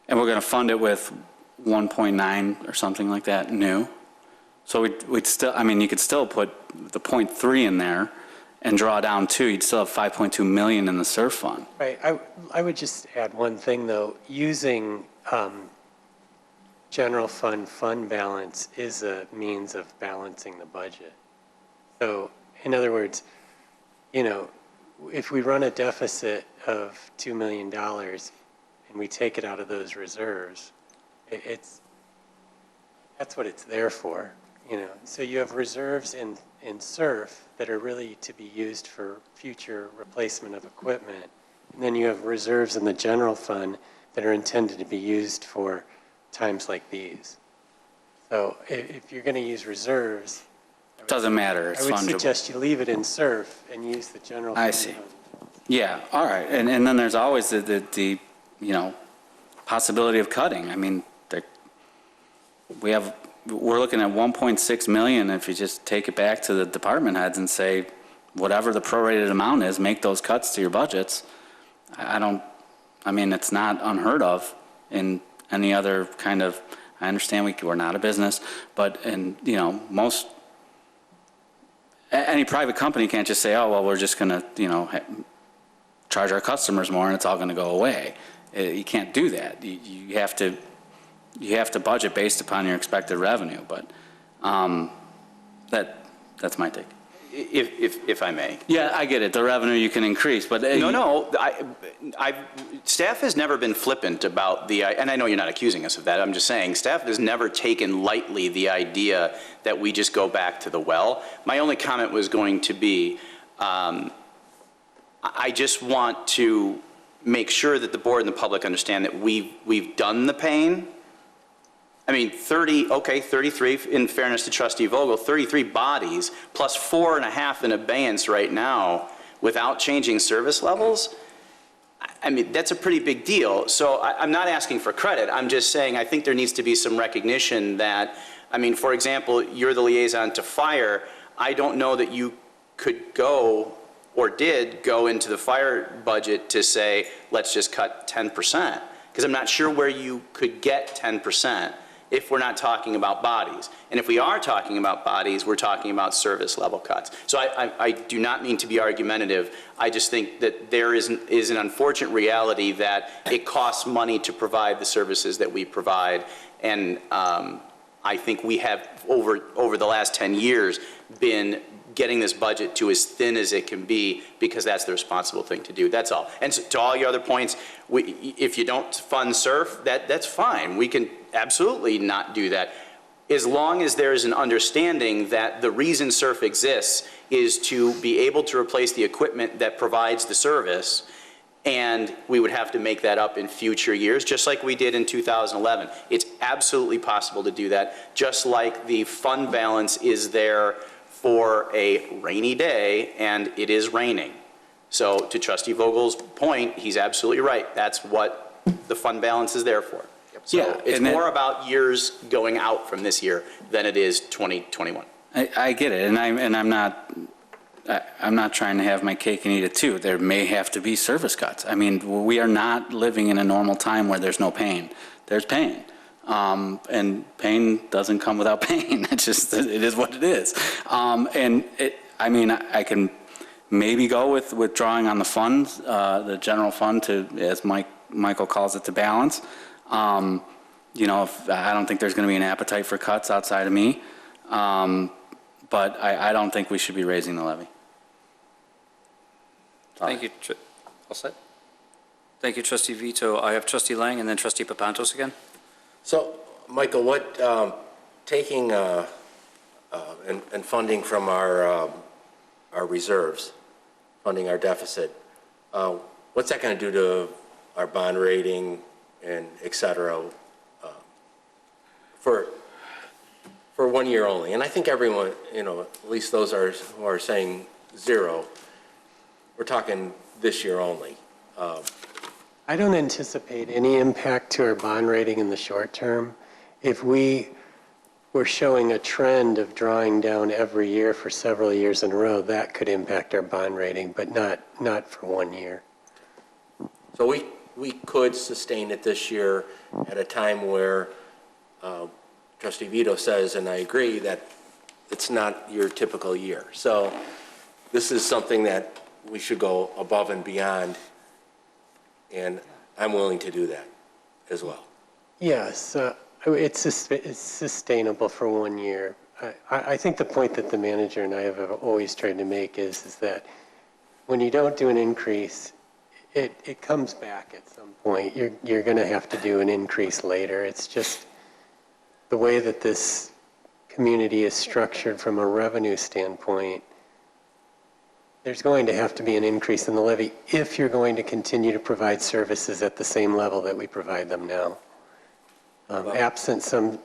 Speaker 14: And we're going to fund it with 1.9 or something like that new. So we'd still, you could still put the 0.3 in there and draw down 2. You'd still have 5.2 million in the SURF fund.
Speaker 7: Right. I would just add one thing, though. Using general fund balance is a means of balancing the budget. So, in other words, if we run a deficit of $2 million and we take it out of those reserves, that's what it's there for. So you have reserves in SURF that are really to be used for future replacement of equipment. And then you have reserves in the general fund that are intended to be used for times like these. So if you're going to use reserves.
Speaker 14: Doesn't matter, it's
Speaker 7: I would
Speaker 14: fungible.
Speaker 7: suggest you leave it in SURF and use the general.
Speaker 14: I
Speaker 7: fund
Speaker 14: see.
Speaker 7: fund.
Speaker 14: Yeah, all right, and then there's always the possibility of cutting. I mean, we're looking at 1.6 million if you just take it back to the department heads and say, whatever the prorated amount is, make those cuts to your budgets. It's not unheard of in any other kind of, I understand we're not a business, but any private company can't just say, oh, well, we're just going to, charge our customers more and it's all going to go away. You can't do that. You have to budget based upon your expected revenue, but that's my take.
Speaker 3: If I may.
Speaker 14: Yeah, I get it. The revenue you can increase, but
Speaker 3: staff has never been flippant about and I know you're not accusing us of that. I'm just saying staff has never taken lightly the idea that we just go back to the well. My only comment was going to be, I just want to make sure that the board and the public understand that we've done the pain. I mean, 33, in fairness to Trustee Vogel, 33 bodies plus 4.5 in abeyance right now without changing service levels. I mean, that's a pretty big deal. So I'm not asking for credit. I'm just saying I think there needs to be some recognition that, for example, you're the liaison to fire. I don't know that you could go or did go into the fire budget to say, let's just cut 10%, because I'm not sure where you could get 10% if we're not talking about bodies. And if we are talking about bodies, we're talking about service level cuts. So I do not mean to be argumentative. I just think that there is an unfortunate reality that it costs money to provide the services that we provide. And I think we have, over the last 10 years, been getting this budget to as thin as it can be because that's the responsible thing to do. That's all. And so, to all your other points, if you don't fund SURF, that's fine. We can absolutely not do that. As long as there's an understanding that the reason SURF exists is to be able to replace the equipment that provides the service, and we would have to make that up in future years, just like we did in 2011. It's absolutely possible to do that, just like the fund balance is there for a rainy day, and it is raining. So to Trustee Vogel's point, he's absolutely right. That's what the fund balance is there for. So
Speaker 14: Yeah,
Speaker 3: it's more about years going out from this year than it is 2021.
Speaker 14: I get it, and I'm not trying to have my cake and eat it too. There may have to be service cuts. We are not living in a normal time where there's no pain. There's pain. And pain doesn't come without pain. It is what it is. I can maybe go with withdrawing on the funds, the general fund to, as Michael calls it, to balance. I don't think there's going to be an appetite for cuts outside of me. But I don't think we should be raising the levy.
Speaker 1: Thank you. All set? Thank you, Trustee Vito. I have Trustee Lang and then Trustee Papantos again.
Speaker 11: So, Michael, taking and funding from our reserves, funding our deficit, what's that going to do to our bond rating and et cetera, for 1 year only? And I think everyone, at least those who are saying zero, we're talking this year only.
Speaker 7: I don't anticipate any impact to our bond rating in the short term. If we were showing a trend of drawing down every year for several years in a row, that could impact our bond rating, but not for 1 year.
Speaker 11: So we could sustain it this year at a time where Trustee Vito says, and I agree, that it's not your typical year. So this is something that we should go above and beyond, and I'm willing to do that as well.
Speaker 7: Yes, it's sustainable for 1 year. I think the point that the manager and I have always tried to make is that when you don't do an increase, it comes back at some point. You're going to have to do an increase later. It's just the way that this community is structured from a revenue standpoint. There's going to have to be an increase in the levy if you're going to continue to provide services at the same level that we provide them now. Absent some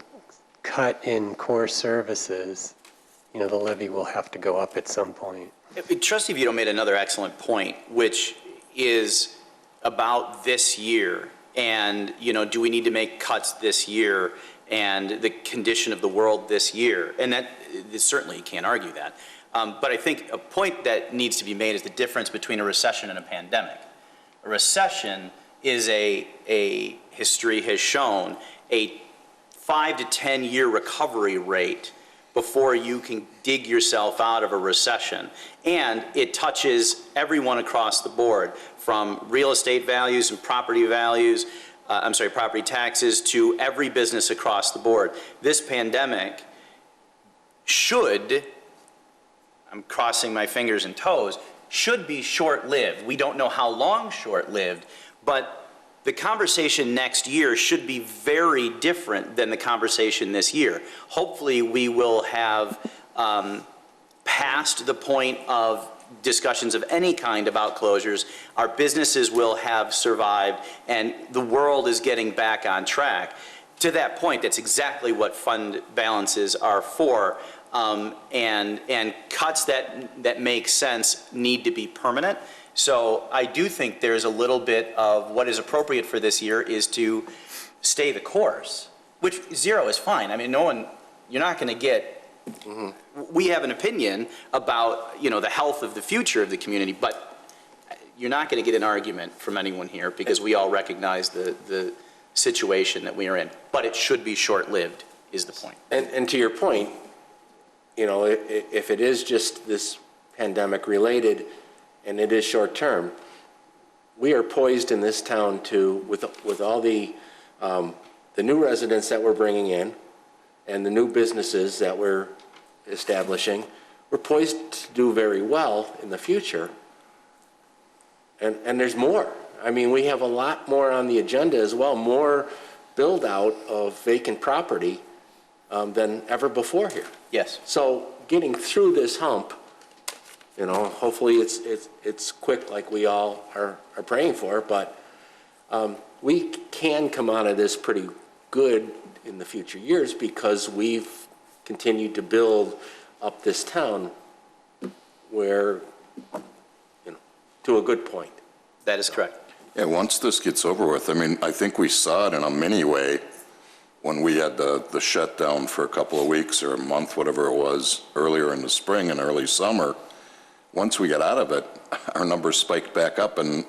Speaker 7: cut in core services, the levy will have to go up at some point.
Speaker 3: Trustee Vito made another excellent point, which is about this year. And, do we need to make cuts this year and the condition of the world this year? And that certainly you can't argue that. But I think a point that needs to be made is the difference between a recession and a pandemic. A recession is history has shown, a 5 to 10 year recovery rate before you can dig yourself out of a recession. And it touches everyone across the board, from real estate values and property values, property taxes, to every business across the board. This pandemic should, I'm crossing my fingers and toes, should be short-lived. We don't know how long short-lived, but the conversation next year should be very different than the conversation this year. Hopefully, we will have passed the point of discussions of any kind about closures. Our businesses will have survived, and the world is getting back on track. To that point, that's exactly what fund balances are for. And cuts that make sense need to be permanent. So I do think there's a little bit of what is appropriate for this year is to stay the course, which zero is fine. I mean, you're not going to get, we have an opinion about, the health of the future of the community, but you're not going to get an argument from anyone here because we all recognize the situation that we are in. But it should be short-lived is the point.
Speaker 11: And to your point, if it is just this pandemic related and it is short term, we are poised in this town to, with all the new residents that we're bringing in and the new businesses that we're establishing, we're poised to do very well in the future. And there's more. I mean, we have a lot more on the agenda as well, more build out of vacant property than ever before here.
Speaker 3: Yes.
Speaker 11: So getting through this hump, hopefully it's quick like we all are praying for, but we can come out of this pretty good in the future years because we've continued to build up this town where, to a good point.
Speaker 3: That is correct.
Speaker 9: Yeah, once this gets over with, I think we saw it in a mini way when we had the shutdown for a couple of weeks or a month, whatever it was, earlier in the spring and early summer. Once we got out of it, our numbers spiked back up, and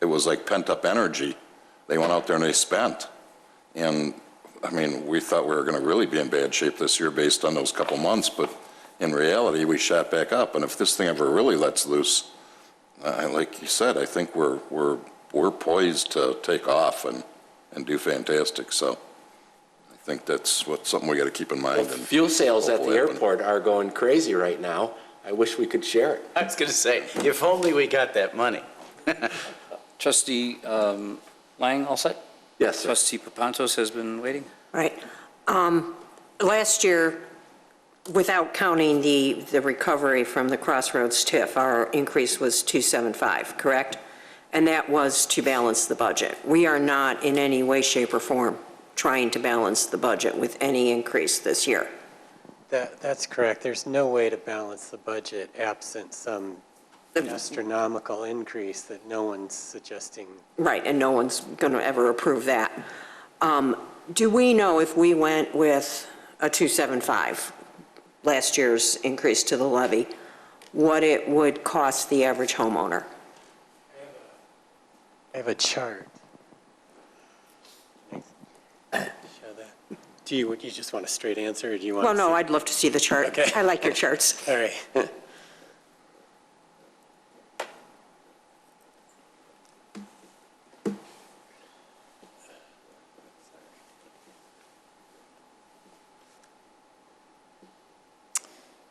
Speaker 9: it was like pent-up energy. They went out there and they spent. And, we thought we were going to really be in bad shape this year based on those couple months, but in reality, we shot back up. And if this thing ever really lets loose, like you said, I think we're poised to take off and do fantastic. So I think that's something we got to keep in mind.
Speaker 11: Well, fuel sales at the airport are going crazy right now. I wish we could share it.
Speaker 3: I was going to say, if only we got that money.
Speaker 1: Trustee Lang, all set?
Speaker 11: Yes, sir.
Speaker 1: Trustee Papantos has been waiting.
Speaker 4: Right. Last year, without counting the recovery from the Crossroads TIF, our increase was 275, correct? And that was to balance the budget. We are not in any way, shape, or form trying to balance the budget with any increase this year.
Speaker 7: That's correct. There's no way to balance the budget absent some astronomical increase that no one's suggesting.
Speaker 4: Right, and no one's going to ever approve that. Do we know if we went with a 275, last year's increase to the levy, what it would cost the average homeowner?
Speaker 7: I have a chart. Show that. Do you just want a straight answer, or do you want?
Speaker 4: Well, no, I'd love to see the chart.
Speaker 7: Okay.
Speaker 4: I like your charts.
Speaker 7: All right.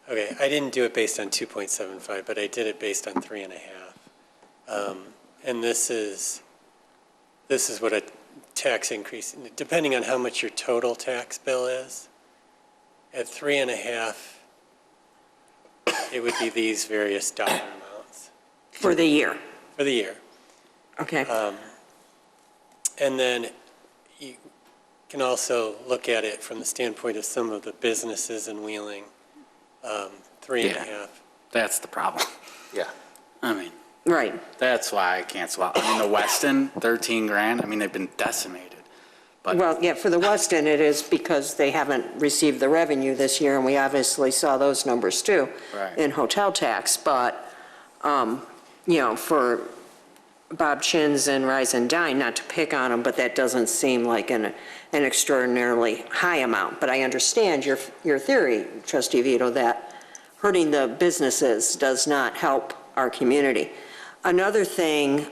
Speaker 7: Okay, I didn't do it based on 2.75, but I did it based on 3.5. And this is what a tax increase, depending on how much your total tax bill is. At 3.5, it would be these various dollar amounts.
Speaker 4: For the year?
Speaker 7: For the year.
Speaker 4: Okay.
Speaker 7: And then can also look at it from the standpoint of some of the businesses in Wheeling, 3.5.
Speaker 14: That's the problem.
Speaker 12: Yeah.
Speaker 14: I mean,
Speaker 2: Right.
Speaker 14: that's why I can't swallow. I mean, the Weston, 13 grand, I mean, they've been decimated. But
Speaker 2: Well, yeah, for the Weston, it is because they haven't received the revenue this year, and we obviously saw those numbers too.
Speaker 14: Right.
Speaker 2: In hotel tax, but, for Bob Chin's and Rise and Dine, not to pick on them, but that doesn't seem like an extraordinarily high amount. But I understand your theory, Trustee Vito, that hurting the businesses does not help our community. Another thing,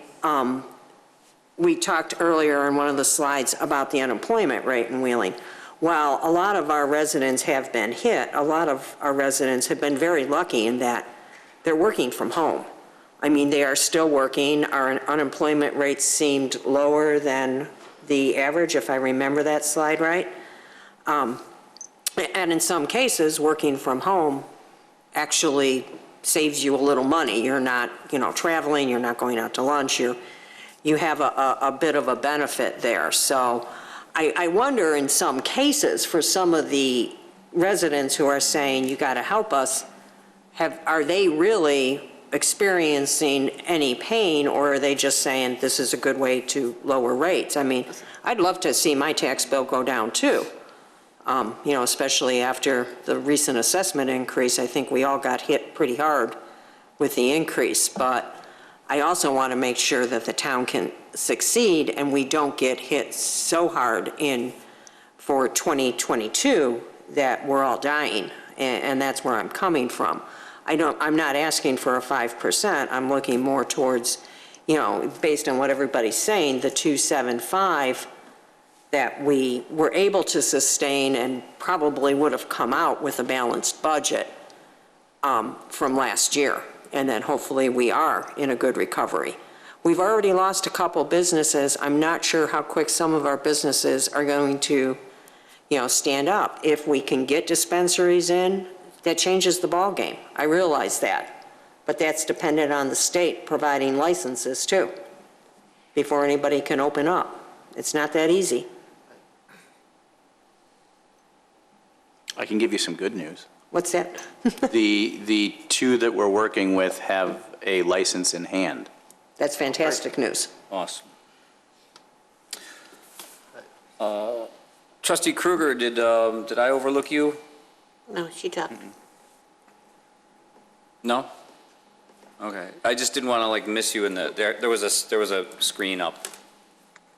Speaker 2: we talked earlier on one of the slides about the unemployment rate in Wheeling. While a lot of our residents have been hit, a lot of our residents have been very lucky in that they're working from home. I mean, they are still working. Our unemployment rate seemed lower than the average, if I remember that slide right. And in some cases, working from home actually saves you a little money. You're not, traveling, you're not going out to lunch, you have a bit of a benefit there. So I wonder in some cases for some of the residents who are saying, you got to help us, are they really experiencing any pain, or are they just saying this is a good way to lower rates? I mean, I'd love to see my tax bill go down too. Especially after the recent assessment increase. I think we all got hit pretty hard with the increase, but I also want to make sure that the town can succeed and we don't get hit so hard for 2022 that we're all dying, and that's where I'm coming from. I'm not asking for a 5%. I'm looking more towards, based on what everybody's saying, the 275 that we were able to sustain and probably would have come out with a balanced budget from last year. And then hopefully we are in a good recovery. We've already lost a couple businesses. I'm not sure how quick some of our businesses are going to, stand up. If we can get dispensaries in, that changes the ballgame. I realize that. But that's dependent on the state providing licenses too, before anybody can open up. It's not that easy.
Speaker 3: I can give you some good news.
Speaker 2: What's that?
Speaker 3: The two that we're working with have a license in hand.
Speaker 2: That's fantastic news.
Speaker 1: Awesome. Trustee Kruger, did I overlook you?
Speaker 2: No, she talked.
Speaker 1: No? Okay. I just didn't want to miss you in there was a screen up.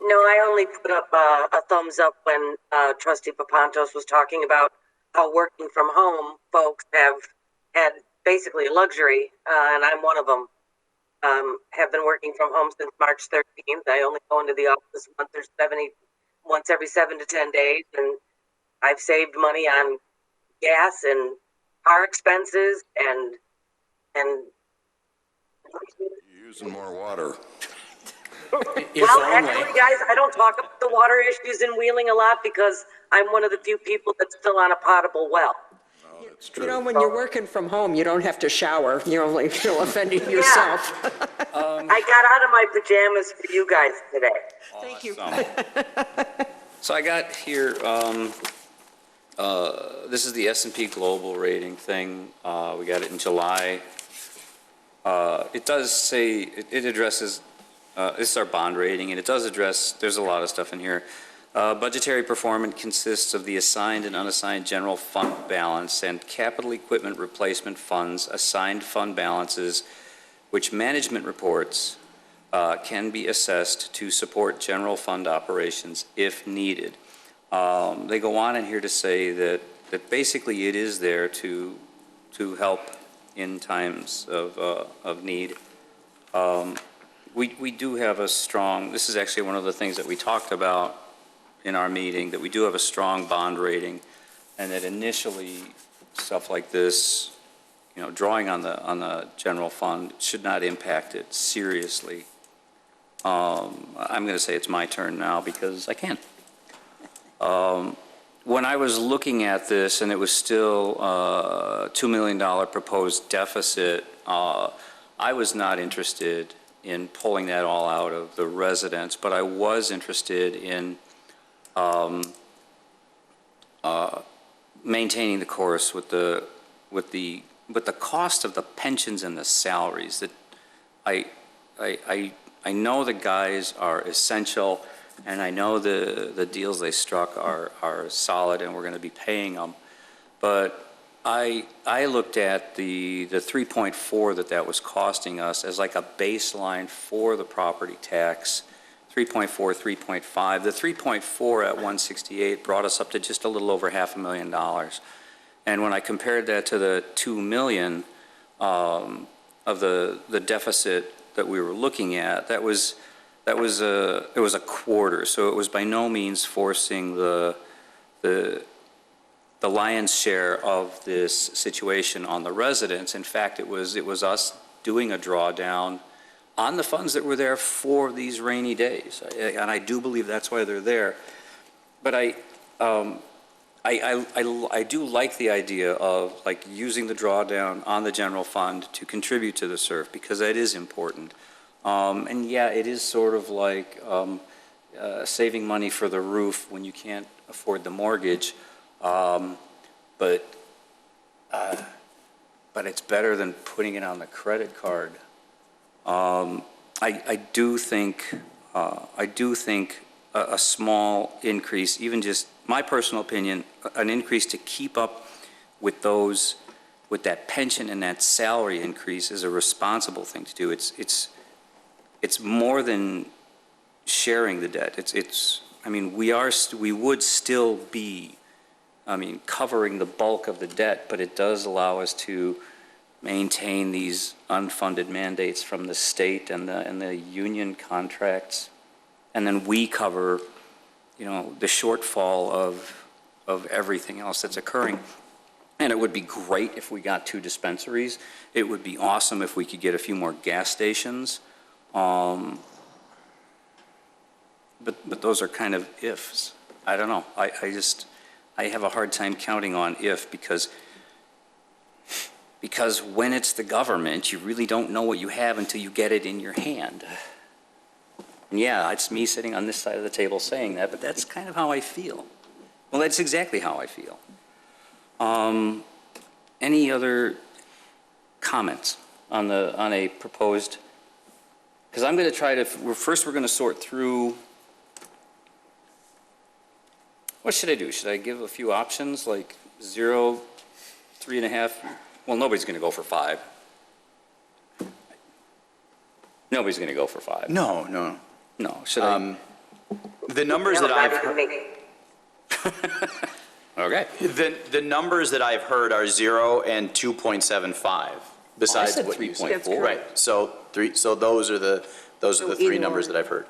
Speaker 5: No, I only put up a thumbs up when Trustee Papantos was talking about how working from home folks have had basically a luxury, and I'm one of them. Have been working from home since March 13th. I only go into the office once every 7 to 10 days, and I've saved money on gas and car expenses and
Speaker 9: You're using more water.
Speaker 5: well, actually, guys, I don't talk about the water issues in Wheeling a lot because I'm one of the few people that's still on a potable well.
Speaker 9: No, that's true.
Speaker 2: When you're working from home, you don't have to shower. You're only offending yourself.
Speaker 5: I got out of my pajamas for you guys today.
Speaker 2: Thank you.
Speaker 1: So I got here, this is the S&P Global rating thing. We got it in July. It does say, it addresses, this is our bond rating, and it does address, there's a lot of stuff in here. Budgetary performance consists of the assigned and unassigned general fund balance and capital equipment replacement funds, assigned fund balances, which management reports can be assessed to support general fund operations if needed. They go on in here to say that basically it is there to help in times of need. We do have a strong, this is actually one of the things that we talked about in our meeting, that we do have a strong bond rating, and that initially stuff like this, drawing on the general fund should not impact it seriously. I'm going to say it's my turn now because I can. When I was looking at this and it was still $2 million proposed deficit, I was not interested in pulling that all out of the residents, but I was interested in maintaining the course with the cost of the pensions and the salaries. That I know the guys are essential, and I know the deals they struck are solid, and we're going to be paying them. But I looked at the 3.4 that was costing us as like a baseline for the property tax. 3.4, 3.5. The 3.4 at 168 brought us up to just a little over $500,000. And when I compared that to the 2 million of the deficit that we were looking at, it was a quarter. So it was by no means forcing the lion's share of this situation on the residents. In fact, it was us doing a drawdown on the funds that were there for these rainy days. And I do believe that's why they're there. But I do like the idea of like using the drawdown on the general fund to contribute to the SURF, because that is important. And yeah, it is sort of like saving money for the roof when you can't afford the mortgage. But it's better than putting it on the credit card. I do think a small increase, even just my personal opinion, an increase to keep up with that pension and that salary increase is a responsible thing to do. It's more than sharing the debt. I mean, we would still be, covering the bulk of the debt, but it does allow us to maintain these unfunded mandates from the state and the union contracts, and then we cover, the shortfall of everything else that's occurring. And it would be great if we got 2 dispensaries. It would be awesome if we could get a few more gas stations. But those are kind of ifs. I don't know. I have a hard time counting on if, because when it's the government, you really don't know what you have until you get it in your hand. And yeah, it's me sitting on this side of the table saying that, but that's kind of how I feel. Well, that's exactly how I feel. Any other comments on a proposed? Because I'm going to try to, first we're going to sort through. What should I do? Should I give a few options like 0, 3.5? Well, nobody's going to go for 5. Nobody's going to go for 5.
Speaker 3: No.
Speaker 1: Should I?
Speaker 3: The numbers that I've heard.
Speaker 1: Okay.
Speaker 3: The numbers that I've heard are 0 and 2.75. Besides
Speaker 1: said
Speaker 3: what you said.
Speaker 1: 3.4.
Speaker 3: Right. So those are the 3 numbers that I've heard.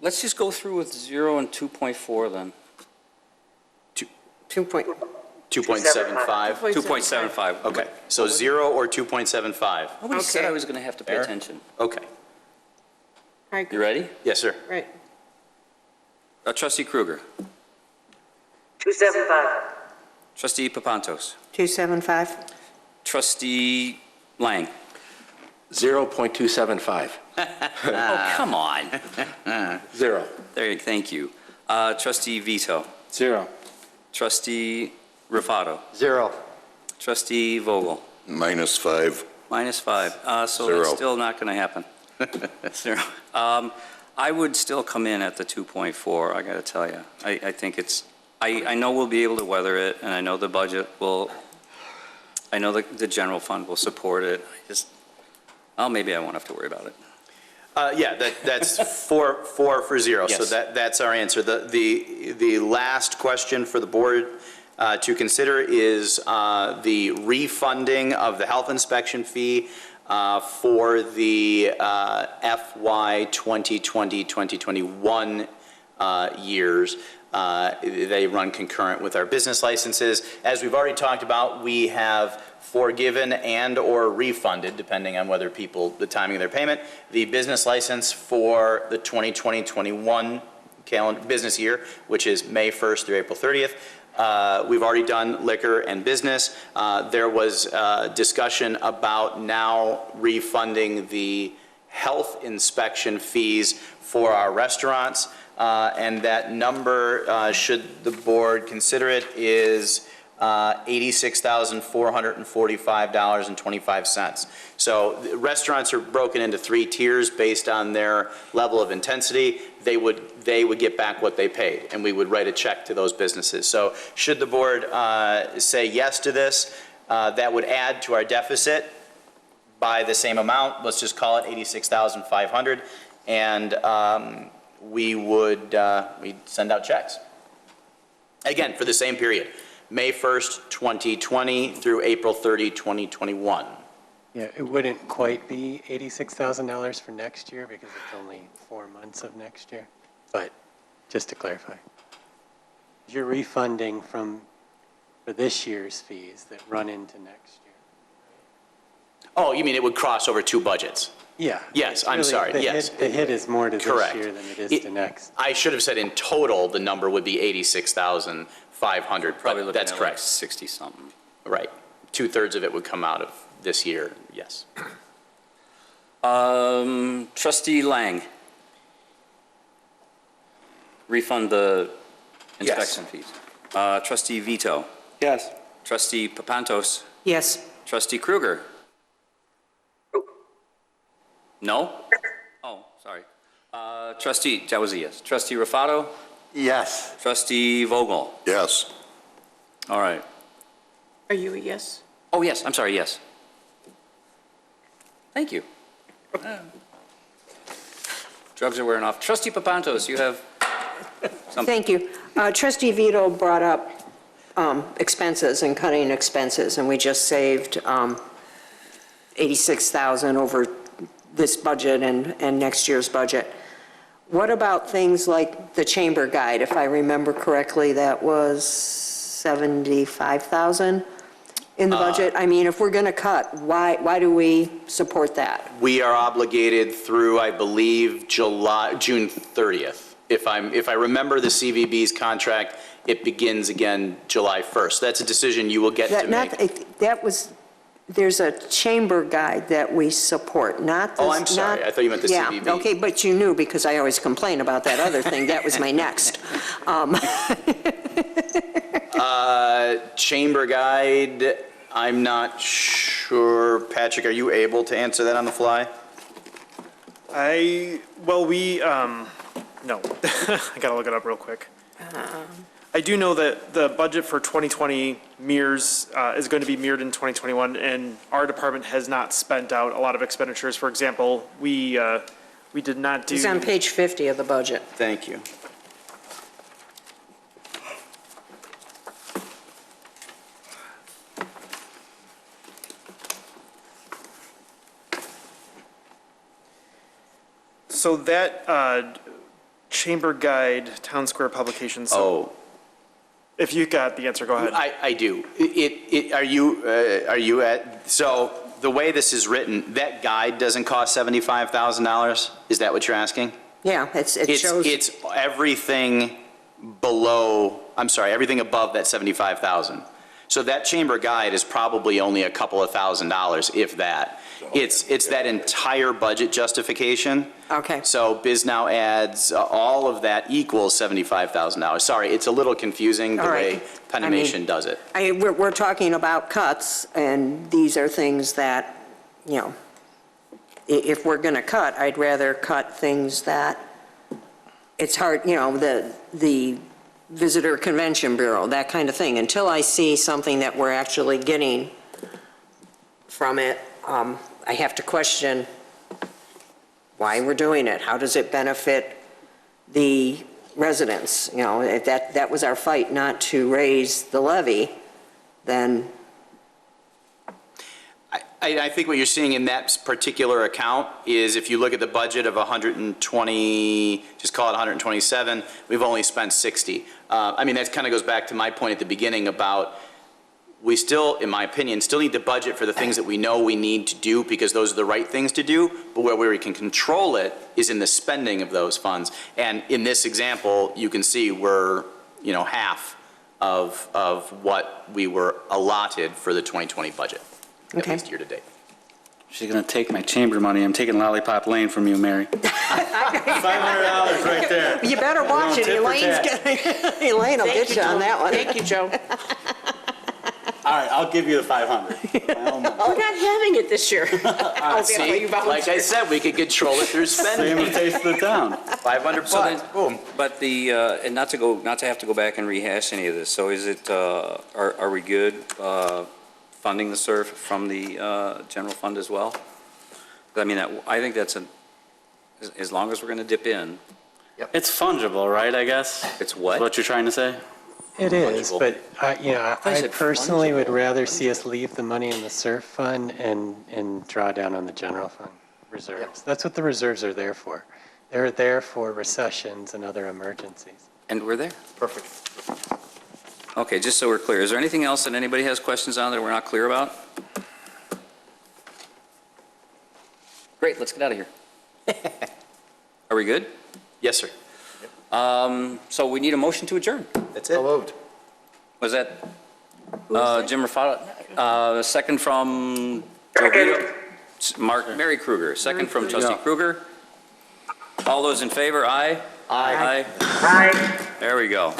Speaker 1: Let's just go through with 0 and 2.4 then.
Speaker 3: 2.75.
Speaker 1: 2.75.
Speaker 3: Okay. So 0 or 2.75.
Speaker 1: Nobody said I was going to have to pay attention.
Speaker 3: Okay.
Speaker 1: You ready?
Speaker 3: Yes, sir.
Speaker 2: Right.
Speaker 1: Trustee Kruger.
Speaker 5: 275.
Speaker 1: Trustee Papantos.
Speaker 2: 275.
Speaker 1: Trustee Lang.
Speaker 11: 0.275.
Speaker 1: Oh, come on.
Speaker 11: 0.
Speaker 1: Thank you. Trustee Vito.
Speaker 14: 0.
Speaker 1: Trustee Rufato.
Speaker 12: 0.
Speaker 1: Trustee Vogel.
Speaker 9: -5.
Speaker 1: -5. So
Speaker 9: 0.
Speaker 1: it's still not going to happen. 0. I would still come in at the 2.4, I got to tell you. I think I know we'll be able to weather it, and I know the budget will, I know the general fund will support it. Maybe I won't have to worry about it.
Speaker 3: Yeah, that's 4 for 0.
Speaker 1: Yes.
Speaker 3: So that's our answer. The last question for the board to consider is the refunding of the health inspection fee for the FY 2020-2021 years. They run concurrent with our business licenses. As we've already talked about, we have forgiven and or refunded, depending on whether the timing of their payment, the business license for the 2020-21 calendar business year, which is May 1st through April 30th. We've already done liquor and business. There was discussion about now refunding the health inspection fees for our restaurants. And that number, should the board consider it, is $86,445.25. So the restaurants are broken into 3 tiers based on their level of intensity. They would get back what they paid, and we would write a check to those businesses. So should the board say yes to this, that would add to our deficit by the same amount. Let's just call it $86,500, and we'd send out checks. Again, for the same period, May 1st, 2020 through April 30, 2021.
Speaker 7: Yeah, it wouldn't quite be $86,000 for next year because it's only 4 months of next year. But just to clarify, you're refunding for this year's fees that run into next year.
Speaker 3: Oh, you mean it would cross over 2 budgets?
Speaker 7: Yeah.
Speaker 3: Yes, I'm sorry, yes.
Speaker 7: The hit is more to
Speaker 3: Correct.
Speaker 7: this year than it is to next.
Speaker 3: I should have said in total, the number would be $86,500,
Speaker 1: Probably
Speaker 3: but
Speaker 1: looking
Speaker 3: that's
Speaker 1: at like
Speaker 3: correct.
Speaker 1: 60-something.
Speaker 3: Right. 2/3 of it would come out of this year, yes.
Speaker 1: Trustee Lang. Refund the inspection fees. Trustee Vito.
Speaker 14: Yes.
Speaker 1: Trustee Papantos.
Speaker 2: Yes.
Speaker 1: Trustee Kruger. No? Oh, sorry. Trustee, that was a yes. Trustee Rufato?
Speaker 12: Yes.
Speaker 1: Trustee Vogel?
Speaker 9: Yes.
Speaker 1: All right.
Speaker 2: Are you a yes?
Speaker 1: Oh, yes, I'm sorry, yes. Thank you. Drugs are wearing off. Trustee Papantos, you have something.
Speaker 4: Thank you. Trustee Vito brought up expenses and cutting expenses, and we just saved $86,000 over this budget and next year's budget. What about things like the chamber guide? If I remember correctly, that was $75,000 in the budget. I mean, if we're going to cut, why do we support that?
Speaker 3: We are obligated through, I believe, June 30th. If I remember the CVB's contract, it begins again July 1st. That's a decision you will get to make.
Speaker 4: There's a chamber guide that we support, not this.
Speaker 3: Oh, I'm sorry. I thought you meant the CVB.
Speaker 4: Yeah, okay, but you knew because I always complain about that other thing. That was my next.
Speaker 3: Chamber guide, I'm not sure. Patrick, are you able to answer that on the fly?
Speaker 16: No. I gotta look it up real quick. I do know that the budget for 2020 mirrors, is going to be mirrored in 2021, and our department has not spent out a lot of expenditures. For example, we did not do.
Speaker 4: It's on page 50 of the budget.
Speaker 3: Thank you.
Speaker 16: So that chamber guide, Town Square Publications. So if you got the answer, go ahead.
Speaker 3: I do. Are you at, so the way this is written, that guide doesn't cost $75,000? Is that what you're asking?
Speaker 4: Yeah, it shows.
Speaker 3: It's everything below, I'm sorry, everything above that $75,000. So that chamber guide is probably only a couple of $1,000s, if that. It's that entire budget justification.
Speaker 4: Okay.
Speaker 3: So BizNow ads, all of that equals $75,000. Sorry, it's a little confusing the way Penimation does it.
Speaker 4: We're talking about cuts, and these are things that, you know, if we're going to cut, I'd rather cut things that it's hard, you know, the Visitor Convention Bureau, that kind of thing. Until I see something that we're actually getting from it, I have to question why we're doing it. How does it benefit the residents? You know, if that was our fight, not to raise the levy, then.
Speaker 3: I think what you're seeing in that particular account is if you look at the budget of 120, just call it 127, we've only spent 60. I mean, that kind of goes back to my point at the beginning about we still, in my opinion, still need the budget for the things that we know we need to do because those are the right things to do, but where we can control it is in the spending of those funds. And in this example, you can see we're, you know, half of what we were allotted for the 2020 budget, at least year to date.
Speaker 14: She's gonna take my chamber money. I'm taking Lollipop Lane from you, Mary. $500 right there.
Speaker 4: You better watch it,
Speaker 14: Tip for
Speaker 4: Elaine will
Speaker 2: Thank
Speaker 4: get
Speaker 2: you,
Speaker 4: you on
Speaker 2: Joe.
Speaker 4: that one.
Speaker 2: Thank you, Joe.
Speaker 14: All right, I'll give you the 500.
Speaker 2: We're not having it this year. Oh,
Speaker 3: See, like I said, we could control it through
Speaker 14: Same
Speaker 3: spending.
Speaker 14: taste of the town.
Speaker 3: 500
Speaker 1: So then-
Speaker 3: bucks, boom.
Speaker 1: But the, and not to have to go back and rehash any of this, so is it, are we good funding the SURF from the general fund as well? I mean, I think that's as long as we're going to dip in.
Speaker 14: It's fungible, right, I guess?
Speaker 1: It's what?
Speaker 14: Is what you're trying to say?
Speaker 7: It is,
Speaker 1: Fungible.
Speaker 7: but,
Speaker 1: you
Speaker 7: I
Speaker 1: said
Speaker 7: personally would
Speaker 1: fungible.
Speaker 7: rather see us leave the money in the SURF fund and draw down on the general fund reserves. That's what the reserves are there for. They're there for recessions and other emergencies.
Speaker 1: And we're there.
Speaker 3: Perfect.
Speaker 1: Okay, just so we're clear, is there anything else that anybody has questions on that we're not clear about? Great, let's get out of here. Are we good?
Speaker 3: Yes, sir.
Speaker 1: So we need a motion to adjourn.
Speaker 3: That's it. Moved.
Speaker 1: Was that Jim Raffato? Second from Joe Vito? Mary Kruger, second from trustee Kruger. All those in favor, aye? Aye.
Speaker 5: Aye.
Speaker 1: There we go.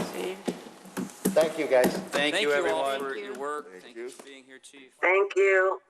Speaker 3: Thank you, guys.
Speaker 1: Thank you, everyone, for your work. Thank you for being here, chief.
Speaker 5: Thank you.